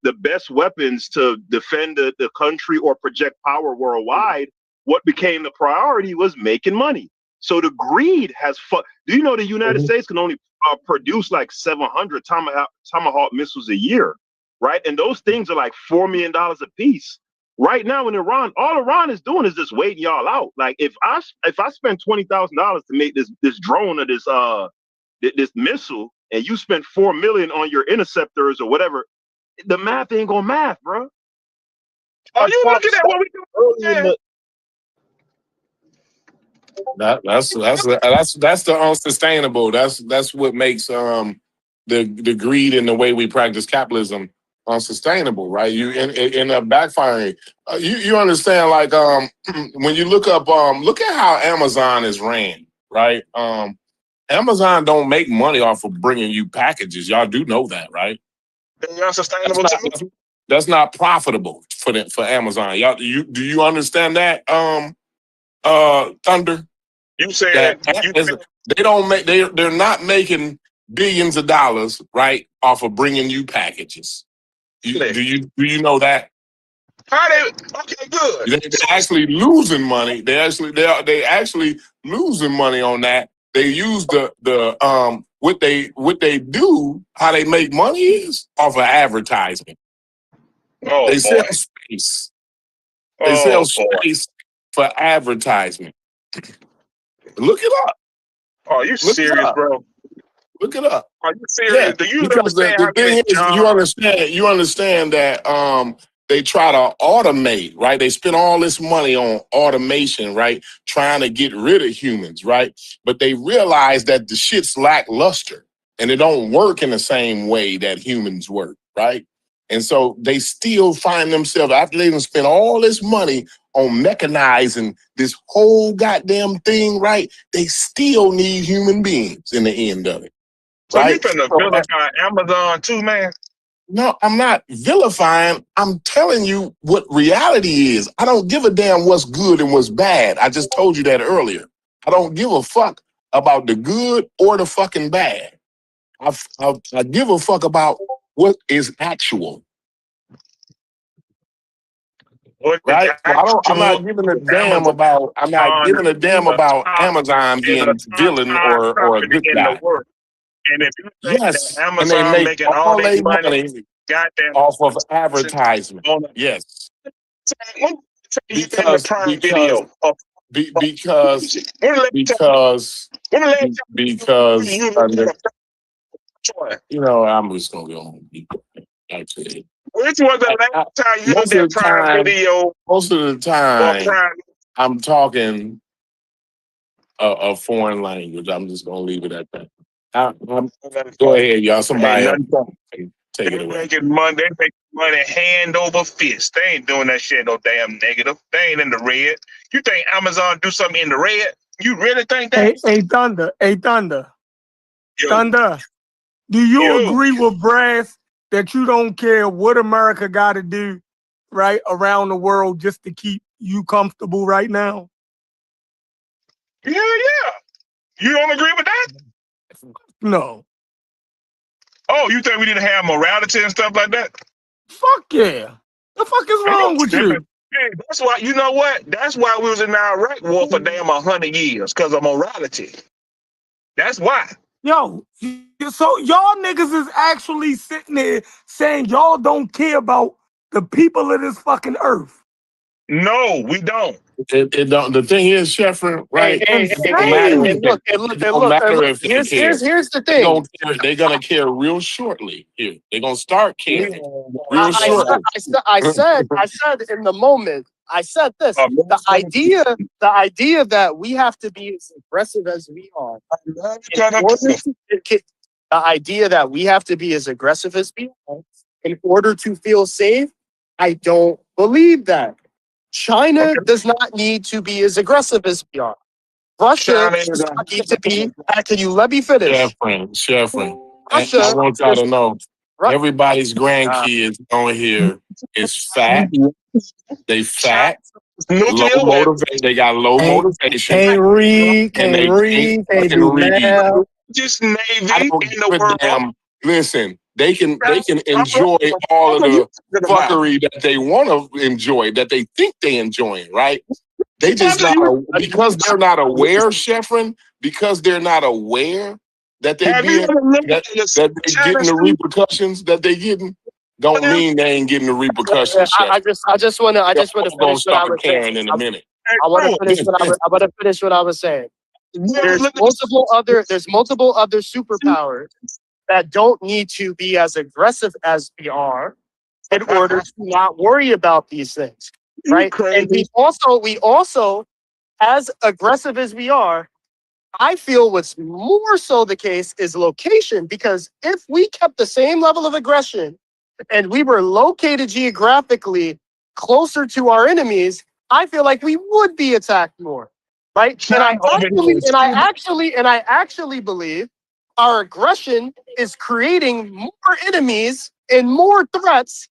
M: the best weapons to defend the country or project power worldwide, what became the priority was making money. So the greed has do you know the United States can only produce like 700 Tomahawk missiles a year? Right, and those things are like $4 million a piece. Right now in Iran, all Iran is doing is just waiting y'all out. Like if I spend $20,000 to make this drone or this missile, and you spend $4 million on your interceptors or whatever, the math ain't gonna math, bro.
J: Are you looking at what we do?
G: That's the unsustainable. That's what makes the greed and the way we practice capitalism unsustainable, right? You end up backfiring. You understand, like when you look up look at how Amazon is ran, right? Amazon don't make money off of bringing you packages. Y'all do know that, right?
J: They're unsustainable too.
G: That's not profitable for Amazon. Y'all, do you understand that? Thunder.
J: You said
G: They're not making billions of dollars, right, off of bringing you packages. Do you know that?
J: How they okay, good.
G: They're actually losing money. They actually losing money on that. They use the what they do, how they make money is off of advertisement.
J: Oh,
G: they sell
J: boy.
G: space. They sell space for advertisement. Look it up.
J: Oh, you serious, bro?
G: Look it up.
L: Are you serious?
G: Yeah,
L: Do you
G: because
L: understand
G: the
L: how many
G: thing is,
L: jobs?
G: you understand that they try to automate, right? They spend all this money on automation, right? Trying to get rid of humans, right? But they realize that the shit's lackluster and it don't work in the same way that humans work, right? And so they still find themselves, after they done spend all this money on mechanizing this whole goddamn thing, right? They still need human beings in the end of it.
L: So you
G: Right?
L: finna
G: So,
L: vilify Amazon too, man?
G: no, I'm not vilifying. I'm telling you what reality is. I don't give a damn what's good and what's bad. I just told you that earlier. I don't give a fuck about the good or the fucking bad. I give a fuck about what is actual.
L: What is
G: Right? So I'm
L: actual
G: not giving a damn
L: Amazon
G: about
L: the top
G: Amazon
L: is a
G: being
L: top
G: villain
L: 5
G: or a
L: company
G: good
L: in the
G: guy.
L: world. And if you think that
G: Yes. And they
L: Amazon
G: make
L: making all
G: all
L: their
G: their
L: money,
G: money
L: goddamn
G: off of advertisement.
L: on
G: Yes.
L: when you been to Prime Video?
G: Because
L: When the last
G: because
L: when the last time
G: because
L: you looked at a one?
G: you know, I'm just gonna go on. Actually,
L: Which was the last time you looked at Prime Video
G: most of the
L: or
G: time,
L: Prime?
G: I'm talking a foreign language. I'm just gonna leave it at that. Go ahead, y'all. Somebody else take it
L: They
G: away.
L: making money. They making money hand over fist. They ain't doing that shit no damn negative. They ain't in the red. You think Amazon do something in the red? You really think that?
Q: Hey, Thunder. Hey, Thunder.
L: Yo,
Q: Thunder. Do you
L: yo.
Q: agree with Brass that you don't care what America got to do, right, around the world just to keep you comfortable right now?
L: Yeah. You don't agree with that?
Q: No.
L: Oh, you think we need to have morality and stuff like that?
Q: Fuck yeah. The fuck is wrong with you?
L: Hey, that's why, you know what? That's why we was in Iraq war for damn 100 years, because of morality. That's why.
Q: Yo, so y'all niggas is actually sitting there saying y'all don't care about the people of this fucking earth.
L: No, we don't.
G: It don't. The thing is, Sheffrin, right? It don't matter if
E: look,
G: they care.
E: here's the thing.
G: They're gonna care real shortly. Here, they're gonna start caring real
E: I
G: shortly.
E: said in the moment, I said this. The idea that we have to be as aggressive as we are. The idea that we have to be as aggressive as we are in order to feel safe, I don't believe that. China does not need to be as aggressive as we are. Russia does not need to be. Can you let me finish?
G: Sheffrin. And I
E: Russia
G: want y'all
E: is
G: to know, everybody's grandkids on here is fat. They fat, low motivation. They got low motivation,
E: can't read,
G: and they can't
E: can't
G: fucking
E: do
G: read.
E: math.
L: Just Navy
G: I don't
L: in the
G: give a
L: world.
G: damn. Listen, they can enjoy all of the fuckery that they want to enjoy, that they think they enjoying, right? They just not because they're not aware, Sheffrin, because they're not aware that they being that they getting the repercussions that they getting, don't mean they ain't getting the repercussions, Sheffrin.
E: I just want to
G: Gonna
E: finish what I
G: start
E: was
G: caring
E: saying.
G: in a minute.
E: I want to finish what I was saying. There's multiple other superpowers that don't need to be as aggressive as we are in order to not worry about these things, right? And we also, as aggressive as we are, I feel what's more so the case is location, because if we kept the same level of aggression and we were located geographically closer to our enemies, I feel like we would be attacked more, right? And I actually believe our aggression is creating more enemies and more threats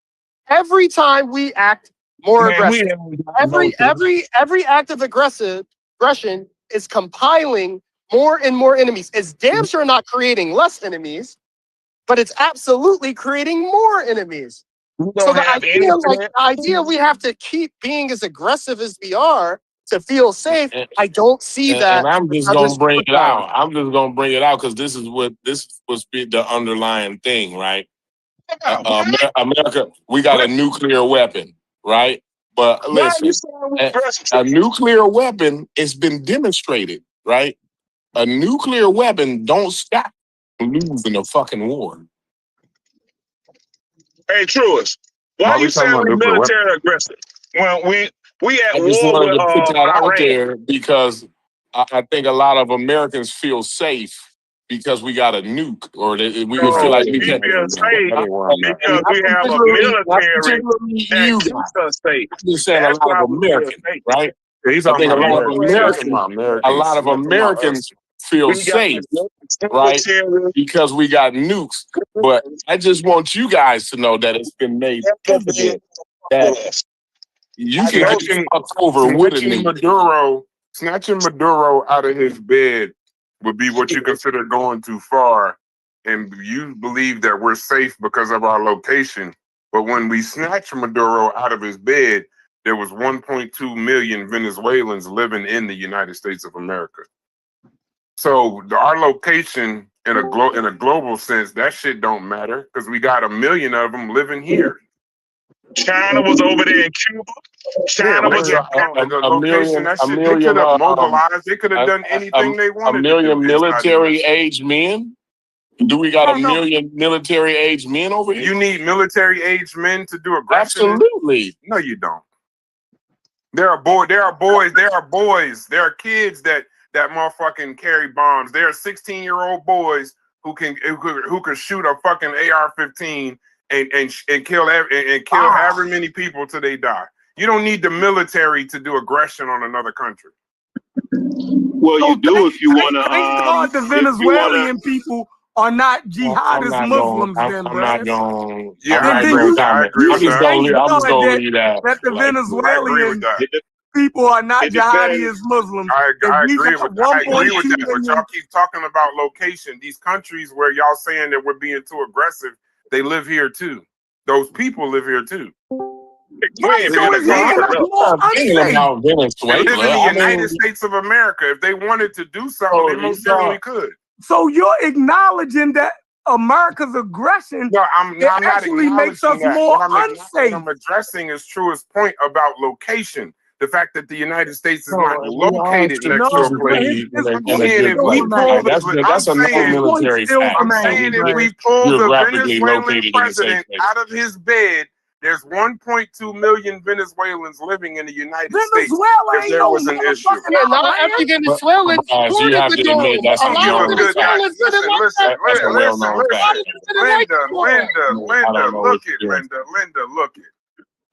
E: every time we act more aggressive. Every act of aggression is compiling more and more enemies. It's damn sure not creating less enemies, but it's absolutely creating more enemies. So the idea we have to keep being as aggressive as we are to feel safe, I don't see that.
G: And I'm just gonna bring it out. I'm just gonna bring it out because this is supposed to be the underlying thing, right? America, we got a nuclear weapon, right? But listen, a nuclear weapon, it's been demonstrated, right? A nuclear weapon don't stop lose in a fucking war.
L: Hey, Truist, why
A: Why
L: you
A: we talking
L: saying
A: about
L: we're
A: nuclear weapons?
L: military aggressive? Well, we at
G: I just
L: war
G: wanted
L: with
G: to put that out
L: Iran.
G: there because I think a lot of Americans feel safe because we got a nuke, or we feel like
L: No,
G: we
L: we
G: can.
L: feel safe
A: That ain't where I'm at.
L: because we have a
G: Not
L: military
G: particularly
L: that
G: you
L: keeps
G: guys.
L: us safe.
G: I'm just saying a
L: That's
G: lot
L: why
G: of
L: we feel
G: Americans,
L: safe.
G: right?
A: Yeah, he's
G: I
A: talking
G: think a
A: about
G: lot of
A: Americans. He's talking about
G: Americans, a lot of
A: He's talking about
G: Americans
A: us.
G: feel
L: We got
G: safe,
L: a
G: right?
L: military.
G: Because we got nukes. But I just want you guys to know that it's been made evident that you can get
A: Snatching,
G: fucked over with a nuke.
A: snatching Maduro out of his bed would be what you consider going too far. And you believe that we're safe because of our location. But when we snatched Maduro out of his bed, there was 1.2 million Venezuelans living in the United States of America. So our location in a global sense, that shit don't matter because we got 1 million of them living here.
L: China was over there in Cuba. China was in
A: the location. That shit, they could have mobilized. They could have done anything they wanted
G: a million
A: to do.
G: military age men. Do we got a million military age men over here?
A: You need military age men to do aggression.
G: Absolutely.
A: No, you don't. There are boys. There are kids that motherfucking carry bombs. There are 16-year-old boys who can shoot a fucking AR-15 and kill however many people till they die. You don't need the military to do aggression on another country.
M: Well, you do if you want to.
Q: Thank God the Venezuelan people are not jihadist Muslims.
G: I'm not going.
A: Yeah,
G: I agree with that. I'm just going to leave that.
Q: That the Venezuelan
D: people are not jihadi as Muslims.
A: I agree with that, but y'all keep talking about location. These countries where y'all saying that we're being too aggressive, they live here too. Those people live here too. They live in the United States of America. If they wanted to do something, they most certainly could.
Q: So you're acknowledging that America's aggression
A: I'm not
Q: actually makes us
A: that.
Q: more
A: What
Q: unsafe.
A: I'm addressing is Truist's point about location. The fact that the United States is not located next to a place. I'm saying if we pull the Venezuelan president out of his bed, there's 1.2 million Venezuelans living in the United States. If there was an issue.
H: Not every Venezuelan.
G: You have to admit that's a well-known fact.
A: Linda, look it.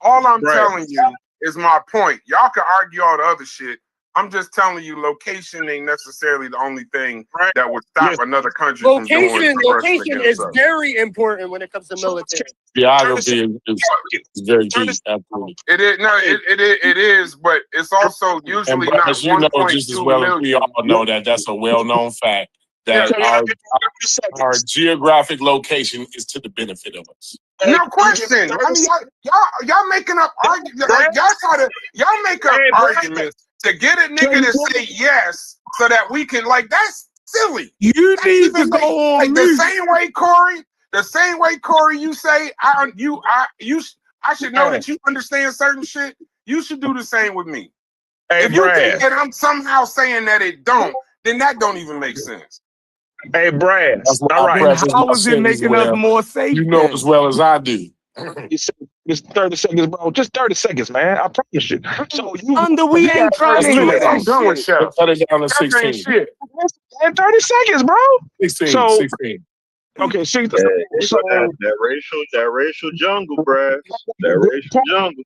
A: All I'm telling you is my point. Y'all can argue all the other shit. I'm just telling you, location ain't necessarily the only thing that would stop another country from doing
H: Location is very important when it comes to military.
G: Geography is very deep. Absolutely.
A: It is it is, but it's also usually not.
G: As you know just as well as we all know that's a well-known fact that our geographic location is to the benefit of us.
A: No question. I mean, y'all making up arguments. Y'all make up arguments to get a nigga to say yes so that we can that's silly.
Q: You need to go on
A: the same way, Corey. The same way, Corey, you say I should know that you understand certain shit. You should do the same with me.
L: Hey,
A: if you
L: Brad.
A: think that I'm somehow saying that it don't, then that don't even make sense.
L: Hey, Brad. All right.
Q: How is it making us more safe?
G: You know as well as I do.
L: Just 30 seconds, bro. Just 30 seconds, man. I promise you. So
Q: we ain't trying to hear
A: I'm done with Chef.
G: Cut it down to 16.
L: In 30 seconds, bro.
G: 16.
L: Okay, so
M: that racial jungle, Brad. That racial jungle.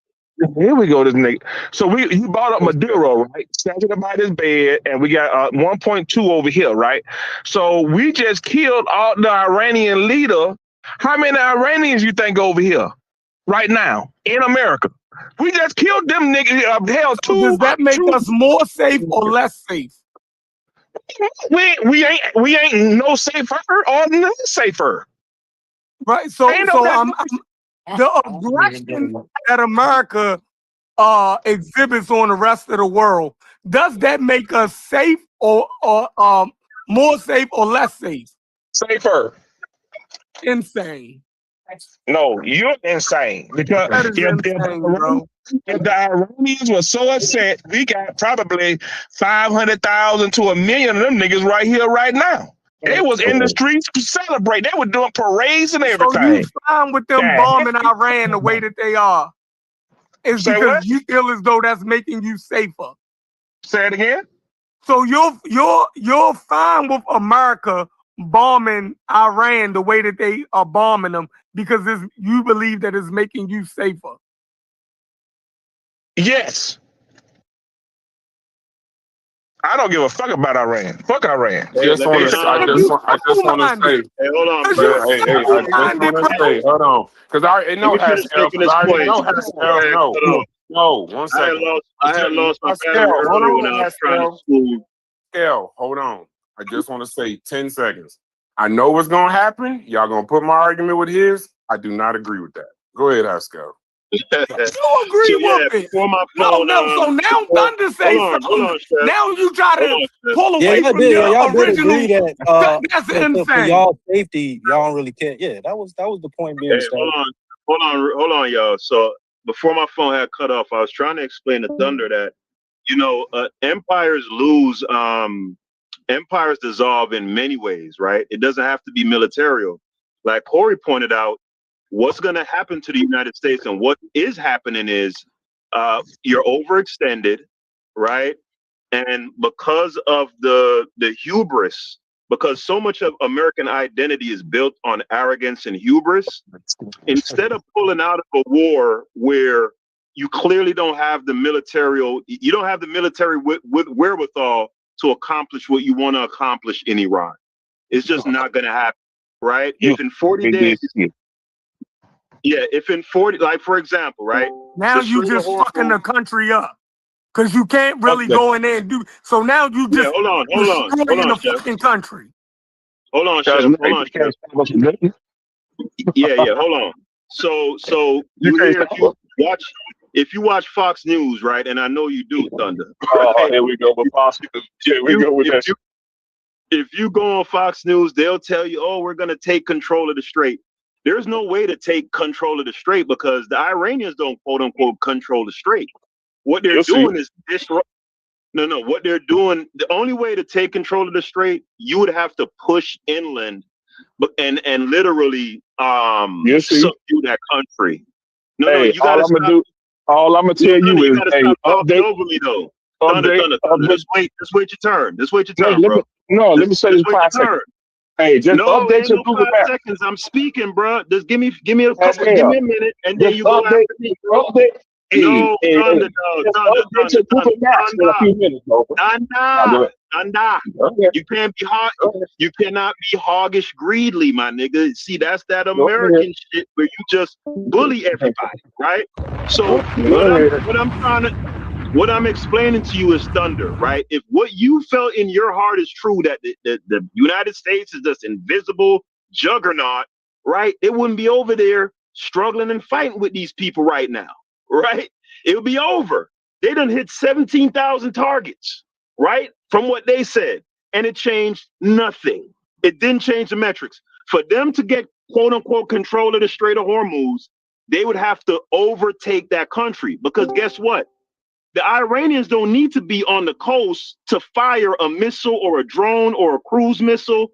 L: Here we go, this nigga. So you brought up Maduro, right? Standing about his bed, and we got 1.2 over here, right? So we just killed all the Iranian leader. How many Iranians you think over here right now in America? We just killed them niggas. Hell,
Q: does that make us more safe or less safe?
L: We ain't no safer or less safer.
Q: Right. So the aggression that America exhibits on the rest of the world, does that make us safe or more safe or less safe?
L: Safer.
Q: Insane.
L: No, you're insane. Because if the Iranians were so upset, we got probably 500,000 to 1 million of them niggas right here, right now. They was in the streets to celebrate. They were doing parades and
Q: So
L: everything.
Q: you fine with them
L: Dang.
Q: bombing Iran the way that they are? It's
L: Say
Q: because
L: what?
Q: you feel as though that's making you safer.
L: Say it again.
Q: So you're fine with America bombing Iran the way that they are bombing them because you believe that it's making you safer.
L: Yes. I don't give a fuck about Iran. Fuck Iran.
A: I just want to say,
M: Hey, hold on,
A: I
M: bro.
A: just want to say, hold on, because I know
M: Let me finish
A: Haskell,
M: making
A: because
M: this
A: I already
M: point.
A: know Haskell. No, 1 second.
M: I had lost my battery
A: Haskell, hold
M: earlier when I
A: on,
M: was trying to
A: Haskell.
M: school.
A: Haskell, hold on. I just want to say 10 seconds. I know what's going to happen. Y'all going to put my argument with his. I do not agree with that. Go ahead, Haskell.
Q: You agree with it?
M: Before my
Q: No.
M: phone,
Q: So now Thunder say something.
M: hold on, Chef.
Q: Now you try to pull
E: Yeah,
Q: away
E: y'all
Q: from
E: did.
Q: your
E: Y'all did
Q: original.
E: agree that
Q: That's
E: for
Q: insane.
E: y'all safety, y'all don't really care. Yeah, that was the point being
M: Hey,
E: established.
M: hold on, y'all. So before my phone had cut off, I was trying to explain to Thunder that empires lose, empires dissolve in many ways, right? It doesn't have to be military. Like Corey pointed out, what's going to happen to the United States and what is happening is you're overextended, right? And because of the hubris, because so much of American identity is built on arrogance and hubris, instead of pulling out of a war where you clearly don't have the military, you don't have the military with wherewithal to accomplish what you want to accomplish in Iran. It's just not going to happen, right? If in 40 days, if in 40, like for example, right?
Q: Now you just fucking the country up because you can't really go in there and do. So now you just
M: hold on,
Q: destroying the
M: Chef.
Q: fucking country.
M: Hold on, Chef. Hold on, Chef. Yeah. Hold on. So you hear if you watch Fox News, right? And I know you do, Thunder.
L: Oh, here we go with Fox News. Here we go with that.
M: If you go on Fox News, they'll tell you, "Oh, we're going to take control of the Strait." There's no way to take control of the Strait because the Iranians don't quote unquote control the Strait. What they're doing is disrupt. No. What they're doing, the only way to take control of the Strait, you would have to push inland, and literally subdue that country. No, you gotta stop.
L: All I'm gonna tell you is,
M: hey, update over me though. Thunder. Just wait your turn. Bro.
L: Let me say this 5 seconds. Hey, just update your Google Maps.
M: Seconds. I'm speaking, bro. Just give me a couple. Give me a minute, and then you go after me, bro. No, Thunder,
L: Update your Google Maps in a few minutes, bro.
M: Thunder. You can't be hard. You cannot be hoggish greedily, my nigga. See, that's that American shit where you just bully everybody, right? So what I'm explaining to you is Thunder, right? If what you felt in your heart is true, that the United States is this invisible juggernaut, right? It wouldn't be over there struggling and fighting with these people right now, right? It would be over. They done hit 17,000 targets, right? From what they said. And it changed nothing. It didn't change the metrics. For them to get quote unquote control of the Strait of Hormuz, they would have to overtake that country because guess what? The Iranians don't need to be on the coast to fire a missile or a drone or a cruise missile,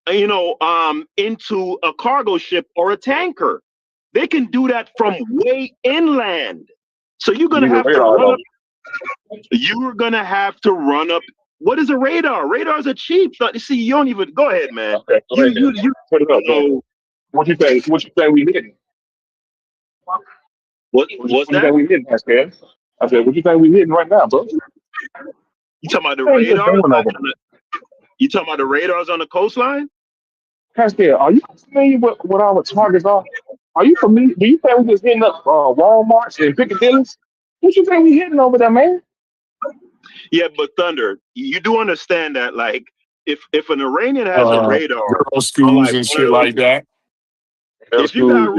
M: into a cargo ship or a tanker. They can do that from way inland. So you're gonna have to run up. You're gonna have to run up. What is a radar? Radars are cheap. See, you don't even go ahead, man.
L: Okay, you put it up. What you think? What you think we hitting?
M: What's that?
L: We hitting, Pascal? I said, what you think we hitting right now, bro?
M: You talking about the radars? You talking about the radars on the coastline?
L: Pascal, are you familiar with what our targets are? Are you familiar? Do you think we just hitting up Walmart's and Piccadilly's? What you think we hitting over there, man?
M: Yeah, but Thunder, you do understand that, like, if an Iranian has a radar,
A: girl schools and shit like that.
M: If you got,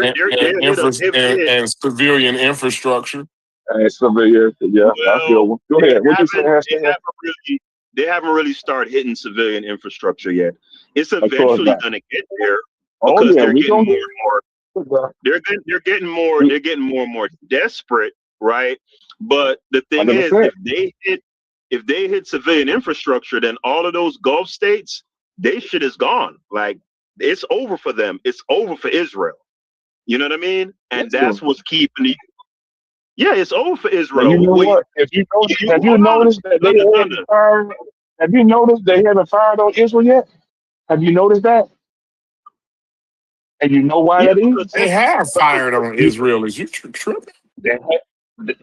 A: and civilian infrastructure.
L: And civilian, yeah. Go ahead. What you saying?
M: They haven't really started hitting civilian infrastructure yet. It's eventually going to get there because they're getting more and more. They're getting more and more desperate, right? But the thing is, if they hit civilian infrastructure, then all of those Gulf states,
L: They shit is gone. Like it's over for them. It's over for Israel. You know what I mean? And that's what's keeping the. Yeah, it's over for
G: And
L: Israel.
G: you know what? If you notice, have you
L: Hold on,
G: noticed that they haven't
L: Thunder.
G: fired? Have you noticed they haven't fired on Israel yet? Have you noticed that? And you know why that is?
A: They have fired on Israel. Is you tripping?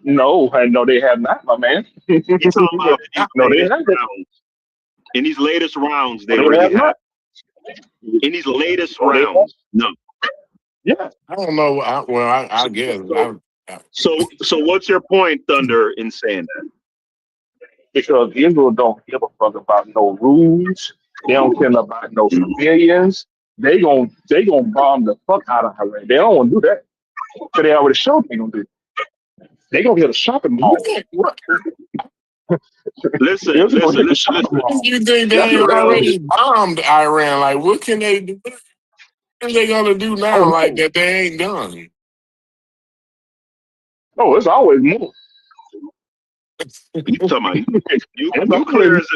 G: No, they have not, my man.
L: You talking about in
G: No,
L: these
G: they
L: latest
G: haven't.
L: rounds? In these latest rounds, they
G: They
L: really
G: have
L: have.
G: not.
L: In these latest
G: No, they have.
L: rounds, no.
G: Yeah.
A: I don't know. I guess.
L: So what's your point, Thunder, in saying that?
G: Because Israel don't give a fuck about no rules. They don't care about no civilians. They gon' bomb the fuck out of Iran. They don't want to do that. So they already showed they gonna do. They gonna get a shopping mall.
L: Listen.
A: You think they already bombed Iran? Like, what can they do? What are they gonna do now? Like that they ain't done.
G: No, it's always more.
L: You talking about nuclear is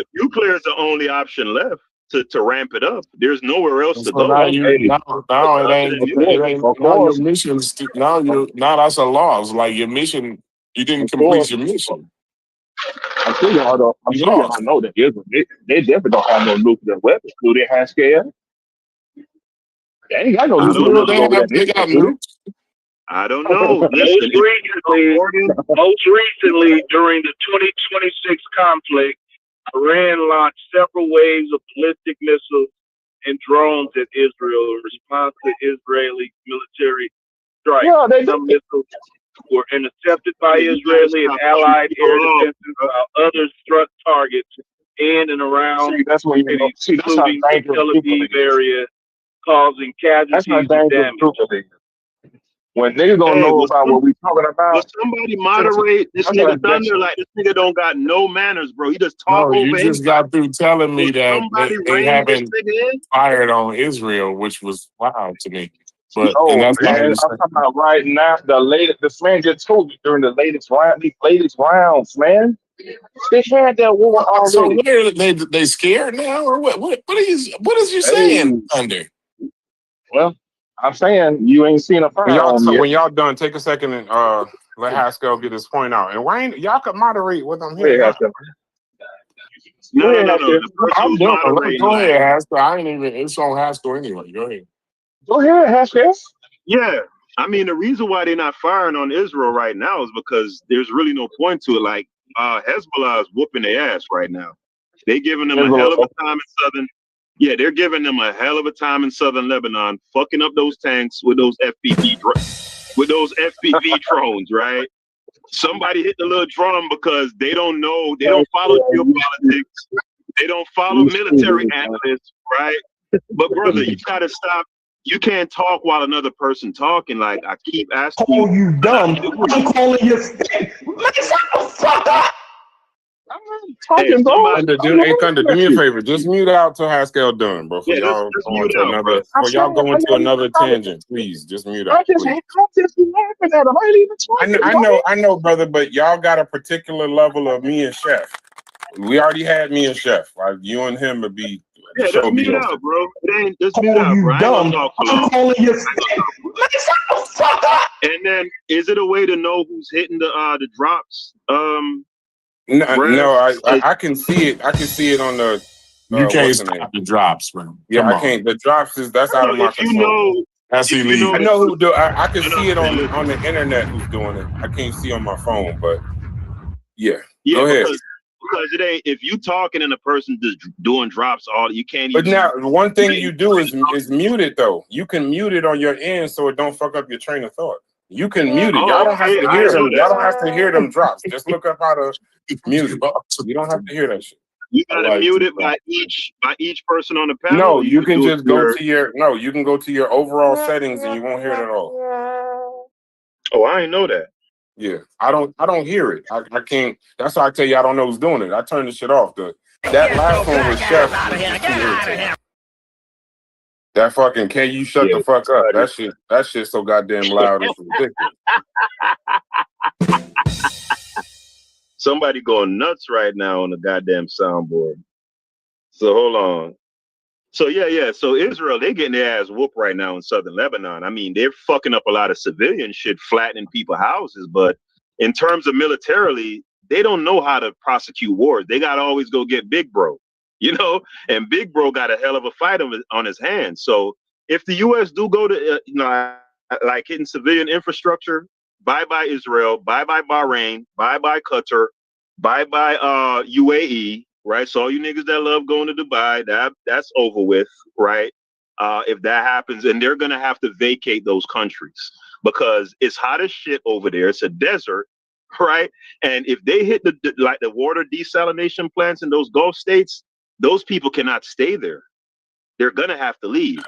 L: the only option left to ramp it up. There's nowhere else to
A: So
L: go.
A: now it ain't now your mission now that's a loss. Like your mission, you didn't complete your mission.
G: I'm sure y'all know that Israel, they definitely don't have no nuclear weapons. Do they, Haskell? They ain't got no nuclear weapons over there.
A: They got nukes.
L: I don't know.
R: Most recently, during the 2026 conflict, Iran launched several waves of ballistic missiles and drones at Israel in response to Israeli military strikes.
G: Yeah,
R: Some missiles were intercepted by Israeli and allied air defenses, while others struck targets in and around cities, including the Tel Aviv area, causing casualties and damage.
G: When niggas don't know about what we talking about.
L: Will somebody moderate this nigga Thunder? Like this nigga don't got no manners, bro. He just talk
A: No,
L: over
A: you just got through telling me that they haven't fired on Israel, which was wild to me. But
G: Oh
A: and that's
G: man, I'm talking about right now. This man just told you during the latest rounds, man. They had that war already.
A: So they scared now, or what? What is you saying, Thunder?
G: Well, I'm saying you ain't seen a firearm yet.
A: When y'all done, take a second and let Haskell get his point out. And Wayne, y'all could moderate what I'm hearing.
L: No.
A: I'm done. Go ahead, Haskell. I ain't even. It's on Haskell anyway. Go ahead.
G: Go ahead, Haskell.
L: Yeah. I mean, the reason why they're not firing on Israel right now is because there's really no point to it. Like, Hezbollah is whooping their ass right now. They're giving them a hell of a time in southern. Yeah, they're giving them a hell of a time in southern Lebanon, fucking up those tanks with those FPV drones, right? Somebody hit the little drum because they don't know, they don't follow geopolitics, they don't follow military analysts, right? But brother, you gotta stop. You can't talk while another person talking. Like I keep asking you.
Q: Oh, you dumb! I'm calling you. Man, shut the fuck up!
A: Hey, Thunder, do me a favor. Just mute out till Haskell done, bro. For y'all going to another tangent, please. Just mute out.
G: I'm just laughing at him. I ain't even talking.
A: I know, brother, but y'all got a particular level of me and Chef. We already had me and Chef. Like you and him would be.
L: Yeah, just mute out, bro. Just mute out, bro.
Q: Dumb! I'm calling you. Man, shut the fuck up!
L: And then, is it a way to know who's hitting the drops?
A: No, I can see it. I can see it on the.
C: You can't stop the drops, man.
A: Yeah, I can't. The drops that's out of my control. That's illegal. I know who do. I can see it on the internet who's doing it. I can't see on my phone, but yeah. Go ahead.
L: Because it ain't, if you talking and a person just doing drops all, you can't even.
A: But now one thing you do is mute it though. You can mute it on your end so it don't fuck up your train of thought. You can mute it. Y'all don't have to hear them. Y'all don't have to hear them drops. Just look up how to mute it. You don't have to hear that shit.
L: You gotta mute it by each person on the panel.
A: No, you can just go to your you can go to your overall settings and you won't hear it at all.
L: Oh, I didn't know that.
A: Yeah, I don't hear it. I can't. That's why I tell you I don't know who's doing it. I turned the shit off. That last one was Chef. That fucking can you shut the fuck up? That shit so goddamn loud. It's ridiculous.
L: Somebody going nuts right now on the goddamn soundboard. So hold on. So yeah. So Israel, they getting their ass whooped right now in southern Lebanon. I mean, they're fucking up a lot of civilian shit, flattening people's houses. But in terms of militarily, they don't know how to prosecute wars. They gotta always go get Big Bro, And Big Bro got a hell of a fight on his hands. So if the U.S. do go to, like hitting civilian infrastructure, bye bye Israel, bye bye Bahrain, bye bye Qatar, bye bye UAE. Right, so all you niggas that love going to Dubai, that's over with, right? If that happens, and they're gonna have to vacate those countries because it's hot as shit over there. It's a desert, right? And if they hit the water desalination plants in those Gulf states, those people cannot stay there. They're gonna have to leave.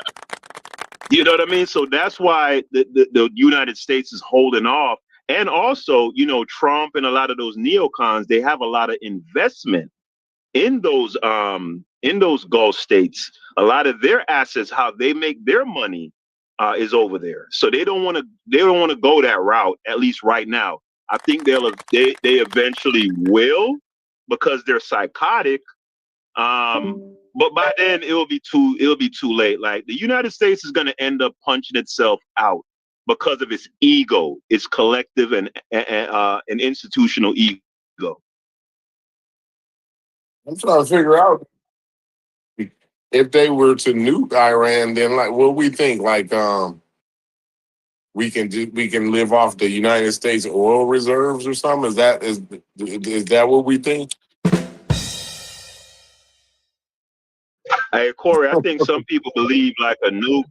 L: You know what I mean? So that's why the United States is holding off, and also, Trump and a lot of those neocons, they have a lot of investment in those Gulf states. A lot of their assets, how they make their money, is over there. So they don't want to go that route, at least right now. I think they eventually will, because they're psychotic. But by then it'll be too late. Like, the United States is going to end up punching itself out because of its ego, its collective and institutional ego.
G: I'm trying to figure out if they were to nuke Iran, then what we think, we can live off the United States oil reserves or something. Is that what we think?
L: Hey Corey, I think some people believe like a nuke.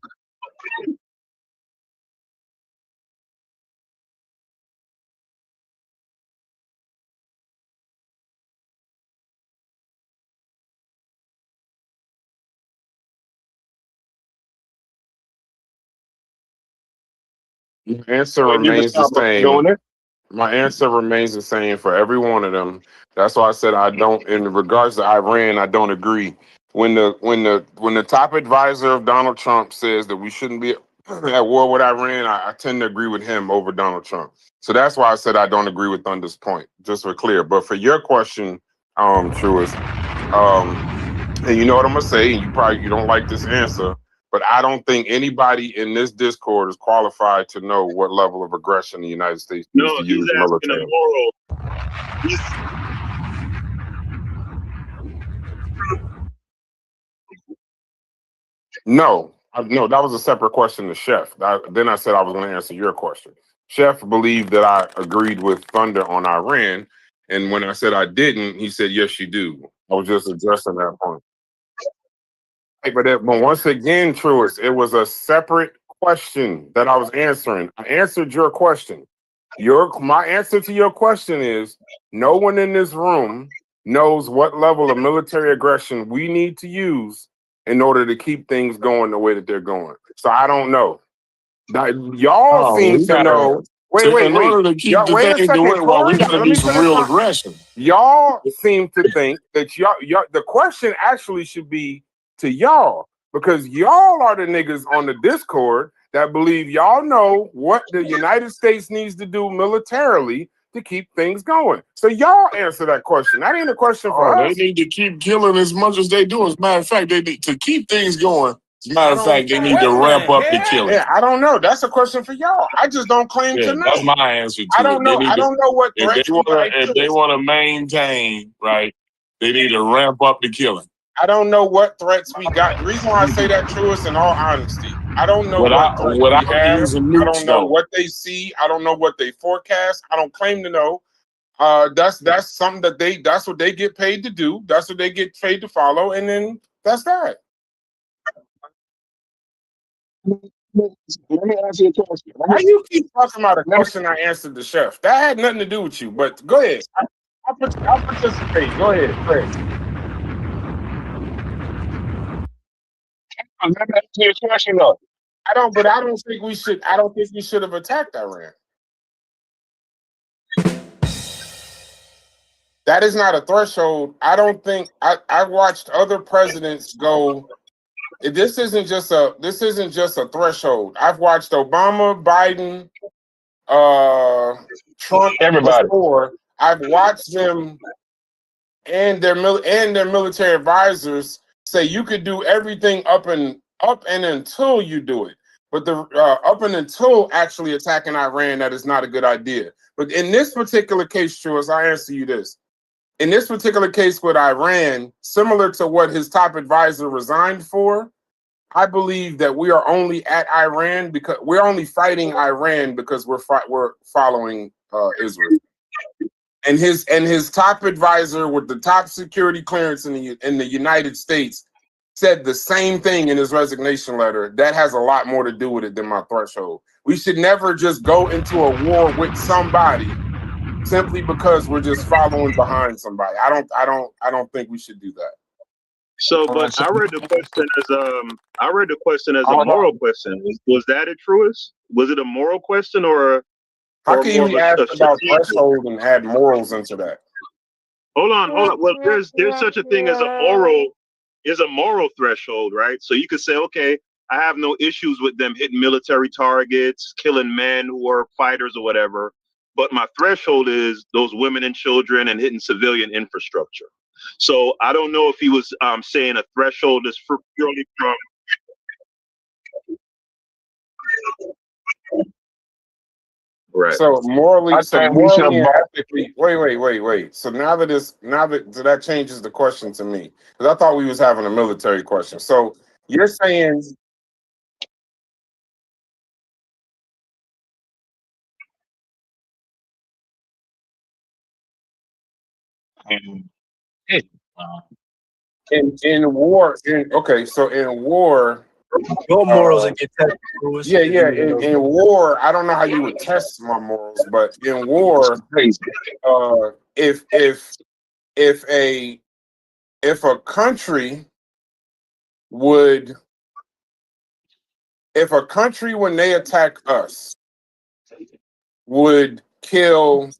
A: My answer remains the same. My answer remains the same for every one of them. That's why I said I don't. In regards to Iran, I don't agree. When the top advisor of Donald Trump says that we shouldn't be at war with Iran, I tend to agree with him over Donald Trump. So that's why I said I don't agree with Thunder's point, just for clear. But for your question, Truist, and you know what I'm gonna say, and you don't like this answer, but I don't think anybody in this Discord is qualified to know what level of aggression the United States needs to use militarily. No, that was a separate question to Chef. Then I said I was going to answer your question. Chef believed that I agreed with Thunder on Iran, and when I said I didn't, he said, yes, you do. I was just addressing that point. But once again, Truist, it was a separate question that I was answering. I answered your question. My answer to your question is no one in this room knows what level of military aggression we need to use in order to keep things going the way that they're going. So I don't know. Y'all seem to know. Wait.
G: In order to keep the things the way, we got to do some real aggression.
A: Y'all seem to think that y'all the question actually should be to y'all, because y'all are the niggas on the Discord that believe y'all know what the United States needs to do militarily to keep things going. So y'all answer that question. That ain't a question for us.
G: They need to keep killing as much as they do. As a matter of fact, they need to keep things going. As a matter of fact, they need to ramp up the killing.
A: Yeah, I don't know. That's a question for y'all. I just don't claim to know.
G: That's my answer to
A: I don't know. I don't know what threats
G: if they want to maintain, right, they need to ramp up the killing.
A: I don't know what threats we got. The reason why I say that, Truist, in all honesty, I don't know what threats we have. I don't know what they see. I don't know what they forecast. I don't claim to know. That's something that's what they get paid to do. That's what they get paid to follow, and then that's that.
G: Let me ask you a question.
A: Why you keep talking about a question I answered the Chef? That had nothing to do with you, but go ahead. I'll participate. Go ahead.
G: Let me ask you a question though.
A: I don't think we should have attacked Iran. That is not a threshold. I don't think I watched other presidents go. This isn't just a threshold. I've watched Obama, Biden, Trump,
L: everybody.
A: Before. I've watched them and their military advisors say you could do everything up and until you do it. But the up and until actually attacking Iran, that is not a good idea. But in this particular case, Truist, I answer you this. In this particular case with Iran, similar to what his top advisor resigned for, I believe that we are only at Iran because we're only fighting Iran because we're following Israel. And his top advisor with the top security clearance in the United States said the same thing in his resignation letter. That has a lot more to do with it than my threshold. We should never just go into a war with somebody simply because we're just following behind somebody. I don't think we should do that.
M: So, but I read the question as a moral question. Was that a truest? Was it a moral question or
A: How can
M: more
A: you
M: of
A: ask
M: a
A: about
M: strategic?
A: threshold and add morals into that?
M: Hold on. Well, there's such a thing as a moral threshold, right? So you could say, okay, I have no issues with them hitting military targets, killing men who are fighters or whatever. But my threshold is those women and children and hitting civilian infrastructure. So I don't know if he was saying a threshold is purely from. Right.
A: So morally,
L: I think we should
A: and
L: both.
A: ethically. Wait. So now that changes the question to me, because I thought we was having a military question. So you're saying in war. So in war.
E: Your morals will get tested. Louis.
A: Yeah. In war, I don't know how you would test my morals, but in war, if a country would, if a country when they attack us would kill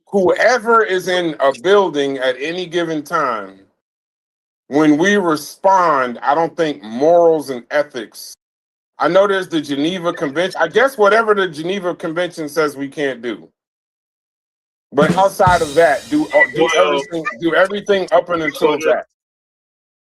A: whoever is in a building at any given time, when we respond, I don't think morals and ethics. I know there's the Geneva Convention. I guess whatever the Geneva Convention says we can't do. But outside of that, do everything up and until that.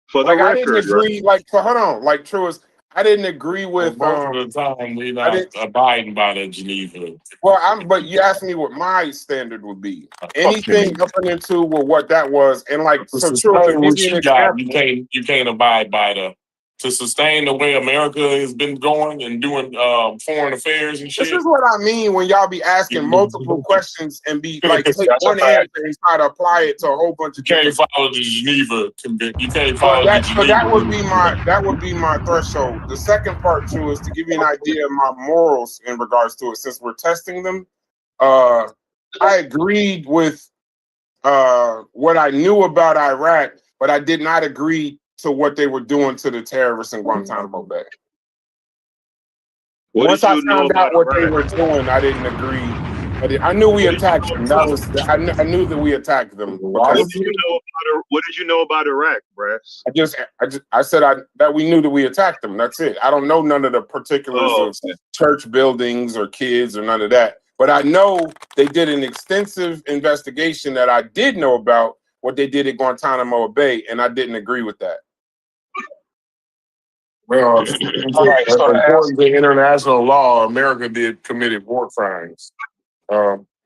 M: For the
A: Like I didn't
M: record,
A: agree.
M: right?
A: Hold on. Like Truist, I didn't agree with.
G: Most of the time, we're not abiding by the Geneva.
A: Well, but you asked me what my standard would be. Anything up and into what that was, and like so. Truist, to give you an example,
G: you can't abide by to sustain the way America has been going and doing foreign affairs and shit.
A: This is what I mean when y'all be asking multiple questions and be like take one answer and try to apply it to a whole bunch of.
G: You can't follow the Geneva Convention. You can't follow the Geneva.
A: So that would be my threshold. The second part too is to give you an idea of my morals in regards to it. Since we're testing them, I agreed with what I knew about Iraq, but I did not agree to what they were doing to the terrorists in Guantanamo Bay. Once I found out what they were doing, I didn't agree. I knew we attacked them. I knew that we attacked them.
M: What did you know about Iraq, Brass?
A: I said that we knew that we attacked them. That's it. I don't know none of the particulars of church buildings or kids or none of that. But I know they did an extensive investigation that I did know about what they did at Guantanamo Bay, and I didn't agree with that.
G: Well, according to international law, America committed war crimes.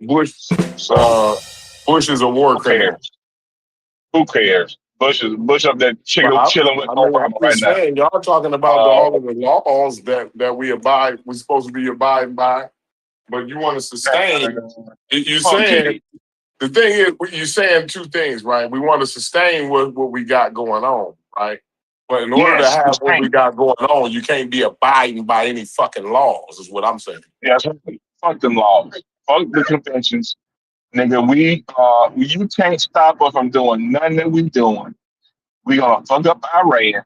G: Bush is a war criminal.
L: Who cares? Bush up there chilling with Obama right now.
G: Y'all talking about all of the laws that we're supposed to be abiding by, but you want to sustain. You're saying the thing is, you're saying two things, right? We want to sustain what we got going on, right? But in order to have what we got going on, you can't be abiding by any fucking laws, is what I'm saying.
L: Yeah, fuck them laws. Fuck the conventions. Nigga, you can't stop us from doing nothing that we doing. We gonna fuck up Iran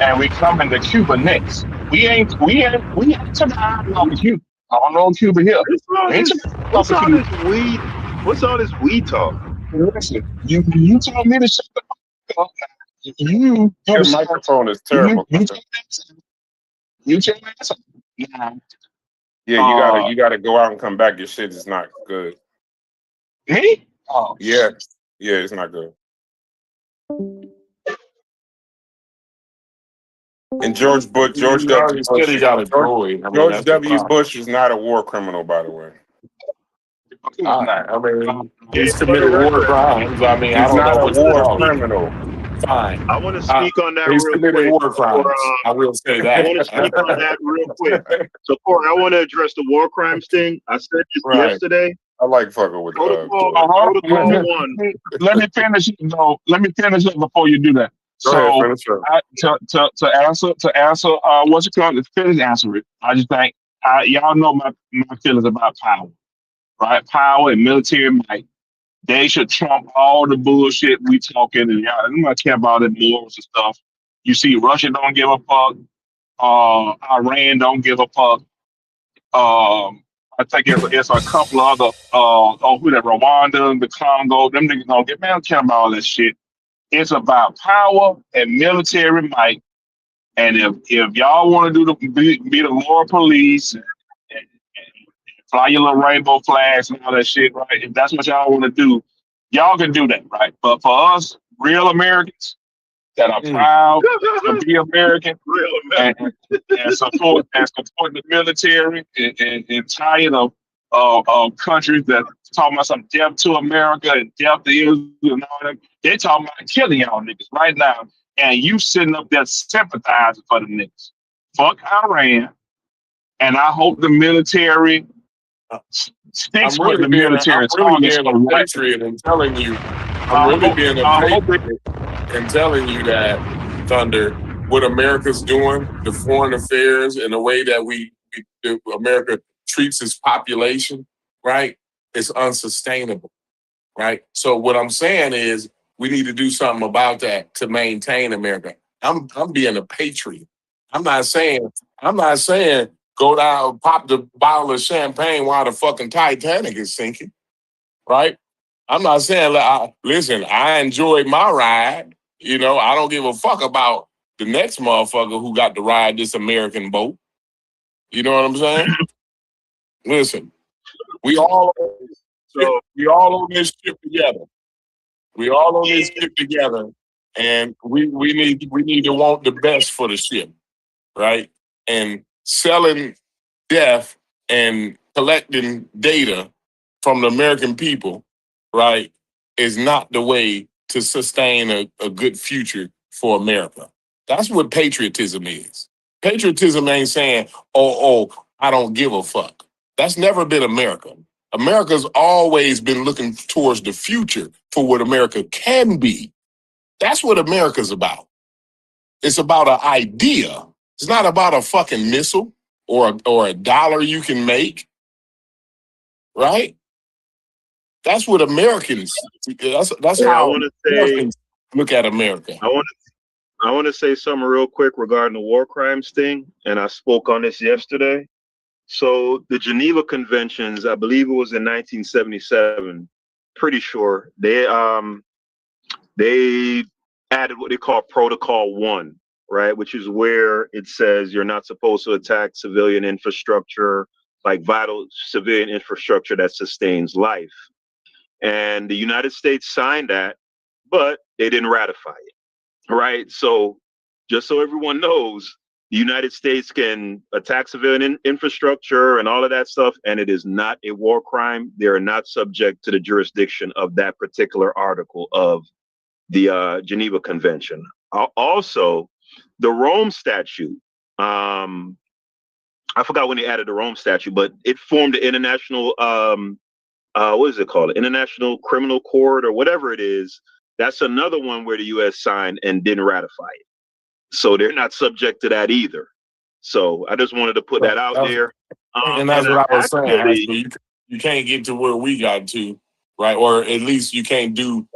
L: and we coming to Cuba next. We ain't to the island on Cuba. I don't know Cuba here.
M: What's all this weed talk?
L: Listen, you told me to shut the fuck up. Your
A: microphone is terrible.
L: You tell me something.
A: Yeah, you gotta go out and come back. Your shit is not good.
L: Me?
A: Yeah, it's not good. And George Bush,
G: He already said he got a droid. I mean,
A: George
G: that's the
A: W.
G: problem.
A: Bush is not a war criminal, by the way.
G: I mean,
R: Yeah,
G: he's
R: for the
G: committed war
R: record,
G: crimes. I mean, I
A: He's
G: don't
A: not
G: know
A: a
G: what you're
A: war
G: talking
A: criminal.
G: about. Fine.
R: I want to speak on that
G: He's
R: real
G: committed
R: quick.
G: war
R: Or,
G: crimes. I will say
R: I want to speak on
G: that.
R: that real quick. So, Corey, I want to address the war crimes thing. I said this
G: Right.
R: yesterday.
A: I like fucking with
R: Protocol
A: George.
R: one.
L: Let me finish. No, let me finish it before you do that.
A: Go ahead,
L: So,
A: finish up.
L: to answer, what's it called? To finish answer it. I just think y'all know my feelings about power, right? Power and military might. They should trump all the bullshit we talking, and y'all I'm not care about the morals and stuff. You see, Russia don't give a fuck. Iran don't give a fuck. I think it's a couple of other who that Rwanda, the Congo, them niggas don't get, man, I don't care about all that shit. It's about power and military might. And if y'all want to be the moral police and fly your little rainbow flags and all that shit, right? If that's what y'all want to do, y'all can do that, right? But for us, real Americans that are proud to be American and support the military and tired of countries that talking about some death to America and death to Israel and all that. They talking about killing y'all niggas right now, and you sitting up there sympathizing for the niggas. Fuck Iran, and I hope the military sticks with the military targets for right.
G: Patriot and telling you,
L: I
G: I'm really
L: hope-
G: being a
L: I hope
G: patriot and telling you that, Thunder, what America's doing, the foreign affairs, and the way that America treats its population, right, is unsustainable, right? So what I'm saying is we need to do something about that to maintain America. I'm being a patriot. I'm not saying go down, pop the bottle of champagne while the fucking Titanic is sinking, right? I'm not saying, listen, I enjoyed my ride. You know, I don't give a fuck about the next motherfucker who got to ride this American boat. You know what I'm saying? Listen, we all on this ship together. We all on this ship together, and we need to want the best for the ship, right? And selling death and collecting data from the American people, right, is not the way to sustain a good future for America. That's what patriotism is. Patriotism ain't saying, oh, I don't give a fuck. That's never been America. America's always been looking towards the future for what America can be. That's what America's about. It's about an idea. It's not about a fucking missile or a dollar you can make, right? That's what Americans. That's
R: I
G: how
R: want to say
G: Americans look at America.
R: I want to say something real quick regarding the war crimes thing, and I spoke on this yesterday. So the Geneva Conventions, I believe it was in 1977. Pretty sure they added what they call Protocol 1, right? Which is where it says you're not supposed to attack civilian infrastructure, like vital civilian infrastructure that sustains life. And the United States signed that, but they didn't ratify it, right? So just so everyone knows, the United States can attack civilian infrastructure and all of that stuff, and it is not a war crime. They are not subject to the jurisdiction of that particular article of the Geneva Convention. Also, the Rome Statute. I forgot when they added the Rome Statute, but it formed the international what is it called? International Criminal Court or whatever it is. That's another one where the U.S. signed and didn't ratify it. So they're not subject to that either. So I just wanted to put that out there.
G: And that's what I was saying. Actually, you can't get to where we got to, right? Or at least you can't do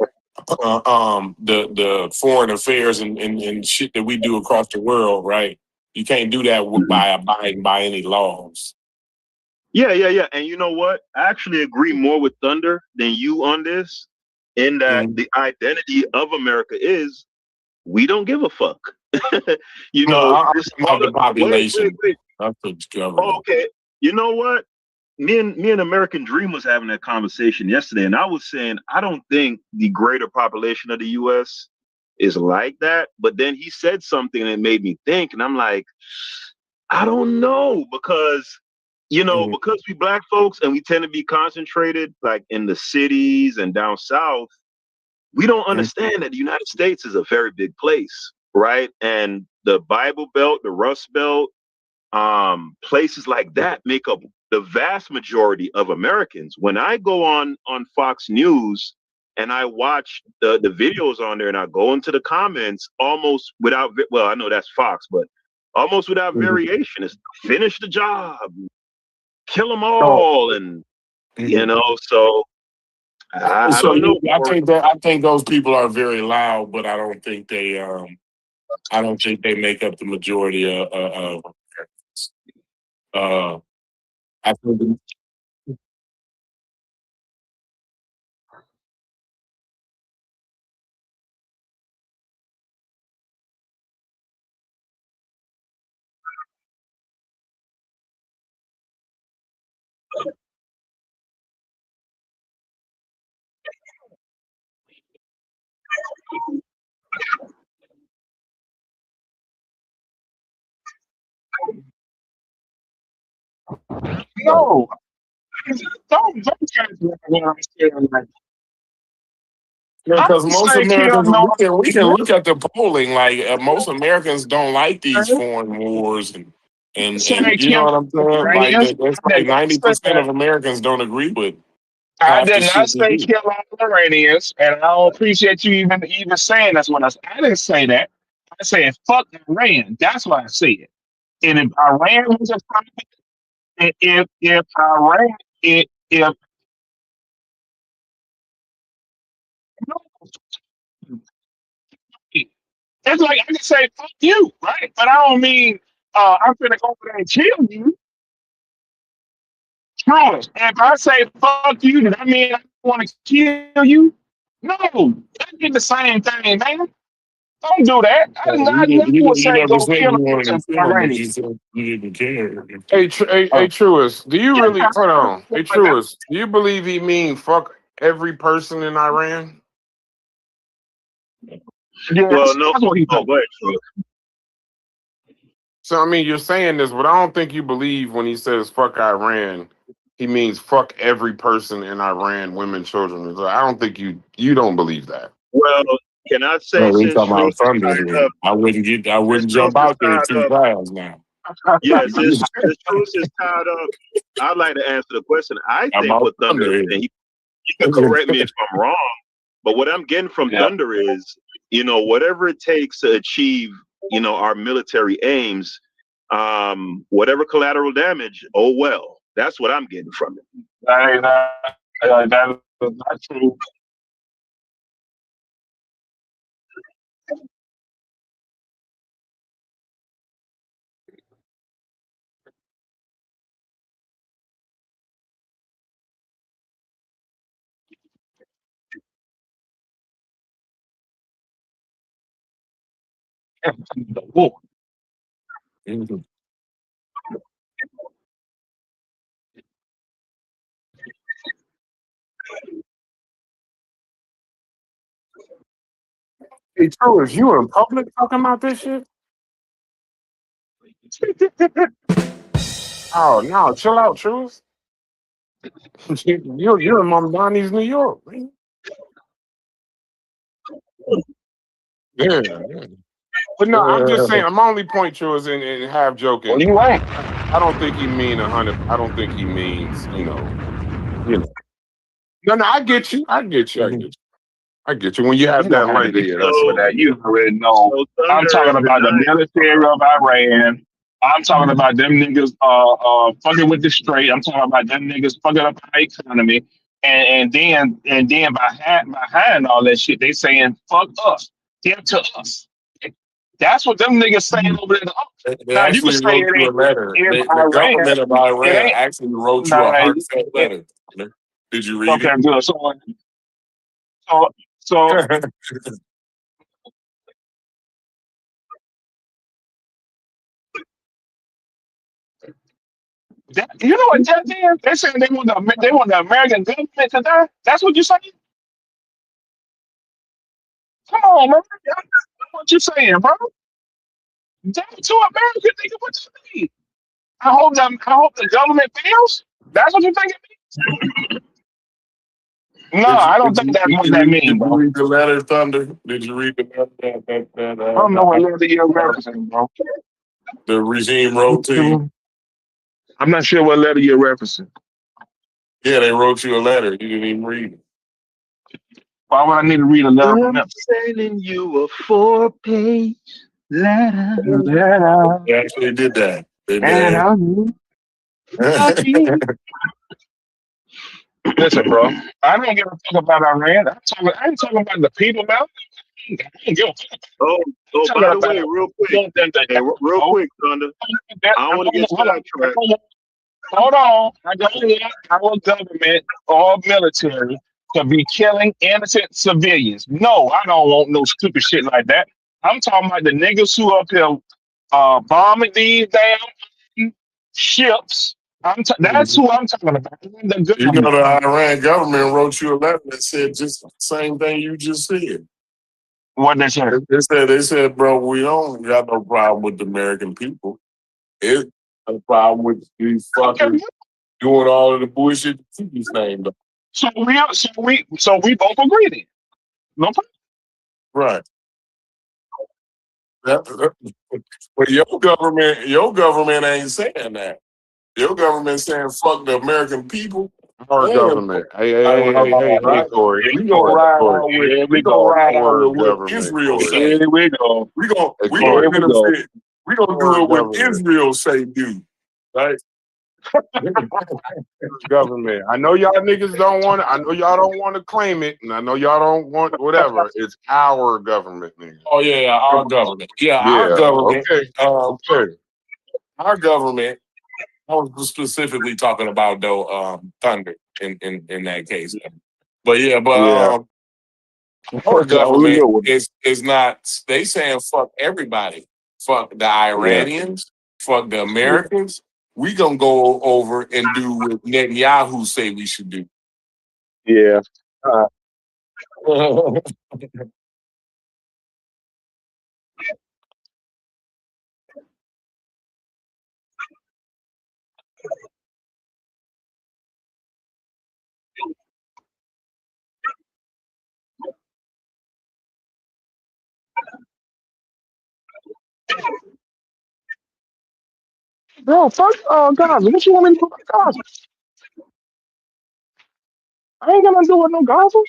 G: the foreign affairs and shit that we do across the world, right? You can't do that by abiding by any laws.
R: Yeah. And you know what? I actually agree more with Thunder than you on this, in that the identity of America is we don't give a fuck. You know,
G: I'm about the population.
R: Wait.
G: That's what
R: Okay. You know what? Me and American Dream was having that conversation yesterday, and I was saying I don't think the greater population of the U.S.
M: is like that. But then he said something that made me think, and I'm like, I don't know, because because we black folks and we tend to be concentrated like in the cities and down south, we don't understand that the United States is a very big place, right? And the Bible Belt, the Rust Belt, places like that make up the vast majority of Americans. When I go on Fox News and I watch the videos on there and I go into the comments almost without, well, I know that's Fox, but almost without variation, it's finish the job, kill them all, and so I
G: So
M: don't know.
G: I think those people are very loud, but I don't think they make up the majority of I think
L: No, don't like, how
G: because
L: you
G: most
L: say kill
G: Americans,
L: no
G: we can look at the polling. Like most Americans don't like these foreign wars, and
L: say
G: you know
L: kill
G: what I'm saying. Like
L: Iranians?
G: that's
L: I
G: like
L: did not say
G: 90%
L: that.
G: of Americans don't agree with
L: I
G: half the
L: did not
G: shit we
L: say
G: do.
L: kill all Iranians, and I don't appreciate you even saying that's what I said. I didn't say that. I said fuck Iran. That's what I said. And if Iran was a if Iran if it's like I can say fuck you, right? But I don't mean I'm gonna go over there and kill you. True. If I say fuck you, does that mean I want to kill you? No, that ain't the same thing, man. Don't do that. I never would
G: You
L: say
G: never
L: go
G: said
L: kill
G: you
L: a
G: wanted
L: person
G: to kill
L: for
G: them, but
L: Iranian.
G: you said you didn't care.
A: Hey, Truist, do you
L: Yeah,
A: really hold
L: I
A: on? Hey,
L: like that.
A: Truist, do you believe he mean fuck every person in Iran?
M: Well,
L: Yes,
M: no.
L: that's what he
M: Oh,
L: told
M: go
L: me.
M: ahead, Troy.
A: So I mean, you're saying this, but I don't think you believe when he says fuck Iran, he means fuck every person in Iran, women, children. I don't think you don't believe that.
M: Well, can I say
G: No, we
M: since
G: talking
M: Truth
G: about
M: is
G: Sunday
M: tied
G: here.
M: up,
G: I
M: since
G: wouldn't
M: Truth
G: jump
M: is
G: out there
M: tied
G: too
M: up,
G: fast now.
M: yes, since Truth is tied up, I'd like to answer the question. I
G: I'm
M: think
G: about
M: what Thunder
G: Sunday
M: is,
G: here.
M: and he can correct me if I'm wrong, but what I'm getting from
L: Yeah.
M: Thunder is, whatever it takes to achieve, our military aims, whatever collateral damage, oh well. That's what I'm getting from it.
L: That ain't that is not true. The war.
A: Hey, Truist, you in public talking about this shit? Oh no, chill out, Truist. You're in Mamdani's New York, man. Yeah, yeah. But no, I'm just saying. My only point, Truist, and half joking.
L: Well, you ain't.
A: I don't think he mean 100. I don't think he means you know. No, I get you. I get you. I get you. I get you. When you have
L: You don't
A: that
L: have to
A: language,
L: be
A: that's
L: for
A: fine.
L: that. You already know.
M: So
L: I'm
M: Thunder
L: talking
M: is
L: about the
M: denying.
L: military of Iran. I'm talking about them niggas fucking with the straight. I'm talking about them niggas fucking up our economy. And then behind all that shit, they saying fuck us. Them to us. That's what them niggas saying over there.
G: They
L: Now you can
G: actually
L: say
G: wrote
L: it
G: you a
L: ain't
G: letter.
L: in
G: The
L: Iran.
G: government of
L: It
G: Iran
L: ain't.
G: actually wrote you a
L: Nah,
G: heartfelt letter. Did you read
L: okay,
G: it?
L: good. So you know what that is? They saying they want the American government to die. That's what you saying? Come on, man. What you saying, bro? Damn to America, nigga. What you mean? I hope the government fails. That's what you think it means? No, I don't think that's what that means,
G: Did you
L: bro.
G: read the letter, Thunder? Did you read the letter
L: I don't know what letter you're referencing, bro.
G: the regime wrote to you?
L: I'm not sure what letter you're referencing.
G: Yeah, they wrote you a letter. You didn't even read it.
L: Why would I need to read a letter from
R: I'm
L: them?
R: sending you a 4-page letter.
G: They actually did that. They
L: And
G: did.
L: listen, bro. I don't give a fuck about Iran. I ain't talking about the people, man. I don't give a fuck.
M: Oh,
L: I'm
M: by
L: talking
M: the
L: about
M: way, real
L: I
M: quick.
L: want them to
M: Hey, real quick, Thunder. I don't want to get sidetracked.
L: Hold on. I don't want our government or military to be killing innocent civilians. No, I don't want no stupid shit like that. I'm talking about the niggas who up here bombing these damn ships. That's who I'm talking about. The
G: You know,
L: government.
G: the Iran government wrote you a letter that said just the same thing you just said.
L: What they said?
G: They said, bro, we don't got no problem with the American people. It's a problem with these fuckers doing all of the bullshit the name.
L: So we both agree then. No problem.
G: Right. But your government ain't saying that. Your government saying fuck the American people.
S: Our
G: And
S: government. Hey, Corey.
G: we gonna ride
S: Corey.
G: out with
L: Here
G: we
L: we
G: gonna
L: go.
G: ride out
S: Our
G: with what
S: government,
G: Israel
S: Corey.
G: say.
L: Here we go.
G: We gonna
S: Hey,
G: we
S: Corey.
G: gonna benefit. We gonna
S: Our
G: do it when
S: government.
G: Israel say do. Right?
S: Government. I know y'all niggas don't want it. I know y'all don't want to claim it, and I know y'all don't want whatever. It's our government, nigga.
G: Oh yeah, our government. Yeah, our
S: Yeah.
G: government.
S: Okay.
G: Our government. I was specifically talking about though Thunder in that case. But yeah,
L: Yeah.
G: our
L: That was a good
G: government
L: one.
G: is not. They saying fuck everybody. Fuck the
L: Yeah.
G: Iranians. Fuck the Americans. We gonna go over and do what Netanyahu say we should do.
L: Yeah. Bro, fuck Gaza. What you want me to do with Gaza? I ain't gonna do with no Gaza.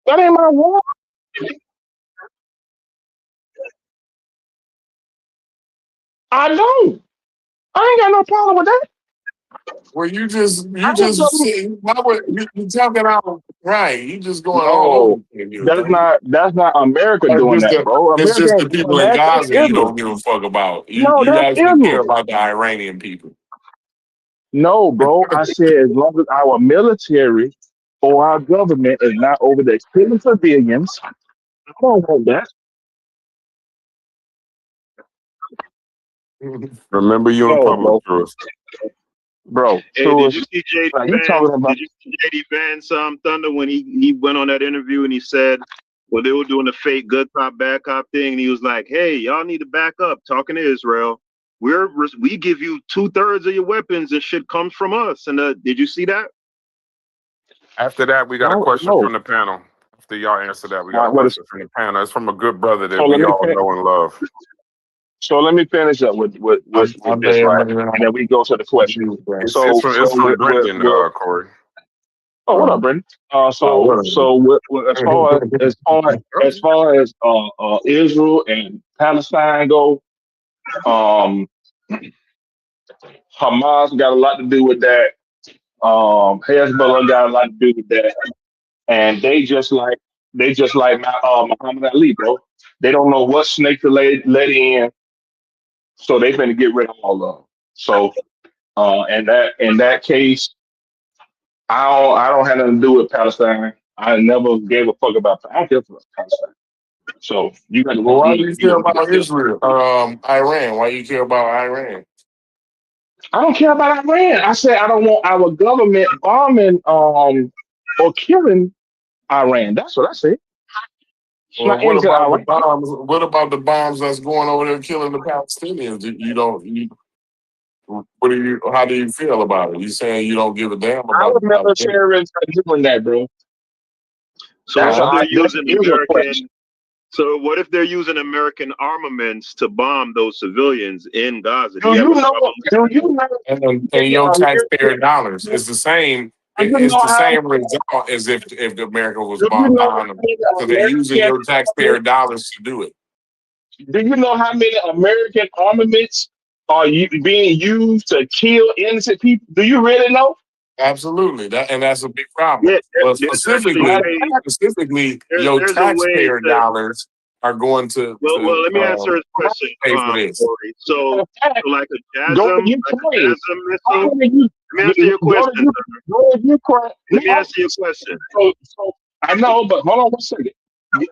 L: That ain't my war. I don't. I ain't got no problem with that.
G: Well, you just
L: I want government.
G: say, why would you talking out right? You just going all over
L: No,
G: the place.
L: that's not America
G: It's
L: doing
G: just
L: that, bro.
G: it's
L: America
G: just the
L: ain't doing
G: people in
L: that. That's
G: Gaza you
L: Israel.
G: don't give a fuck about.
L: No,
G: You
L: that's
G: actually care
L: Israel.
G: about the Iranian people.
L: No, bro. I said as long as our military or our government is not over there killing civilians, I don't want that.
S: Remember you in
L: No,
S: public,
L: bro.
S: Drew.
L: Bro,
M: Hey, did you
L: Truist,
M: see JD
L: like you
M: Vance?
L: talking about?
M: Did you see JD Vance Thunder when he went on that interview and he said, well, they were doing the fake good cop bad cop thing, and he was like, hey, y'all need to back up. Talking to Israel, we give you 2/3 of your weapons and shit comes from us. And did you see that?
S: After that, we got a question
L: No.
S: from the panel. After y'all answer that, we got a
L: What is?
S: question from the panel. It's from a good brother
L: So
S: that
L: let
S: we
L: me
S: all know and love.
L: so let me finish up with this, right? And then we go to the question.
S: It's from Brendan, Corey.
L: Oh, what up, Brendan?
G: what
L: As far as Israel and Palestine go, Hamas got a lot to do with that. Hezbollah got a lot to do with that, and they just like Muhammad Ali, bro. They don't know what snake to let in, so they finna get rid of all of them. So, in that case, I don't have nothing to do with Palestine. I never gave a fuck about. I don't care for Palestine. So you got to
G: Well,
L: go
G: why
L: eat.
G: do you care about Israel? Iran. Why you care about Iran?
L: I don't care about Iran. I said I don't want our government bombing or killing Iran. That's what I said.
G: Well, what about the bombs? What about the bombs that's going over there killing the Palestinians? You don't. What do you? How do you feel about it? You saying you don't give a damn about
L: Our
G: the Palestinians?
L: military is doing that, bro.
R: So
L: That's
R: what if they're
L: that
R: using
L: is a question.
R: American? So what if they're using American armaments to bomb those civilians in Gaza? Do
L: Do
R: you have
L: you
R: a
L: know?
R: problem with
L: Do
R: that?
L: you know?
G: And your taxpayer dollars. It's the same.
L: Do you
G: It's
L: know
G: the
L: how?
G: same result as if America was
L: Do you know how
G: bombing them.
L: many
G: So they're using your taxpayer
L: American?
G: dollars to do it.
L: Do you know how many American armaments are being used to kill innocent people? Do you really know?
G: Absolutely, that's a big problem.
R: Yeah,
G: But
R: there's actually a way.
G: specifically, your
R: There's a way
G: taxpayer
R: to.
G: dollars are going to
R: Well, let me answer his question,
G: pay for this.
R: Corey. So like a
L: Go to
R: JASM,
L: Ukraine.
R: missile. Let me answer your question, sir.
L: Go to Ukraine.
R: Let me answer your question.
L: So I know, but hold on one second.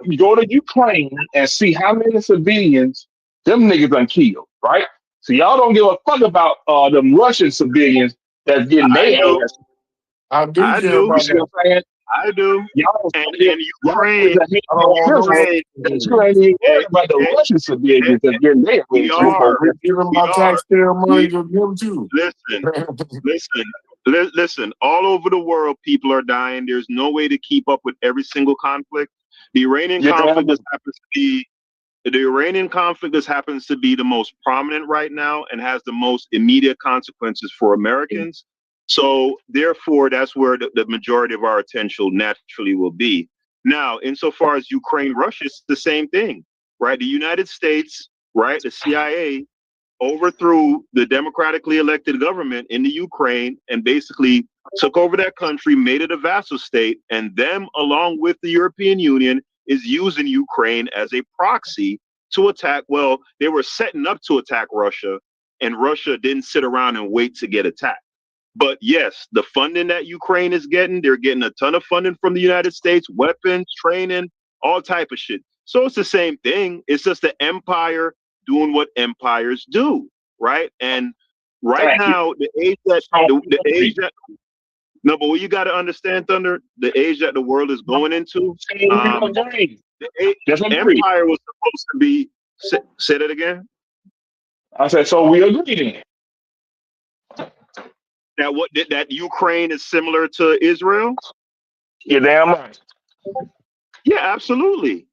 L: You go to Ukraine and see how many civilians them niggas done killed, right? So y'all don't give a fuck about them Russian civilians that's getting
R: I
L: their
R: do.
L: ass.
G: I do
R: I
G: care
R: do.
L: You
G: about
L: see what I'm saying?
R: I do.
L: Y'all
R: And
L: y'all
R: Ukraine,
L: that
G: I don't want no
R: Ukraine,
L: you ain't even worried about the Russian civilians that's getting their
R: we
L: ass.
R: are.
G: We're giving
R: We
G: my
R: are.
G: taxpayer money
R: We
G: to them too.
R: listen. All over the world, people are dying. There's no way to keep up with every single conflict. The Iranian
L: Yeah,
R: conflict just happens to be the Iranian conflict just happens to be the most prominent right now and has the most immediate consequences for Americans. So therefore, that's where the majority of our attention naturally will be. Now, insofar as Ukraine, Russia, it's the same thing, right? The United States, right? The CIA overthrew the democratically elected government in the Ukraine and basically took over that country, made it a vassal state, and them, along with the European Union, is using Ukraine as a proxy to attack. Well, they were setting up to attack Russia, and Russia didn't sit around and wait to get attacked. But yes, the funding that Ukraine is getting, they're getting a ton of funding from the United States, weapons, training, all type of shit. So it's the same thing. It's just the empire doing what empires do, right? And right now, the age that no, but what you got to understand, Thunder, the age that the world is going into, the empire was supposed to be. Say that again.
L: I said, so we agree then.
R: That what that Ukraine is similar to Israel?
L: You're damn right.
R: Yeah, absolutely.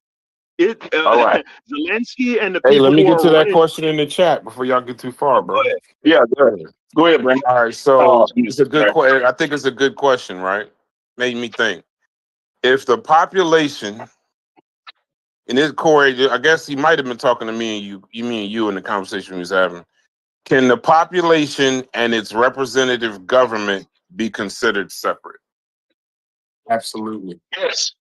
L: All right.
R: Zelensky and the
A: Hey,
R: people
A: let me
R: who
A: get
R: are
A: to that
R: running.
A: question in the chat before y'all get too far, bro.
L: Yeah, go ahead. Go ahead, Brandon.
A: All right, so it's a good question. I think it's a good question, right? Made me think. If the population, and this Corey, I guess he might have been talking to me and you in the conversation we was having. Can the population and its representative government be considered separate?
G: Absolutely.
L: Yes.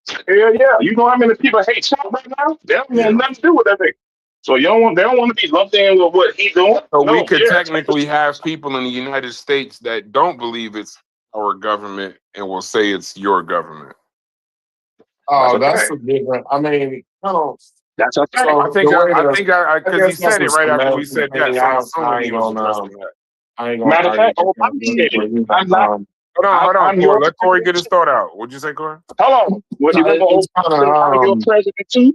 L: Hell yeah. You know how many people hate Trump right now? They don't want nothing to do with that thing. So they don't want to be lumped in with what he's doing.
A: So we could technically have people in the United States that don't believe it's our government and will say it's your government.
G: Oh, that's a different. I mean, no.
L: That's okay.
A: So I think because he
G: guess that's
A: said it right after we said that. So I'm assuming he was addressing that.
G: I ain't gonna.
L: Matter of fact, I'm not.
A: Hold on, Corey. Let Corey get his thought out. What'd you say, Corey?
L: Hold on. What you gonna your president too?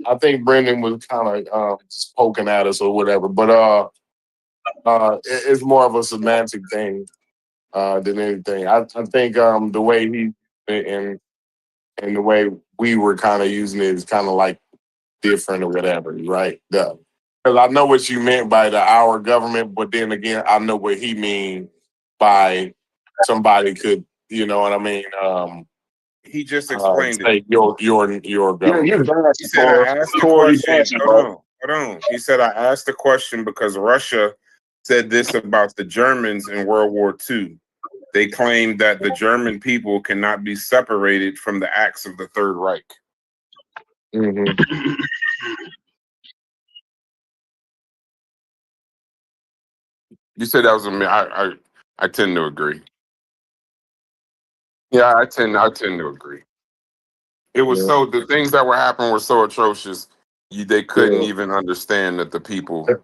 G: I think Brendan was kind of just poking at us or whatever, but it's more of a semantic thing than anything. I think the way he and the way we were kind of using it is kind of like different or whatever, right? Because I know what you meant by our government, but then again, I know what he mean by somebody could, you know what I mean?
A: He just explained
G: it. Your government.
A: He said I asked the question. Hold on. He said I asked the question because Russia said this about the Germans in World War II. They claimed that the German people cannot be separated from the acts of the Third Reich.
G: Mm-hmm.
A: You said that was I tend to agree. Yeah, I tend to agree. It was the things that were happening were so atrocious. They couldn't even understand that the people
G: the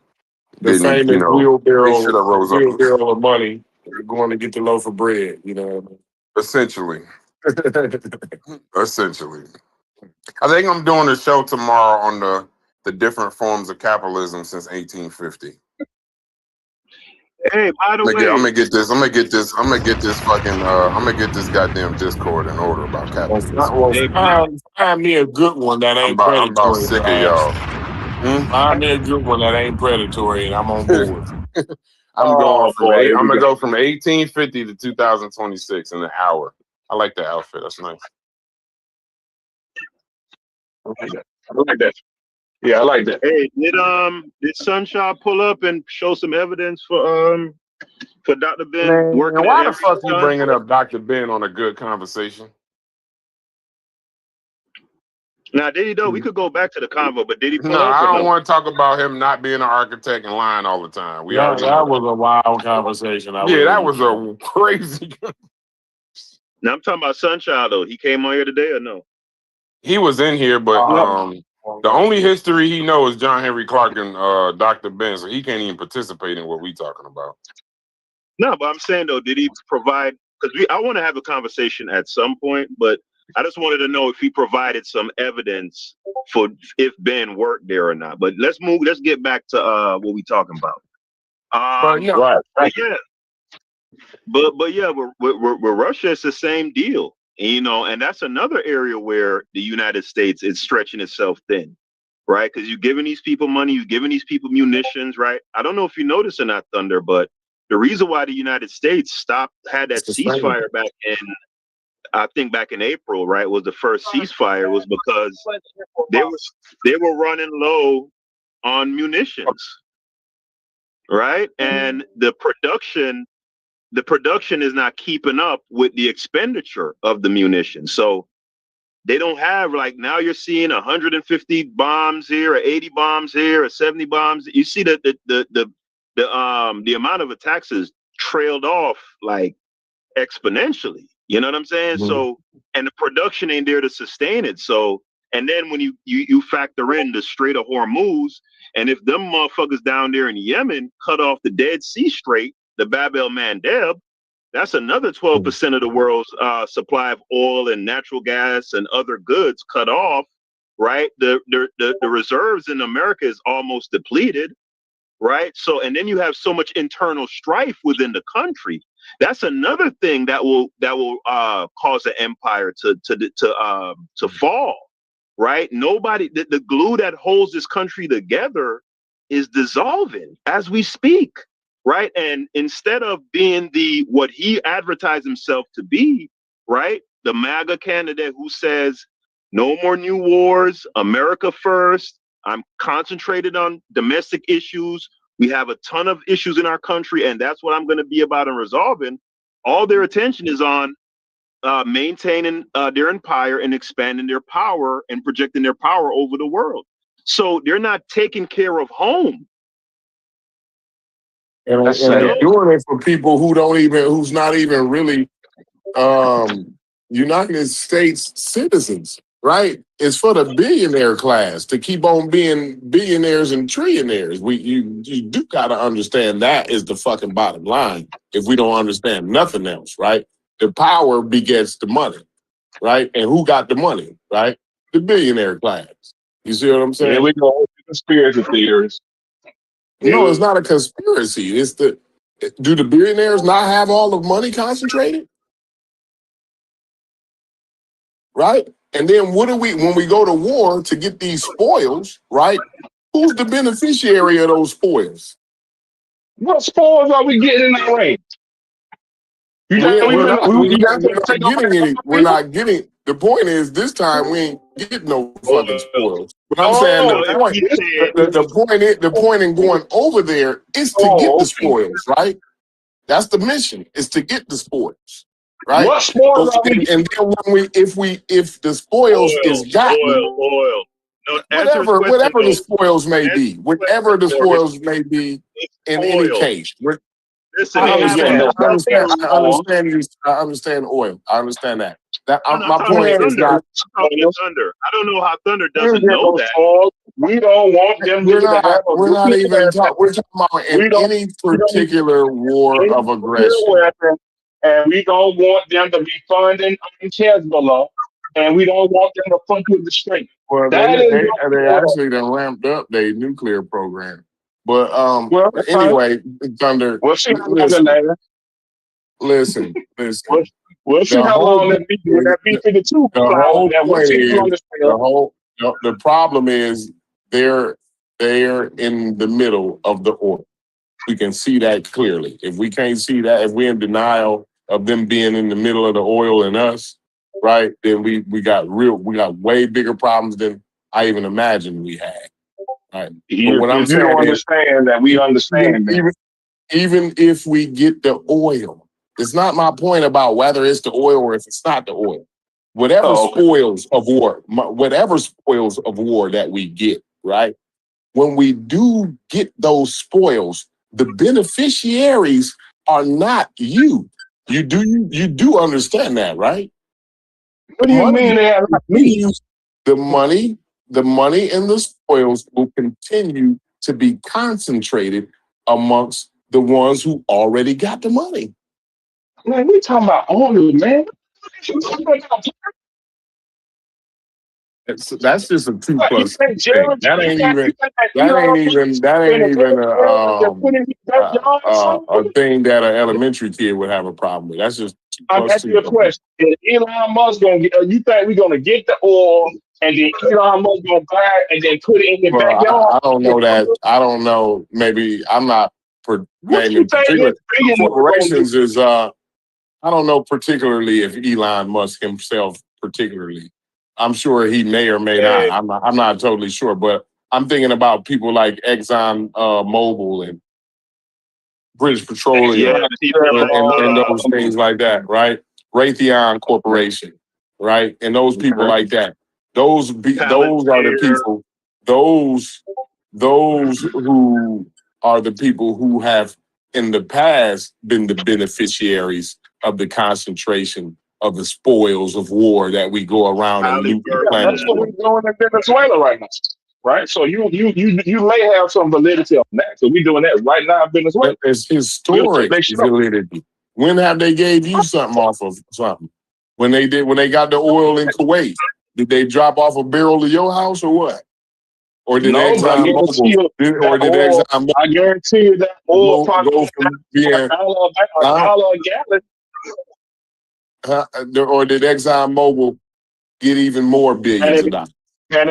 A: didn't,
G: famous
A: they should have rose up.
G: wheelbarrow of money going to get the loaf of bread, you know.
A: Essentially. Essentially.
S: I think I'm doing a show tomorrow on the different forms of capitalism since 1850.
M: Hey, by the
S: I'm
M: way,
S: gonna get this goddamn Discord in order about capitalism.
M: hey,
G: Find me a good one that ain't
S: I'm about
G: predatory,
S: sick of
G: Babs.
S: y'all.
G: Find me a good one that ain't predatory, and I'm on board.
S: I'm
M: oh boy, here we
S: gonna
M: go.
S: go from 1850 to 2026 in an hour. I like the outfit. That's nice.
M: I like that. I like that. Yeah, I like that. Hey, did Sunshine pull up and show some evidence for Dr. Ben
S: Man,
M: working at
S: why the
M: every
S: fuck you
M: time?
S: bringing up Dr. Ben on a good conversation?
M: Now, did he though? We could go back to the convo, but did he pull
S: No,
M: up
S: I
M: or
S: don't
M: no?
S: want to talk about him not being an architect and lying all the time. We
G: That,
S: already know
G: that
S: that.
G: was a wild conversation.
S: Yeah, that was a crazy.
M: Now I'm talking about Sunshine though. He came on here today or no?
S: He was in here, but the only history he knows is John Henry Clark and Dr. Ben, so he can't even participate in what we talking about.
M: No, but I'm saying though, did he provide? Because I want to have a conversation at some point, but I just wanted to know if he provided some evidence for if Ben worked there or not. But let's move. Let's get back to what we talking about. Right. Yeah. But yeah, with Russia, it's the same deal. And that's another area where the United States is stretching itself thin, right? Because you're giving these people money, you're giving these people munitions, right? I don't know if you noticed or not, Thunder, but the reason why the United States had that ceasefire back in April, right, was the first ceasefire was because they were running low on munitions, right? And the production is not keeping up with the expenditure of the munitions. So they don't have, like, now you're seeing 150 bombs here, or 80 bombs here, or 70 bombs. You see that the amount of attacks has trailed off like exponentially. You know what I'm saying?
G: Mm-hmm.
M: So, and the production ain't there to sustain it. So, and then when you factor in the Strait of Hormuz, and if them motherfuckers down there in Yemen cut off the Dead Sea Strait, the Bab el Mandeb, that's another 12% of the world's supply of oil and natural gas and other goods cut off, right? The reserves in America is almost depleted, right? So, and then you have so much internal strife within the country. That's another thing that will cause the empire to fall, right? Nobody, the glue that holds this country together is dissolving as we speak, right? And instead of being what he advertised himself to be, right, the MAGA candidate who says no more new wars, America first, I'm concentrated on domestic issues. We have a ton of issues in our country, and that's what I'm going to be about and resolving. All their attention is on maintaining their empire and expanding their power and projecting their power over the world. So they're not taking care of home.
G: And they're doing it for people who's not even really United States citizens, right? It's for the billionaire class to keep on being billionaires and trillionaires. You do gotta understand that is the fucking bottom line. If we don't understand nothing else, right? The power begets the money, right? And who got the money, right? The billionaire class. You see what I'm saying?
M: Yeah, we go with conspiracy theories.
G: No, it's not a conspiracy. Do the billionaires not have all the money concentrated? Right? And then when we go to war to get these spoils, right? Who's the beneficiary of those spoils?
M: What spoils are we getting in that race?
G: We're not getting. The point is, this time we ain't getting no fucking spoils. But I'm saying the point in going over there is to get the spoils, right? That's the mission, is to get the spoils, right?
M: What spoils are we?
G: And then if the spoils is gotten,
M: oil. No,
G: whatever the spoils may be, whatever the spoils may be, in any case.
M: Listen,
G: I understand oil. I understand that. My point is not.
M: Thunder. I don't know how Thunder doesn't know that.
G: We don't want them. We're not even talking. We're talking about in any particular war of aggression.
M: And we don't want them to be funding Hezbollah
L: and we don't want them to fuck with the strength.
G: Well,
L: That is
G: they actually done ramped up their nuclear program. But
L: well, that's fine.
G: anyway, Thunder.
L: We'll see how long that lasts.
G: Listen.
L: We'll see how long that B-52
G: The whole point is
L: the
G: the problem is they're in the middle of the oil. We can see that clearly. If we can't see that, if we're in denial of them being in the middle of the oil and us, right, then we got way bigger problems than I even imagined we had. Right. But what I'm saying
L: understand that we understand that.
G: Even if we get the oil, it's not my point about whether it's the oil or if it's not the oil. Whatever spoils of war that we get, right? When we do get those spoils, the beneficiaries are not you. You do understand that, right?
L: What do you mean they are not me?
G: The money and the spoils will continue to be concentrated amongst the ones who already got the money.
L: Man, we talking about oil, man.
G: That's just a 2 plus thing. That ain't even a thing that an elementary kid would have a problem with. That's just 2
L: I'm
G: plus
L: asking you a question. Is Elon Musk gonna get? You think we're gonna get the oil and then Elon Musk gonna buy it and then put it in the backyard?
G: I don't know that. I don't know. Maybe I'm not naming particular corporations. I don't know particularly if Elon Musk himself particularly. I'm sure he may or may not. I'm not totally sure, but I'm thinking about people like Exxon Mobil and British Petroleum and those things like that, right? Raytheon Corporation, right? And those people like that. Those are the people. Those who are the people who have in the past been the beneficiaries of the concentration of the spoils of war that we go around and loot the planet.
L: That's what we're doing in Venezuela right now, right? So you may have some validity on that. So we're doing that right now in Venezuela.
G: It's historic validity. When have they gave you something off of something? When they got the oil in Kuwait, did they drop off a barrel to your house or what? Or did Exxon Mobil?
L: I guarantee you that oil
G: go from being
L: $1 a gallon.
G: Or did Exxon Mobil get even more billions of dollars? They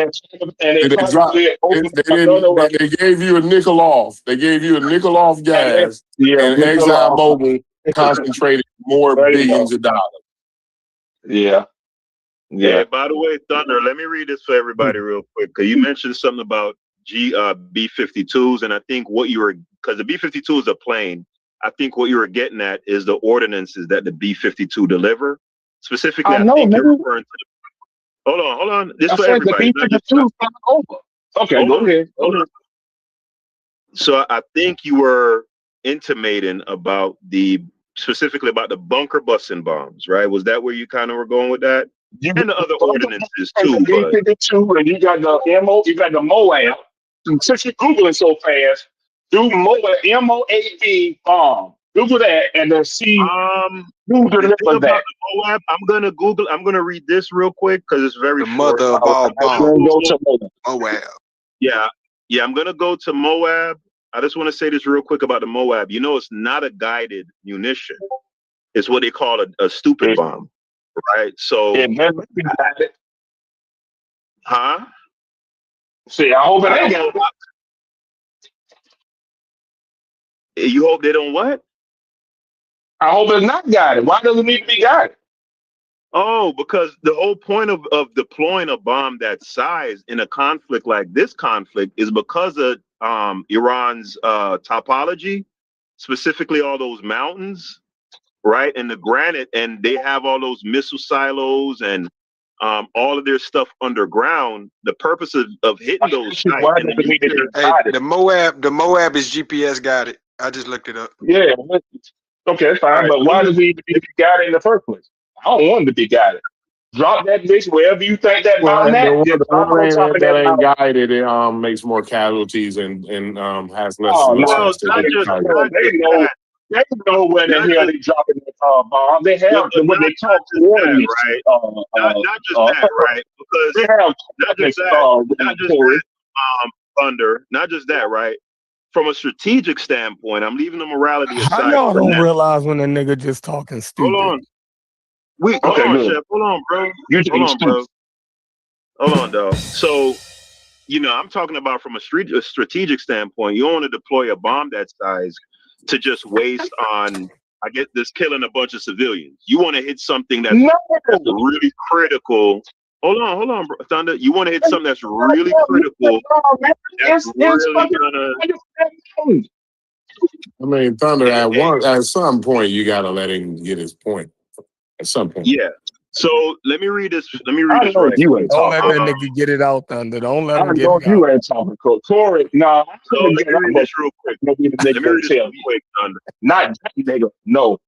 G: gave you a nickel off. They gave you a nickel off gas, and Exxon Mobil concentrated more billions of dollars.
L: Yeah.
T: Hey, by the way, Thunder, let me read this for everybody real quick. Because you mentioned something about B-52s, and I think because the B-52 is a plane, I think what you were getting at is the ordinances that the B-52 deliver. Specifically, I think you're referring to Hold on. This for everybody.
L: Okay, go ahead.
T: So I think you were intimating about specifically about the bunker busting bombs, right? Was that where you kind of were going with that? And the other ordinances too.
L: And you got the Moab. And since you're Googling so fast, do Moab, MOAB bomb. Google that and then see who delivered that.
T: Moab, I'm gonna read this real quick because it's very short.
U: Mother of all bombs. Moab.
T: Yeah, I'm gonna go to Moab. I just want to say this real quick about the Moab. You know, it's not a guided munition. It's what they call a stupid bomb, right? So, huh?
L: See, I hope it ain't got
T: it. You hope they don't what?
L: I hope it's not guided. Why does it need to be guided?
T: Oh, because the whole point of deploying a bomb that size in a conflict like this conflict is because of Iran's topology, specifically all those mountains, right? And the granite, and they have all those missile silos and all of their stuff underground. The purpose of hitting those sites.
U: The Moab is GPS guided. I just looked it up.
L: Yeah. Okay, fine. But why does it need to be guided in the first place? I don't want it to be guided. Drop that bitch wherever you think that mountain
G: that ain't guided. It makes more casualties and has less.
M: They know where the
J: Not
M: hell
J: just
M: they dropping that bomb. They
J: well,
M: have what
J: not
M: they call
J: just that,
M: coordinates.
J: right? Not just that, right? Because
M: They have
J: not just
M: coordinates.
J: that, not just
M: Corey.
J: that, Thunder, not just that, right? From a strategic standpoint, I'm leaving the morality
Q: How
J: aside
Q: y'all
J: for
Q: don't
J: now.
Q: realize when a nigga just talking
J: Hold
Q: stupid?
J: on. Hold
M: Okay,
J: on,
M: good.
J: Chef. Hold on, bro.
M: You
J: Hold on,
M: just
J: bro. Hold on, dog. So, I'm talking about from a strategic standpoint. You don't want to deploy a bomb that size to just waste on, I get this, killing a bunch of civilians. You want to hit something that's really critical. Hold on, bro. Thunder. You want to hit something that's really critical. That's really gonna.
G: I mean, Thunder. At some point, you got to let him get his point. At some point.
J: Yeah. So let me read this. Let me
M: I
J: read this
M: know
J: right
M: you
J: quick.
M: ain't
Q: Don't let
M: talking.
Q: that nigga get it out, Thunder. Don't let
M: I
Q: him get
M: know
Q: it out.
M: you ain't talking, Corey. Nah, I
J: So
M: couldn't
J: let
M: get
J: me read
M: out.
J: this real quick.
M: Let me
J: Let me read this real quick, Thunder.
M: Not that nigga. No.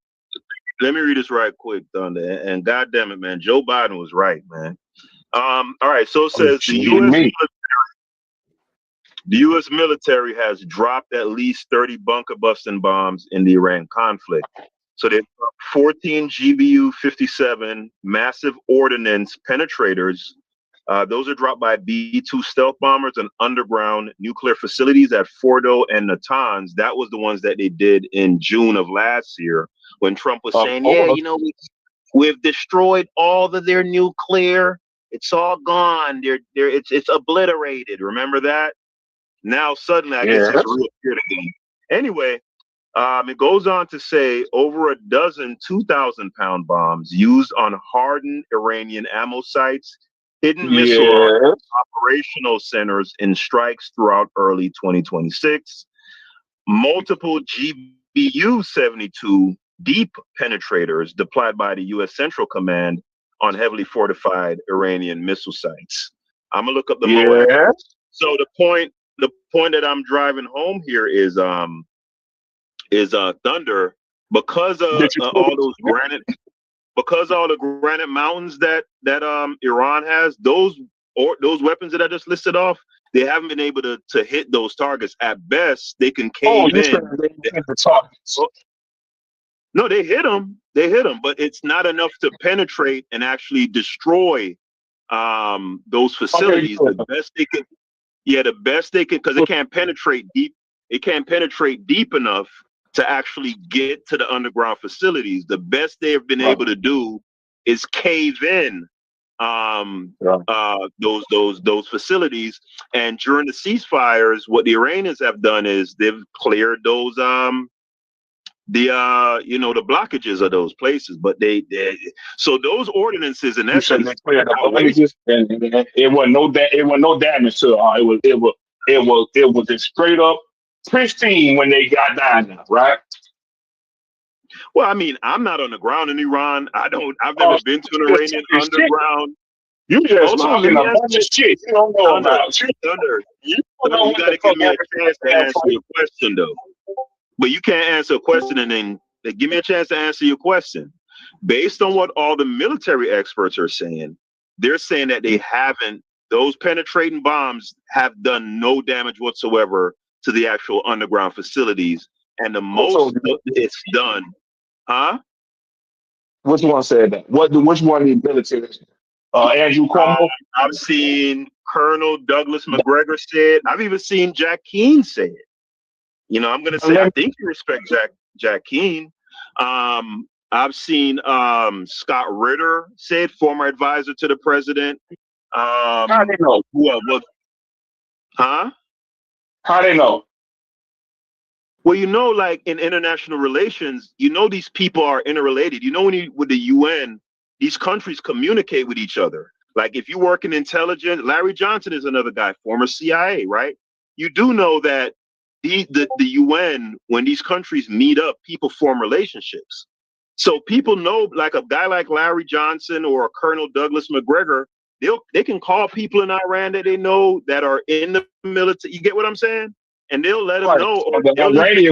J: Let me read this right quick, Thunder. And God damn it, man, Joe Biden was right, man. All right. So it says the U.S. military has dropped at least 30 bunker busting bombs in the Iran conflict. So they dropped 14 GBU-57 massive ordnance penetrators. Those are dropped by B-2 stealth bombers and underground nuclear facilities at Fordo and Natanz. That was the ones that they did in June of last year when Trump was saying, we've destroyed all of their nuclear. It's all gone. It's obliterated. Remember that? Now suddenly, I guess it's reappeared again. Anyway, it goes on to say over a dozen 2,000-pound bombs used on hardened Iranian ammo sites, hidden missile operational centers in strikes throughout early 2026. Multiple GBU-72 deep penetrators deployed by the U.S. Central Command on heavily fortified Iranian missile sites. I'm gonna look up the Moab. So the point that I'm driving home here is Thunder, because of all those granite, because all the granite mountains that Iran has, those weapons that I just listed off, they haven't been able to hit those targets. At best, they can cave in. No, they hit them. They hit them, but it's not enough to penetrate and actually destroy those facilities. The best they can. Yeah, the best they can, because it can't penetrate deep. It can't penetrate deep enough to actually get to the underground facilities. The best they have been able to do is cave in those facilities. And during the ceasefires, what the Iranians have done is they've cleared those the blockages of those places. But they so those ordinances in essence,
M: and it wasn't no damage to it was just straight up pristine when they got down there, right?
J: Well, I mean, I'm not on the ground in Iran. I've never been to an Iranian underground.
M: You just talking a bunch of shit you don't know about.
J: Thunder, you got to give me a chance to answer your question, though. But you can't answer a question and then give me a chance to answer your question. Based on what all the military experts are saying, they're saying that those penetrating bombs have done no damage whatsoever to the actual underground facilities. And the most it's done, huh?
M: Which one said that? Which one in the military? Andrew Cuomo?
J: I've seen Colonel Douglas McGregor say it. I've even seen Jack Keane say it. I'm going to say, I think you respect Jack Keane. I've seen Scott Ritter say it, former advisor to the president.
M: How they know?
J: Huh?
M: How they know?
J: Well, like in international relations, these people are interrelated. With the UN, these countries communicate with each other. Like if you work in intelligence, Larry Johnson is another guy, former CIA, right? You do know that the UN, when these countries meet up, people form relationships. So people know, like a guy like Larry Johnson or Colonel Douglas McGregor, they can call people in Iran that they know that are in the military. You get what I'm saying? And they'll let them know. Or they'll